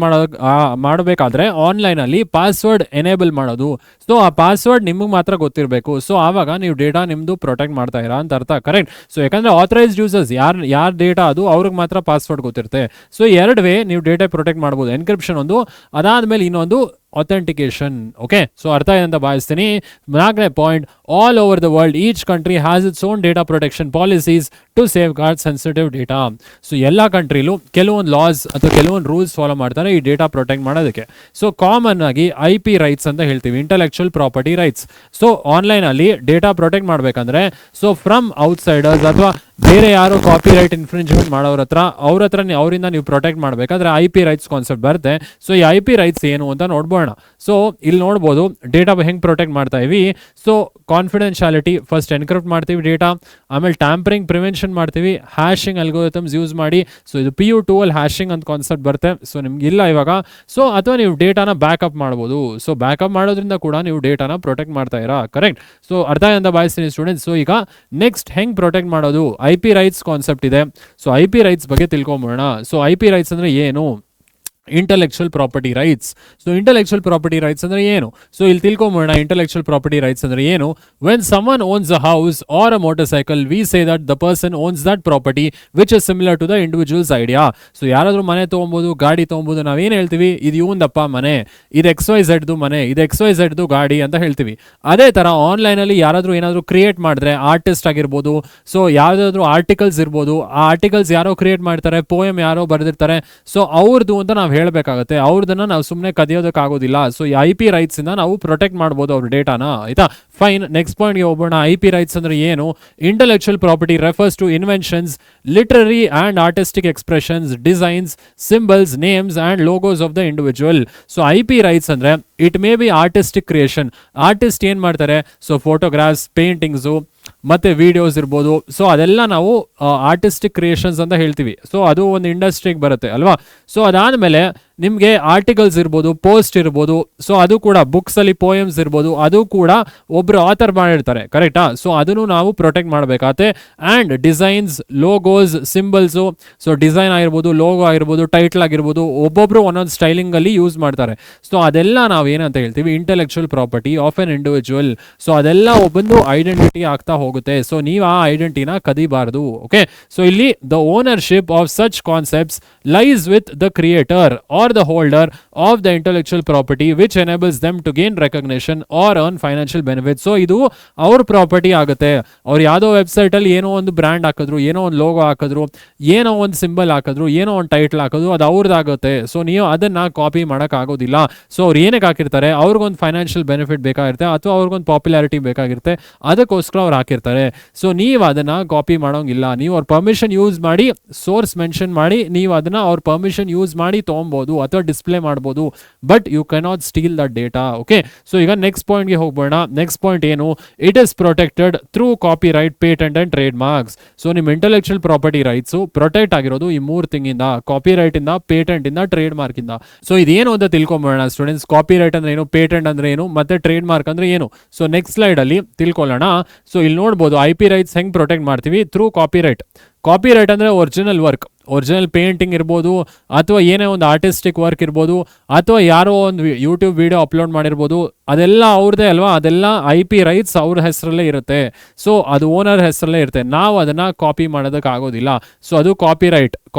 ಮಾಡಬೇಕಾದ್ರೆ ಆನ್ಲೈನ್ ಅಲ್ಲಿ ಪಾಸ್ವರ್ಡ್ ಎನೇಬಲ್ ಮಾಡೋದು. ಸೊ ಆ ಪಾಸ್ವರ್ಡ್ ನಿಮಗೆ ಮಾತ್ರ ಗೊತ್ತಿರಬೇಕು. ಸೊ ಆವಾಗ ನೀವು ಡೇಟಾ ನಿಮ್ದು ಪ್ರೊಟೆಕ್ಟ್ ಮಾಡ್ತಾ ಇರಾ ಅಂತ ಅರ್ಥ. ಕರೆಕ್ಟ್. ಸೊ ಯಾಕಂದ್ರೆ ಆಥರೈಸ್ಡ್ ಯೂಸರ್ಸ್ ಯಾರ ಡೇಟಾ ಅದು ಅವ್ರಿಗೆ ಮಾತ್ರ ಪಾಸ್ವರ್ಡ್ ಗೊತ್ತಿರುತ್ತೆ. ಸೊ ಎರಡು ವೇ ನೀವು ಡೇಟಾ ಪ್ರೊಟೆಕ್ಟ್ ಮಾಡ್ಬೋದು. ಎನ್ಕ್ರಿಪ್ಷನ್ ಒಂದು, ಅದಾದ್ಮೇಲೆ ಇನ್ನೊಂದು ಅಥೆಂಟಿಕೇಶನ್. ಓಕೆ, ಸೊ ಅರ್ಥ ಇದೆ ಅಂತ ಭಾವಿಸ್ತೀನಿ. 4ನೇ point, all over the world each country has its own data protection policies to safeguard sensitive data. So ಎಲ್ಲ ಕಂಟ್ರಿಲೂ ಕೆಲವೊಂದು ಲಾಸ್ ಅಥವಾ ಕೆಲವೊಂದು ರೂಲ್ಸ್ ಫಾಲೋ ಮಾಡ್ತಾರೆ ಈ ಡೇಟಾ ಪ್ರೊಟೆಕ್ಟ್ ಮಾಡೋದಕ್ಕೆ. ಸೊ ಕಾಮನ್ ಆಗಿ IP ರೈಟ್ಸ್ ಅಂತ ಹೇಳ್ತೀವಿ, intellectual property rights. So online ಅಲ್ಲಿ ಡೇಟಾ ಪ್ರೊಟೆಕ್ಟ್ ಮಾಡ್ಬೇಕಂದ್ರೆ ಸೊ ಫ್ರಮ್ ಔಟ್ಸೈಡರ್ಸ್ ಅಥವಾ ಬೇರೆ ಯಾರು ಕಾಪಿ ರೈಟ್ ಇನ್ಫ್ರಿಂಜ್ಮೆಂಟ್ ಮಾಡೋರ ಹತ್ರ ಅವರಿಂದ ನೀವು ಪ್ರೊಟೆಕ್ಟ್ ಮಾಡಬೇಕಾದ್ರೆ IP ರೈಟ್ಸ್ ಕಾನ್ಸೆಪ್ಟ್ ಬರುತ್ತೆ. ಸೊ ಈ IP ರೈಟ್ಸ್ ಏನು ಅಂತ ನೋಡ್ಬೋಣ. ಸೊ ಇಲ್ಲಿ ನೋಡ್ಬೋದು ಡೇಟಾ ಹೆಂಗ್ ಪ್ರೊಟೆಕ್ಟ್ ಮಾಡ್ತಾ ಇವಿ. ಸೊ ಕಾನ್ಫಿಡೆನ್ಶಿಯಾಲಿಟಿ, ಫಸ್ಟ್ ಎನ್ಕ್ರಿಪ್ಟ್ ಮಾಡ್ತೀವಿ ಡೇಟಾ, ಆಮೇಲೆ ಟ್ಯಾಂಪರಿಂಗ್ ಪ್ರಿವೆನ್ಷನ್ ಮಾಡ್ತೀವಿ, ಹ್ಯಾಶಿಂಗ್ ಅಲ್ಗೋರಿಥಮ್ಸ್ ಯೂಸ್ ಮಾಡಿ. ಸೊ ಇದು PU2 ಅಲ್ಲಿ ಹ್ಯಾಶಿಂಗ್ ಅಂತ ಕಾನ್ಸೆಪ್ಟ್ ಬರುತ್ತೆ. ಸೊ ನಿಮ್ಗೆ ಇಲ್ಲ ಇವಾಗ. ಸೊ ಅಥವಾ ನೀವು ಡೇಟಾನ ಬ್ಯಾಕಪ್ ಮಾಡ್ಬೋದು. ಸೊ ಬ್ಯಾಕಪ್ ಮಾಡೋದ್ರಿಂದ ಕೂಡ ನೀವು ಡೇಟಾನ ಪ್ರೊಟೆಕ್ಟ್ ಮಾಡ್ತಾ ಇರಾ. ಕರೆಕ್ಟ್. ಸೊ ಅರ್ಥ ಅಂತ ಭಾವಿಸ್ತೀನಿ ಸ್ಟೂಡೆಂಟ್ಸ್. ಸೊ ಈಗ ನೆಕ್ಸ್ಟ್ ಹೆಂಗ್ ಪ್ರೊಟೆಕ್ಟ್ ಮಾಡೋದು, IP ರೈಟ್ಸ್ ಕಾನ್ಸೆಪ್ಟ್ ಇದೆ. ಸೊ IP ರೈಟ್ಸ್ ಬಗ್ಗೆ ತಿಳ್ಕೊಂಬೋಣ. ಸೊ IP ರೈಟ್ಸ್ ಅಂದ್ರೆ ಏನು? Intellectual property rights. So intellectual property rights ಅಂದ್ರೆ ಏನು? ಸೊ ಇಲ್ಲಿ ತಿಳ್ಕೊಂಬೋಣ ಇಂಟೆಲೆಕ್ಚುಯಲ್ ಪ್ರಾಪರ್ಟಿ ರೈಟ್ಸ್ ಅಂದ್ರೆ ಏನು. When someone owns a house or a motorcycle, we say that the person owns that property which is similar to the individual's idea. So ಯಾರಾದ್ರೂ ಮನೆ ತೊಗೊಬೋದು, ಗಾಡಿ ತೊಗೊಬೋದು, ನಾವೇನು ಹೇಳ್ತೀವಿ, ಇದು ಇವಂದಪ್ಪ ಮನೆ, ಇದು XYZ ಮನೆ, ಇದು XYZ ಗಾಡಿ ಅಂತ ಹೇಳ್ತೀವಿ. ಅದೇ ತರ ಆನ್ಲೈನ್ ಅಲ್ಲಿ ಯಾರಾದ್ರೂ ಏನಾದ್ರು ಕ್ರಿಯೇಟ್ ಮಾಡಿದ್ರೆ, ಆರ್ಟಿಸ್ಟ್ ಆಗಿರ್ಬೋದು, ಸೊ ಯಾವ್ದಾದ್ರು ಆರ್ಟಿಕಲ್ಸ್ ಇರ್ಬೋದು, ಆ ಆರ್ಟಿಕಲ್ಸ್ ಯಾರೋ ಕ್ರಿಯೇಟ್ ಮಾಡ್ತಾರೆ, ಪೋಯಮ್ ಯಾರೋ ಬರೆದಿರ್ತಾರೆ, ಸೊ ಅವ್ರದ್ದು ಅಂತ ನಾವು ಹೇಳಬೇಕಾಗುತ್ತೆ. ಅವ್ರದನ್ನ ನಾವು ಸುಮ್ಮನೆ ಕದಿಯೋದಕ್ಕಾಗೋದಿಲ್ಲ. ಸೊ ಈ IP ರೈಟ್ಸ್ ಇಂದ ನಾವು ಪ್ರೊಟೆಕ್ಟ್ ಮಾಡ್ಬೋದು ಅವ್ರ ಡೇಟಾನ. ಆಯ್ತಾ, ಫೈನ್. ನೆಕ್ಸ್ಟ್ ಪಾಯಿಂಟ್ಗೆ ಹೋಗೋಣ. IP ರೈಟ್ಸ್ ಅಂದ್ರೆ ಏನು? Intellectual property refers to inventions, literary and artistic expressions, designs, symbols, names and logos of the individual. So IP rights ಅಂದ್ರೆ it may be artistic creation. Artist ಏನ್ ಮಾಡ್ತಾರೆ, ಸೊ ಫೋಟೋಗ್ರಾಫ್ಸ್, ಪೇಂಟಿಂಗ್ಸು ಮತ್ತೆ videos ಇರ್ಬೋದು. So ಅದೆಲ್ಲ ನಾವು artistic creations ಅಂತ ಹೇಳ್ತೀವಿ. So ಅದು ಒಂದು ಇಂಡಸ್ಟ್ರಿಗೆ ಬರುತ್ತೆ ಅಲ್ವಾ. ಸೊ ಅದಾದ್ಮೇಲೆ ನಿಮಗೆ ಆರ್ಟಿಕಲ್ಸ್ ಇರ್ಬೋದು, ಪೋಸ್ಟ್ ಇರ್ಬೋದು. ಸೊ ಅದು ಕೂಡ ಬುಕ್ಸ್ ಅಲ್ಲಿ ಪೋಯಮ್ಸ್ ಇರ್ಬೋದು, ಅದು ಕೂಡ ಒಬ್ರು ಆಥರ್ ಮಾಡಿರ್ತಾರೆ. ಕರೆಕ್ಟಾ. ಸೊ ಅದನ್ನು ನಾವು ಪ್ರೊಟೆಕ್ಟ್ ಮಾಡಬೇಕಾಗತ್ತೆ. And designs, logos, symbols. So design ಆಗಿರ್ಬೋದು, ಲೋಗೋ ಆಗಿರ್ಬೋದು, ಟೈಟಲ್ ಆಗಿರ್ಬೋದು, ಒಬ್ಬೊಬ್ರು ಒಂದೊಂದು ಸ್ಟೈಲಿಂಗ್ ಅಲ್ಲಿ ಯೂಸ್ ಮಾಡ್ತಾರೆ. ಸೊ ಅದೆಲ್ಲ ನಾವು ಏನಂತ ಹೇಳ್ತೀವಿ, intellectual property of an individual. So ಅದೆಲ್ಲ ಒಬ್ಬಂದು ಐಡೆಂಟಿಟಿ ಆಗ್ತಾ ಹೋಗುತ್ತೆ. ಸೊ ನೀವು ಆ ಐಡೆಂಟಿಟಿನ ಕದಿಬಾರದು. ಓಕೆ. ಸೊ ಇಲ್ಲಿ the ownership of such concepts lies with the creator or the holder of the intellectual property which enables them to gain recognition or earn financial benefits. So ಇದು ಅವ್ರ property ಆಗುತ್ತೆ. ಅವ್ರು ಯಾವುದೋ ವೆಬ್ಸೈಟ್ ಅಲ್ಲಿ ಏನೋ ಒಂದು brand ಹಾಕಿದ್ರು, ಏನೋ ಒಂದು ಲೋಗೋ ಹಾಕಿದ್ರು, ಏನೋ ಒಂದು ಸಿಂಬಲ್ ಹಾಕಿದ್ರು, ಏನೋ ಒಂದು ಟೈಟಲ್ ಹಾಕಿದ್ರು, ಅದು ಅವ್ರದ್ದಾಗುತ್ತೆ. ಸೊ ನೀವು ಅದನ್ನ ಕಾಪಿ ಮಾಡಕ್ ಆಗೋದಿಲ್ಲ. ಸೊ ಅವ್ರು ಏನಕ್ಕೆ ಹಾಕಿರ್ತಾರೆ, ಅವ್ರಿಗೊಂದು ಫೈನಾನ್ಷಿಯಲ್ ಬೆನಿಫಿಟ್ ಬೇಕಾಗಿರುತ್ತೆ ಅಥವಾ ಅವ್ರಿಗೊಂದು ಪಾಪ್ಯುಲಾರಿಟಿ ಬೇಕಾಗಿರುತ್ತೆ, ಅದಕ್ಕೋಸ್ಕರ ಅವ್ರು ಹಾಕಿರ್ತಾರೆ. ಸೊ ನೀವು ಅದನ್ನ ಕಾಪಿ ಮಾಡೋಂಗಿಲ್ಲ. ನೀವು ಅವ್ರ ಪರ್ಮಿಷನ್ ಯೂಸ್ ಮಾಡಿ, ಸೋರ್ಸ್ ಮೆನ್ಷನ್ ಮಾಡಿ, ನೀವು ಅದನ್ನ ಅವ್ರ ಪರ್ಮಿಷನ್ ಯೂಸ್ ಮಾಡಿ ತೊಗೊಬೋದು ಅಥವಾ ಡಿಸ್ಪ್ಲೇ ಮಾಡ್ಬೋದು. But you cannot steal the data. Okay. So ಈಗ ನೆಕ್ಸ್ಟ್ ಪಾಯಿಂಟ್ಗೆ ಹೋಗ್ಬೋಣ. ನೆಕ್ಸ್ಟ್ ಪಾಯಿಂಟ್ ಏನು? It is protected through copy right, patent and trademarks. So ನಿಮ್ಮ ಇಂಟೆಲೆಕ್ಚುಯಲ್ ಪ್ರಾಪರ್ಟಿ ರೈಟ್ಸ್ ಪ್ರೊಟೆಕ್ಟ್ ಆಗಿರೋದು ಈ 3 ಥಿಂಗಿಂದ: ಕಾಪಿ ರೈಟ್ ಇಂದ, ಪೇಟೆಂಟ್ ಇಂದ, ಟ್ರೇಡ್ ಮಾರ್ಕ್ ಇಂದ. ಸೊ ಇದೇನು ಅಂತ ತಿಳ್ಕೊಂಬೋಣ ಸ್ಟೂಡೆಂಟ್ಸ್. ಕಾಪಿ ರೈಟ್ ಅಂದ್ರೆ ಏನು, ಪೇಟೆಂಟ್ ಅಂದ್ರೆ ಏನು, ಮತ್ತೆ ಟ್ರೇಡ್ ಮಾರ್ಕ್ ಅಂದ್ರೆ ಏನು. ಸೊ ನೆಕ್ಸ್ಟ್ ಸ್ಲೈಡ್ ಅಲ್ಲಿ ತಿಳ್ಕೊಳ್ಳೋಣ. ಸೊ ಇಲ್ಲಿ ನೋಡ್ಬೋದು IP ರೈಟ್ಸ್ ಹೆಂಗ್ ಪ್ರೊಟೆಕ್ಟ್ ಮಾಡ್ತೀವಿ through copyright. Copyright ಅಂದರೆ ಒರಿಜಿನಲ್ ವರ್ಕ್, ಒರಿಜಿನಲ್ ಪೇಂಟಿಂಗ್ ಇರ್ಬೋದು, ಅಥವಾ ಏನೇ ಒಂದು ಆರ್ಟಿಸ್ಟಿಕ್ ವರ್ಕ್ ಇರ್ಬೋದು, ಅಥವಾ ಯಾರೋ ಒಂದು ಯೂಟ್ಯೂಬ್ ವಿಡಿಯೋ ಅಪ್ಲೋಡ್ ಮಾಡಿರ್ಬೋದು, ಅದೆಲ್ಲ ಅವ್ರದ್ದೇ ಅಲ್ವಾ, ಅದೆಲ್ಲ IP ರೈಟ್ಸ್ ಅವ್ರ ಹೆಸರಲ್ಲೇ ಇರುತ್ತೆ. ಸೊ ಅದು ಓನರ್ ಹೆಸರಲ್ಲೇ ಇರುತ್ತೆ, ನಾವು ಅದನ್ನ ಕಾಪಿ ಮಾಡೋದಕ್ಕೆ ಆಗೋದಿಲ್ಲ. ಸೊ ಅದು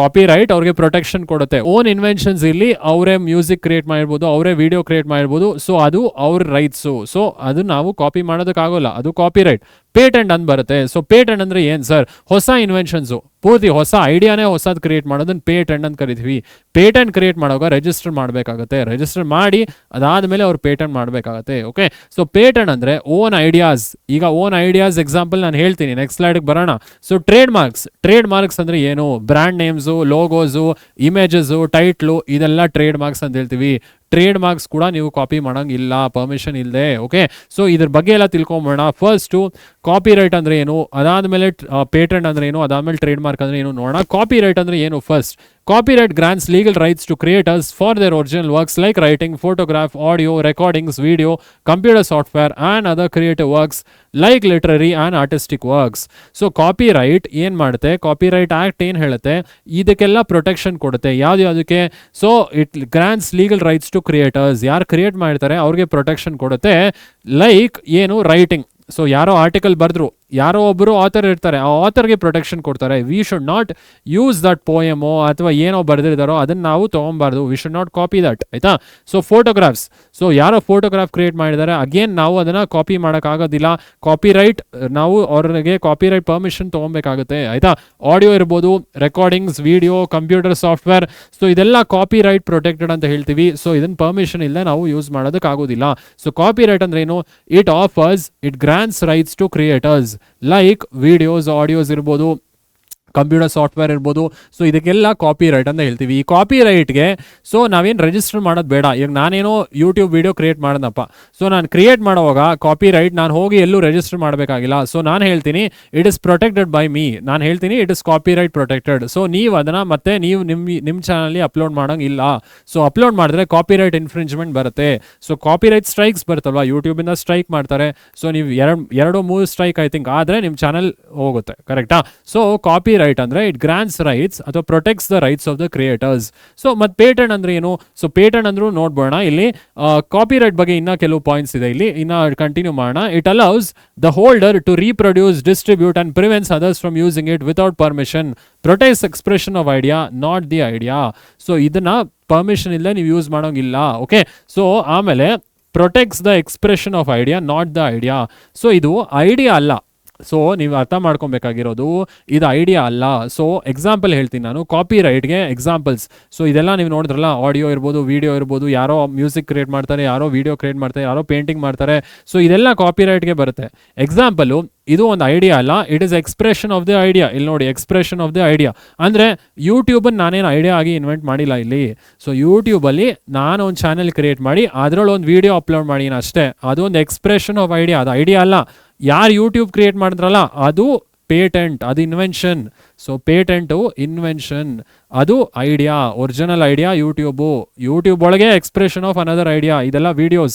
ಕಾಪಿರೈಟ್ ಅವ್ರಿಗೆ ಪ್ರೊಟೆಕ್ಷನ್ ಕೊಡುತ್ತೆ. ಓನ್ ಇನ್ವೆನ್ಷನ್ಸ್ ಇಲ್ಲಿ ಅವರೇ ಮ್ಯೂಸಿಕ್ ಕ್ರಿಯೇಟ್ ಮಾಡಿರ್ಬೋದು, ಅವರೇ ವಿಡಿಯೋ ಕ್ರಿಯೇಟ್ ಮಾಡಿರ್ಬೋದು. ಸೊ ಅದು ಅವ್ರ ರೈಟ್ಸು, ಸೊ ಅದು ನಾವು ಕಾಪಿ ಮಾಡೋದಕ್ಕೆ ಆಗೋಲ್ಲ, ಅದು ಕಾಪಿರೈಟ್. ಪೇಟೆಂಟ್ ಅಂತ ಬರುತ್ತೆ. ಸೊ ಪೇಟೆಂಟ್ ಅಂದ್ರೆ ಏನು ಸರ್? ಹೊಸ ಇನ್ವೆನ್ಷನ್ಸು, ಪೂರ್ತಿ ಹೊಸ ಐಡಿಯಾನೇ ಹೊಸದು ಕ್ರಿಯೇಟ್ ಮಾಡೋದನ್ನ ಪೇಟೆಂಟ್ ಅಂತ ಕರಿತೀವಿ. ಪೇಟೆಂಟ್ ಕ್ರಿಯೇಟ್ ಮಾಡುವಾಗ ರಿಜಿಸ್ಟರ್ ಮಾಡಬೇಕಾಗುತ್ತೆ, ರಿಜಿಸ್ಟರ್ ಮಾಡಿ ಅದಾದಮೇಲೆ ಅವ್ರು ಪೇಟೆಂಟ್ ಮಾಡಬೇಕಾಗತ್ತೆ. ಓಕೆ, ಸೊ ಪೇಟೆಂಟ್ ಅಂದರೆ ಓನ್ ಐಡಿಯಾಸ್. ಈಗ ಓನ್ ಐಡಿಯಾಸ್ ಎಕ್ಸಾಂಪಲ್ ನಾನು ಹೇಳ್ತೀನಿ, ನೆಕ್ಸ್ಟ್ ಸ್ಲೈಡ್ಗೆ ಬರೋಣ. ಸೊ ಟ್ರೇಡ್ ಮಾರ್ಕ್ಸ್ ಅಂದರೆ ಏನು? ಬ್ರ್ಯಾಂಡ್ ನೇಮ್ಸು, ಲೋಗೋಸು, ಇಮೇಜಸ್ಸು, ಟೈಟ್ಲು, ಇದೆಲ್ಲ ಟ್ರೇಡ್ ಮಾರ್ಕ್ಸ್ ಅಂತ ಹೇಳ್ತೀವಿ. ಟ್ರೇಡ್ ಮಾರ್ಕ್ಸ್ ಕೂಡ ನೀವು ಕಾಪಿ ಮಾಡೋಂಗಿಲ್ಲ, ಪರ್ಮಿಷನ್ ಇಲ್ಲದೆ. ಓಕೆ, ಸೊ ಇದ್ರ ಬಗ್ಗೆ ಎಲ್ಲ ತಿಳ್ಕೊಂಬೋಣ. ಫಸ್ಟು ಕಾಪಿರೈಟ್ ಅಂದರೆ ಏನು, ಅದಾದಮೇಲೆ ಪೇಟೆಂಟ್ ಅಂದರೆ ಏನು, ಅದಾದಮೇಲೆ ಟ್ರೇಡ್ ಮಾರ್ಕ್ ಅಂದರೆ ಏನು ನೋಡೋಣ. ಕಾಪಿರೈಟ್ ಅಂದರೆ ಏನು? First, copyright grants legal rights to creators for their original works like writing, photograph, audio, recordings, video, computer software and other creative works like literary and artistic works. So copyright ಏನು ಮಾಡುತ್ತೆ? Copyright act ಏನು ಹೇಳುತ್ತೆ? ಇದಕ್ಕೆಲ್ಲ protection ಕೊಡುತ್ತೆ. ಯಾವುದಕ್ಕೆ? So it grants legal rights to creators. ಯಾರು create ಮಾಡ್ತಾರೆ ಅವ್ರಿಗೆ ಪ್ರೊಟೆಕ್ಷನ್ ಕೊಡುತ್ತೆ. ಲೈಕ್ ಏನು? ರೈಟಿಂಗ್. ಸೊ ಯಾರೋ ಆರ್ಟಿಕಲ್ ಬರೆದ್ರು, ಯಾರೋ ಒಬ್ಬರು ಆಥರ್ ಇರ್ತಾರೆ, ಆ ಆಥರ್ಗೆ ಪ್ರೊಟೆಕ್ಷನ್ ಕೊಡ್ತಾರೆ. We should not use that ಪೋಯಮೋ ಅಥವಾ ಏನೋ ಬರೆದಿದ್ದಾರೋ ಅದನ್ನು ನಾವು ತೊಗೊಬಾರ್ದು. We should not copy that, ಆಯಿತಾ? ಸೊ ಫೋಟೋಗ್ರಾಫ್ಸ್, ಸೊ ಯಾರೋ ಫೋಟೋಗ್ರಾಫ್ ಕ್ರಿಯೇಟ್ ಮಾಡಿದ್ದಾರೆ, ಅಗೇನ್ ನಾವು ಅದನ್ನು ಕಾಪಿ ಮಾಡೋಕ್ಕಾಗೋದಿಲ್ಲ. ಕಾಪಿರೈಟ್, ನಾವು ಅವ್ರಿಗೆ ಕಾಪಿರೈಟ್ ಪರ್ಮಿಷನ್ ತೊಗೊಬೇಕಾಗುತ್ತೆ, ಆಯಿತಾ? ಆಡಿಯೋ ಇರ್ಬೋದು, recordings, video, computer software, so ಇದೆಲ್ಲ ಕಾಪಿರೈಟ್ ಪ್ರೊಟೆಕ್ಟೆಡ್ ಅಂತ ಹೇಳ್ತೀವಿ. ಸೊ ಇದನ್ನು ಪರ್ಮಿಷನ್ ಇಲ್ಲದೆ ನಾವು ಯೂಸ್ ಮಾಡೋದಕ್ಕಾಗೋದಿಲ್ಲ. ಸೊ ಕಾಪಿರೈಟ್ ಅಂದ್ರೆ ಏನು? It grants rights to creators like videos, audios ಇರ್ಬೋದು, ಕಂಪ್ಯೂಟರ್ ಸಾಫ್ಟ್ವೇರ್ ಇರ್ಬೋದು. ಸೊ ಇದಕ್ಕೆಲ್ಲ ಕಾಪಿರೈಟ್ ಅಂತ ಹೇಳ್ತೀವಿ. ಈ ಕಾಪಿರೈಟ್ಗೆ ಸೊ ನಾವೇನು ರಿಜಿಸ್ಟರ್ ಮಾಡೋದು ಬೇಡ. ಈಗ ನಾನೇನೋ ಯೂಟ್ಯೂಬ್ ವಿಡಿಯೋ ಕ್ರಿಯೇಟ್ ಮಾಡೋದಪ್ಪ, ಸೊ ನಾನು ಕ್ರಿಯೇಟ್ ಮಾಡುವಾಗ ಕಾಪಿರೈಟ್ ನಾನು ಹೋಗಿ ಎಲ್ಲೂ ರಿಜಿಸ್ಟರ್ ಮಾಡಬೇಕಾಗಿಲ್ಲ. ಸೊ ನಾನು ಹೇಳ್ತೀನಿ it is protected by me, ನಾನು ಹೇಳ್ತೀನಿ it is copyright protected. So ನೀವು ಅದನ್ನು ಮತ್ತೆ ನೀವು ನಿಮ್ಮ ಚಾನಲ್ಲಿ ಅಪ್ಲೋಡ್ ಮಾಡೋಂಗಿಲ್ಲ. ಸೊ ಅಪ್ಲೋಡ್ ಮಾಡಿದ್ರೆ ಕಾಪಿರೈಟ್ ಇನ್ಫ್ರಿಂಜ್ಮೆಂಟ್ ಬರುತ್ತೆ. ಸೊ ಕಾಪಿರೈಟ್ ಸ್ಟ್ರೈಕ್ಸ್ ಬರುತ್ತಲ್ವ, ಯೂಟ್ಯೂಬಿಂದ ಸ್ಟ್ರೈಕ್ ಮಾಡ್ತಾರೆ. ಸೊ ನೀವು 2-3 ಸ್ಟ್ರೈಕ್ ಐ ಥಿಂಕ್ ಆದರೆ ನಿಮ್ಮ ಚಾನಲ್ ಹೋಗುತ್ತೆ, ಕರೆಕ್ಟಾ? ಸೊ ಕಾಪಿರೈಟ್ ಅಂದ್ರೆ ಇಟ್ ಗ್ರಾಂಟ್ಸ್ ರೈಟ್ಸ್ ಅಥವಾ protects the rights of the creators. So ಮತ್ತೆ ಪೇಟೆಂಟ್ ಅಂದ್ರೆ ಏನು? ಸೊ ಪೇಟೆಂಟ್ ಅಂದ್ರೂ ನೋಡ್ಬೋಣ. ಇಲ್ಲಿ ಕಾಪಿರೈಟ್ ಬಗ್ಗೆ ಇನ್ನ ಕೆಲವು ಪಾಯಿಂಟ್ಸ್ ಇದೆ, ಇಲ್ಲಿ ಇನ್ನ ಕಂಟಿನ್ಯೂ ಮಾಡೋಣ. It allows the holder to reproduce, distribute and prevents others from using it without permission, protects expression of idea not the idea. So ಇದನ್ನ ಪರ್ಮಿಷನ್ ಇಲ್ಲದೆ ನೀವು ಯೂಸ್ ಮಾಡೋಂಗಿಲ್ಲ. ಓಕೆ, ಸೊ ಆಮೇಲೆ protects the expression of idea not the idea. So ಇದು idea ಅಲ್ಲ. So ನೀವು ಅರ್ಥ ಮಾಡ್ಕೊಬೇಕಾಗಿರೋದು ಇದು ಐಡಿಯಾ ಅಲ್ಲ. ಸೊ ಎಕ್ಸಾಂಪಲ್ ಹೇಳ್ತೀನಿ ನಾನು, ಕಾಪಿರೈಟ್ಗೆ ಎಕ್ಸಾಂಪಲ್ಸ್. ಸೊ ಇದೆಲ್ಲ ನೀವು ನೋಡಿದ್ರಲ್ಲ, ಆಡಿಯೋ ಇರ್ಬೋದು, ವಿಡಿಯೋ ಇರ್ಬೋದು, ಯಾರೋ ಮ್ಯೂಸಿಕ್ ಕ್ರಿಯೇಟ್ ಮಾಡ್ತಾರೆ, ಯಾರೋ ವಿಡಿಯೋ ಕ್ರಿಯೇಟ್ ಮಾಡ್ತಾರೆ, ಯಾರೋ ಪೇಂಟಿಂಗ್ ಮಾಡ್ತಾರೆ. ಸೊ ಇದೆಲ್ಲ ಕಾಪಿರೈಟ್ಗೆ ಬರುತ್ತೆ. ಎಕ್ಸಾಂಪಲು, ಇದು ಒಂದು ಐಡಿಯಾ ಅಲ್ಲ, it is expression of the idea. ಇಲ್ಲಿ ನೋಡಿ, ಎಕ್ಸ್ಪ್ರೆಷನ್ ಆಫ್ ದಿ ಐಡಿಯಾ ಅಂದರೆ ಯೂಟ್ಯೂಬನ್ನು ನಾನೇನು ಐಡಿಯಾ ಆಗಿ ಇನ್ವೆಂಟ್ ಮಾಡಿಲ್ಲ ಇಲ್ಲಿ. ಸೊ ಯೂಟ್ಯೂಬಲ್ಲಿ ನಾನು ಒಂದು ಚಾನೆಲ್ ಕ್ರಿಯೇಟ್ ಮಾಡಿ ಅದರೊಳಗೆ ಒಂದು ವಿಡಿಯೋ ಅಪ್ಲೋಡ್ ಮಾಡೀನಿ ಅಷ್ಟೇ. ಅದು ಒಂದು ಎಕ್ಸ್ಪ್ರೆಷನ್ ಆಫ್ ಐಡಿಯಾ, ಅದು ಐಡಿಯಾ ಅಲ್ಲ. ಯಾರು ಯೂಟ್ಯೂಬ್ ಕ್ರಿಯೇಟ್ ಮಾಡಿದ್ರಲ್ಲ ಅದು ಪೇಟೆಂಟ್, ಅದು ಇನ್ವೆನ್ಷನ್. ಸೊ ಪೇಟೆಂಟು ಇನ್ವೆನ್ಷನ್, ಅದು ಐಡಿಯಾ, ಒರಿಜಿನಲ್ ಐಡಿಯಾ ಯೂಟ್ಯೂಬ್ ಒಳಗೆ ಎಕ್ಸ್ಪ್ರೆಷನ್ ಆಫ್ ಅನದರ್ ಐಡಿಯಾ. ಇದೆಲ್ಲ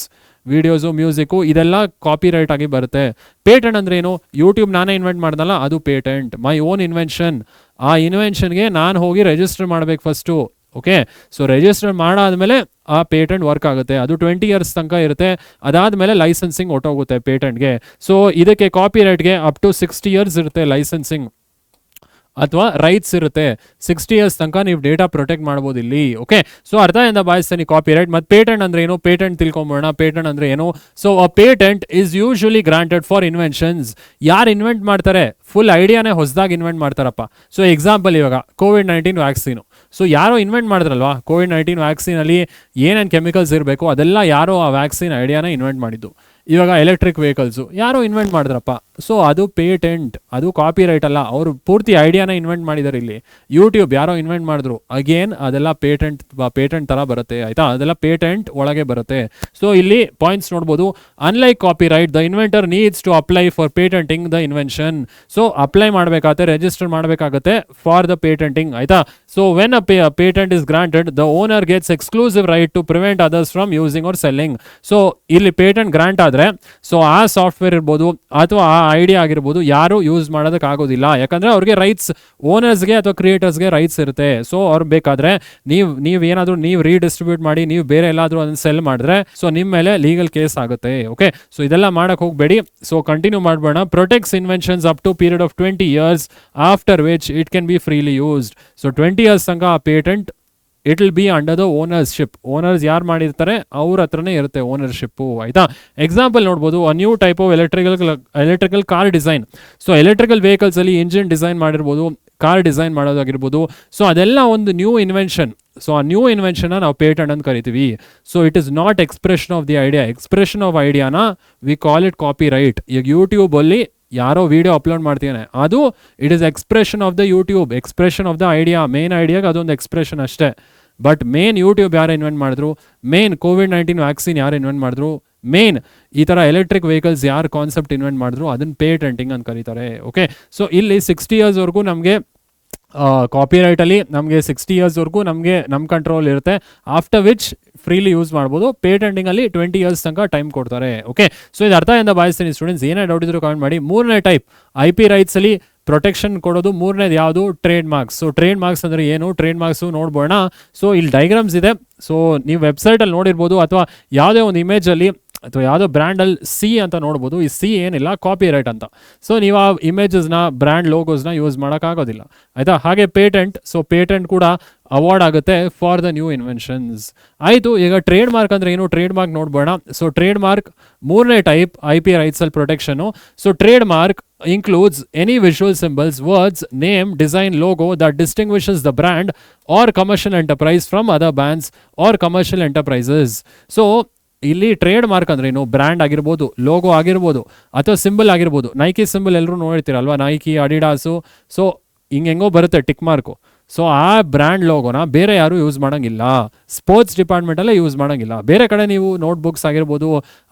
ವಿಡಿಯೋಸು, ಮ್ಯೂಸಿಕ್ಕು, ಇದೆಲ್ಲ ಕಾಪಿರೈಟ್ ಆಗಿ ಬರುತ್ತೆ. ಪೇಟೆಂಟ್ ಅಂದ್ರೆ ಏನು? ಯೂಟ್ಯೂಬ್ ನಾನೇ ಇನ್ವೆಂಟ್ ಮಾಡ್ದಲ್ಲ, ಅದು ಪೇಟೆಂಟ್, ಮೈ ಓನ್ ಇನ್ವೆನ್ಷನ್. ಆ ಇನ್ವೆನ್ಷನ್ಗೆ ನಾನು ಹೋಗಿ ರಿಜಿಸ್ಟರ್ ಮಾಡಬೇಕು ಫಸ್ಟು. ಓಕೆ, ಸೊ ರಿಜಿಸ್ಟರ್ ಮಾಡಾದ್ಮೇಲೆ ಆ ಪೇಟೆಂಟ್ ವರ್ಕ್ ಆಗುತ್ತೆ. ಅದು 20 years ತನಕ ಇರುತ್ತೆ. ಅದಾದಮೇಲೆ ಲೈಸೆನ್ಸಿಂಗ್ ಹೊಟ್ಟೋಗುತ್ತೆ ಪೇಟೆಂಟ್ಗೆ. ಸೊ ಇದಕ್ಕೆ ಕಾಪಿರೈಟ್ಗೆ ಅಪ್ ಟು 60 years ಇರುತ್ತೆ ಲೈಸೆನ್ಸಿಂಗ್ ಅಥವಾ ರೈಟ್ಸ್ ಇರುತ್ತೆ. 60 years ತನಕ ನೀವು ಡೇಟಾ ಪ್ರೊಟೆಕ್ಟ್ ಮಾಡ್ಬೋದು ಇಲ್ಲಿ. ಓಕೆ, ಸೊ ಅರ್ಥದಿಂದ ಭಾವಿಸ್ತೀನಿ ಕಾಪಿರೈಟ್. ಮತ್ತು ಪೇಟೆಂಟ್ ಅಂದ್ರೆ ಏನು? ಪೇಟೆಂಟ್ ತಿಳ್ಕೊಂಬೋಣ. ಪೇಟೆಂಟ್ ಅಂದ್ರೆ ಏನು? So a patent is usually granted for inventions. ಯಾರು ಇನ್ವೆಂಟ್ ಮಾಡ್ತಾರೆ, ಫುಲ್ ಐಡಿಯಾನೇ ಹೊಸದಾಗಿ ಇನ್ವೆಂಟ್ ಮಾಡ್ತಾರಪ್ಪ. ಸೊ ಎಕ್ಸಾಂಪಲ್, ಇವಾಗ ಕೋವಿಡ್-19 ವ್ಯಾಕ್ಸಿನು. ಸೊ ಯಾರೋ ಇನ್ವೆಂಟ್ ಮಾಡಿದ್ರಲ್ವಾ, ಕೋವಿಡ್-19 ವ್ಯಾಕ್ಸಿನಲ್ಲಿ ಏನೇನು ಕೆಮಿಕಲ್ಸ್ ಇರಬೇಕು ಅದೆಲ್ಲ ಯಾರೋ ಆ ವ್ಯಾಕ್ಸಿನ್ ಐಡಿಯಾನ ಇನ್ವೆಂಟ್ ಮಾಡಿದ್ದು. ಇವಾಗ ಎಲೆಕ್ಟ್ರಿಕ್ ವೆಹಿಕಲ್ಸು ಯಾರೋ ಇನ್ವೆಂಟ್ ಮಾಡಿದ್ರಪ್ಪ, ಸೊ ಅದು ಪೇಟೆಂಟ್, ಅದು ಕಾಪಿರೈಟ್ ಅಲ್ಲ. ಅವರು ಪೂರ್ತಿ ಐಡಿಯಾನ ಇನ್ವೆಂಟ್ ಮಾಡಿದ್ದಾರೆ. ಇಲ್ಲಿ ಯೂಟ್ಯೂಬ್ ಯಾರೋ ಇನ್ವೆಂಟ್ ಮಾಡಿದ್ರು, ಅಗೇನ್ ಅದೆಲ್ಲ ಪೇಟೆಂಟ್ ಥರ ಬರುತ್ತೆ, ಆಯಿತಾ? ಅದೆಲ್ಲ ಪೇಟೆಂಟ್ ಒಳಗೆ ಬರುತ್ತೆ. ಸೊ ಇಲ್ಲಿ ಪಾಯಿಂಟ್ಸ್ ನೋಡ್ಬೋದು. Unlike copyright, the inventor needs to apply for patenting the invention. So apply ಮಾಡಬೇಕಾಗುತ್ತೆ, ರಿಜಿಸ್ಟರ್ ಮಾಡಬೇಕಾಗುತ್ತೆ ಫಾರ್ ದ ಪೇಟೆಂಟಿಂಗ್, ಆಯಿತಾ? So when a patent is granted, the owner gets exclusive right to prevent others from using or selling. So ಇಲ್ಲಿ patent grant ಆದರೆ, so ಆ software ಇರ್ಬೋದು ಅಥವಾ ಆ idea ಆಗಿರ್ಬೋದು ಯಾರು ಯೂಸ್ ಮಾಡೋದಕ್ಕಾಗೋದಿಲ್ಲ, ಯಾಕಂದರೆ ಅವ್ರಿಗೆ ರೈಟ್ಸ್, ಓನರ್ಸ್ಗೆ ಅಥವಾ ಕ್ರಿಯೇಟರ್ಸ್ಗೆ ರೈಟ್ಸ್ ಇರುತ್ತೆ. ಸೊ ಅವ್ರು ಬೇಕಾದರೆ ನೀವು ಏನಾದರೂ ನೀವು ರೀಡಿಸ್ಟ್ರಿಬ್ಯೂಟ್ ಮಾಡಿ ನೀವು ಬೇರೆ ಎಲ್ಲಾದರೂ ಅದನ್ನು ಸೆಲ್ ಮಾಡಿದ್ರೆ ಸೊ ನಿಮ್ಮ ಮೇಲೆ ಲೀಗಲ್ ಕೇಸ್ ಆಗುತ್ತೆ. ಓಕೆ, ಸೊ ಇದೆಲ್ಲ ಮಾಡೋಕ್ಕೆ ಹೋಗಬೇಡಿ. ಸೊ ಕಂಟಿನ್ಯೂ ಮಾಡಬೇಡ. Protects inventions up to period of 20 years after which it can be freely used. So 20 years ತನಕ ಆ patent it will be under the ownership. Owners ಯಾರು ಮಾಡಿರ್ತಾರೆ ಅವ್ರ ಹತ್ರನೇ ಇರುತ್ತೆ ಓನರ್ಶಿಪ್ಪು, ಆಯಿತಾ. ಎಕ್ಸಾಂಪಲ್ ನೋಡ್ಬೋದು, a new type of electrical car design. So electrical ವೆಹಿಕಲ್ಸಲ್ಲಿ ಇಂಜಿನ್ ಡಿಸೈನ್ ಮಾಡಿರ್ಬೋದು, ಕಾರ್ ಡಿಸೈನ್ ಮಾಡೋದಾಗಿರ್ಬೋದು. ಸೊ ಅದೆಲ್ಲ ಒಂದು ನ್ಯೂ ಇನ್ವೆನ್ಷನ್. ಸೊ ಆ ನ್ಯೂ ಇನ್ವೆನ್ಷನ್ನ ನಾವು ಪೇಟೆಂಟ್ ಅಂತ ಕರಿತೀವಿ. So it is not expression of the idea. Expression of ಐಡಿಯಾನ we call it copyright. ಈಗ ಯೂಟ್ಯೂಬಲ್ಲಿ ಯಾರೋ ವಿಡಿಯೋ ಅಪ್ಲೋಡ್ ಮಾಡ್ತೀಯಾನೆ, ಅದು it is expression of the YouTube, expression of the idea. Main ಐಡಿಯಾಗೆ ಅದೊಂದು ಎಕ್ಸ್ಪ್ರೆಷನ್ ಅಷ್ಟೇ. ಬಟ್ ಮೇನ್ ಯೂಟ್ಯೂಬ್ ಯಾರು ಇನ್ವೆಂಟ್ ಮಾಡಿದ್ರು, ಮೇನ್ ಕೋವಿಡ್-19 ವ್ಯಾಕ್ಸಿನ್ ಯಾರು ಇನ್ವೆಂಟ್ ಮಾಡಿದ್ರು, ಮೇನ್ ಈ ಥರ ಎಲೆಕ್ಟ್ರಿಕ್ ವೆಹಿಕಲ್ಸ್ ಯಾರು ಕಾನ್ಸೆಪ್ಟ್ ಇನ್ವೆಂಟ್ ಮಾಡಿದ್ರು, ಅದನ್ನು ಪೇಟೆಂಟಿಂಗ್ ಅಂತ ಕರೀತಾರೆ. ಓಕೆ, ಸೊ ಇಲ್ಲಿ 60 yearsವರೆಗೂ ನಮಗೆ ಕಾಪಿರೈಟಲ್ಲಿ ನಮಗೆ 60 yearsವರೆಗೂ ನಮಗೆ ನಮ್ಮ ಕಂಟ್ರೋಲ್ ಇರುತ್ತೆ. ಆಫ್ಟರ್ ವಿಚ್ ಫ್ರೀಲಿ ಯೂಸ್ ಮಾಡ್ಬೋದು. ಪೇಟೆಂಟಿಂಗಲ್ಲಿ 20 years ತನಕ ಟೈಮ್ ಕೊಡ್ತಾರೆ. ಓಕೆ, ಸೊ ಇದು ಅರ್ಥ ಎಂದು ಭಾವಿಸ್ತೀನಿ ಸ್ಟೂಡೆಂಟ್ಸ್. ಏನೇ ಡೌಟ್ ಇದ್ರು ಕಾಮೆಂಟ್ ಮಾಡಿ. ಮೂರನೇ ಟೈಪ್ IP ರೈಟ್ಸಲ್ಲಿ ಪ್ರೊಟೆಕ್ಷನ್ ಕೊಡೋದು ಮೂರನೇದು ಯಾವುದು, trade marks. So trade marks ಅಂದರೆ ಏನು, ಟ್ರೇಡ್ ಮಾರ್ಕ್ಸು ನೋಡ್ಬೋಣ. ಸೊ ಇಲ್ಲಿ ಡೈಗ್ರಾಮ್ಸ್ ಇದೆ. ಸೊ ನೀವು ವೆಬ್ಸೈಟಲ್ಲಿ ನೋಡಿರ್ಬೋದು ಅಥವಾ ಯಾವುದೇ ಒಂದು ಇಮೇಜಲ್ಲಿ ಅಥವಾ ಯಾವುದೋ ಬ್ರ್ಯಾಂಡಲ್ಲಿ C ಅಂತ ನೋಡ್ಬೋದು. ಈ C ಏನಿಲ್ಲ, ಕಾಪಿ ರೈಟ್ ಅಂತ. ಸೊ ನೀವು ಆ ಇಮೇಜಸ್ನ, ಬ್ರ್ಯಾಂಡ್ ಲೋಗೋಸ್ನ ಯೂಸ್ ಮಾಡೋಕ್ಕಾಗೋದಿಲ್ಲ, ಆಯಿತಾ. ಹಾಗೆ ಪೇಟೆಂಟ್. ಸೊ ಪೇಟೆಂಟ್ ಕೂಡ ಅವಾರ್ಡ್ ಆಗುತ್ತೆ ಫಾರ್ ದ ನ್ಯೂ ಇನ್ವೆನ್ಷನ್ಸ್. ಆಯಿತು, ಈಗ ಟ್ರೇಡ್ ಮಾರ್ಕ್ ಅಂದರೆ ಏನು, ಟ್ರೇಡ್ ಮಾರ್ಕ್ ನೋಡ್ಬೋಣ. ಸೊ ಟ್ರೇಡ್ ಮಾರ್ಕ್ ಮೂರನೇ ಟೈಪ್ IP ರೈಟ್ಸಲ್ಲಿ protection. So trade mark includes any visual symbols, words, name, design, logo that distinguishes the brand or commercial enterprise from other brands or commercial enterprises. So ಇಲ್ಲಿ trade mark ಅಂದ್ರೆ ಏನು, brand ಆಗಿರ್ಬೋದು, logo ಆಗಿರ್ಬೋದು, ಅಥವಾ symbol ಆಗಿರ್ಬೋದು. Nike symbol ಎಲ್ಲರೂ ನೋಡಿರ್ತೀರಲ್ವಾ, Nike, ಅಡಿಡಾಸು. So ಹೆಂಗೋ ಬರುತ್ತೆ ಟಿಕ್ ಮಾರ್ಕು. ಸೊ ಆ ಬ್ರ್ಯಾಂಡ್ ಲೋಗೋನ ಬೇರೆ ಯಾರು ಯೂಸ್ ಮಾಡೋಂಗಿಲ್ಲ. ಸ್ಪೋರ್ಟ್ಸ್ ಡಿಪಾರ್ಟ್ಮೆಂಟಲ್ಲೇ ಯೂಸ್ ಮಾಡೋಂಗಿಲ್ಲ. ಬೇರೆ ಕಡೆ ನೀವು ನೋಟ್ಬುಕ್ಸ್ ಆಗಿರ್ಬೋದು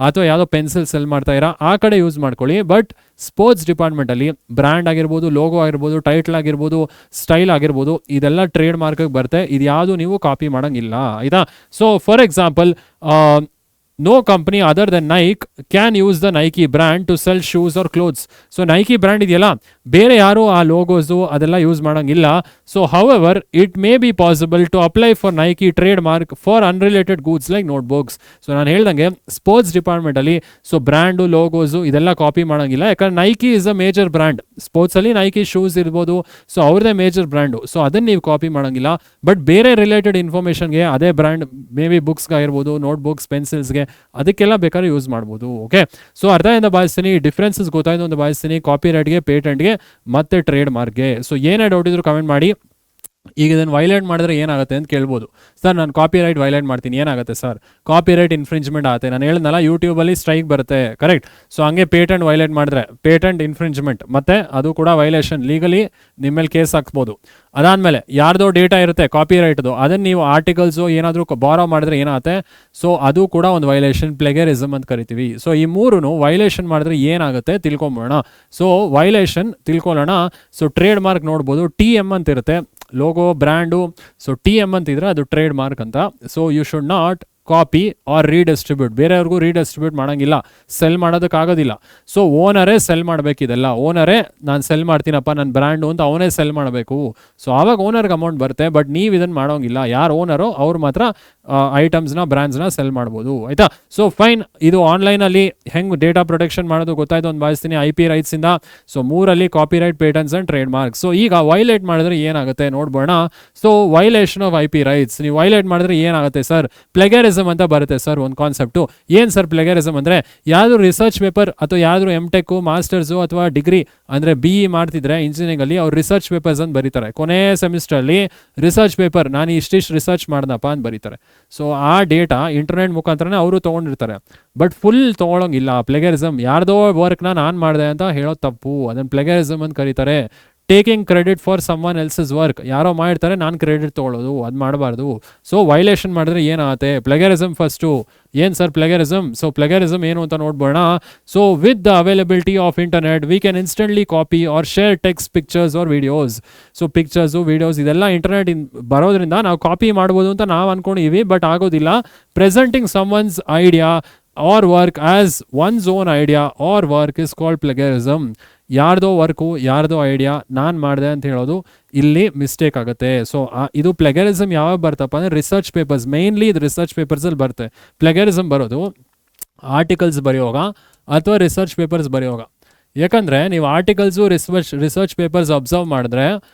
ಅಥವಾ ಯಾವುದೋ ಪೆನ್ಸಿಲ್ ಸೆಲ್ ಮಾಡ್ತಾ ಇರೋ ಆ ಕಡೆ ಯೂಸ್ ಮಾಡ್ಕೊಳ್ಳಿ. ಬಟ್ ಸ್ಪೋರ್ಟ್ಸ್ ಡಿಪಾರ್ಟ್ಮೆಂಟಲ್ಲಿ ಬ್ರ್ಯಾಂಡ್ ಆಗಿರ್ಬೋದು, ಲೋಗೋ ಆಗಿರ್ಬೋದು, ಟೈಟ್ಲ್ ಆಗಿರ್ಬೋದು, ಸ್ಟೈಲ್ ಆಗಿರ್ಬೋದು, ಇದೆಲ್ಲ ಟ್ರೇಡ್ ಮಾರ್ಕಿಗೆ ಬರುತ್ತೆ. ಇದು ಯಾವುದು ನೀವು ಕಾಪಿ ಮಾಡೋಂಗಿಲ್ಲ, ಆಯಿತಾ. So for example, no company other than Nike can use the Nike brand to sell shoes or clothes. So Nike brand ಇದೆಯಲ್ಲ, ಬೇರೆ ಯಾರು ಆ ಲೋಗೋಸು ಅದೆಲ್ಲ ಯೂಸ್ ಮಾಡೋಂಗಿಲ್ಲ. So however it may be possible to apply for Nike trademark for unrelated goods like notebooks. So ನಾನು ಹೇಳ್ದಂಗೆ sports ಡಿಪಾರ್ಟ್ಮೆಂಟಲ್ಲಿ so brand, logos ಇದೆಲ್ಲ ಕಾಪಿ ಮಾಡೋಂಗಿಲ್ಲ. ಯಾಕಂದ್ರೆ Nike is a major brand. ಸ್ಪೋರ್ಟ್ಸಲ್ಲಿ ನೈಕಿ ಶೂಸ್ ಇರ್ಬೋದು, so ಅವ್ರದ್ದೇ major brand. So ಅದನ್ನು ನೀವು ಕಾಪಿ ಮಾಡೋಂಗಿಲ್ಲ. ಬಟ್ ಬೇರೆ ರಿಲೇಟೆಡ್ ಇನ್ಫಾರ್ಮೇಷನ್ಗೆ ಅದೇ ಬ್ರ್ಯಾಂಡ್, ಮೇ ಬಿ ಬುಕ್ಸ್ಗಾಗಿರ್ಬೋದು, ನೋಟ್ಬುಕ್ಸ್, ಪೆನ್ಸಿಲ್ಸ್ಗೆ, ಅದಕ್ಕೆಲ್ಲ ಬೇಕಾದ್ರೆ ಯೂಸ್ ಮಾಡ್ಬೋದು. ಓಕೆ, ಸೊ ಅರ್ಥ ಎಂದು ಭಾವಿಸ್ತೀನಿ. ಡಿಫ್ರೆನ್ಸಸ್ ಗೊತ್ತಾಯ್ತು ಅಂತ ಭಾವಿಸ್ತೀನಿ, ಕಾಪಿ ರೈಟ್ಗೆ, ಪೇಟೆಂಟ್ಗೆ ಮತ್ತೆ ಟ್ರೇಡ್ ಮಾರ್ಕ್ಗೆ. ಸೊ ಏನೇ ಡೌಟ್ ಇದ್ರು ಕಮೆಂಟ್ ಮಾಡಿ. ಈಗ ಇದನ್ನು ವೈಲೇಟ್ ಮಾಡಿದ್ರೆ ಏನಾಗುತ್ತೆ ಅಂತ ಕೇಳ್ಬೋದು. ಸರ್ ನಾನು ಕಾಪಿ ರೈಟ್ ವೈಲೇಟ್ ಮಾಡ್ತೀನಿ, ಏನಾಗುತ್ತೆ ಸರ್? ಕಾಪಿ ರೈಟ್ ಇನ್ಫ್ರಿಂಜ್ಮೆಂಟ್ ಆಗುತ್ತೆ. ನಾನು ಹೇಳಿದ್ನಲ್ಲ ಯೂಟ್ಯೂಬಲ್ಲಿ ಸ್ಟ್ರೈಕ್ ಬರುತ್ತೆ, ಕರೆಕ್ಟ್. ಸೊ ಹಂಗೆ ಪೇಟೆಂಟ್ ವೈಲೇಟ್ ಮಾಡಿದ್ರೆ ಪೇಟೆಂಟ್ ಇನ್ಫ್ರಿಂಜ್ಮೆಂಟ್, ಮತ್ತು ಅದು ಕೂಡ ವೈಲೇಷನ್, ಲೀಗಲಿ ನಿಮ್ಮ ಮೇಲೆ ಕೇಸ್ ಹಾಕ್ಬೋದು. ಅದಾದಮೇಲೆ ಯಾರ್ದೋ ಡೇಟಾ ಇರುತ್ತೆ ಕಾಪಿ ರೈಟ್ದು, ಅದನ್ನು ನೀವು ಆರ್ಟಿಕಲ್ಸು ಏನಾದರೂ ಬಾರೋ ಮಾಡಿದ್ರೆ ಏನಾಗುತ್ತೆ? ಸೊ ಅದು ಕೂಡ ಒಂದು ವೈಲೇಷನ್, ಪ್ಲೆಗರಿಸಮ್ ಅಂತ ಕರಿತೀವಿ. ಸೊ ಈ ಮೂರೂ ವೈಲೇಷನ್ ಮಾಡಿದ್ರೆ ಏನಾಗುತ್ತೆ ತಿಳ್ಕೊಂಬೋಣ. ಸೊ ವೈಲೇಷನ್ ತಿಳ್ಕೊಳ್ಳೋಣ. ಸೊ ಟ್ರೇಡ್ ಮಾರ್ಕ್ ನೋಡ್ಬೋದು, TM ಅಂತ ಇರುತ್ತೆ, ಲೋಗೋ, ಬ್ರ್ಯಾಂಡು. ಸೊ TM ಅಂತಿದ್ರೆ ಅದು ಟ್ರೇಡ್ ಮಾರ್ಕ್ ಅಂತ. So you should not copy or redistribute. ಬೇರೆಯವ್ರಿಗೂ ರೀಡಿಸ್ಟ್ರಿಬ್ಯೂಟ್ ಮಾಡೋಂಗಿಲ್ಲ, ಸೆಲ್ ಮಾಡೋದಕ್ಕಾಗೋದಿಲ್ಲ. ಸೊ ಓನರೇ ಸೆಲ್ ಮಾಡಬೇಕಿದೆಲ್ಲ. ಓನರೇ ನಾನು ಸೆಲ್ ಮಾಡ್ತೀನಪ್ಪ ನನ್ನ ಬ್ರ್ಯಾಂಡು ಅಂತ ಅವನೇ ಸೆಲ್ ಮಾಡಬೇಕು. ಸೊ ಆವಾಗ ಓನರ್ಗೆ ಅಮೌಂಟ್ ಬರುತ್ತೆ. ಬಟ್ ನೀವು ಇದನ್ನು ಮಾಡೋಂಗಿಲ್ಲ. ಯಾರು ಓನರೋ ಅವ್ರು ಮಾತ್ರ ಐಟಮ್ಸ್ನ, ಬ್ರ್ಯಾಂಡ್ಸ್ನ ಸೆಲ್ ಮಾಡ್ಬೋದು, ಆಯಿತಾ. So fine. ಇದು ಆನ್ಲೈನಲ್ಲಿ ಹೆಂಗೆ ಡೇಟಾ ಪ್ರೊಟೆಕ್ಷನ್ ಮಾಡೋದು ಗೊತ್ತಾಯ್ತು ಅಂತ ಭಾವಿಸ್ತೀನಿ. IP ರೈಟ್ಸಿಂದ. ಸೊ ಮೂರಲ್ಲಿ copyright, patents and trademarks. So ಈಗ ವೈಲೇಟ್ ಮಾಡಿದ್ರೆ ಏನಾಗುತ್ತೆ ನೋಡ್ಬೋಣ. So violation of IP rights. ನೀವು ವೈಲೇಟ್ ಮಾಡಿದ್ರೆ ಏನಾಗುತ್ತೆ ಸರ್? ಪ್ಲೆಗರಿಸಮ್ ಅಂತ ಬರುತ್ತೆ ಸರ್ ಒಂದು ಕಾನ್ಸೆಪ್ಟು. ಏನು ಸರ್ ಪ್ಲೆಗರಿಸಮ್ ಅಂದರೆ? ಯಾವ್ದು ರಿಸರ್ಚ್ ಪೇಪರ್ ಅಥವಾ ಯಾವ್ದು MTech, ಮಾಸ್ಟರ್ಸು ಅಥವಾ ಡಿಗ್ರಿ ಅಂದರೆ BE ಮಾಡ್ತಿದ್ರೆ ಇಂಜಿನಿಯರಿಂಗಲ್ಲಿ ಅವ್ರು ರಿಸರ್ಚ್ ಪೇಪರ್ಸ್ ಅಂತ ಬರೀತಾರೆ. ಕೊನೆ ಸೆಮಿಸ್ಟ್ರಲ್ಲಿ ರಿಸರ್ಚ್ ಪೇಪರ್ ನಾನು ಇಷ್ಟಿಷ್ಟು ರಿಸರ್ಚ್ ಮಾಡ್ದಪ್ಪ ಅಂತ ಬರೀತಾರೆ. ಸೊ ಆ ಡೇಟಾ ಇಂಟರ್ನೆಟ್ ಮುಖಾಂತರನೇ ಅವರು ತೊಗೊಂಡಿರ್ತಾರೆ. But full ತೊಗೊಳಂಗಿಲ್ಲ. ಪ್ಲೆಗರಿಸಮ್ ಯಾರ್ದೋ ವರ್ಕ್ನ ನಾನು ಮಾಡಿದೆ ಅಂತ ಹೇಳೋದು ತಪ್ಪು. ಅದನ್ನು ಪ್ಲೆಗರಿಸಮ್ ಅಂತ ಕರೀತಾರೆ. Taking credit for someone else's work. ಯಾರೋ ಮಾಡಿರ್ತಾರೆ, ನಾನು ಕ್ರೆಡಿಟ್ ತೊಗೊಳ್ಳೋದು, ಅದು ಮಾಡಬಾರ್ದು. ಸೊ ವೈಲೇಷನ್ ಮಾಡಿದ್ರೆ ಏನಾಗುತ್ತೆ? Plagiarism first. ಏನು ಸರ್ ಪ್ಲೆಗರಿಸಮ್? ಸೊ ಪ್ಲೆಗರಿಸಮ್ ಏನು ಅಂತ ನೋಡ್ಬೋಣ. So with the availability of internet we can instantly copy or share text, pictures or videos. So pictures, videos ಇದೆಲ್ಲ ಇಂಟರ್ನೆಟ್ ಬರೋದ್ರಿಂದ ನಾವು ಕಾಪಿ ಮಾಡ್ಬೋದು ಅಂತ ನಾವು ಅಂದ್ಕೊಂಡಿವಿ. ಬಟ್ ಆಗೋದಿಲ್ಲ. Presenting someone's idea or work as one's own idea or work is called plagiarism. ಯಾರ್ದೋ work ಯಾರ್ದೋ ಐಡಿಯಾ ನಾನು ಮಾಡಿದೆ ಅಂತ ಹೇಳೋದು ಇಲ್ಲಿ ಮಿಸ್ಟೇಕ್ ಆಗುತ್ತೆ. ಸೊ ಇದು ಪ್ಲೆಗರಿಸಮ್ ಯಾವಾಗ ಬರ್ತಪ್ಪ ಅಂದರೆ ರಿಸರ್ಚ್ ಪೇಪರ್ಸ್, ಮೇನ್ಲಿ ಇದು ರಿಸರ್ಚ್ ಪೇಪರ್ಸಲ್ಲಿ ಬರುತ್ತೆ ಪ್ಲೆಗರಿಸಮ್ ಬರೋದು, ಆರ್ಟಿಕಲ್ಸ್ ಬರೆಯುವಾಗ ಅಥವಾ ರಿಸರ್ಚ್ ಪೇಪರ್ಸ್ ಬರೆಯುವಾಗ. ಯಾಕಂದರೆ ನೀವು ಆರ್ಟಿಕಲ್ಸು ರಿಸರ್ಚ್ ಪೇಪರ್ಸ್ ಅಬ್ಸರ್ವ್ ಮಾಡಿದ್ರೆ,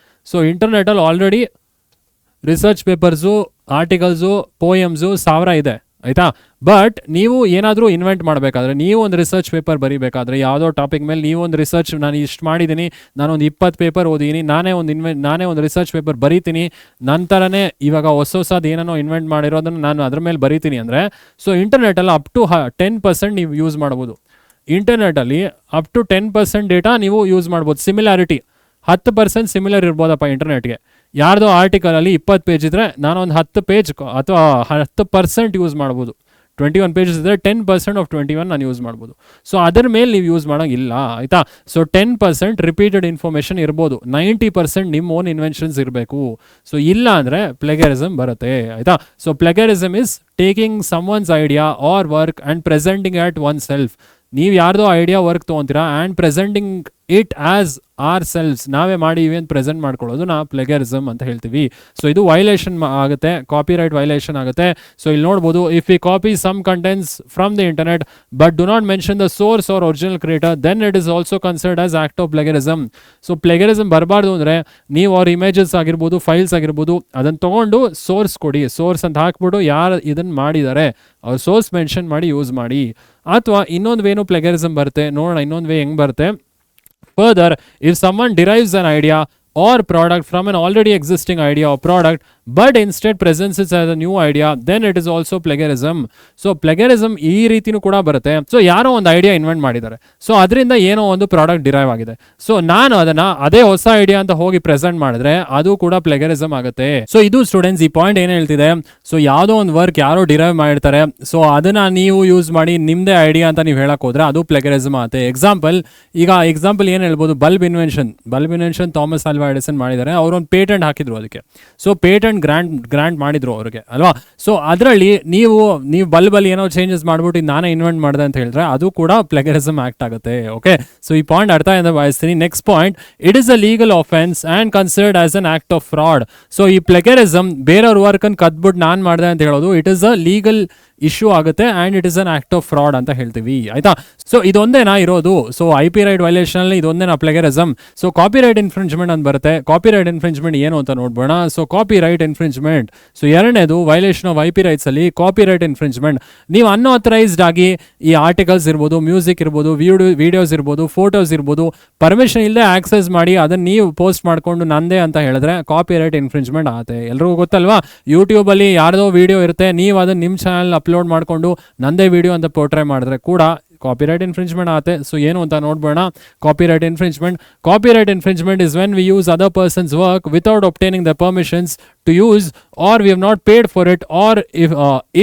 ಸೊ ಇಂಟರ್ನೆಟಲ್ಲಿ already research papers articles poems 1000 ಇದೆ ಆಯಿತಾ. ಬಟ್ ನೀವು ಏನಾದರೂ ಇನ್ವೆಂಟ್ ಮಾಡಬೇಕಾದ್ರೆ, ನೀವು ಒಂದು ರಿಸರ್ಚ್ ಪೇಪರ್ ಬರೀಬೇಕಾದ್ರೆ ಯಾವುದೋ ಟಾಪಿಕ್ ಮೇಲೆ ನೀವು ಒಂದು ರಿಸರ್ಚ್, ನಾನು ಇಷ್ಟು ಮಾಡಿದ್ದೀನಿ, ನಾನೊಂದು 20 ಪೇಪರ್ ಓದಿದ್ದೀನಿ, ನಾನೇ ಒಂದು ರಿಸರ್ಚ್ ಪೇಪರ್ ಬರೀತೀನಿ, ನಂತರನೇ ಇವಾಗ ಹೊಸದು ಏನೇನೋ ಇನ್ವೆಂಟ್ ಮಾಡಿರೋದನ್ನು ನಾನು ಅದ್ರ ಮೇಲೆ ಬರೀತೀನಿ ಅಂದರೆ, ಸೊ ಇಂಟರ್ನೆಟಲ್ಲಿ ಅಪ್ ಟು 10% ನೀವು ಯೂಸ್ ಮಾಡ್ಬೋದು. ಇಂಟರ್ನೆಟಲ್ಲಿ ಅಪ್ ಟು 10% ಡೇಟಾ ನೀವು ಯೂಸ್ ಮಾಡ್ಬೋದು. ಸಿಮಿಲಾರಿಟಿ 10% ಸಿಮಿಲರ್ ಇರ್ಬೋದಪ್ಪ ಇಂಟರ್ನೆಟ್ಗೆ. ಯಾರ್ದೋ ಆರ್ಟಿಕಲಲ್ಲಿ 20 ಪೇಜ್ ಇದ್ದರೆ ನಾನೊಂದು 10 ಪೇಜ್ ಅಥವಾ 10% ಯೂಸ್ ಮಾಡ್ಬೋದು. 21 ಪೇಜಸ್ ಇದ್ದರೆ 10% ಆಫ್ 21 ನಾನು ಯೂಸ್ ಮಾಡ್ಬೋದು. ಸೊ ಅದರ ಮೇಲೆ ನೀವು ಯೂಸ್ ಮಾಡೋಂಗಿಲ್ಲ ಆಯಿತಾ. ಸೊ 10% ರಿಪೀಟೆಡ್ ಇನ್ಫಾರ್ಮೇಷನ್ ಇರ್ಬೋದು, 90% ನಿಮ್ಮ ಓನ್ ಇನ್ವೆನ್ಷನ್ಸ್ ಇರಬೇಕು. ಸೊ ಇಲ್ಲ ಅಂದರೆ ಪ್ಲೆಗರಿಸಮ್ ಬರುತ್ತೆ ಆಯಿತಾ. So plagiarism is taking some one's idea or work and presenting at one self. ನೀವು ಯಾರ್ದೋ ಐಡಿಯಾ ವರ್ಕ್ ತೊಗೊತೀರಾ and presenting it as our selves, ನಾವೇ ಮಾಡಿ ಇವೇನು ಪ್ರೆಸೆಂಟ್ ಮಾಡ್ಕೊಳ್ಳೋದು ನಾವು ಪ್ಲೆಗರಿಸಮ್ ಅಂತ ಹೇಳ್ತೀವಿ. ಸೊ ಇದು ವೈಲೇಷನ್ ಆಗುತ್ತೆ, ಕಾಪಿರೈಟ್ ವೈಲೇಷನ್ ಆಗುತ್ತೆ. ಸೊ ಇಲ್ಲಿ ನೋಡ್ಬೋದು, if we copy some contents from the internet but do not mention the source or original creator then it is also considered as act of plagiarism. So plagiarism ಬರಬಾರ್ದು ಅಂದರೆ ನೀವು ಅವ್ರ images ಆಗಿರ್ಬೋದು, files ಆಗಿರ್ಬೋದು, ಅದನ್ನು ತೊಗೊಂಡು ಸೋರ್ಸ್ ಕೊಡಿ, source ಅಂತ ಹಾಕ್ಬಿಟ್ಟು ಯಾರು ಇದನ್ನು ಮಾಡಿದ್ದಾರೆ ಅವ್ರ ಸೋರ್ಸ್ ಮೆನ್ಷನ್ ಮಾಡಿ ಯೂಸ್ ಮಾಡಿ. ಅಥವಾ ಇನ್ನೊಂದು ವೇನು ಪ್ಲೆಗರಿಸಮ್ ಬರುತ್ತೆ, ನೋಡೋಣ ಇನ್ನೊಂದು ವೇ ಹೆಂಗೆ ಬರುತ್ತೆ. Further, if someone derives an idea or product from an already existing idea or product but instead presents it as a new idea, then it is also plagiarism. So plagiarism ಈ ರೀತಿನೂ ಕೂಡ ಬರುತ್ತೆ. So ಯಾರೋ ಒಂದು idea invent ಮಾಡಿದ್ದಾರೆ, so ಅದರಿಂದ ಏನೋ ಒಂದು product derive ಆಗಿದೆ, ಸೊ ನಾನು ಅದನ್ನ ಅದೇ ಹೊಸ ಐಡಿಯಾ ಅಂತ ಹೋಗಿ ಪ್ರೆಸೆಂಟ್ ಮಾಡಿದ್ರೆ ಅದು ಕೂಡ ಪ್ಲೆಗರಿಸಮ್ ಆಗುತ್ತೆ. ಸೊ ಇದು ಸ್ಟೂಡೆಂಟ್ಸ್ ಈ ಪಾಯಿಂಟ್ ಏನು ಹೇಳ್ತಿದೆ, ಸೊ ಯಾವುದೋ ಒಂದು ವರ್ಕ್ ಯಾರೋ ಡಿರೈವ್ ಮಾಡಿರ್ತಾರೆ, ಸೊ ಅದನ್ನ ನೀವು ಯೂಸ್ ಮಾಡಿ ನಿಮ್ಮದೇ ಐಡಿಯಾ ಅಂತ ನೀವು ಹೇಳಕ್ ಹೋದ್ರೆ ಅದು ಪ್ಲೆಗರಿಸಮ್ ಆಗುತ್ತೆ. ಎಕ್ಸಾಂಪಲ್ ಏನು ಹೇಳ್ಬೋದು, ಬಲ್ಬ್ ಇನ್ವೆನ್ಷನ್ ಥಾಮಸ್ ಆಲ್ವಾ ಎಡಿಸನ್ ಮಾಡಿದ್ದಾರೆ, ಅವರೊಂದು ಪೇಟೆಂಟ್ ಹಾಕಿದ್ರು ಅದಕ್ಕೆ. ಸೊ ಪೇಟೆಂಟ್ ಗ್ರಾಂಟ್ ಮಾಡಿದ್ರು ಅವ್ರಿಗೆ ಅಲ್ವಾ. ಸೊ ಅದರಲ್ಲಿ ನೀವು ಬಲ್ಬಲ್ಲಿ ಏನೋ ಚೇಂಜಸ್ ಮಾಡ್ಬಿಟ್ಟು ನಾನೇ ಇನ್ವೆಂಟ್ ಮಾಡಿದೆ ಅಂತ ಹೇಳಿದ್ರೆ ಅದು ಕೂಡ ಪ್ಲೆಗರಿಸಮ್ ಆಕ್ಟ್ ಆಗುತ್ತೆ. ಓಕೆ, ಸೊ ಈ ಪಾಯಿಂಟ್ ಅರ್ಥ ಅಂತ ಭಾವಿಸ್ತೀನಿ. Next point, it is a legal offence and considered as an act of fraud. So ಈ ಪ್ಲೆಗರಿಸಮ್ ಬೇರೆಯವ್ರ ವರ್ಕನ್ನು ಕದ್ಬಿಟ್ಟು ನಾನು ಮಾಡಿದೆ ಅಂತ ಹೇಳೋದು it is a legal issue ಆಗುತ್ತೆ and it is an act of fraud ಅಂತ ಹೇಳ್ತೀವಿ ಆಯ್ತಾ. ಸೊ ಇದೊಂದೇನಾ ಇರೋದು, ಸೊ IP ರೈಟ್ ವೈಲೇಷನ್ ಇದೊಂದೇನಾ ಪ್ಲೆಗರಿಸಮ್. ಸೊ ಕಾಪಿರೈಟ್ ಇನ್ಫ್ರಿಂಜ್ಮೆಂಟ್ ಅಂತ ಬರುತ್ತೆ. ಕಾಪಿರೈಟ್ ಇನ್ಫ್ರಿಂಜ್ಮೆಂಟ್ ಏನು ಅಂತ ನೋಡ್ಬೋಣ. ಸೊ ಕಾಪಿರೈಟ್ ಇನ್ಫ್ರಿಂಜ್ಮೆಂಟ್, ಸೊ ಎರಡನೇದು ವೈಲೇಷನ್ ಆಫ್ IP ರೈಟ್ಸ್ ಅಲ್ಲಿ ಕಾಪಿರೈಟ್ ಇನ್ಫ್ರಿಂಜ್ಮೆಂಟ್. ನೀವು ಅನ್ಆಥರೈಸ್ಡ್ ಆಗಿ ಈ ಆರ್ಟಿಕಲ್ಸ್ ಇರ್ಬೋದು, ಮ್ಯೂಸಿಕ್ ಇರ್ಬೋದು, ವಿಡಿಯೋಸ್ ಇರ್ಬೋದು, ಫೋಟೋಸ್ ಇರ್ಬೋದು, ಪರ್ಮಿಷನ್ ಇಲ್ಲದೆ ಆಕ್ಸೆಸ್ ಮಾಡಿ ಅದನ್ನ ನೀವು ಪೋಸ್ಟ್ ಮಾಡ್ಕೊಂಡು ನಂದೇ ಅಂತ ಹೇಳಿದ್ರೆ ಕಾಪಿರೈಟ್ ಇನ್ಫ್ರಿಂಜ್ಮೆಂಟ್ ಆಗುತ್ತೆ. ಎಲ್ರಿಗೂ ಗೊತ್ತಲ್ವಾ, ಯೂಟ್ಯೂಬಲ್ಲಿ ಯಾರ್ದೋ ವಿಡಿಯೋ ಇರುತ್ತೆ, ನೀವು ಅದನ್ನ ನಿಮ್ಮ ಚಾನಲ್ ಅಪ್ಲೋಡ್ ಮಾಡಿಕೊಂಡು ನಂದೇ ವಿಡಿಯೋ ಅಂತ ಪೋರ್ಟ್ರೇ ಮಾಡಿದ್ರೆ ಕೂಡ ಕಾಪಿರೈಟ್ ಇನ್ಫ್ರಿಂಜ್ಮೆಂಟ್ ಆಗುತ್ತೆ. ಸೊ ಏನು ಅಂತ ನೋಡ್ಬೋಣ. Copyright infringement is when we use other persons work without obtaining the permissions to use or we have not paid for it or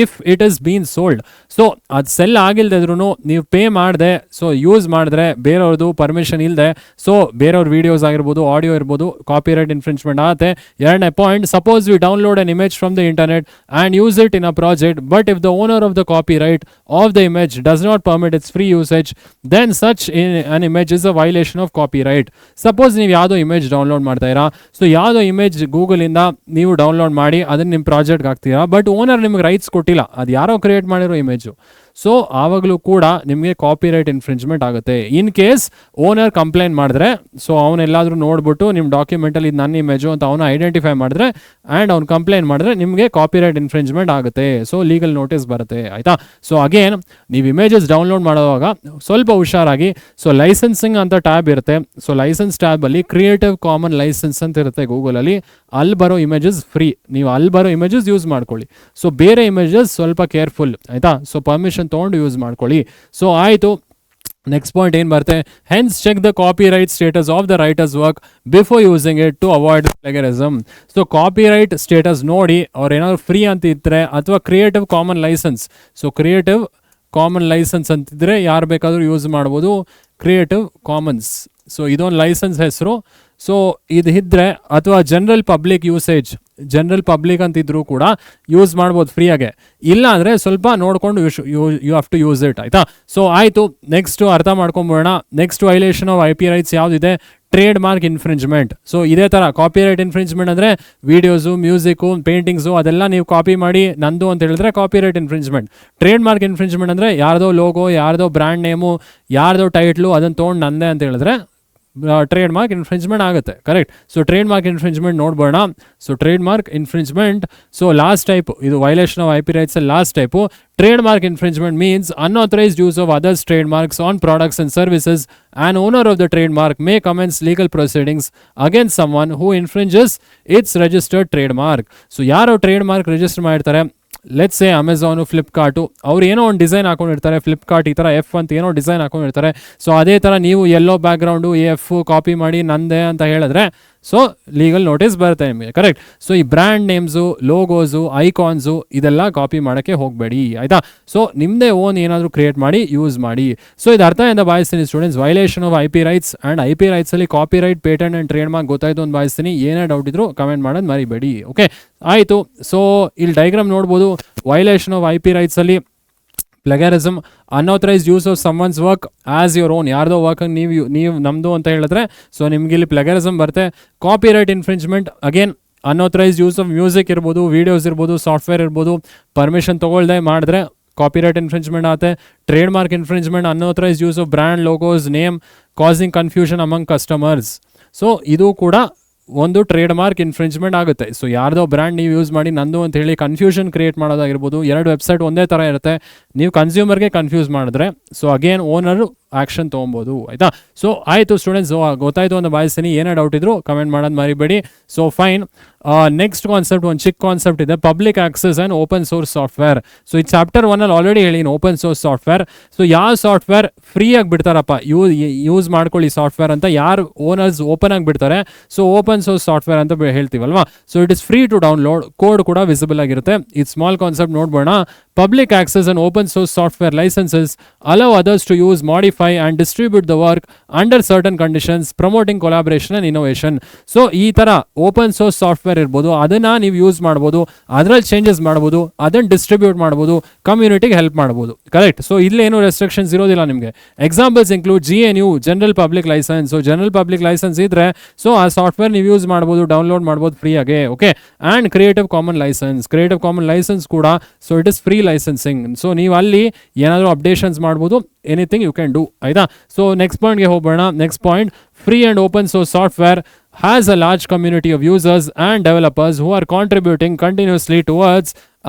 if it is been sold. So ಅದು sell ಆಗಿಲ್ದಿದ್ರು ನೀವು pay ಮಾಡಿದೆ, so use ಮಾಡಿದ್ರೆ ಬೇರೆಯವ್ರದ್ದು permission ಇಲ್ಲದೆ, so ಬೇರೆಯವ್ರ videos ಆಗಿರ್ಬೋದು, audio ಇರ್ಬೋದು, ಕಾಪಿರೈಟ್ ಇನ್ಫ್ರಿಂಜ್ಮೆಂಟ್ ಆಗುತ್ತೆ. ಎರಡನೇ point, suppose we download an image from the internet and use it in a project but if the owner of the copyright of the image does not permit its free usage then such an image is a violation of copyright. Suppose ನೀವು ಯಾವುದೋ image download ಮಾಡ್ತಾ ಇರಾ, so ಯಾವುದೋ image ಗೂಗಲಿಂದ ನೀವು download ಮಾಡಿ ಅದನ್ನ ನಿಮ್ಮ ಪ್ರಾಜೆಕ್ಟ್ಗೆ ಹಾಕ್ತೀರಾ, ಬಟ್ ಓನರ್ ನಿಮ್ಗೆ ರೈಟ್ಸ್ ಕೊಟ್ಟಿಲ್ಲ, ಅದು ಯಾರೋ ಕ್ರಿಯೇಟ್ ಮಾಡಿರೋ ಇಮೇಜು, ಸೊ ಆವಾಗಲೂ ಕೂಡ ನಿಮಗೆ ಕಾಪಿರೈಟ್ ಇನ್ಫ್ರಿಂಜ್ಮೆಂಟ್ ಆಗುತ್ತೆ. ಇನ್ ಕೇಸ್ ಓನರ್ ಕಂಪ್ಲೇಂಟ್ ಮಾಡಿದ್ರೆ, ಸೊ ಅವನೆಲ್ಲಾದರೂ ನೋಡ್ಬಿಟ್ಟು ನಿಮ್ಮ ಡಾಕ್ಯುಮೆಂಟಲ್ಲಿ ಇದು ನನ್ನ ಇಮೇಜು ಅಂತ ಅವನು ಐಡೆಂಟಿಫೈ ಮಾಡಿದ್ರೆ ಆ್ಯಂಡ್ ಅವ್ನು ಕಂಪ್ಲೇಂಟ್ ಮಾಡಿದ್ರೆ ನಿಮಗೆ ಕಾಪಿರೈಟ್ ಇನ್ಫ್ರಿಂಜ್ಮೆಂಟ್ ಆಗುತ್ತೆ. ಸೊ ಲೀಗಲ್ ನೋಟಿಸ್ ಬರುತ್ತೆ ಆಯಿತಾ. ಸೊ ಅಗೇನ್ ನೀವು ಇಮೇಜಸ್ ಡೌನ್ಲೋಡ್ ಮಾಡುವಾಗ ಸ್ವಲ್ಪ ಹುಷಾರಾಗಿ. ಸೊ ಲೈಸೆನ್ಸಿಂಗ್ ಅಂತ ಟ್ಯಾಬ್ ಇರುತ್ತೆ. ಸೊ ಲೈಸೆನ್ಸ್ ಟ್ಯಾಬಲ್ಲಿ ಕ್ರಿಯೇಟಿವ್ ಕಾಮನ್ ಲೈಸೆನ್ಸ್ ಅಂತ ಇರುತ್ತೆ ಗೂಗಲಲ್ಲಿ, ಅಲ್ಲಿ ಬರೋ ಇಮೇಜಸ್ ಫ್ರೀ, ನೀವು ಅಲ್ಲಿ ಬರೋ ಇಮೇಜಸ್ ಯೂಸ್ ಮಾಡ್ಕೊಳ್ಳಿ. ಸೊ ಬೇರೆ ಇಮೇಜಸ್ ಸ್ವಲ್ಪ ಕೇರ್ಫುಲ್ ಆಯಿತಾ. ಸೊ ಪರ್ಮಿಷನ್ ತೊಗೊಂಡು ಯೂಸ್ ಮಾಡ್ಕೊಳ್ಳಿ. ಸೊ ಆಯಿತು. ನೆಕ್ಸ್ಟ್ ಪಾಯಿಂಟ್ ಏನು ಬರುತ್ತೆ, hence check the copyright status of the writer's work before using it to avoid plagiarism. So copyright status ನೋಡಿ, ಅವ್ರು ಏನಾದ್ರು ಫ್ರೀ ಅಂತ ಇದ್ದರೆ ಅಥವಾ creative common licence, so creative common licence ಅಂತಿದ್ರೆ ಯಾರು ಬೇಕಾದರೂ ಯೂಸ್ ಮಾಡ್ಬೋದು, ಕ್ರಿಯೇಟಿವ್ ಕಾಮನ್ಸ್. ಸೊ ಇದೊಂದು ಲೈಸೆನ್ಸ್ ಹೆಸರು. ಸೊ ಇದು ಇದ್ದರೆ ಅಥವಾ general public usage, general public ಅಂತಿದ್ರು ಕೂಡ ಯೂಸ್ ಮಾಡ್ಬೋದು ಫ್ರೀಯಾಗೆ. ಇಲ್ಲ ಅಂದರೆ ಸ್ವಲ್ಪ ನೋಡಿಕೊಂಡು you have to use it, ಆಯಿತಾ. ಸೊ ಆಯಿತು, ನೆಕ್ಸ್ಟು ಅರ್ಥ ಮಾಡ್ಕೊಂಬೋಣ. Next violation of IP rights ಯಾವುದಿದೆ? Trade mark infringement. ಸೊ ಇದೇ ಥರ ಕಾಪಿರೈಟ್ ಇನ್ಫ್ರಿಂಜ್ಮೆಂಟ್ ಅಂದರೆ ವೀಡಿಯೋಸು, ಮ್ಯೂಸಿಕ್ಕು, ಪೇಂಟಿಂಗ್ಸು ಅದೆಲ್ಲ ನೀವು ಕಾಪಿ ಮಾಡಿ ನಂದು ಅಂತ ಹೇಳಿದ್ರೆ copyright infringement. Trade mark infringement ಅಂದರೆ ಯಾರ್ದೋ ಲೋಗೋ, ಯಾರ್ದೋ ಬ್ರ್ಯಾಂಡ್ ನೇಮು, ಯಾರ್ದೋ ಟೈಟ್ಲು ಅದನ್ನು ತೊಗೊಂಡು ನಂದೇ ಅಂತ ಹೇಳಿದ್ರೆ ಟ್ರೇಡ್ ಮಾರ್ಕ್ ಇನ್ಫ್ರಿಂಜ್ಮೆಂಟ್ ಆಗುತ್ತೆ. Correct. So trade mark infringement ನೋಡ್ಬೋಣ. So trade mark infringement, so last type ಇದು violation of IP rights last type. Trade mark infringement means unauthorized use of others' trademarks on products and services. An owner of the trademark may commence legal proceedings against someone who infringes its registered trademark. So ಯಾರು trade mark register ಮಾಡಿರ್ತಾರೆ, let's say Amazon, Flipkart, ಅವ್ರು ಏನೋ ಒಂದು design ಹಾಕೊಂಡಿರ್ತಾರೆ. Flipkart ಈ ಥರ F ಅಂತ ಏನೋ design ಹಾಕೊಂಡಿರ್ತಾರೆ. So ಅದೇ ಥರ ನೀವು ಎಲ್ಲೋ ಬ್ಯಾಕ್ಗ್ರೌಂಡು F ಕಾಪಿ ಮಾಡಿ ನಂದೇ ಅಂತ ಹೇಳಿದ್ರೆ ಸೊ ಲೀಗಲ್ ನೋಟಿಸ್ ಬರುತ್ತೆ ನಿಮಗೆ. ಕರೆಕ್ಟ್. ಸೊ ಈ ಬ್ರ್ಯಾಂಡ್ ನೇಮ್ಸು, ಲೋಗೋಸು, ಐಕಾನ್ಸು ಇದೆಲ್ಲ ಕಾಪಿ ಮಾಡೋಕ್ಕೆ ಹೋಗಬೇಡಿ, ಆಯಿತಾ. ಸೊ ನಿಮ್ಮದೇ ಓನ್ ಏನಾದರೂ ಕ್ರಿಯೇಟ್ ಮಾಡಿ ಯೂಸ್ ಮಾಡಿ. ಸೊ ಇದು ಅರ್ಥ ಎಂದು ಭಾವಿಸ್ತೀನಿ students. Violation of IP rights and IP ರೈಟ್ಸಲ್ಲಿ copy right, patent and trade mark ಗೊತ್ತಾಯಿತು ಅಂತ ಭಾವಿಸ್ತೀನಿ. ಏನೇ ಡೌಟ್ ಇದ್ರು ಕಮೆಂಟ್ ಮಾಡೋದು ಮರಿಬೇಡಿ. ಓಕೆ, ಆಯಿತು. ಸೊ ಇಲ್ಲಿ ಡೈಗ್ರಾಮ್ ನೋಡ್ಬೋದು. ವೈಲೇಷನ್ ಆಫ್ IP ರೈಟ್ಸಲ್ಲಿ plagiarism, unauthorised use of someone's work as your own, ಯಾರ್ದೋ ವರ್ಕ್ ನೀವು ನಮ್ಮದು ಅಂತ ಹೇಳಿದ್ರೆ ಸೊ ನಿಮ್ಗೆ ಇಲ್ಲಿ ಪ್ಲಗ್ಯಾರಿಸಮ್ ಬರುತ್ತೆ. Copy right infringement again unauthorised use of music ಇರ್ಬೋದು, ವೀಡಿಯೋಸ್ ಇರ್ಬೋದು, ಸಾಫ್ಟ್ವೇರ್ ಇರ್ಬೋದು, ಪರ್ಮಿಷನ್ ತೊಗೊಳ್ದೆ ಮಾಡಿದ್ರೆ ಕಾಪಿರೈಟ್ ಇನ್ಫ್ರಿಂಜ್ಮೆಂಟ್ ಆಗುತ್ತೆ. Trade mark infringement, unauthorised use of brand, logos, name causing confusion among customers. So ಇದು ಕೂಡ ಒಂದು ಟ್ರೇಡ್ ಮಾರ್ಕ್ ಇನ್ಫ್ರಿಂಜ್ಮೆಂಟ್ ಆಗುತ್ತೆ. ಸೊ ಯಾರ್ದೋ ಬ್ರ್ಯಾಂಡ್ ನೀವು ಯೂಸ್ ಮಾಡಿ ನಂದು ಅಂತ ಹೇಳಿ ಕನ್ಫ್ಯೂಷನ್ ಕ್ರಿಯೇಟ್ ಮಾಡೋದಾಗಿರ್ಬೋದು. ಎರಡು ವೆಬ್ಸೈಟ್ ಒಂದೇ ಥರ ಇರುತ್ತೆ, ನೀವು ಕನ್ಸ್ಯೂಮರ್ಗೆ ಕನ್ಫ್ಯೂಸ್ ಮಾಡಿದ್ರೆ ಸೊ ಅಗೇನ್ ಓನರು ಆ್ಯಕ್ಷನ್ ತೊಗೊಬೋದು, ಆಯಿತಾ. ಸೊ ಆಯಿತು ಸ್ಟೂಡೆಂಟ್ಸ್, ಗೊತ್ತಾಯಿತು ಅಂತ ಭಾವಿಸ್ತೀನಿ. ಏನೇ ಡೌಟ್ ಇದ್ರು ಕಮೆಂಟ್ ಮಾಡೋದು ಮರಿಬೇಡಿ. ಸೊ ಫೈನ್, ನೆಕ್ಸ್ಟ್ ಕಾನ್ಸೆಪ್ಟ್ ಒಂದು ಚಿಕ್ಕ ಕಾನ್ಸೆಪ್ಟ್ ಇದೆ, public access and open source software. So ಈ ಚಾಪ್ಟರ್ 1ಅಲ್ಲಿ ಆಲ್ರೆಡಿ ಹೇಳಿ ಓಪನ್ ಸೋರ್ಸ್ ಸಾಫ್ಟ್ವೇರ್. ಸೊ ಯಾವ ಸಾಫ್ಟ್ವೇರ್ ಫ್ರೀಯಾಗಿ ಬಿಡ್ತಾರಪ್ಪ ಯೂಸ್ ಮಾಡ್ಕೊಳ್ಳಿ ಸಾಫ್ಟ್ವೇರ್ ಅಂತ ಯಾರು ಓನರ್ಸ್ ಓಪನ್ ಆಗಿ ಬಿಡ್ತಾರೆ, ಸೊ ಓಪನ್ ಸೋರ್ಸ್ ಸಾಫ್ಟ್ವೇರ್ ಅಂತ ಹೇಳ್ತೀವಲ್ವಾ. So it is free to download, code ಕೂಡ ವಿಸಿಬಲ್ ಆಗಿರುತ್ತೆ. ಇದು ಸ್ಮಾಲ್ ಕಾನ್ಸೆಪ್ಟ್ ನೋಡ್ಬೋಣ. Public access and open source software licenses allow others to use, modify and distribute the work under certain conditions, promoting collaboration and innovation. So ಈ ಥರ open source software ಇರ್ಬೋದು, ಅದನ್ನು ನೀವು use ಮಾಡ್ಬೋದು, ಅದರಲ್ಲಿ ಚೇಂಜಸ್ ಮಾಡ್ಬೋದು, ಅದನ್ನು ಡಿಸ್ಟ್ರಿಬ್ಯೂಟ್ ಮಾಡ್ಬೋದು, ಕಮ್ಯುನಿಟಿಗೆ ಹೆಲ್ಪ್ ಮಾಡ್ಬೋದು. ಕರೆಕ್ಟ್. ಸೊ ಇಲ್ಲೇನು ರೆಸ್ಟ್ರಿಕ್ಷನ್ಸ್ ಇರೋದಿಲ್ಲ ನಿಮಗೆ. Examples include GNU general public licence. So general public licence ಇದ್ರೆ ಸೊ ಆ ಸಾಫ್ಟ್ವೇರ್ ನೀವು ಯೂಸ್ ಮಾಡ್ಬೋದು, ಡೌನ್ಲೋಡ್ ಮಾಡ್ಬೋದು ಫ್ರೀಯಾಗೆ. Okay. And creative common licence, creative common licence ಕೂಡ so it is free licensing. So ನೀವು ಅಲ್ಲಿ ಏನಾದರೂ ಅಪ್ಡೇಷನ್ಸ್ ಮಾಡ್ಬೋದು, ಎನಿಥಿಂಗ್ ಯು ಕ್ಯಾನ್ ಡೂ, ಆಯಿತಾ. ಸೊ ನೆಕ್ಸ್ಟ್ ಪಾಯಿಂಟ್ಗೆ ಹೋಗೋಣ. Next point, free and open source software has a large community of users and developers who are contributing continuously towards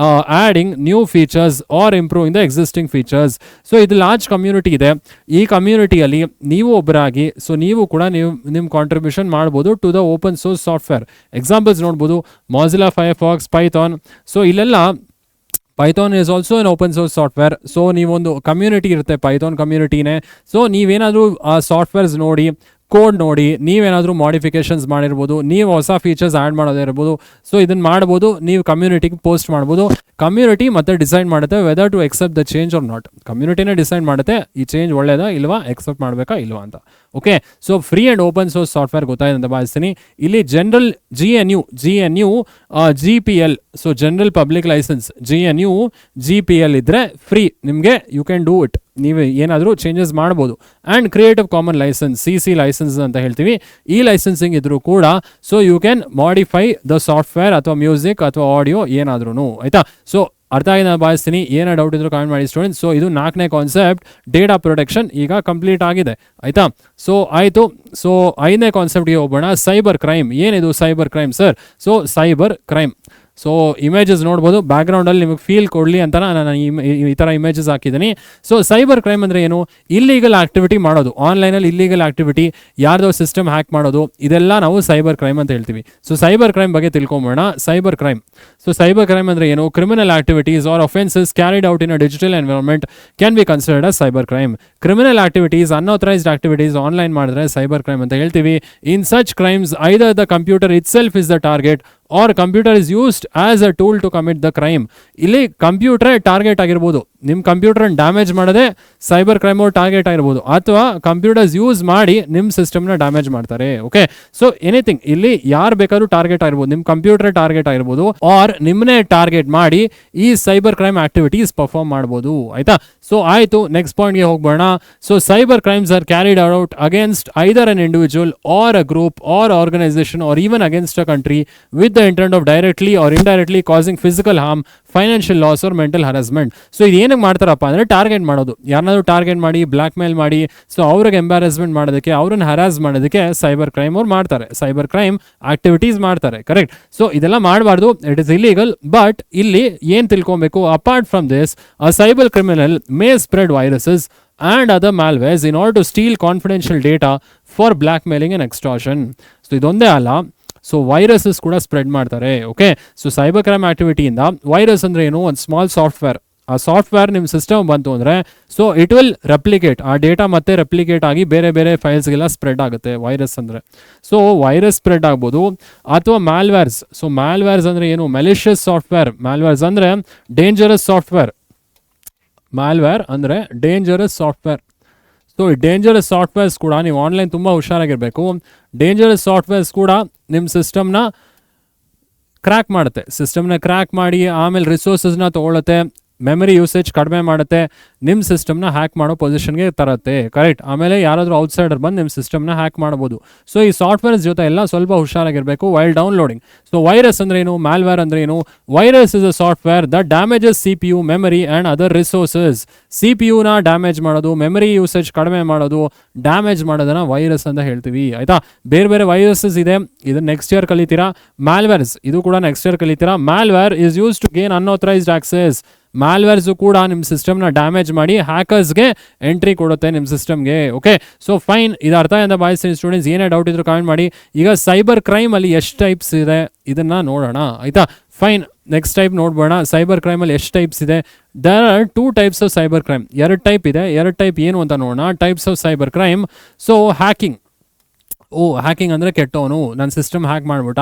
adding new features or improving the existing features. So ಇದು large community ಇದೆ. ಈ ಕಮ್ಯುನಿಟಿಯಲ್ಲಿ ನೀವು ಒಬ್ಬರಾಗಿ so ನೀವು ಕೂಡ ನಿಮ್ಮ contribution ಮಾಡ್ಬೋದು to the open source software. Examples ನೋಡ್ಬೋದು, Mozilla Firefox, Python. So ಇಲ್ಲೆಲ್ಲ Python is also an open source software. So ನೀವೊಂದು ಕಮ್ಯುನಿಟಿ ಇರುತ್ತೆ, ಪೈಥಾನ್ ಕಮ್ಯುನಿಟಿನೇ. ಸೊ ನೀವೇನಾದರೂ ಆ ಸಾಫ್ಟ್ವೇರ್ಸ್ ನೋಡಿ, ಕೋಡ್ ನೋಡಿ, ನೀವೇನಾದರೂ ಮಾಡಿಫಿಕೇಷನ್ಸ್ ಮಾಡಿರ್ಬೋದು, ನೀವು ಹೊಸ ಫೀಚರ್ಸ್ ಆ್ಯಡ್ ಮಾಡೋದಿರ್ಬೋದು. ಸೊ ಇದನ್ನು ಮಾಡ್ಬೋದು, ನೀವು ಕಮ್ಯುನಿಟಿಗೆ ಪೋಸ್ಟ್ ಮಾಡ್ಬೋದು. ಕಮ್ಯುನಿಟಿ ಮತ್ತೆ ಡಿಸೈಡ್ ಮಾಡುತ್ತೆ whether to accept the change or not. ಕಮ್ಯುನಿಟಿನೇ ಡಿಸೈಡ್ ಮಾಡುತ್ತೆ ಈ ಚೇಂಜ್ ಒಳ್ಳೇದಾ ಇಲ್ವಾ, ಎಕ್ಸೆಪ್ಟ್ ಮಾಡಬೇಕಾ ಇಲ್ವಾ ಅಂತ. Okay. So free and open source software ಗೊತ್ತಾಯ್ತು ಅಂತ ಭಾವಿಸ್ತೀನಿ. ಇಲ್ಲಿ general GNU GPL, so general public licence GNU GPL ಇದ್ದರೆ ಫ್ರೀ ನಿಮಗೆ, ಯು ಕ್ಯಾನ್ ಡೂ ಇಟ್. ನೀವು ಏನಾದರೂ ಚೇಂಜಸ್ ಮಾಡ್ಬೋದು. And creative common licence, CC licence ಅಂತ ಹೇಳ್ತೀವಿ, ಈ ಲೈಸೆನ್ಸಿಂಗ್ ಇದ್ರೂ ಕೂಡ so you can modify the software ಅಥವಾ ಮ್ಯೂಸಿಕ್ ಅಥವಾ ಆಡಿಯೋ ಏನಾದ್ರೂ, ಆಯಿತಾ. ಸೊ ಅರ್ಥ ಆಗಿ ನಾನು ಭಾವಿಸ್ತೀನಿ. ಏನೋ ಡೌಟ್ ಇದ್ರು ಕಾಮೆಂಟ್ ಮಾಡಿ ಸ್ಟೂಡೆಂಟ್ಸ್. ಸೊ ಇದು 4ನೇ ಕಾನ್ಸೆಪ್ಟ್, ಡೇಟಾ ಪ್ರೊಟೆಕ್ಷನ್ ಈಗ ಕಂಪ್ಲೀಟ್ ಆಗಿದೆ, ಆಯಿತಾ. ಸೊ ಆಯಿತು. ಸೊ 5ನೇ ಕಾನ್ಸೆಪ್ಟ್ಗೆ ಹೋಗೋಣ, ಸೈಬರ್ ಕ್ರೈಮ್. ಏನಿದು cyber crime sir? So cyber crime, so images ನೋಡ್ಬೋದು, ಬ್ಯಾಕ್ಗ್ರೌಂಡಲ್ಲಿ ನಿಮಗೆ ಫೀಲ್ ಕೊಡಲಿ ಅಂತ ನಾನು ಈ ಥರ ಇಮೇಜಸ್ ಹಾಕಿದ್ದೀನಿ. ಸೊ ಸೈಬರ್ ಕ್ರೈಮ್ ಅಂದರೆ ಏನು? ಇಲ್ಲೀಗಲ್ ಆಕ್ಟಿವಿಟಿ ಮಾಡೋದು, ಆನ್ಲೈನಲ್ಲಿ ಇಲ್ಲೀಗಲ್ ಆಕ್ಟಿವಿಟಿ, ಯಾರ್ದೋ ಸಿಸ್ಟಮ್ ಹ್ಯಾಕ್ ಮಾಡೋದು, ಇದೆಲ್ಲ ನಾವು ಸೈಬರ್ ಕ್ರೈಮ್ ಅಂತ ಹೇಳ್ತೀವಿ. ಸೊ ಸೈಬರ್ ಕ್ರೈಮ್ ಬಗ್ಗೆ ತಿಳ್ಕೊಂಬೋಣ. Cyber crime, so cyber crime ಅಂದರೆ ಏನು? Criminal activities or offences carried out in a digital environment can be considered as cyber crime. Criminal activities, unauthorised activities online ಮಾಡಿದ್ರೆ cyber crime ಅಂತ ಹೇಳ್ತೀವಿ. In such crimes either the computer itself is the target or computer is used as a tool to commit the crime. ಇಲ್ಲಿ computer target ಆಗಿರ್ಬೋದು, ನಿಮ್ಮ ಕಂಪ್ಯೂಟರ್ನ damage ಮಾಡೋದೇ cyber crime ಅವ್ರ target ಆಗಿರ್ಬೋದು, ಅಥವಾ ಕಂಪ್ಯೂಟರ್ಸ್ ಯೂಸ್ ಮಾಡಿ ನಿಮ್ಮ ಸಿಸ್ಟಮ್ನ ಡ್ಯಾಮೇಜ್ ಮಾಡ್ತಾರೆ. ಓಕೆ, ಸೊ ಎನಿಥಿಂಗ್ ಇಲ್ಲಿ ಯಾರು ಬೇಕಾದ್ರೂ ಟಾರ್ಗೆಟ್ ಆಗಿರ್ಬೋದು, ನಿಮ್ಮ ಕಂಪ್ಯೂಟರ್ ಟಾರ್ಗೆಟ್ ಆಗಿರ್ಬೋದು, ಆರ್ ನಿಮ್ಮನ್ನೇ ಟಾರ್ಗೆಟ್ ಮಾಡಿ ಈ ಸೈಬರ್ ಕ್ರೈಮ್ ಆಕ್ಟಿವಿಟೀಸ್ ಪರ್ಫಾರ್ಮ್ ಮಾಡ್ಬೋದು. ಆಯ್ತಾ? ಸೊ ಆಯಿತು, ನೆಕ್ಸ್ಟ್ ಪಾಯಿಂಟ್ಗೆ ಹೋಗ್ಬೋಣ. So cyber crimes are carried out against either an individual or a group or organisation or even against a country with the intent of directly or indirectly causing physical harm, financial loss or mental harassment. So ಇದು ಏನಕ್ಕೆ ಮಾಡ್ತಾರಪ್ಪ ಅಂದರೆ target ಮಾಡೋದು, ಯಾರನ್ನಾದ್ರೂ target ಮಾಡಿ black ಮೇಲ್ ಮಾಡಿ so ಅವ್ರಿಗೆ ಎಂಬಾರಸ್ಮೆಂಟ್ ಮಾಡೋದಕ್ಕೆ, ಅವ್ರನ್ನ ಹರಾಸ್ ಮಾಡೋದಕ್ಕೆ ಸೈಬರ್ ಕ್ರೈಮ್ ಅವ್ರು ಮಾಡ್ತಾರೆ, ಸೈಬರ್ ಕ್ರೈಮ್ ಆಕ್ಟಿವಿಟೀಸ್ ಮಾಡ್ತಾರೆ. ಕರೆಕ್ಟ್? ಸೊ ಇದೆಲ್ಲ ಮಾಡಬಾರ್ದು, ಇಟ್ ಇಸ್ ಇಲೀಗಲ್. ಬಟ್ ಇಲ್ಲಿ ಏನು ತಿಳ್ಕೊಬೇಕು, apart from this a cyber criminal May spread viruses and other malwares in order to steal confidential data for blackmailing and extortion. So ಇದೊಂದೇ ಅಲ್ಲ, so viruses ಕೂಡ spread ಮಾಡ್ತಾರೆ. Okay, so cyber crime ಆಕ್ಟಿವಿಟಿಯಿಂದ virus ಅಂದರೆ ಏನು, ಒಂದು ಸ್ಮಾಲ್ ಸಾಫ್ಟ್ವೇರ್, ಆ software ನಿಮ್ಮ ಸಿಸ್ಟಮ್ ಬಂತು ಅಂದರೆ ಸೊ ಇಟ್ ವಿಲ್ ರೆಪ್ಲಿಕೇಟ್, ಆ ಡೇಟಾ ಮತ್ತೆ ರೆಪ್ಲಿಕೇಟ್ ಆಗಿ ಬೇರೆ ಬೇರೆ ಫೈಲ್ಸ್ಗೆಲ್ಲ ಸ್ಪ್ರೆಡ್ ಆಗುತ್ತೆ ವೈರಸ್ ಅಂದರೆ. ಸೊ ವೈರಸ್ ಸ್ಪ್ರೆಡ್ ಆಗ್ಬೋದು, ಅಥವಾ ಮ್ಯಾಲ್ವೇರ್ಸ್. ಸೊ ಮ್ಯಾಲ್ವೇರ್ಸ್ ಅಂದರೆ ಏನು, ಮೆಲಿಷಿಯಸ್ ಸಾಫ್ಟ್ವೇರ್. ಮ್ಯಾಲ್ವೇರ್ಸ್ ಅಂದರೆ ಡೇಂಜರಸ್ ಸಾಫ್ಟ್ವೇರ್. ಮ್ಯಾಲ್ವೇರ್ ಅಂದರೆ ಡೇಂಜರಸ್ ಸಾಫ್ಟ್ವೇರ್. ಸೊ ಈ ಡೇಂಜರಸ್ ಸಾಫ್ಟ್ವೇರ್ಸ್ ಕೂಡ ನೀವು ಆನ್ಲೈನ್ ತುಂಬ ಹುಷಾರಾಗಿರಬೇಕು. ಡೇಂಜರಸ್ ಸಾಫ್ಟ್ವೇರ್ಸ್ ಕೂಡ ನಿಮ್ಮ ಸಿಸ್ಟಮ್ನ ಕ್ರ್ಯಾಕ್ ಮಾಡುತ್ತೆ, ಸಿಸ್ಟಮ್ನ ಕ್ರ್ಯಾಕ್ ಮಾಡಿ ಆಮೇಲೆ ರಿಸೋರ್ಸಸ್ನ ತೊಗೊಳುತ್ತೆ, ಮೆಮರಿ ಯೂಸೇಜ್ ಕಡಿಮೆ ಮಾಡುತ್ತೆ, ನಿಮ್ಮ ಸಿಸ್ಟಮ್ನ ಹ್ಯಾಕ್ ಮಾಡೋ ಪೊಸಿಷನ್ಗೆ ತರುತ್ತೆ. ಕರೆಕ್ಟ್? ಆಮೇಲೆ ಯಾರಾದರೂ ಔಟ್ಸೈಡರ್ ಬಂದು ನಿಮ್ಮ ಸಿಸ್ಟಮ್ನ ಹ್ಯಾಕ್ ಮಾಡ್ಬೋದು. ಸೊ ಈ ಸಾಫ್ಟ್ವೇರ್ಸ್ ಜೊತೆ ಎಲ್ಲ ಸ್ವಲ್ಪ ಹುಷಾರಾಗಿರಬೇಕು ವೈಲ್ ಡೌನ್ಲೋಡಿಂಗ್. ಸೊ ವೈರಸ್ ಅಂದರೆ ಏನು, ಮ್ಯಾಲ್ವೇರ್ ಅಂದರೆ ಏನು, virus is a software that damages CPU, memory and other resources. CPU-ನ ಡ್ಯಾಮೇಜ್ ಮಾಡೋದು, ಮೆಮರಿ ಯೂಸೇಜ್ ಕಡಿಮೆ ಮಾಡೋದು, ಡ್ಯಾಮೇಜ್ ಮಾಡೋದನ್ನ ವೈರಸ್ ಅಂತ ಹೇಳ್ತೀವಿ. ಆಯಿತಾ? ಬೇರೆ ಬೇರೆ ವೈರಸಸ್ ಇದೆ, ಇದನ್ನು ನೆಕ್ಸ್ಟ್ ಇಯರ್ ಕಲಿತೀರಾ. ಮ್ಯಾಲ್ವೇರ್ಸ್ ಇದು ಕೂಡ ನೆಕ್ಸ್ಟ್ ಇಯರ್ ಕಲಿತೀರಾ. Malware is use to gain unauthorised access. Malwares ಕೂಡ ನಿಮ್ಮ ಸಿಸ್ಟಮ್ನ ಡ್ಯಾಮೇಜ್ ಮಾಡಿ ಹ್ಯಾಕರ್ಸ್ಗೆ ಎಂಟ್ರಿ ಕೊಡುತ್ತೆ ನಿಮ್ಮ ಸಿಸ್ಟಮ್ಗೆ. ಓಕೆ, ಸೊ ಫೈನ್, ಇದು ಅರ್ಥ ಅಂತ ಭಾವಿಸ್ತೀನಿ ಸ್ಟೂಡೆಂಟ್ಸ್. ಏನೇ ಡೌಟ್ ಇದ್ರು ಕಾಮೆಂಟ್ ಮಾಡಿ. ಈಗ ಸೈಬರ್ ಕ್ರೈಮಲ್ಲಿ ಎಷ್ಟು ಟೈಪ್ಸ್ ಇದೆ ಇದನ್ನು ನೋಡೋಣ. ಆಯಿತಾ? ಫೈನ್, ನೆಕ್ಸ್ಟ್ ಟೈಪ್ ನೋಡ್ಬೋಣ. ಸೈಬರ್ ಕ್ರೈಮಲ್ಲಿ ಎಷ್ಟು ಟೈಪ್ಸ್ ಇದೆ? There are 2 types of cyber crime. 2 type ಇದೆ. 2 ಟೈಪ್ ಏನು ಅಂತ ನೋಡೋಣ. Types of cyber crime. So hacking. Hacking ಅಂದರೆ ಕೆಟ್ಟವನು, ನನ್ನ ಸಿಸ್ಟಮ್ ಹ್ಯಾಕ್ ಮಾಡ್ಬಿಟ್ಟ.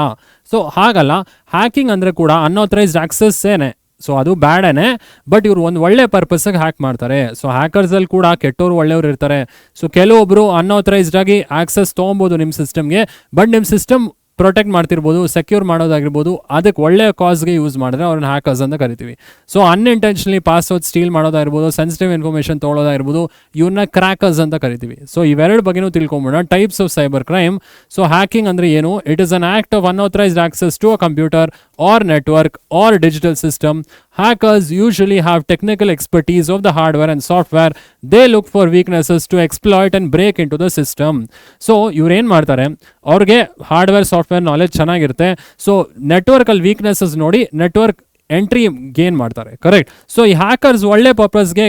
ಸೊ ಹಾಗಲ್ಲ, ಹ್ಯಾಕಿಂಗ್ ಅಂದರೆ ಕೂಡ ಅನ್ಆಥರೈಸ್ಡ್ ಆಕ್ಸೆಸ್ ಏನೇ. ಸೊ ಅದು ಬ್ಯಾಡೇನೆ, ಬಟ್ ಇವರು ಒಂದು ಒಳ್ಳೆ ಪರ್ಪಸ್ಗೆ ಹ್ಯಾಕ್ ಮಾಡ್ತಾರೆ. ಸೊ ಹ್ಯಾಕರ್ಸಲ್ಲಿ ಕೂಡ ಕೆಟ್ಟವರು ಒಳ್ಳೆಯವರು ಇರ್ತಾರೆ. ಸೊ ಕೆಲವೊಬ್ಬರು ಅನ್ಆಥರೈಸ್ಡ್ ಆಗಿ ಆಕ್ಸೆಸ್ ತೊಗೊಬೋದು ನಿಮ್ಮ ಸಿಸ್ಟಮ್ಗೆ, ಬಟ್ ನಿಮ್ಮ ಸಿಸ್ಟಮ್ ಪ್ರೊಟೆಕ್ಟ್ ಮಾಡ್ತಿರ್ಬೋದು, ಸೆಕ್ಯೂರ್ ಮಾಡೋದಾಗಿರ್ಬೋದು, ಅದಕ್ಕೆ ಒಳ್ಳೆಯ ಕಾಸ್ಗೆ ಯೂಸ್ ಮಾಡಿದ್ರೆ ಅವ್ರನ್ನ ಹ್ಯಾಕರ್ಸ್ ಅಂತ ಕರಿತೀವಿ. ಸೊ ಅನ್ಇಂಟೆನ್ಷನಲಿ ಪಾಸ್ವರ್ಡ್ ಸ್ಟೀಲ್ ಮಾಡೋದಾಗಿರ್ಬೋದು, ಸೆನ್ಸಿಟಿವ್ ಇನ್ಫಾರ್ಮೇಷನ್ ತೊಗೊಳೋದಾಗಿರ್ಬೋದು, ಇವ್ರನ್ನ ಕ್ರ್ಯಾಕರ್ಸ್ ಅಂತ ಕರಿತೀವಿ. ಸೊ ಇವೆರಡು ಬಗ್ಗೆನೂ ತಿಳ್ಕೊಂಬೋಣ. Types of cyber crime. So hacking ಅಂದರೆ ಏನು? It is an act of unauthorised access to a computer or network or digital system. Hackers usually have technical expertise of the hardware and software. They look for weaknesses to exploit and break into the system. So ಇವ್ರು ಏನು ಮಾಡ್ತಾರೆ, ಅವ್ರಿಗೆ hardware software knowledge ಚೆನ್ನಾಗಿರುತ್ತೆ. So ನೆಟ್ವರ್ಕಲ್ಲಿ weaknesses ನೋಡಿ network entry gain ಮಾಡ್ತಾರೆ. Correct? So ಈ hackers ಒಳ್ಳೆ ಪರ್ಪಸ್ಗೆ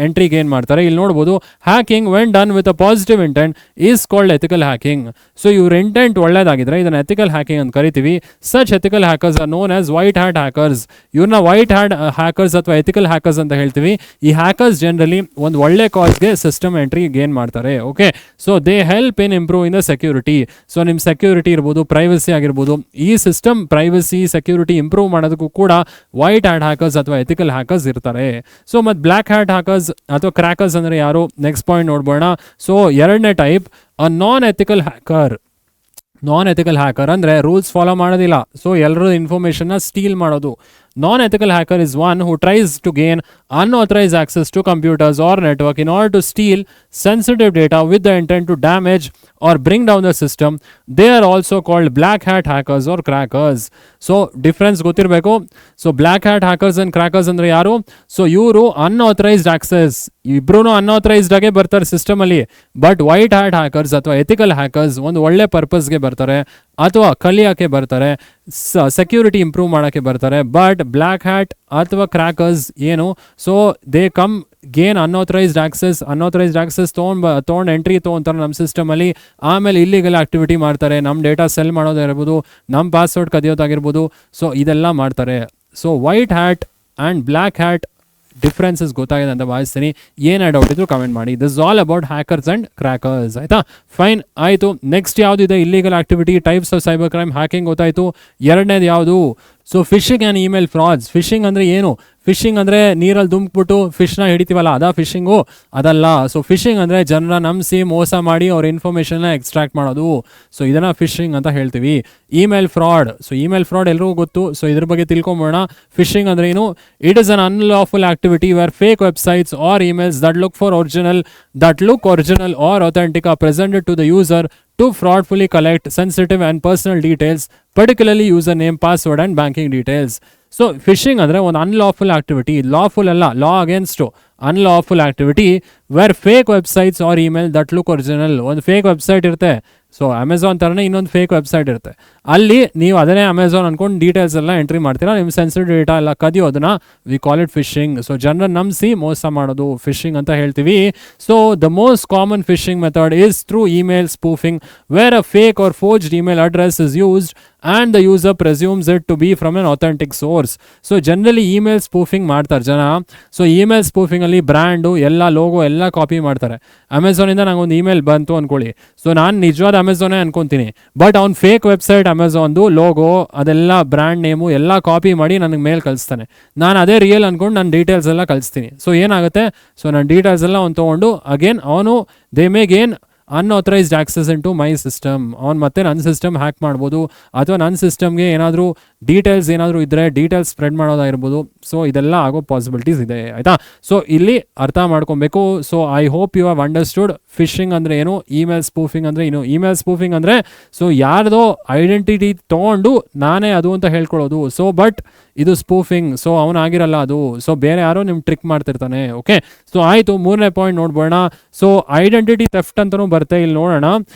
ಎಂಟ್ರಿ ಗೇನ್ ಮಾಡ್ತಾರೆ. ಇಲ್ಲಿ ನೋಡ್ಬೋದು, hacking when done with a positive intent is called ethical hacking. So ಇವ್ರ ಇಂಟೆಂಟ್ ಒಳ್ಳೇದಾಗಿದ್ರೆ ಇದನ್ನು ಎಥಿಕಲ್ ಹ್ಯಾಕಿಂಗ್ ಅಂತ ಕರಿತೀವಿ. Such ethical hackers are known as white hat hackers. ಇವ್ರನ್ನ ವೈಟ್ ಹ್ಯಾಟ್ ಹ್ಯಾಕರ್ಸ್ ಅಥವಾ ಎಥಿಕಲ್ ಹ್ಯಾಕರ್ಸ್ ಅಂತ ಹೇಳ್ತೀವಿ. ಈ ಹ್ಯಾಕರ್ಸ್ ಜನರಲಿ ಒಂದು ಒಳ್ಳೆ ಕಾಸ್ಗೆ ಸಿಸ್ಟಮ್ ಎಂಟ್ರಿ ಗೇನ್ ಮಾಡ್ತಾರೆ. Okay, so they help in improve in the security. So ನಿಮ್ಮ ಸೆಕ್ಯೂರಿಟಿ ಇರ್ಬೋದು, ಪ್ರೈವಸಿ ಆಗಿರ್ಬೋದು, ಈ ಸಿಸ್ಟಮ್ ಪ್ರೈವಸಿ ಸೆಕ್ಯೂರಿಟಿ ಇಂಪ್ರೂವ್ ಮಾಡೋದಕ್ಕೂ ಕೂಡ ವೈಟ್ ಹ್ಯಾಟ್ ಹ್ಯಾಕರ್ಸ್ ಅಥವಾ ಎಥಿಕಲ್ ಹ್ಯಾಕರ್ಸ್ ಇರ್ತಾರೆ. ಸೊ ಮತ್ತು ಬ್ಲ್ಯಾಕ್ ಹ್ಯಾಟ್ ಹ್ಯಾಕರ್ಸ್ ಅಥವಾ ಕ್ರ್ಯಾಕರ್ಸ್ ಅಂದರೆ ಯಾರು? ನೆಕ್ಸ್ಟ್ ಪಾಯಿಂಟ್ ನೋಡ್ಬೋಣ. ಸೊ ಎರಡನೇ type, a non ethical hacker. Non ethical hacker ಅಂದರೆ ರೂಲ್ಸ್ ಫಾಲೋ ಮಾಡೋದಿಲ್ಲ, ಸೊ ಎಲ್ಲರೂ ಇನ್ಫಾರ್ಮೇಷನ್ನ ಸ್ಟೀಲ್ ಮಾಡೋದು. Non-ethical hacker is one who tries to gain unauthorized access to computers or network in order to steal sensitive data with the intent to damage or bring down the system. They are also called black hat hackers or crackers. So difference ಗೊತ್ತಿರಬೇಕು. So black hat hackers and crackers ಅಂದರೆ ಯಾರು? So ಇವರು unauthorised access, ಇಬ್ಬರೂ unauthorised ಆಗೇ ಬರ್ತಾರೆ ಸಿಸ್ಟಮಲ್ಲಿ. But white hat hackers ಅಥವಾ ethical hackers ಒಂದು ಒಳ್ಳೆ ಪರ್ಪಸ್ಗೆ ಬರ್ತಾರೆ, ಅಥವಾ ಕಲಿಯೋಕ್ಕೆ ಬರ್ತಾರೆ, ಸೆಕ್ಯೂರಿಟಿ ಇಂಪ್ರೂವ್ ಮಾಡೋಕ್ಕೆ ಬರ್ತಾರೆ. ಬಟ್ ಬ್ಲ್ಯಾಕ್ ಹ್ಯಾಟ್ ಅಥವಾ ಕ್ರ್ಯಾಕರ್ಸ್ ಏನು? So they come gain unauthorised access ತೊಗೊಂಡು ಎಂಟ್ರಿ ತೊಗೊಂತಾರೆ ನಮ್ಮ ಸಿಸ್ಟಮಲ್ಲಿ. ಆಮೇಲೆ ಇಲ್ಲಿಗೆಲ್ಲ ಆಕ್ಟಿವಿಟಿ ಮಾಡ್ತಾರೆ, ನಮ್ಮ ಡೇಟಾ ಸೆಲ್ ಮಾಡೋದಾಗಿರ್ಬೋದು, ನಮ್ಮ ಪಾಸ್ವರ್ಡ್ ಕದಿಯೋದಾಗಿರ್ಬೋದು. ಸೊ ಇದೆಲ್ಲ ಮಾಡ್ತಾರೆ. So white hat and black hat differences ಗೊತ್ತಾಗಿದೆ ಅಂತ ಭಾವಿಸ್ತೀನಿ. ಏನೇ ಡೌಟ್ ಇದ್ರು ಕಮೆಂಟ್ ಮಾಡಿ. This all about hackers and crackers. ಆಯಿತಾ? ಫೈನ್, ಆಯಿತು. ನೆಕ್ಸ್ಟ್ ಯಾವುದಿದೆ? Illegal activity, types of cyber crime, hacking ಗೊತ್ತಾಯಿತು. ಎರಡನೇದು ಯಾವುದು? So phishing and email frauds. Phishing ಅಂದರೆ ಏನು? ಫಿಶಿಂಗ್ ಅಂದರೆ ನೀರಲ್ಲಿ ದುಮ್ಕ್ಬಿಟ್ಟು ಫಿಶ್ನ ಹಿಡಿತೀವಲ್ಲ ಅದಾ ಫಿಶಿಂಗು? ಅದಲ್ಲ. ಸೊ ಫಿಶಿಂಗ್ ಅಂದರೆ ಜನರ ನಂಬಿಸಿ ಮೋಸ ಮಾಡಿ ಅವ್ರ ಇನ್ಫಾರ್ಮೇಷನ್ನ ಎಕ್ಸ್ಟ್ರಾಕ್ಟ್ ಮಾಡೋದು. ಸೊ ಇದನ್ನು ಫಿಶಿಂಗ್ ಅಂತ ಹೇಳ್ತೀವಿ. Email fraud. So email fraud ಎಲ್ರಿಗೂ ಗೊತ್ತು. ಸೊ ಇದ್ರ ಬಗ್ಗೆ ತಿಳ್ಕೊಂಬೋಣ. ಫಿಶಿಂಗ್ ಅಂದ್ರೆ ಏನು? It is an unlawful activity where fake websites or emails that look original or authentic are presented to the user to fraudulently collect sensitive and personal details, particularly username, password and banking details. So phishing ಅಂದರೆ ಒಂದು unlawful activity. Lawful ಅಲ್ಲ, law against. Unlawful activity where fake websites or email that look original. ಒಂದು fake website ಇರುತ್ತೆ. So Amazon ಥರನೇ ಇನ್ನೊಂದು fake website ಇರುತ್ತೆ. ಅಲ್ಲಿ ನೀವು ಅದನ್ನೇ ಅಮೆಝಾನ್ ಅಂದ್ಕೊಂಡು ಡೀಟೇಲ್ಸ್ ಎಲ್ಲ ಎಂಟ್ರಿ ಮಾಡ್ತೀರಾ, ನಿಮ್ಮ ಸೆನ್ಸಿಟಿವ್ ಡೇಟಾ ಎಲ್ಲ ಕದಿಯೋದನ್ನ we call it phishing. So ಜನರನ್ನ ನಂಬಿಸಿ ಮೋಸ ಮಾಡೋದು ಫಿಶಿಂಗ್ ಅಂತ ಹೇಳ್ತೀವಿ. So the most common phishing method is through email spoofing where a fake or forged email address is used and the user presumes it to be from an authentic source. So generally email spoofing ಮಾಡ್ತಾರೆ ಜನ. So email ಸ್ಪೂಫಿಂಗಲ್ಲಿ brand ಎಲ್ಲ logo ಎಲ್ಲ copy ಮಾಡ್ತಾರೆ. ಅಮೆಝಾನಿಂದ ನಂಗೊಂದು email ಬಂತು ಅಂದ್ಕೊಳ್ಳಿ. So ನಾನು ನಿಜವಾದ ಅಮೆಝಾನೇ ಅನ್ಕೊತೀನಿ, ಬಟ್ ಅವ್ನು ಫೇಕ್ ವೆಬ್ಸೈಟ್ ಅಮೆಝಾನ್ದು ಲೋಗೋ ಅದೆಲ್ಲ ಬ್ರ್ಯಾಂಡ್ ನೇಮು ಎಲ್ಲ ಕಾಪಿ ಮಾಡಿ ನನಗೆ ಮೇಲ್ ಕಳಿಸ್ತಾನೆ. ನಾನು ಅದೇ ರಿಯಲ್ ಅಂದ್ಕೊಂಡು ನನ್ನ ಡೀಟೇಲ್ಸ್ ಎಲ್ಲ ಕಳಿಸ್ತೀನಿ. ಸೊ ಏನಾಗುತ್ತೆ? ಸೊ ನನ್ನ ಡೀಟೇಲ್ಸ್ ಎಲ್ಲ ಅವ್ನು ತೊಗೊಂಡು ಅಗೇನ್ ಅವನು they may gain unauthorised access into my system. ಅವ್ನು ಮತ್ತೆ ನನ್ನ ಸಿಸ್ಟಮ್ ಹ್ಯಾಕ್ ಮಾಡ್ಬೋದು, ಅಥವಾ ನನ್ನ ಸಿಸ್ಟಮ್ಗೆ ಏನಾದರೂ ಡೀಟೇಲ್ಸ್ ಏನಾದರೂ ಇದ್ದರೆ ಡೀಟೇಲ್ಸ್ ಸ್ಪ್ರೆಡ್ ಮಾಡೋದಾಗಿರ್ಬೋದು. ಸೊ ಇದೆಲ್ಲ ಆಗೋ ಪಾಸಿಬಿಲಿಟೀಸ್ ಇದೆ, ಆಯಿತಾ? ಸೊ ಇಲ್ಲಿ ಅರ್ಥ ಮಾಡ್ಕೊಬೇಕು. So I hope you have understood phishing ಅಂದರೆ ಏನು, ಇಮೇಲ್ ಸ್ಪೂಫಿಂಗ್ ಅಂದರೆ ಏನು. ಇಮೇಲ್ ಸ್ಪೂಫಿಂಗ್ ಅಂದರೆ ಸೊ ಯಾರ್ದೋ ಐಡೆಂಟಿಟಿ ತೊಗೊಂಡು ನಾನೇ ಅದು ಅಂತ ಹೇಳ್ಕೊಳ್ಳೋದು. ಸೊ ಬಟ್ ಇದು ಸ್ಪೂಫಿಂಗ್. ಸೊ ಅವನಾಗಿರಲ್ಲ ಅದು. ಸೊ ಬೇರೆ ಯಾರೋ ನಿಮ್ಗೆ ಟ್ರಿಕ್ ಮಾಡ್ತಿರ್ತಾನೆ. ಓಕೆ, ಸೊ ಆಯಿತು. ಮೂರನೇ ಪಾಯಿಂಟ್ ನೋಡ್ಬೋಣ. ಸೊ ಐಡೆಂಟಿಟಿ ಥೆಫ್ಟ್ ಅಂತಲೂ ಬರುತ್ತೆ, ಇಲ್ಲಿ ನೋಡೋಣ.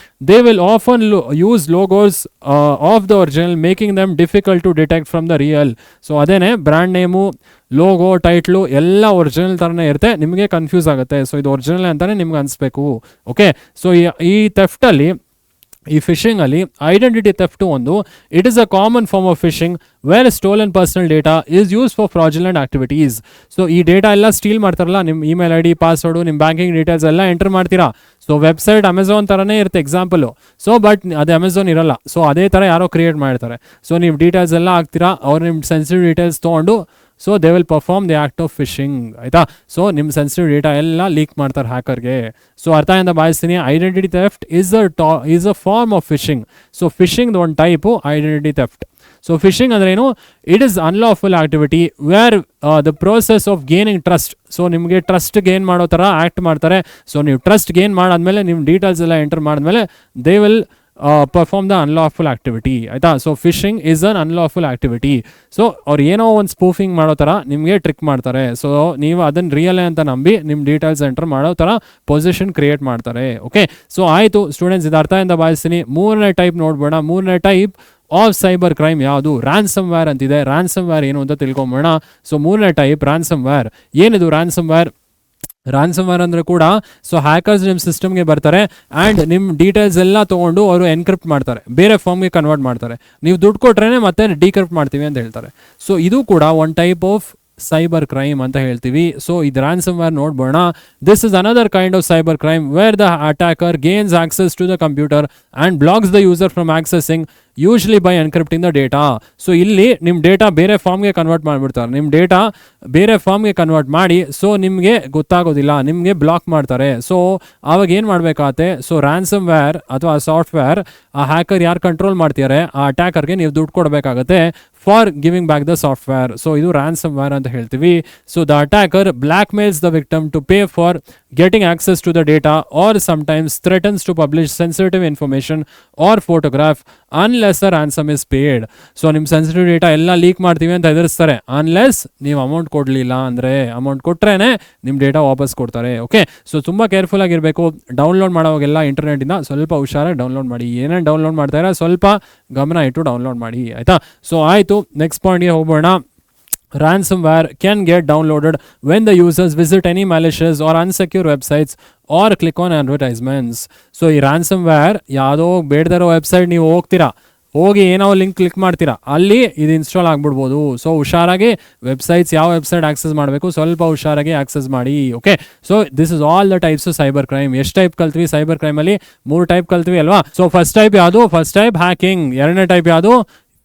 They will often use logos of the original making them difficult to detect from the real. So ಅದೇನೆ ಬ್ರ್ಯಾಂಡ್ ನೇಮು, ಲೋಗೋ, ಟೈಟ್ಲು ಎಲ್ಲ ಒರಿಜಿನಲ್ ಥರನೇ ಇರುತ್ತೆ. ನಿಮಗೆ ಕನ್ಫ್ಯೂಸ್ ಆಗುತ್ತೆ. ಸೊ ಇದು ಒರಿಜಿನಲ್ ಅಂತಲೇ ನಿಮ್ಗೆ ಅನಿಸ್ಬೇಕು. ಓಕೆ, ಸೊ ಈ ಥೆಫ್ಟಲ್ಲಿ, ಈ ಫಿಶಿಂಗಲ್ಲಿ ಐಡೆಂಟಿಟಿ ಥೆಫ್ಟು ಒಂದು. It is a common form of phishing where stolen personal data is use for fraudulent activities. So ಈ ಡೇಟಾ ಎಲ್ಲ ಸ್ಟೀಲ್ ಮಾಡ್ತಾರಲ್ಲ, ನಿಮ್ಮ ಇಮೇಲ್ ಐ ಡಿ, ಪಾಸ್ವರ್ಡು, ನಿಮ್ಮ ಬ್ಯಾಂಕಿಂಗ್ ಡೀಟೇಲ್ಸ್ ಎಲ್ಲ ಎಂಟರ್ ಮಾಡ್ತೀರಾ. ಸೊ ವೆಬ್ಸೈಟ್ ಅಮೆಝಾನ್ ಥರನೇ ಇರುತ್ತೆ ಎಕ್ಸಾಂಪಲು. ಸೊ ಬಟ್ ಅದು ಅಮೆಝಾನ್ ಇರಲ್ಲ. ಸೊ ಅದೇ ಥರ ಯಾರೋ ಕ್ರಿಯೇಟ್ ಮಾಡ್ತಾರೆ. ಸೊ ನೀವು ಡೀಟೇಲ್ಸ್ ಎಲ್ಲ ಹಾಕ್ತೀರಾ, ಅವ್ರು ನಿಮ್ಮ ಸೆನ್ಸಿಟಿವ್ ಡೀಟೇಲ್ಸ್ ತೊಗೊಂಡು so they will perform the act of phishing, ಆಯಿತಾ? ಸೊ ನಿಮ್ಮ ಸೆನ್ಸಿಟಿವ್ ಡೇಟಾ ಎಲ್ಲ ಲೀಕ್ ಮಾಡ್ತಾರೆ ಹ್ಯಾಕರ್ಗೆ. ಸೊ ಅರ್ಥ ಅಂತ ಭಾವಿಸ್ತೀನಿ. Identity theft is a form of phishing. So phishing ಒಂದು type identity theft. So phishing ಅಂದ್ರೇನು? It is unlawful activity where the process of gaining trust. So ನಿಮಗೆ ಟ್ರಸ್ಟ್ ಗೇನ್ ಮಾಡೋ ಥರ ಆ್ಯಕ್ಟ್ ಮಾಡ್ತಾರೆ. ಸೊ ನೀವು ಟ್ರಸ್ಟ್ ಗೇನ್ ಮಾಡಾದ್ಮೇಲೆ ನಿಮ್ಮ details ಎಲ್ಲ ಎಂಟರ್ ಮಾಡಿದ್ಮೇಲೆ they will perform the unlawful activity, ಆಯಿತಾ? So phishing is an unlawful activity. So ಅವ್ರು ಏನೋ ಒಂದು ಸ್ಪೂಫಿಂಗ್ ಮಾಡೋ ಥರ ನಿಮಗೆ ಟ್ರಿಕ್ ಮಾಡ್ತಾರೆ. ಸೊ ನೀವು ಅದನ್ನು ರಿಯಲೇ ಅಂತ ನಂಬಿ ನಿಮ್ಮ ಡೀಟೇಲ್ಸ್ ಎಂಟರ್ ಮಾಡೋ ಥರ ಪೊಸಿಷನ್ ಕ್ರಿಯೇಟ್ ಮಾಡ್ತಾರೆ. ಓಕೆ, ಸೊ ಆಯಿತು ಸ್ಟೂಡೆಂಟ್ಸ್, ಇದು ಅರ್ಥ ಅಂತ ಭಾವಿಸ್ತೀನಿ. ಮೂರನೇ ಟೈಪ್ ನೋಡ್ಬೋಣ. ಮೂರನೇ ಟೈಪ್ ಆಫ್ ಸೈಬರ್ ಕ್ರೈಮ್ ಯಾವುದು? ರ್ಯಾನ್ಸಮ್ ವೇರ್ ಅಂತಿದೆ. ರ್ಯಾನ್ಸಮ್ ವೇರ್ ಏನು ಅಂತ ತಿಳ್ಕೊಂಬೋಣ. ಸೊ ಮೂರನೇ ಟೈಪ್ ರ್ಯಾನ್ಸಮ್ ವೇರ್. ಏನಿದು ರ್ಯಾನ್ಸಮ್ ವೇರ್? ರ್ಯಾನ್ಸಮ್ ವೇರ್ ಅಂದರೆ ಕೂಡ ಸೊ ಹ್ಯಾಕರ್ಸ್ ನಿಮ್ಮ ಸಿಸ್ಟಮ್ಗೆ ಬರ್ತಾರೆ ಆ್ಯಂಡ್ ನಿಮ್ಮ ಡೀಟೇಲ್ಸ್ ಎಲ್ಲ ತೊಗೊಂಡು ಅವರು ಎನ್ಕ್ರಿಪ್ಟ್ ಮಾಡ್ತಾರೆ, ಬೇರೆ ಫಾರ್ಮ್ಗೆ ಕನ್ವರ್ಟ್ ಮಾಡ್ತಾರೆ. ನೀವು ದುಡ್ಡು ಕೊಟ್ರೇ ಮತ್ತೆ ಡಿಕ್ರಿಪ್ಟ್ ಮಾಡ್ತೀವಿ ಅಂತ ಹೇಳ್ತಾರೆ. ಸೊ ಇದು ಕೂಡ one type of cyber crime ಅಂತ ಹೇಳ್ತೀವಿ. ಸೊ ಇದು ರ್ಯಾನ್ಸಮ್ ವೇರ್ ನೋಡ್ಬೋಣ. This is another kind of cyber crime where the attacker gains access to the computer and blocks the user from accessing usually by encrypting the data. So ಇಲ್ಲಿ ನಿಮ್ಮ data ಬೇರೆ ಫಾರ್ಮ್ಗೆ convert ಮಾಡಿಬಿಡ್ತಾರೆ. ನಿಮ್ಮ data ಬೇರೆ ಫಾರ್ಮ್ಗೆ convert ಮಾಡಿ so ನಿಮಗೆ ಗೊತ್ತಾಗೋದಿಲ್ಲ, ನಿಮಗೆ ಬ್ಲಾಕ್ ಮಾಡ್ತಾರೆ. ಸೊ ಆವಾಗ ಏನು ಮಾಡಬೇಕಾಗತ್ತೆ? ಸೊ ರ್ಯಾನ್ಸಮ್ ವೇರ್ ಅಥವಾ ಸಾಫ್ಟ್ವೇರ್ ಆ ಹ್ಯಾಕರ್ ಯಾರು ಕಂಟ್ರೋಲ್ ಮಾಡ್ತಿದ್ದಾರೆ ಆ ಅಟ್ಯಾಕರ್ಗೆ ನೀವು ದುಡ್ಡು ಕೊಡಬೇಕಾಗತ್ತೆ for giving back the software. So ಇದು ರ್ಯಾನ್ಸಮ್ ವೇರ್ ಅಂತ ಹೇಳ್ತೀವಿ. So the attacker blackmails the victim to pay for getting access to the data or sometimes threatens to publish sensitive information or photograph unless a ransom is paid. So ನಿಮ್ಮ sensitive data ಎಲ್ಲ leak ಮಾಡ್ತೀವಿ ಅಂತ ಹೆದರಿಸ್ತಾರೆ. Unless ನೀವು amount ಕೊಡಲಿಲ್ಲ ಅಂದರೆ, amount ಕೊಟ್ಟರೆ ನಿಮ್ಮ data ವಾಪಸ್ ಕೊಡ್ತಾರೆ. ಓಕೆ, ಸೊ ತುಂಬ ಕೇರ್ಫುಲ್ ಆಗಿರಬೇಕು. ಡೌನ್ಲೋಡ್ ಮಾಡೋವಾಗೆಲ್ಲ ಇಂಟರ್ನೆಟಿಂದ ಸ್ವಲ್ಪ ಹುಷಾರಾಗಿ ಡೌನ್ಲೋಡ್ ಮಾಡಿ. ಏನೇನು ಡೌನ್ಲೋಡ್ ಮಾಡ್ತಾರೆ ಸ್ವಲ್ಪ ಗಮನ ಇಟ್ಟು ಡೌನ್ಲೋಡ್ ಮಾಡಿ, ಆಯಿತಾ? ಸೊ ಆಯಿತು, ನೆಕ್ಸ್ಟ್ ಪಾಯಿಂಟ್ಗೆ ಹೋಗೋಣ. Ransomware can get downloaded when the users visit any malicious or unsecure websites or click on advertisements. So ಈ ransomware ಯಾವುದೋ ಬೇಡದಿರೋ ವೆಬ್ಸೈಟ್ ನೀವು ಹೋಗಿ ಏನೋ ಲಿಂಕ್ ಕ್ಲಿಕ್ ಮಾಡ್ತೀರಾ, ಅಲ್ಲಿ ಇದು ಇನ್ಸ್ಟಾಲ್ ಆಗಿಬಿಡ್ಬೋದು. ಸೊ ಹುಷಾರಾಗಿ ವೆಬ್ಸೈಟ್ಸ್, ಯಾವ ವೆಬ್ಸೈಟ್ ಆಕ್ಸೆಸ್ ಮಾಡಬೇಕು ಸ್ವಲ್ಪ ಹುಷಾರಾಗಿ ಆಕ್ಸೆಸ್ ಮಾಡಿ. Okay, so this is all the types of cyber crime. ಎಷ್ಟು ಟೈಪ್ ಕಲ್ತ್ವಿ ಸೈಬರ್ ಕ್ರೈಮಲ್ಲಿ? 3 ಟೈಪ್ ಕಲ್ತ್ವಿ ಅಲ್ವಾ? ಸೊ ಫಸ್ಟ್ ಟೈಪ್ ಯಾವುದು? First type hacking. ಎರಡನೇ ಟೈಪ್ ಯಾವುದು?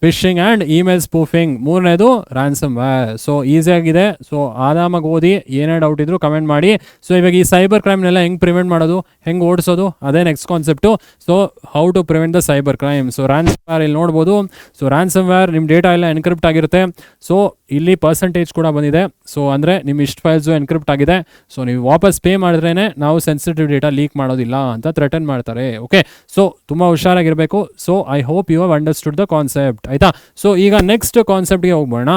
ಫಿಶಿಂಗ್ ಆ್ಯಂಡ್ ಇಮೇಲ್ ಸ್ಪೂಫಿಂಗ್, ಮೂರನೇದು ರ್ಯಾನ್ಸಮ್ ವೇರ್. ಸೊ ಈಸಿಯಾಗಿದೆ. ಸೊ ಆರಾಮಾಗಿ ಓದಿ, ಏನೇ ಡೌಟ್ ಇದ್ರು ಕಮೆಂಟ್ ಮಾಡಿ. ಸೊ ಇವಾಗ ಈ ಸೈಬರ್ ಕ್ರೈಮ್ನೆಲ್ಲ ಹೆಂಗೆ ಪ್ರಿವೆಂಟ್ ಮಾಡೋದು, ಹೆಂಗೆ ಓಡಿಸೋದು, ಅದೇ next concept. So how to prevent the cyber crime. So ransomware ಇಲ್ಲಿ ನೋಡ್ಬೋದು. ಸೊ ರ್ಯಾನ್ಸಮ್ ವೇರ್ ನಿಮ್ಮ ಡೇಟಾ ಎಲ್ಲ ಎನ್ಕ್ರಿಪ್ಟ್ ಆಗಿರುತ್ತೆ. ಸೊ ಇಲ್ಲಿ ಪರ್ಸೆಂಟೇಜ್ ಕೂಡ ಬಂದಿದೆ. ಸೊ ಅಂದರೆ ನಿಮ್ಮ ಇಷ್ಟು ಫೈಲ್ಸು ಎನ್ಕ್ರಿಪ್ಟ್ ಆಗಿದೆ. ಸೊ ನೀವು ವಾಪಸ್ ಪೇ ಮಾಡಿದ್ರೇ ನಾವು ಸೆನ್ಸಿಟಿವ್ ಡೇಟಾ ಲೀಕ್ ಮಾಡೋದಿಲ್ಲ ಅಂತ ಥ್ರೆಟನ್ ಮಾಡ್ತಾರೆ. ಓಕೆ, ಸೊ ತುಂಬ ಹುಷಾರಾಗಿರಬೇಕು. So I hope you have understood the concept, ಆಯಿತಾ. ಸೊ ಈಗ ನೆಕ್ಸ್ಟ್ ಕಾನ್ಸೆಪ್ಟ್ಗೆ ಹೋಗ್ಬೋಣ.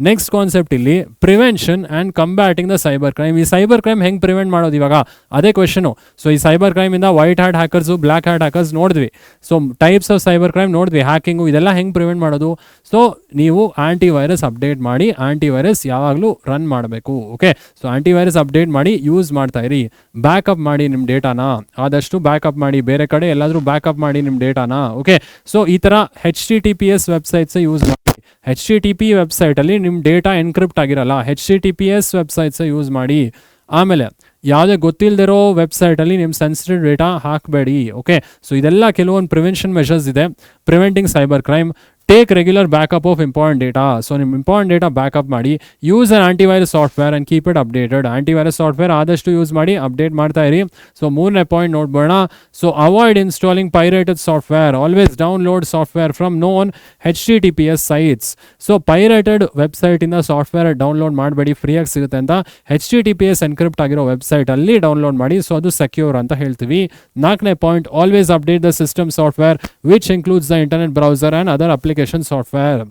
ನೆಕ್ಸ್ಟ್ ಕಾನ್ಸೆಪ್ಟ್ ಇಲ್ಲಿ prevention and combating the cyber crime. ಈ ಸೈಬರ್ ಕ್ರೈಮ್ ಹೆಂಗೆ ಪ್ರಿವೆಂಟ್ ಮಾಡೋದು ಇವಾಗ ಅದೇ ಕ್ವೆಶನು. ಸೊ ಈ ಸೈಬರ್ ಕ್ರೈಮಿಂದ white hat hackers, black hat hackers ನೋಡಿದ್ವಿ. So types of cyber crime ನೋಡಿದ್ವಿ, ಹ್ಯಾಕಿಂಗು, ಇದೆಲ್ಲ ಹೆಂಗೆ ಪ್ರಿವೆಂಟ್ ಮಾಡೋದು. ಸೊ ನೀವು ಆಂಟಿವೈರಸ್ ಅಪ್ಡೇಟ್ ಮಾಡಿ, ಆಂಟಿವೈರಸ್ ಯಾವಾಗಲೂ ರನ್ ಮಾಡಬೇಕು. ಓಕೆ, ಸೊ ಆಂಟಿವೈರಸ್ ಅಪ್ಡೇಟ್ ಮಾಡಿ ಯೂಸ್ ಮಾಡ್ತಾ ಇರಿ. ಬ್ಯಾಕಪ್ ಮಾಡಿ ನಿಮ್ಮ ಡೇಟಾನ, ಆದಷ್ಟು ಬ್ಯಾಕಪ್ ಮಾಡಿ, ಬೇರೆ ಕಡೆ ಎಲ್ಲಾದರೂ ಬ್ಯಾಕಪ್ ಮಾಡಿ ನಿಮ್ಮ ಡೇಟಾನ. ಓಕೆ, ಸೊ ಈ ಥರ HTTPS ವೆಬ್ಸೈಟ್ಸ್ ಯೂಸ್ ಮಾಡಿ. HTTP ವೆಬ್ಸೈಟಲ್ಲಿ ನಿಮ್ಮ ಡೇಟಾ ಎನ್ಕ್ರಿಪ್ಟ್ ಆಗಿರಲ್ಲ, HTTPS ವೆಬ್ಸೈಟ್ಸ್ ಯೂಸ್ ಮಾಡಿ. ಆಮೇಲೆ ಯಾವುದೇ ಗೊತ್ತಿಲ್ಲದಿರೋ ವೆಬ್ಸೈಟಲ್ಲಿ ನಿಮ್ಮ ಸೆನ್ಸಿಟಿವ್ ಡೇಟಾ ಹಾಕಬೇಡಿ. ಓಕೆ, ಸೊ ಇದೆಲ್ಲ ಕೆಲವೊಂದು ಪ್ರಿವೆನ್ಷನ್ ಮೆಷರ್ಸ್ ಇದೆ preventing cyber crime. Take regular backup of important data. So ನಿಮ್ಮ ಇಂಪಾರ್ಟೆಂಟ್ ಡೇಟಾ ಬ್ಯಾಕಪ್ ಮಾಡಿ. Use an antivirus software and keep it updated. Antivirus software ಆದಷ್ಟು ಯೂಸ್ ಮಾಡಿ, ಅಪ್ಡೇಟ್ ಮಾಡ್ತಾ ಇರಿ. ಸೊ ಮೂರನೇ ಪಾಯಿಂಟ್ ನೋಡ್ಬೋಣ. So avoid installing pirated software. Always download software from known HTTPS sites. So pirated ವೆಬ್ಸೈಟಿಂದ software download ಮಾಡಬೇಡಿ, ಫ್ರೀಯಾಗಿ ಸಿಗುತ್ತೆ ಅಂತ. HTTPS ಎನ್ಕ್ರಿಪ್ಟ್ ಆಗಿರೋ ವೆಬ್ಸೈಟಲ್ಲಿ ಡೌನ್ಲೋಡ್ ಮಾಡಿ. ಸೊ ಅದು ಸೆಕ್ಯೂರ್ ಅಂತ ಹೇಳ್ತೀವಿ. ನಾಲ್ಕನೇ point, always update the system software which includes the internet browser and other application software.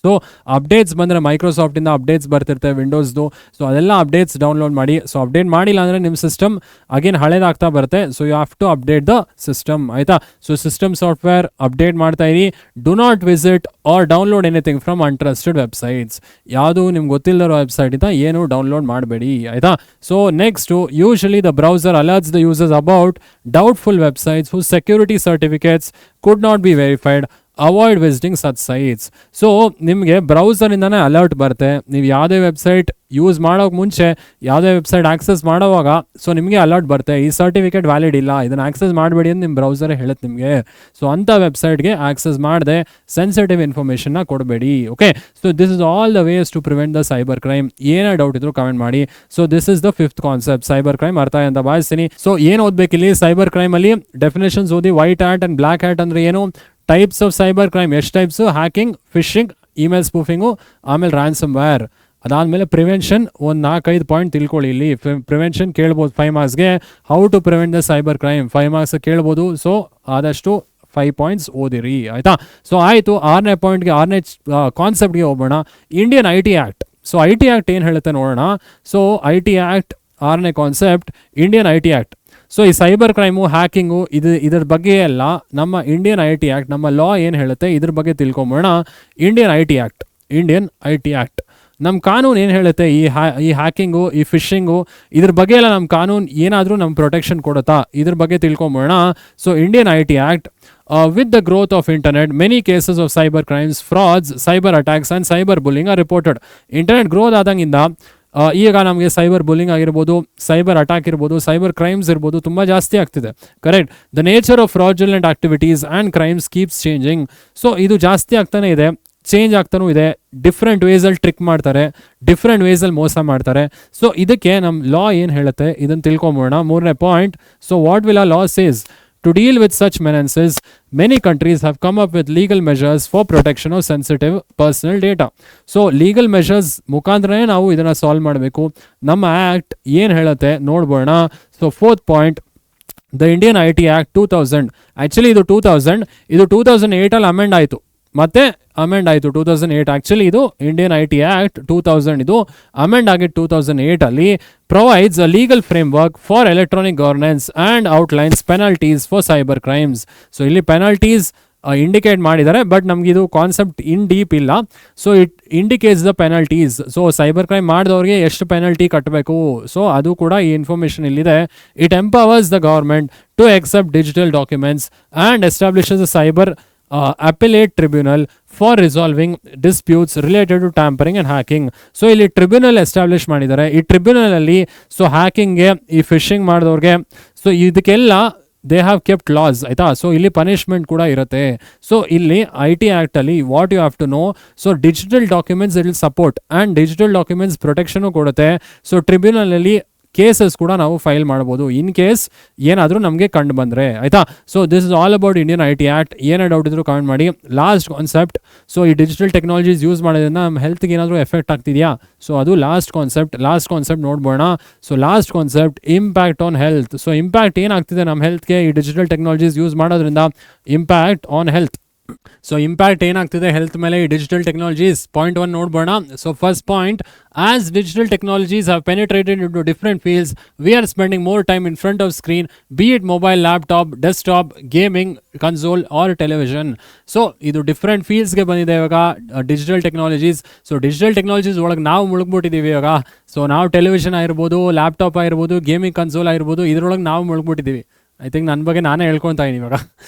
So updates ಬಂದರೆ ಮೈಕ್ರೋಸಾಫ್ಟಿಂದ ಅಪ್ಡೇಟ್ಸ್ ಬರ್ತಿರ್ತವೆ ವಿಂಡೋಸ್ದು. ಸೊ ಅದೆಲ್ಲ ಅಪ್ಡೇಟ್ಸ್ ಡೌನ್ಲೋಡ್ ಮಾಡಿ. ಸೊ ಅಪ್ಡೇಟ್ ಮಾಡಿಲ್ಲ ಅಂದರೆ ನಿಮ್ಮ ಸಿಸ್ಟಮ್ ಅಗೇನ್ ಹಳೇದಾಗ್ತಾ ಬರುತ್ತೆ. So you have to update the system, ಆಯಿತಾ. ಸೊ ಸಿಸ್ಟಮ್ ಸಾಫ್ಟ್ವೇರ್ ಅಪ್ಡೇಟ್ ಮಾಡ್ತಾ ಇರಿ. Do not visit or download anything from untrusted websites. ಯಾವುದು ನಿಮ್ಗೆ ಗೊತ್ತಿಲ್ಲದಿರೋ ವೆಬ್ಸೈಟಿಂದ ಏನು ಡೌನ್ಲೋಡ್ ಮಾಡಬೇಡಿ, ಆಯಿತಾ. So next, usually the browser alerts the users about doubtful websites whose security certificates could not be verified. Avoid visiting such sites. So ನಿಮಗೆ ಬ್ರೌಸರಿಂದನೇ alert ಬರುತ್ತೆ. ನೀವು ಯಾವುದೇ ವೆಬ್ಸೈಟ್ ಯೂಸ್ ಮಾಡೋಕೆ ಮುಂಚೆ, ಯಾವುದೇ ವೆಬ್ಸೈಟ್ ಆಕ್ಸೆಸ್ ಮಾಡೋವಾಗ ಸೊ ನಿಮಗೆ ಅಲರ್ಟ್ ಬರುತ್ತೆ, ಈ ಸರ್ಟಿಫಿಕೇಟ್ ವ್ಯಾಲಿಡ್ ಇಲ್ಲ, ಇದನ್ನು ಆಕ್ಸೆಸ್ ಮಾಡಬೇಡಿ ಅಂತ ನಿಮ್ಮ ಬ್ರೌಸರೇ ಹೇಳುತ್ತೆ ನಿಮಗೆ. ಸೊ ಅಂಥ ವೆಬ್ಸೈಟ್ಗೆ ಆಕ್ಸೆಸ್ ಮಾಡದೆ ಸೆನ್ಸಿಟಿವ್ ಇನ್ಫಾರ್ಮೇಷನ್ನ ಕೊಡಬೇಡಿ. Okay, so this is all the ways to prevent the cyber crime. ಏನೇ ಡೌಟ್ ಇದ್ರು ಕಮೆಂಟ್ ಮಾಡಿ. So this is the fifth concept, cyber crime ಅರ್ಥ ಅಂತ ಭಾವಿಸ್ತೀನಿ. ಸೊ ಏನು ಓದಬೇಕಿಲ್ಲಿ ಸೈಬರ್ ಕ್ರೈಮಲ್ಲಿ ಡೆಫಿನೇಷನ್ಸ್ ಓದಿ. White hat and black hat ಅಂದರೆ ಏನು, ಟೈಪ್ಸ್ ಆಫ್ ಸೈಬರ್ ಕ್ರೈಮ್ ಎಷ್ಟು types, hacking, phishing, email spoofing, ಆಮೇಲೆ ರ್ಯಾನ್ಸಮ್ ವೇರ್. ಅದಾದಮೇಲೆ ಪ್ರಿವೆನ್ಷನ್ ಒಂದು 4-5 ಪಾಯಿಂಟ್ ತಿಳ್ಕೊಳ್ಳಿ. ಇಲ್ಲಿ ಪ್ರಿವೆನ್ಷನ್ ಕೇಳ್ಬೋದು 5 ಮಾರ್ಕ್ಸ್ಗೆ. How to prevent the cyber crime 5 marks ಕೇಳ್ಬೋದು. ಸೊ ಆದಷ್ಟು 5 ಪಾಯಿಂಟ್ಸ್ ಓದಿರಿ, ಆಯಿತಾ. ಸೊ ಆಯಿತು, 6ನೇ ಪಾಯಿಂಟ್ಗೆ, 6ನೇ ಕಾನ್ಸೆಪ್ಟ್ಗೆ ಹೋಗೋಣ. Indian IT act. So IT act ಏನು ಹೇಳುತ್ತೆ ನೋಡೋಣ. ಸೊ IT ಆ್ಯಕ್ಟ್ 6ನೇ concept, Indian IT act. So ಈ ಸೈಬರ್ ಕ್ರೈಮು, ಹ್ಯಾಕಿಂಗು, ಇದ್ರ ಬಗ್ಗೆ ಎಲ್ಲ ನಮ್ಮ ಇಂಡಿಯನ್ IT ಆ್ಯಕ್ಟ್, ನಮ್ಮ ಲಾ ಏನು ಹೇಳುತ್ತೆ ಇದ್ರ ಬಗ್ಗೆ ತಿಳ್ಕೊಂಬೋಣ. ಇಂಡಿಯನ್ IT ಆ್ಯಕ್ಟ್ ನಮ್ಮ ಕಾನೂನು ಏನು ಹೇಳುತ್ತೆ, ಈ ಹ್ಯಾಕಿಂಗು, ಈ ಫಿಶಿಂಗು, ಇದ್ರ ಬಗ್ಗೆ ಎಲ್ಲ ನಮ್ಮ ಕಾನೂನು ಏನಾದರೂ ನಮ್ಮ ಪ್ರೊಟೆಕ್ಷನ್ ಕೊಡುತ್ತಾ, ಇದ್ರ ಬಗ್ಗೆ ತಿಳ್ಕೊಂಬೋಣ. So Indian IT act, with the growth of internet, many cases of cyber crimes, frauds, cyber attacks and cyber bullying are reported. Internet growth ಆದಂಗಿಂದ ಈಗ ನಮಗೆ ಸೈಬರ್ ಬುಲ್ಲಿಂಗ್ ಆಗಿರ್ಬೋದು, ಸೈಬರ್ ಅಟ್ಯಾಕ್ ಇರ್ಬೋದು, ಸೈಬರ್ ಕ್ರೈಮ್ಸ್ ಇರ್ಬೋದು, ತುಂಬ ಜಾಸ್ತಿ ಆಗ್ತಿದೆ. Correct. The nature of fraudulent activities and crimes keeps changing. So ಇದು ಜಾಸ್ತಿ ಆಗ್ತಾನೆ ಇದೆ, ಚೇಂಜ್ ಆಗ್ತಾನೂ ಇದೆ. ಡಿಫ್ರೆಂಟ್ ವೇಸಲ್ಲಿ ಟ್ರಿಕ್ ಮಾಡ್ತಾರೆ, ಡಿಫ್ರೆಂಟ್ ವೇಸಲ್ಲಿ ಮೋಸ ಮಾಡ್ತಾರೆ. ಸೊ ಇದಕ್ಕೆ ನಮ್ಮ ಲಾ ಏನು ಹೇಳುತ್ತೆ ಇದನ್ನು ತಿಳ್ಕೊಂಬೋಣ. 3ನೇ ಪಾಯಿಂಟ್. ಸೊ ವಾಟ್ ವಿಲ್ ಆ ಲಾ says? To deal with such menaces, many countries have come up with legal measures for protection of sensitive personal data. So legal measures ಮುಖಾಂತರನೇ ನಾವು ಇದನ್ನು ಸಾಲ್ವ್ ಮಾಡಬೇಕು. ನಮ್ಮ ಆ್ಯಕ್ಟ್ ಏನು ಹೇಳುತ್ತೆ ನೋಡ್ಬೋಣ. So 4th point, the Indian IT act 2000. Actually ಇದು 2008ಅಲ್ಲಿ ಅಮೆಂಡ್ ಆಯಿತು, ಮತ್ತೆ ಅಮೆಂಡ್ ಆಯಿತು 2008. ಆ್ಯಕ್ಚುಲಿ ಇದು ಇಂಡಿಯನ್ IT ಆ್ಯಕ್ಟ್ 2000, ಇದು ಅಮೆಂಡ್ ಆಗಿದ್ದು 2008ಅಲ್ಲಿ. Provides a legal framework for electronic governance and outlines penalties for cyber crimes. So ಇಲ್ಲಿ ಪೆನಾಲ್ಟೀಸ್ ಇಂಡಿಕೇಟ್ ಮಾಡಿದ್ದಾರೆ, ಬಟ್ ನಮಗಿದು ಕಾನ್ಸೆಪ್ಟ್ ಇನ್ ಡೀಪ್ ಇಲ್ಲ. So it indicates the penalties. So cyber crime ಮಾಡಿದವ್ರಿಗೆ ಎಷ್ಟು penalty ಕಟ್ಟಬೇಕು, ಸೊ ಅದು ಕೂಡ ಈ ಇನ್ಫಾರ್ಮೇಷನ್ ಇಲ್ಲಿದೆ. It empowers the government to accept digital documents and establishes a cyber appellate tribunal for resolving disputes related to tampering and hacking. So ಇಲ್ಲಿ tribunal establish ಮಾಡಿದ್ದಾರೆ. ಈ ಟ್ರಿಬ್ಯುನಲಲ್ಲಿ ಸೊ ಹ್ಯಾಕಿಂಗ್ಗೆ, ಈ ಫಿಶಿಂಗ್ ಮಾಡಿದವ್ರಿಗೆ, ಸೊ ಇದಕ್ಕೆಲ್ಲ ದೇ ಹ್ಯಾವ್ ಕೆಪ್ಟ್ ಲಾಸ್ ಆಯಿತಾ. So ಇಲ್ಲಿ ಪನಿಷ್ಮೆಂಟ್ ಕೂಡ ಇರುತ್ತೆ. ಸೊ ಇಲ್ಲಿ IT ಆ್ಯಕ್ಟಲ್ಲಿ what you have to know, so digital documents it will support and digital documents protection ಕೊಡುತ್ತೆ. ಸೊ ಟ್ರಿಬ್ಯುನಲಲ್ಲಿ ಕೇಸಸ್ ಕೂಡ ನಾವು ಫೈಲ್ ಮಾಡ್ಬೋದು ಇನ್ ಕೇಸ್ ಏನಾದರೂ ನಮಗೆ ಕಂಡು ಬಂದರೆ ಆಯಿತಾ. So this is all about Indian IT act. ಏನೇ ಡೌಟ್ ಇದ್ರೂ ಕಮೆಂಟ್ ಮಾಡಿ. ಲಾಸ್ಟ್ ಕಾನ್ಸೆಪ್ಟ್, ಸೊ ಈ ಡಿಜಿಟಲ್ ಟೆಕ್ನಾಲಜೀಸ್ ಯೂಸ್ ಮಾಡೋದ್ರಿಂದ ನಮ್ಮ ಹೆಲ್ತ್ಗೆ ಏನಾದರೂ ಎಫೆಕ್ಟ್ ಆಗ್ತಿದೆಯಾ, ಸೊ ಅದು ಲಾಸ್ಟ್ ಕಾನ್ಸೆಪ್ಟ್ ನೋಡ್ಬೋಣ. So last concept impact on health. So impact ಏನಾಗ್ತಿದೆ ನಮ್ಮ ಹೆಲ್ತ್ಗೆ ಈ ಡಿಜಿಟಲ್ ಟೆಕ್ನಾಲಜೀಸ್ ಯೂಸ್ ಮಾಡೋದ್ರಿಂದ, impact on health. So impact ಏನಾಗ್ತಿದೆ ಹೆಲ್ತ್ ಮೇಲೆ ಈ ಡಿಜಿಟಲ್ ಟೆಕ್ನಾಲಜೀಸ್. ಪಾಯಿಂಟ್ 1 ನೋಡ್ಬೋಣ. So first point, as digital technologies have penetrated into different fields, we are spending more time in front of screen, be it mobile, laptop, desktop, gaming, console or television. So ಇದು different ಫೀಲ್ಡ್ಸ್ಗೆ ಬಂದಿದೆ ಇವಾಗ digital technologies. So digital technologies ಒಳಗೆ ನಾವು ಮುಳುಗ್ಬಿಟ್ಟಿದ್ದೀವಿ ಇವಾಗ. So ನಾವು television ಆಗಿರ್ಬೋದು, laptop ಆಗಿರ್ಬೋದು, gaming console ಆಗಿರ್ಬೋದು, ಇದರೊಳಗೆ ನಾವು ಮುಳುಗ್ಬಿಟ್ಟಿದ್ದೀವಿ. ಐ ಥಿಂಕ್ ನನ್ನ ಬಗ್ಗೆ ನಾನೇ ಹೇಳ್ಕೊತಾ ಇದೀನಿ ಇವಾಗ.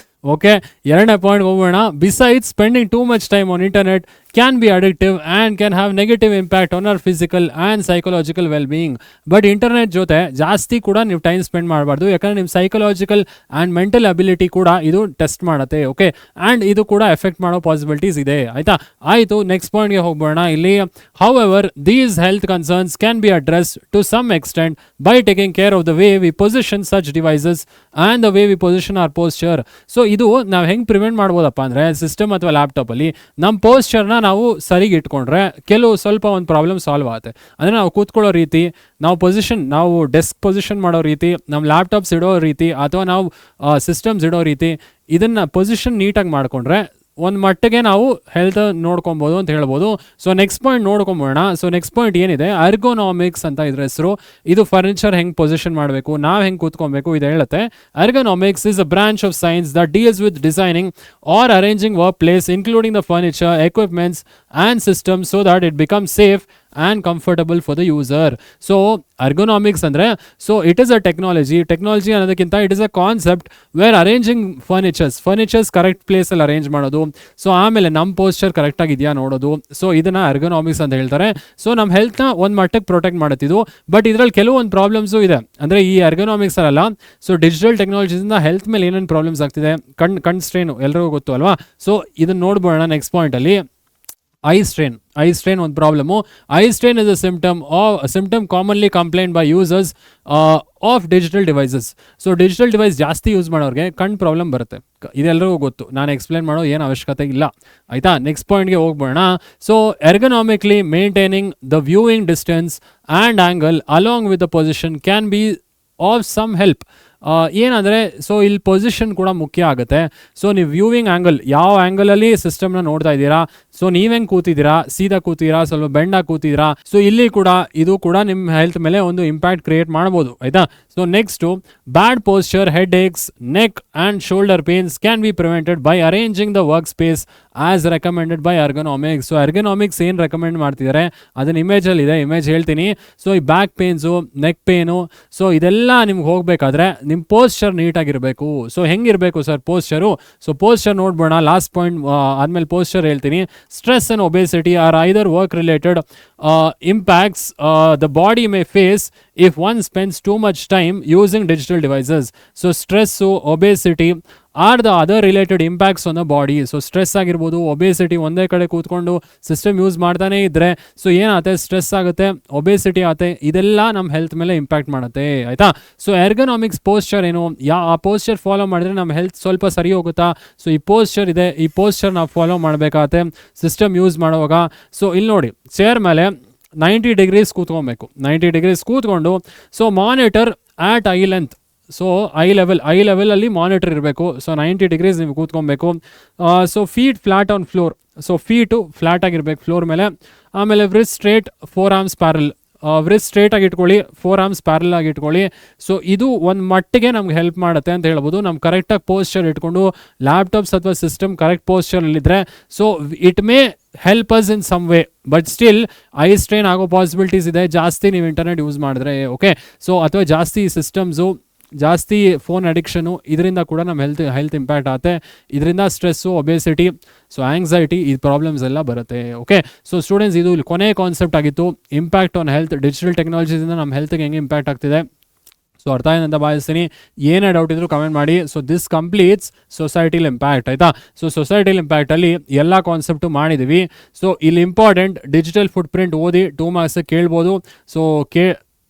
ಓಕೆ, ಎರಡನೇ ಪಾಯಿಂಟ್ ಹೋಗೋಣ. Besides spending too much time on internet can be addictive and can have negative impact on our physical and psychological well being. But internet ಜೊತೆ ಜಾಸ್ತಿ ಕೂಡ ನೀವು ಟೈಮ್ ಸ್ಪೆಂಡ್ ಮಾಡಬಾರ್ದು, ಯಾಕಂದರೆ ನಿಮ್ಮ ಸೈಕಲಾಜಿಕಲ್ ಆ್ಯಂಡ್ ಮೆಂಟಲ್ ಅಬಿಲಿಟಿ ಕೂಡ ಇದು ಟೆಸ್ಟ್ ಮಾಡುತ್ತೆ. ಓಕೆ, ಆ್ಯಂಡ್ ಇದು ಕೂಡ ಎಫೆಕ್ಟ್ ಮಾಡೋ ಪಾಸಿಬಿಲಿಟೀಸ್ ಇದೆ ಆಯಿತಾ. ಆಯಿತು, ನೆಕ್ಸ್ಟ್ ಪಾಯಿಂಟ್ಗೆ ಹೋಗ್ಬೋಣ. ಇಲ್ಲಿ however these health concerns can be address to some extent by taking care of the way we position such devices and the way we position or posture. So ಇದು ನಾವು ಹೆಂಗೆ prevent ಮಾಡ್ಬೋದಪ್ಪ ಅಂದರೆ, system ಅಥವಾ ಲ್ಯಾಪ್ಟಾಪಲ್ಲಿ ನಮ್ಮ ಪೋಸ್ಚರ್ನ ನಾವು ಸರಿಗೆ ಇಟ್ಕೊಂಡ್ರೆ ಸ್ವಲ್ಪ ಒಂದು ಪ್ರಾಬ್ಲಮ್ ಸಾಲ್ವ್ ಆಗುತ್ತೆ. ಅಂದರೆ ನಾವು ಕೂತ್ಕೊಳ್ಳೋ ರೀತಿ, ನಾವು ಡೆಸ್ಕ್ ಪೊಸಿಷನ್ ಮಾಡೋ ರೀತಿ, ನಮ್ಮ ಲ್ಯಾಪ್ಟಾಪ್ಸ್ ಇಡೋ ರೀತಿ, ಅಥವಾ ನಾವು ಸಿಸ್ಟಮ್ಸ್ ಇಡೋ ರೀತಿ, ಇದನ್ನು ಪೊಸಿಷನ್ ನೀಟಾಗಿ ಮಾಡಿಕೊಂಡ್ರೆ ಒಂದು ಮಟ್ಟಿಗೆ ನಾವು ಹೆಲ್ತ್ ನೋಡ್ಕೊಬೋದು ಅಂತ ಹೇಳ್ಬೋದು. ಸೊ ನೆಕ್ಸ್ಟ್ ಪಾಯಿಂಟ್ ನೋಡ್ಕೊಂಬೋಣ. ಸೊ ನೆಕ್ಸ್ಟ್ ಪಾಯಿಂಟ್ ಏನಿದೆ, ಅರ್ಗೋನಾಮಿಕ್ಸ್ ಅಂತ ಇದ್ರ ಹೆಸರು. ಇದು ಫರ್ನಿಚರ್ ಹೆಂಗೆ ಪೊಸಿಷನ್ ಮಾಡಬೇಕು, ನಾವು ಹೆಂಗೆ ಕೂತ್ಕೊಬೇಕು ಇದು ಹೇಳುತ್ತೆ. Ergonomics is a branch of science that deals with designing or arranging work place including the furniture, equipments and systems so that it become safe and comfortable for the user. So ergonomics andre, so it is a technology ಅನ್ನೋದಕ್ಕಿಂತ it is a concept where arranging furnitures correct place ಅಲ್ಲಿ arrange ಮಾಡೋದು, so ಆಮೇಲೆ ನಮ್ಮ posture correct ಆಗಿದೆಯಾ ನೋಡೋದು. So ಇದನ್ನ ergonomics ಅಂತ ಹೇಳ್ತಾರೆ. ಸೊ ನಮ್ಮ ಹೆಲ್ತ್ನ ಒಂದು ಮಟ್ಟಕ್ಕೆ ಪ್ರೊಟೆಕ್ಟ್ ಮಾಡುತ್ತಿದ್ದು. ಬಟ್ ಇದರಲ್ಲಿ ಕೆಲವೊಂದು ಪ್ರಾಬ್ಲಮ್ಸು ಇದೆ. ಅಂದರೆ ಈ ergonomics ಅಲ್ಲ, ಸೊ ಡಿಜಿಟಲ್ ಟೆಕ್ನಾಲಜಿಯಿಂದ ಹೆಲ್ತ್ ಮೇಲೆ ಏನೇನು ಪ್ರಾಬ್ಲಮ್ಸ್ ಆಗ್ತಿದೆ, ಕಣ್ ಸ್ಟ್ರೇನು ಎಲ್ರಿಗೂ ಗೊತ್ತು ಅಲ್ವಾ. ಸೊ ಇದನ್ನ ನೋಡ್ಬೋಣ ನೆಕ್ಸ್ಟ್ ಪಾಯಿಂಟಲ್ಲಿ. ಐ ಸ್ಟ್ರೇನ್ ಒಂದು problem. I strain is a symptom commonly complaint by users of digital devices. So digital device ಜಾಸ್ತಿ ಯೂಸ್ ಮಾಡೋರಿಗೆ ಕಣ್ಣು ಪ್ರಾಬ್ಲಮ್ ಬರುತ್ತೆ, ಇದೆಲ್ಲರಿಗೂ ಗೊತ್ತು, ನಾನು ಎಕ್ಸ್ಪ್ಲೇನ್ ಮಾಡೋ ಏನು ಅವಶ್ಯಕತೆ ಇಲ್ಲ ಆಯಿತಾ. ನೆಕ್ಸ್ಟ್ ಪಾಯಿಂಟ್ಗೆ ಹೋಗ್ಬೋಣ. So ergonomically maintaining the viewing distance and angle along with the position can be of some help. ಏನಂದರೆ, ಸೊ ಇಲ್ಲಿ ಪೊಸಿಷನ್ ಕೂಡ ಮುಖ್ಯ ಆಗುತ್ತೆ. ಸೊ ನೀವು ವ್ಯೂವಿಂಗ್ ಆ್ಯಂಗಲ್, ಯಾವ ಆ್ಯಂಗಲಲ್ಲಿ ಸಿಸ್ಟಮ್ನ ನೋಡ್ತಾ ಇದ್ದೀರಾ, ಸೊ ನೀವೆಂಗೆ ಕೂತಿದ್ದೀರಾ, ಸೀದಾ ಕೂತಿದ್ದೀರಾ, ಸ್ವಲ್ಪ ಬೆಂಡಾಗಿ ಕೂತಿದ್ದೀರಾ, ಸೊ ಇಲ್ಲಿ ಕೂಡ ಇದು ಕೂಡ ನಿಮ್ಮ ಹೆಲ್ತ್ ಮೇಲೆ ಒಂದು ಇಂಪ್ಯಾಕ್ಟ್ ಕ್ರಿಯೇಟ್ ಮಾಡ್ಬೋದು ಆಯಿತಾ. So next, bad posture, headaches, neck and shoulder pains can be prevented by arranging the work space as recommended by ergonomics. So ergonomics ಏನು ರೆಕಮೆಂಡ್ ಮಾಡ್ತಿದ್ದಾರೆ ಅದನ್ನ ಇಮೇಜಲ್ಲಿದೆ, ಇಮೇಜ್ ಹೇಳ್ತೀನಿ. ಸೊ ಈ back pains, neck pain, so ಇದೆಲ್ಲ ನಿಮ್ಗೆ ಹೋಗಬೇಕಾದ್ರೆ ನಿಮ್ಮ ಪೋಸ್ಚರ್ ನೀಟಾಗಿರಬೇಕು. ಸೊ ಹೆಂಗಿರಬೇಕು ಸರ್ ಪೋಸ್ಚರು? ಸೊ ಪೋಸ್ಚರ್ ನೋಡ್ಬೋಣ. ಲಾಸ್ಟ್ ಪಾಯಿಂಟ್ ಆದಮೇಲೆ ಪೋಸ್ಚರ್ ಹೇಳ್ತೀನಿ. Stress and obesity are either work related impacts the body may face if one spends too much time using digital devices. So stress, obesity are the other related impacts on the body. So stress ಆಗಿರ್ಬೋದು, obesity, ಒಂದೇ ಕಡೆ ಕೂತ್ಕೊಂಡು system use ಮಾಡ್ತಾನೆ ಇದ್ದರೆ so ಏನಾಗುತ್ತೆ, stress ಆಗುತ್ತೆ, obesity ಆಗುತ್ತೆ, ಇದೆಲ್ಲ ನಮ್ಮ ಹೆಲ್ತ್ ಮೇಲೆ ಇಂಪ್ಯಾಕ್ಟ್ ಮಾಡುತ್ತೆ ಆಯಿತಾ. ಸೊ ಎರ್ಗನಾಮಿಕ್ಸ್ ಪೋಸ್ಚರ್ ಏನು, ಆ ಪೋಸ್ಚರ್ ಫಾಲೋ ಮಾಡಿದ್ರೆ ನಮ್ಮ ಹೆಲ್ತ್ ಸ್ವಲ್ಪ ಸರಿ ಹೋಗುತ್ತಾ. ಸೊ ಈ ಪೋಸ್ಚರ್ ಇದೆ, ಈ ಪೋಸ್ಚರ್ ನಾವು ಫಾಲೋ ಮಾಡಬೇಕಾಗತ್ತೆ ಸಿಸ್ಟಮ್ ಯೂಸ್ ಮಾಡುವಾಗ. ಸೊ ಇಲ್ಲಿ ನೋಡಿ, ಚೇರ್ ಮೇಲೆ 90 ಡಿಗ್ರೀಸ್ ಕೂತ್ಕೊಬೇಕು. 90 ಡಿಗ್ರೀಸ್ ಕೂತ್ಕೊಂಡು, so monitor at eye length, so eye ಲೆವೆಲಲ್ಲಿ ಮಾನಿಟರ್ ಇರಬೇಕು. ಸೊ 90 ಡಿಗ್ರೀಸ್ ನೀವು ಕೂತ್ಕೊಬೇಕು. So feet flat on floor, so feet flat ಆಗಿರ್ಬೇಕು ಫ್ಲೋರ್ ಮೇಲೆ. ಆಮೇಲೆ wrist straight, 4 arms parallel, wrist straight ಆಗಿ ಇಟ್ಕೊಳ್ಳಿ, 4 arms ಪ್ಯಾರಲ್ ಆಗಿ ಇಟ್ಕೊಳ್ಳಿ. ಸೊ ಇದು ಒಂದು ಮಟ್ಟಿಗೆ ನಮ್ಗೆ ಹೆಲ್ಪ್ ಮಾಡುತ್ತೆ ಅಂತ ಹೇಳ್ಬೋದು. ನಮ್ಗೆ ಕರೆಕ್ಟಾಗಿ ಪೋಸ್ಚರ್ ಇಟ್ಕೊಂಡು ಲ್ಯಾಪ್ಟಾಪ್ಸ್ ಅಥವಾ ಸಿಸ್ಟಮ್ ಕರೆಕ್ಟ್ ಪೋಸ್ಚರಲ್ಲಿದ್ದರೆ, so it may help us in some way, but still eye strain ಆಗೋ ಪಾಸಿಬಿಲಿಟೀಸ್ ಇದೆ ಜಾಸ್ತಿ ನೀವು ಇಂಟರ್ನೆಟ್ ಯೂಸ್ ಮಾಡಿದ್ರೆ. ಓಕೆ, ಸೊ ಅಥವಾ ಜಾಸ್ತಿ ಸಿಸ್ಟಮ್ಸು, ಜಾಸ್ತಿ ಫೋನ್ ಅಡಿಕ್ಷನು, ಇದರಿಂದ ಕೂಡ ನಮ್ಮ ಹೆಲ್ತ್ ಇಂಪ್ಯಾಕ್ಟ್ ಆಗುತ್ತೆ. ಇದರಿಂದ ಸ್ಟ್ರೆಸ್ಸು, ಒಬೇಸಿಟಿ, ಸೊ ಆಂಗ್ಸೈಟಿ, ಈ ಪ್ರಾಬ್ಲಮ್ಸ್ ಎಲ್ಲ ಬರುತ್ತೆ. ಓಕೆ, ಸೊ ಸ್ಟೂಡೆಂಟ್ಸ್, ಇದು ಕೊನೆ ಕಾನ್ಸೆಪ್ಟ್ ಆಗಿತ್ತು, ಇಂಪ್ಯಾಕ್ಟ್ ಆನ್ ಹೆಲ್ತ್. ಡಿಜಿಟಲ್ ಟೆಕ್ನಾಲಜಿಯಿಂದ ನಮ್ಮ ಹೆಲ್ತ್ಗೆ ಹೆಂಗೆ ಇಂಪ್ಯಾಕ್ಟ್ ಆಗ್ತಿದೆ. ಸೊ ಅರ್ಥ ಆಯ್ತು ಅಂತ ಭಾವಿಸ್ತೀನಿ. ಏನೇ ಡೌಟ್ ಇದ್ರು ಕಮೆಂಟ್ ಮಾಡಿ. ಸೊ ದಿಸ್ ಕಂಪ್ಲೀಟ್ಸ್ ಸೊಸೈಟಿಲ್ ಇಂಪ್ಯಾಕ್ಟ್ ಆಯಿತಾ. ಸೊ ಸೊಸೈಟಿಲ್ ಇಂಪ್ಯಾಕ್ಟಲ್ಲಿ ಎಲ್ಲ ಕಾನ್ಸೆಪ್ಟು ಮಾಡಿದ್ದೀವಿ. ಸೊ ಇಲ್ಲಿ ಇಂಪಾರ್ಟೆಂಟ್ ಡಿಜಿಟಲ್ ಫುಟ್ ಪ್ರಿಂಟ್ ಓದಿ 2 ಮಾರ್ಕ್ಸ್ ಕೇಳ್ಬೋದು. ಸೊ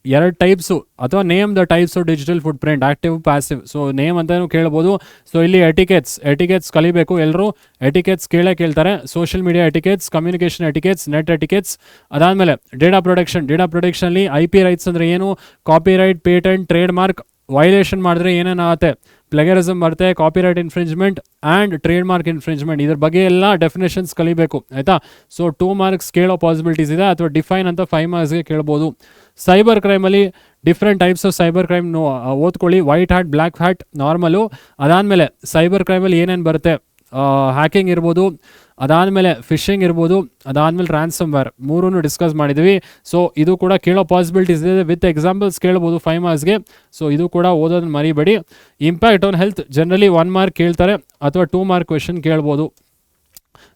2 ಟೈಪ್ಸು ಅಥವಾ name the types of digital footprint, active passive. So name ಅಂತಲೂ ಕೇಳ್ಬೋದು. ಸೊ ಇಲ್ಲಿ ಎಟಿಕೆಟ್ಸ್ ಕಲಿಬೇಕು ಎಲ್ಲರೂ. ಎಟಿಕೆಟ್ಸ್ ಕೇಳ್ತಾರೆ. Social media etiquettes, communication etiquettes, net etiquettes. ಅದಾದಮೇಲೆ ಡೇಟಾ ಪ್ರೊಟೆಕ್ಷನಲ್ಲಿ IP ರೈಟ್ಸ್ ಅಂದರೆ ಏನು, copyright, patent, trademark violation ಮಾಡಿದ್ರೆ ಏನೇನಾಗುತ್ತೆ, ಪ್ಲೆಗರಿಸಮ್ ಬರುತ್ತೆ, copyright infringement and trade mark infringement. ಇದ್ರ ಬಗ್ಗೆ ಎಲ್ಲ ಡೆಫಿನೇಷನ್ಸ್ ಕಲಿಬೇಕು ಆಯಿತಾ. ಸೊ 2 ಮಾರ್ಕ್ಸ್ ಕೇಳೋ ಪಾಸಿಬಿಲಿಟೀಸ್ ಇದೆ, ಅಥವಾ ಡಿಫೈನ್ ಅಂತ 5 ಮಾರ್ಕ್ಸ್ಗೆ ಕೇಳ್ಬೋದು. ಸೈಬರ್ ಕ್ರೈಮಲ್ಲಿ different types of cyber crime ಓದ್ಕೊಳ್ಳಿ. White hat, black hat, normal. ಅದಾದಮೇಲೆ ಸೈಬರ್ ಕ್ರೈಮಲ್ಲಿ ಏನೇನು ಬರುತ್ತೆ, ಹ್ಯಾಕಿಂಗ್ ಇರ್ಬೋದು, ಅದಾದಮೇಲೆ ಫಿಶಿಂಗ್ ಇರ್ಬೋದು, ಅದಾದಮೇಲೆ ಟ್ರಾನ್ಸಮ್ ವೇರ್, 3 ಡಿಸ್ಕಸ್ ಮಾಡಿದ್ವಿ. ಸೊ ಇದು ಕೂಡ ಕೇಳೋ ಪಾಸಿಬಿಲಿಟೀಸ್ ಇದೆ, ವಿತ್ ಎಕ್ಸಾಂಪಲ್ಸ್ ಕೇಳ್ಬೋದು 5 ಮಾರ್ಕ್ಸ್ಗೆ. ಸೊ ಇದು ಕೂಡ ಓದೋದನ್ನ ಮರಿಬೇಡಿ. Impact on health generally 1 mark ಕೇಳ್ತಾರೆ, ಅಥವಾ 2 ಮಾರ್ಕ್ ಕ್ವೆಶನ್ ಕೇಳ್ಬೋದು.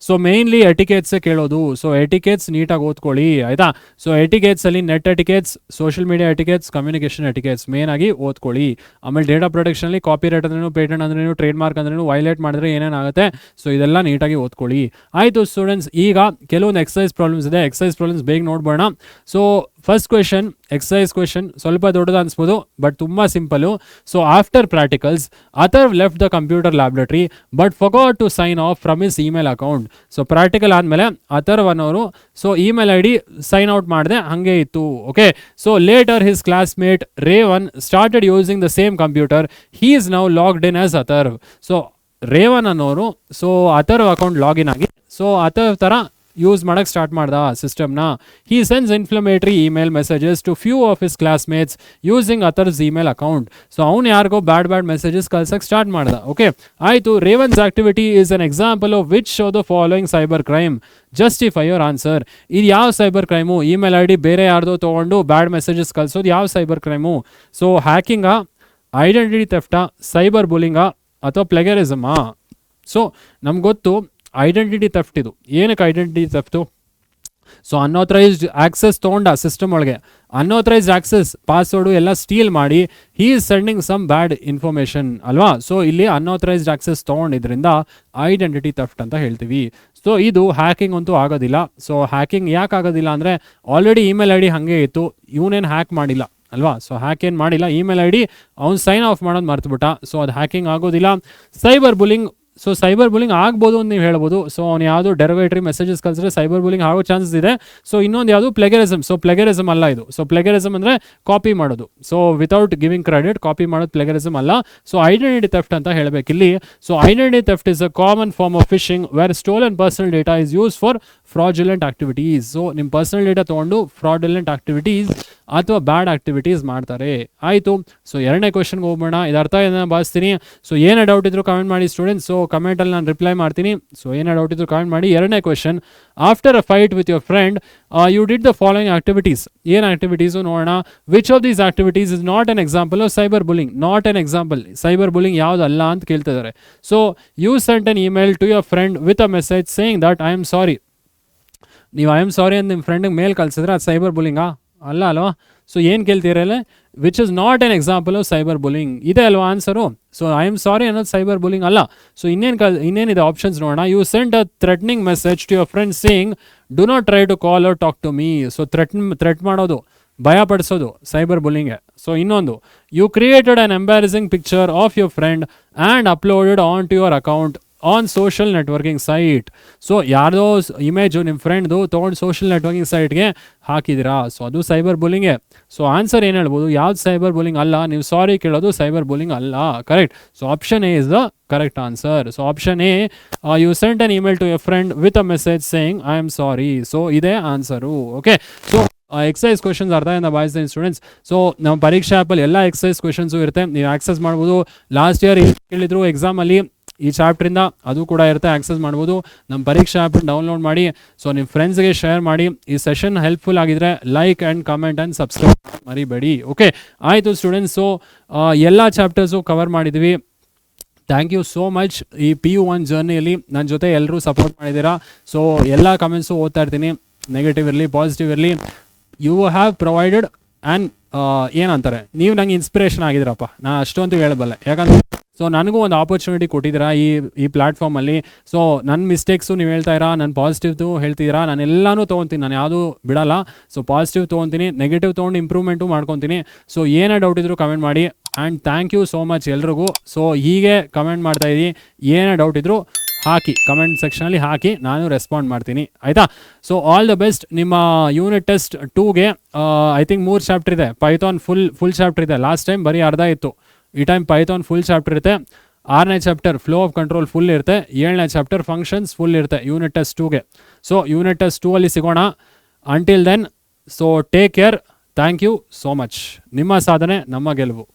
ಸೊ ಮೇನ್ಲಿ ಎಟಿಕೆಟ್ಸೇ ಕೇಳೋದು. ಸೊ ಎಟಿಕೆಟ್ಸ್ ನೀಟಾಗಿ ಓದ್ಕೊಳ್ಳಿ ಆಯಿತಾ. ಸೊ ಎಟಿಕೆಟ್ಸಲ್ಲಿ net etiquettes, social media etiquettes, communication etiquettes ಮೇನಾಗಿ ಓದ್ಕೊಳ್ಳಿ. ಆಮೇಲೆ ಡೇಟಾ ಪ್ರೊಟೆಕ್ಷನಲ್ಲಿ ಕಾಪಿರೈಟ್ ಅಂದ್ರೇನು, ಪೇಟೆಂಟ್ ಅಂದ್ರೇನು, ಟ್ರೇಡ್ ಮಾರ್ಕ್ ಅಂದ್ರೇನು, ವೈಲೇಟ್ ಮಾಡಿದ್ರೆ ಏನೇನಾಗುತ್ತೆ, ಸೊ ಇದೆಲ್ಲ ನೀಟಾಗಿ ಓದ್ಕೊಳ್ಳಿ. ಆಯಿತು ಸ್ಟೂಡೆಂಟ್ಸ್, ಈಗ ಕೆಲವೊಂದು ಎಕ್ಸಸೈಸ್ ಪ್ರಾಬ್ಲಮ್ಸ್ ಇದೆ. ಎಕ್ಸಸೈಸ್ ಪ್ರಾಬ್ಲಮ್ಸ್ ಬೇಗ ನೋಡ್ಬೋಣ. So first question, exercise question ಸ್ವಲ್ಪ ದೊಡ್ಡದು ಅನ್ಸ್ಬೋದು, ಬಟ್ ತುಂಬ simple. So after practicals Atharv left the computer laboratory but forgot to sign off from his email account. So practical ಆದಮೇಲೆ ಅಥರ್ವ್ ಅನ್ನೋರು so email ID sign out ಮಾಡಿದೆ, ಹಾಗೆ ಇತ್ತು. Okay. So later his classmate Revan started using the same computer. He is now logged in as Atharv. So Revan ಅನ್ನೋರು so Atharv account login ಆಗಿ so Atharv ಥರ use ಮಾಡೋಕ್ಕೆ start ಮಾಡ್ದ ಸಿಸ್ಟಮ್ನ. He sends inflammatory email messages to few of his classmates using Atharv's email account. So ಅವ್ನು ಯಾರಿಗೋ bad messages ಕಳ್ಸಕ್ಕೆ start ಮಾಡ್ದ. ಓಕೆ ಆಯಿತು. Revan's activity is an example of which of the following cyber crime, justify your answer. ಇದು ಯಾವ cyber crime? Email ID ಬೇರೆ ಯಾರ್ದೋ ತೊಗೊಂಡು ಬ್ಯಾಡ್ ಮೆಸೇಜಸ್ ಕಳ್ಸೋದು ಯಾವ ಸೈಬರ್ ಕ್ರೈಮು? ಸೊ ಹ್ಯಾಕಿಂಗಾ, ಐಡೆಂಟಿಟಿ ಥೆಫ್ಟಾ, ಸೈಬರ್ ಬುಲಿಂಗಾ, ಅಥವಾ ಪ್ಲೆಗರಿಸಮಾ? ಸೊ ನಮ್ಗೆ ಗೊತ್ತು ಐಡೆಂಟಿಟಿ ಥೆಫ್ಟ್. ಇದು ಏನಕ್ಕೆ identity theft? So unauthorised access ತೊಗೊಂಡ ಸಿಸ್ಟಮ್ ಒಳಗೆ, ಅನ್ಆಥರೈಸ್ಡ್ ಆಕ್ಸೆಸ್ ಪಾಸ್ವರ್ಡು ಎಲ್ಲ ಸ್ಟೀಲ್ ಮಾಡಿ he is sending some bad information ಅಲ್ವಾ. ಸೊ ಇಲ್ಲಿ ಅನ್ಆಥರೈಸ್ಡ್ ಆಕ್ಸೆಸ್ ತೊಗೊಂಡಿದ್ರಿಂದ ಐಡೆಂಟಿಟಿ ಥೆಫ್ಟ್ ಅಂತ ಹೇಳ್ತೀವಿ. ಸೊ ಇದು ಹ್ಯಾಕಿಂಗ್ ಅಂತೂ ಆಗೋದಿಲ್ಲ. ಸೊ ಹ್ಯಾಕಿಂಗ್ ಯಾಕೆ ಆಗೋದಿಲ್ಲ ಅಂದರೆ ಆಲ್ರೆಡಿ ಇಮೇಲ್ ID ಹಾಗೆ ಇತ್ತು, ಇವನೇನು ಹ್ಯಾಕ್ ಮಾಡಿಲ್ಲ ಅಲ್ವಾ. ಸೊ ಹ್ಯಾಕ್ ಏನು ಮಾಡಿಲ್ಲ, ಇಮೇಲ್ ID ಅವ್ನು ಸೈನ್ ಆಫ್ ಮಾಡೋದು ಮರ್ತುಬಿಟ್ಟ. ಸೊ ಅದು ಹ್ಯಾಕಿಂಗ್ ಆಗೋದಿಲ್ಲ. Cyber bullying, so cyber bullying ಆಗ್ಬೋದು ಅಂತ ನೀವು ಹೇಳ್ಬೋದು. ಸೊ ಅವ್ನು ಯಾವುದು ಡೆರಿವೇಟರಿ ಮೆಸೇಜಸ್ ಕಳಿಸಿದ್ರೆ ಸೈಬರ್ ಬುಲಿಂಗ್ ಆಗೋ ಚಾನ್ಸಸ್ ಇದೆ. ಸೊ ಇನ್ನೊಂದು ಯಾವುದು ಪ್ಲೆಗರಿಸಮ್. ಸೊ ಪ್ಲೆಗರಿಸಮ್ ಅಲ್ಲ ಇದು. ಸೊ ಪ್ಲೆಗರಿಸಮ್ ಅಂದರೆ ಕಾಪಿ ಮಾಡೋದು. So without giving credit copy ಮಾಡೋದು ಪ್ಲೆಗರಿಸಮ್ ಅಲ್ಲ. ಸೊ ಐಡೆಂಟಿಟಿ ಥೆಫ್ಟ್ ಅಂತ ಹೇಳಬೇಕಿಲ್ಲಿ. So identity theft is a common form of phishing where stolen personal data is use for fraudulent activities. ಸೊ ನಿಮ್ಮ ಪರ್ಸನಲ್ ಡೇಟಾ ತೊಗೊಂಡು fraudulent activities ಅಥವಾ bad activities ಮಾಡ್ತಾರೆ. ಆಯಿತು. ಸೊ 2ನೇ ಕ್ವೆಶನ್ಗೆ ಹೋಗ್ಬೋಣ. ಇದು ಅರ್ಥ ಏನ ಭಾವಿಸ್ತೀನಿ. ಸೊ ಏನೇ ಡೌಟ್ ಇದ್ರು ಕಮೆಂಟ್ ಮಾಡಿ ಸ್ಟೂಡೆಂಟ್ಸ್. ಸೊ ಕಮೆಂಟಲ್ಲಿ ನಾನು ರಿಪ್ಲೈ ಮಾಡ್ತೀನಿ. ಸೊ ಏನೇ ಡೌಟ್ ಇದ್ರು ಕಮೆಂಟ್ ಮಾಡಿ. 2ನೇ question, after a fight with your friend you did the following activities. ಏನು ಆಕ್ಟಿವಿಟೀಸು ನೋಡೋಣ. Which of these activities is not an example of cyber bullying. Not an example, cyber bullying ಯಾವುದಲ್ಲ ಅಂತ ಕೇಳ್ತಿದ್ದಾರೆ. So you sent an email to your friend with a message saying that I am sorry. ನೀವು I am ಸಾರಿ ಅಂತ ನಿಮ್ಮ ಫ್ರೆಂಡಿಗೆ ಮೇಲ್ ಕಳಿಸಿದ್ರೆ ಅದು cyber ಬುಲಿಂಗಾ? ಅಲ್ಲ ಅಲ್ವಾ. ಸೊ ಏನು ಕೇಳ್ತೀರಲ್ಲ, which is not an example of cyber bullying ಇದೆ ಅಲ್ವಾ answer. So I am sorry ಅನ್ನೋದು ಸೈಬರ್ ಬುಲಿಂಗ್ ಅಲ್ಲ. ಸೊ ಇನ್ನೇನಿದೆ ಆಪ್ಷನ್ಸ್ ನೋಡೋಣ. You sent a threatening message to your friend saying do not try to call or talk to me. So threat ಮಾಡೋದು, ಭಯಪಡಿಸೋದು cyber ಬುಲಿಂಗ್ಗೆ. So ಇನ್ನೊಂದು, you created an embarrassing picture of your friend and uploaded on to your account on social networking site. So ಯಾರ್ದೋ image ನಿಮ್ಮ ಫ್ರೆಂಡ್ದು ತೊಗೊಂಡು social networking ಸೈಟ್ಗೆ ಹಾಕಿದ್ದೀರಾ. So ಅದು ಸೈಬರ್ ಬುಲಿಂಗೆ. ಸೊ ಆನ್ಸರ್ ಏನು ಹೇಳ್ಬೋದು, ಯಾವ್ದು ಸೈಬರ್ ಬುಲಿಂಗ್ ಅಲ್ಲ. ನೀವು ಸಾರಿ ಕೇಳೋದು ಸೈಬರ್ ಬುಲಿಂಗ್ ಅಲ್ಲ. Correct. So option A is the correct answer. So option A, you sent an email to your friend with a message saying I am sorry. So ಇದೇ answer. Okay. So exercise questions ಅರ್ಥ ಇಂದ ಭಾವಿಸ್ತೀನಿ students. So ನಮ್ಮ ಪರೀಕ್ಷಾ ಆ್ಯಪಲ್ಲಿ ಎಲ್ಲ exercise questions ಇರುತ್ತೆ, ನೀವು ಆಕ್ಸೆಸ್ ಮಾಡ್ಬೋದು. ಲಾಸ್ಟ್ ಇಯರ್ ಕೇಳಿದ್ರು ಎಕ್ಸಾಮಲ್ಲಿ ಈ ಚಾಪ್ಟ್ರಿಂದ, ಅದು ಕೂಡ ಇರುತ್ತೆ, ಆಕ್ಸೆಸ್ ಮಾಡ್ಬೋದು. ನಮ್ಮ ಪರೀಕ್ಷಾ ಆ್ಯಪ್ ಡೌನ್ಲೋಡ್ ಮಾಡಿ. ಸೊ ನಿಮ್ಮ ಫ್ರೆಂಡ್ಸ್ಗೆ ಶೇರ್ ಮಾಡಿ. ಈ ಸೆಷನ್ ಹೆಲ್ಪ್ಫುಲ್ ಆಗಿದ್ರೆ like and comment and subscribe ಮರಿಬೇಡಿ. ಓಕೆ ಆಯಿತು ಸ್ಟೂಡೆಂಟ್ಸ್. ಸೊ ಎಲ್ಲ ಚಾಪ್ಟರ್ಸು ಕವರ್ ಮಾಡಿದ್ವಿ. Thank you so much. ಈ PU1 ಜರ್ನಿಯಲ್ಲಿ ನನ್ನ ಜೊತೆ ಎಲ್ಲರೂ ಸಪೋರ್ಟ್ ಮಾಡಿದ್ದೀರಾ. ಸೊ ಎಲ್ಲ ಕಮೆಂಟ್ಸು ಓದ್ತಾ ಇರ್ತೀನಿ, ನೆಗೆಟಿವ್ ಇರಲಿ ಪಾಸಿಟಿವ್ ಇರಲಿ. ಯು ಹ್ಯಾವ್ ಪ್ರೊವೈಡೆಡ್ ಆ್ಯಂಡ್ ಏನಂತಾರೆ, ನೀವು ನಂಗೆ ಇನ್ಸ್ಪಿರೇಷನ್ ಆಗಿದ್ದೀರಪ್ಪ, ನಾನು ಅಷ್ಟೊಂದು ಹೇಳಬಲ್ಲೆ. ಯಾಕಂದರೆ ಸೊ ನನಗೂ ಒಂದು ಆಪರ್ಚುನಿಟಿ ಕೊಟ್ಟಿದ್ದೀರಾ ಈ ಪ್ಲ್ಯಾಟ್ಫಾರ್ಮಲ್ಲಿ. ಸೊ ನನ್ನ ಮಿಸ್ಟೇಕ್ಸು ನೀವು ಹೇಳ್ತಾ ಇರಾ, ನನ್ನ ಪಾಸಿಟಿವ್ದು ಹೇಳ್ತಿದ್ದೀರಾ, ನಾನು ಎಲ್ಲನೂ ತೊಗೊತೀನಿ, ನಾನು ಯಾವುದೂ ಬಿಡಲ್ಲ. ಸೊ ಪಾಸಿಟಿವ್ ತೊಗೊತೀನಿ, ನೆಗೆಟಿವ್ ತೊಗೊಂಡು ಇಂಪ್ರೂವ್ಮೆಂಟು ಮಾಡ್ಕೊತೀನಿ. ಸೊ ಏನೇ ಡೌಟ್ ಇದ್ದರೂ ಕಮೆಂಟ್ ಮಾಡಿ. And thank you so much ಎಲ್ರಿಗೂ. ಸೊ ಹೀಗೆ ಕಮೆಂಟ್ ಮಾಡ್ತಾಯಿದ್ದೀನಿ, ಏನೇ ಡೌಟ್ ಇದ್ದರೂ ಹಾಕಿ, ಕಮೆಂಟ್ ಸೆಕ್ಷನಲ್ಲಿ ಹಾಕಿ, ನಾನು ರೆಸ್ಪಾಂಡ್ ಮಾಡ್ತೀನಿ, ಆಯಿತಾ. So all the best. ನಿಮ್ಮ ಯೂನಿಟ್ ಟೆಸ್ಟ್ 2ಗೆ ಐ ಥಿಂಕ್ 3 ಚಾಪ್ಟರ್ ಇದೆ. ಪೈಥಾನ್ ಫುಲ್ ಚಾಪ್ಟರ್ ಇದೆ. ಲಾಸ್ಟ್ ಟೈಮ್ ಬರೀ ಅರ್ಧ ಇತ್ತು, ಈ ಟೈಮ್ ಪೈಥಾನ್ ಫುಲ್ ಚಾಪ್ಟರ್ ಇರುತ್ತೆ. 6ನೇ chapter flow of control full ಇರುತ್ತೆ. 7ನೇ ಚಾಪ್ಟರ್ ಫಂಕ್ಷನ್ಸ್ ಫುಲ್ ಇರುತ್ತೆ ಯೂನಿಟ್ ಟೆಸ್ಟ್ 2ಗೆ. ಸೊ ಯೂನಿಟ್ ಟೆಸ್ಟ್ 2 ಅಲ್ಲಿ ಸಿಗೋಣ. Until then, so take care. Thank you so much. ನಿಮ್ಮ ಸಾಧನೆ ನಮ್ಮ ಗೆಲುವು.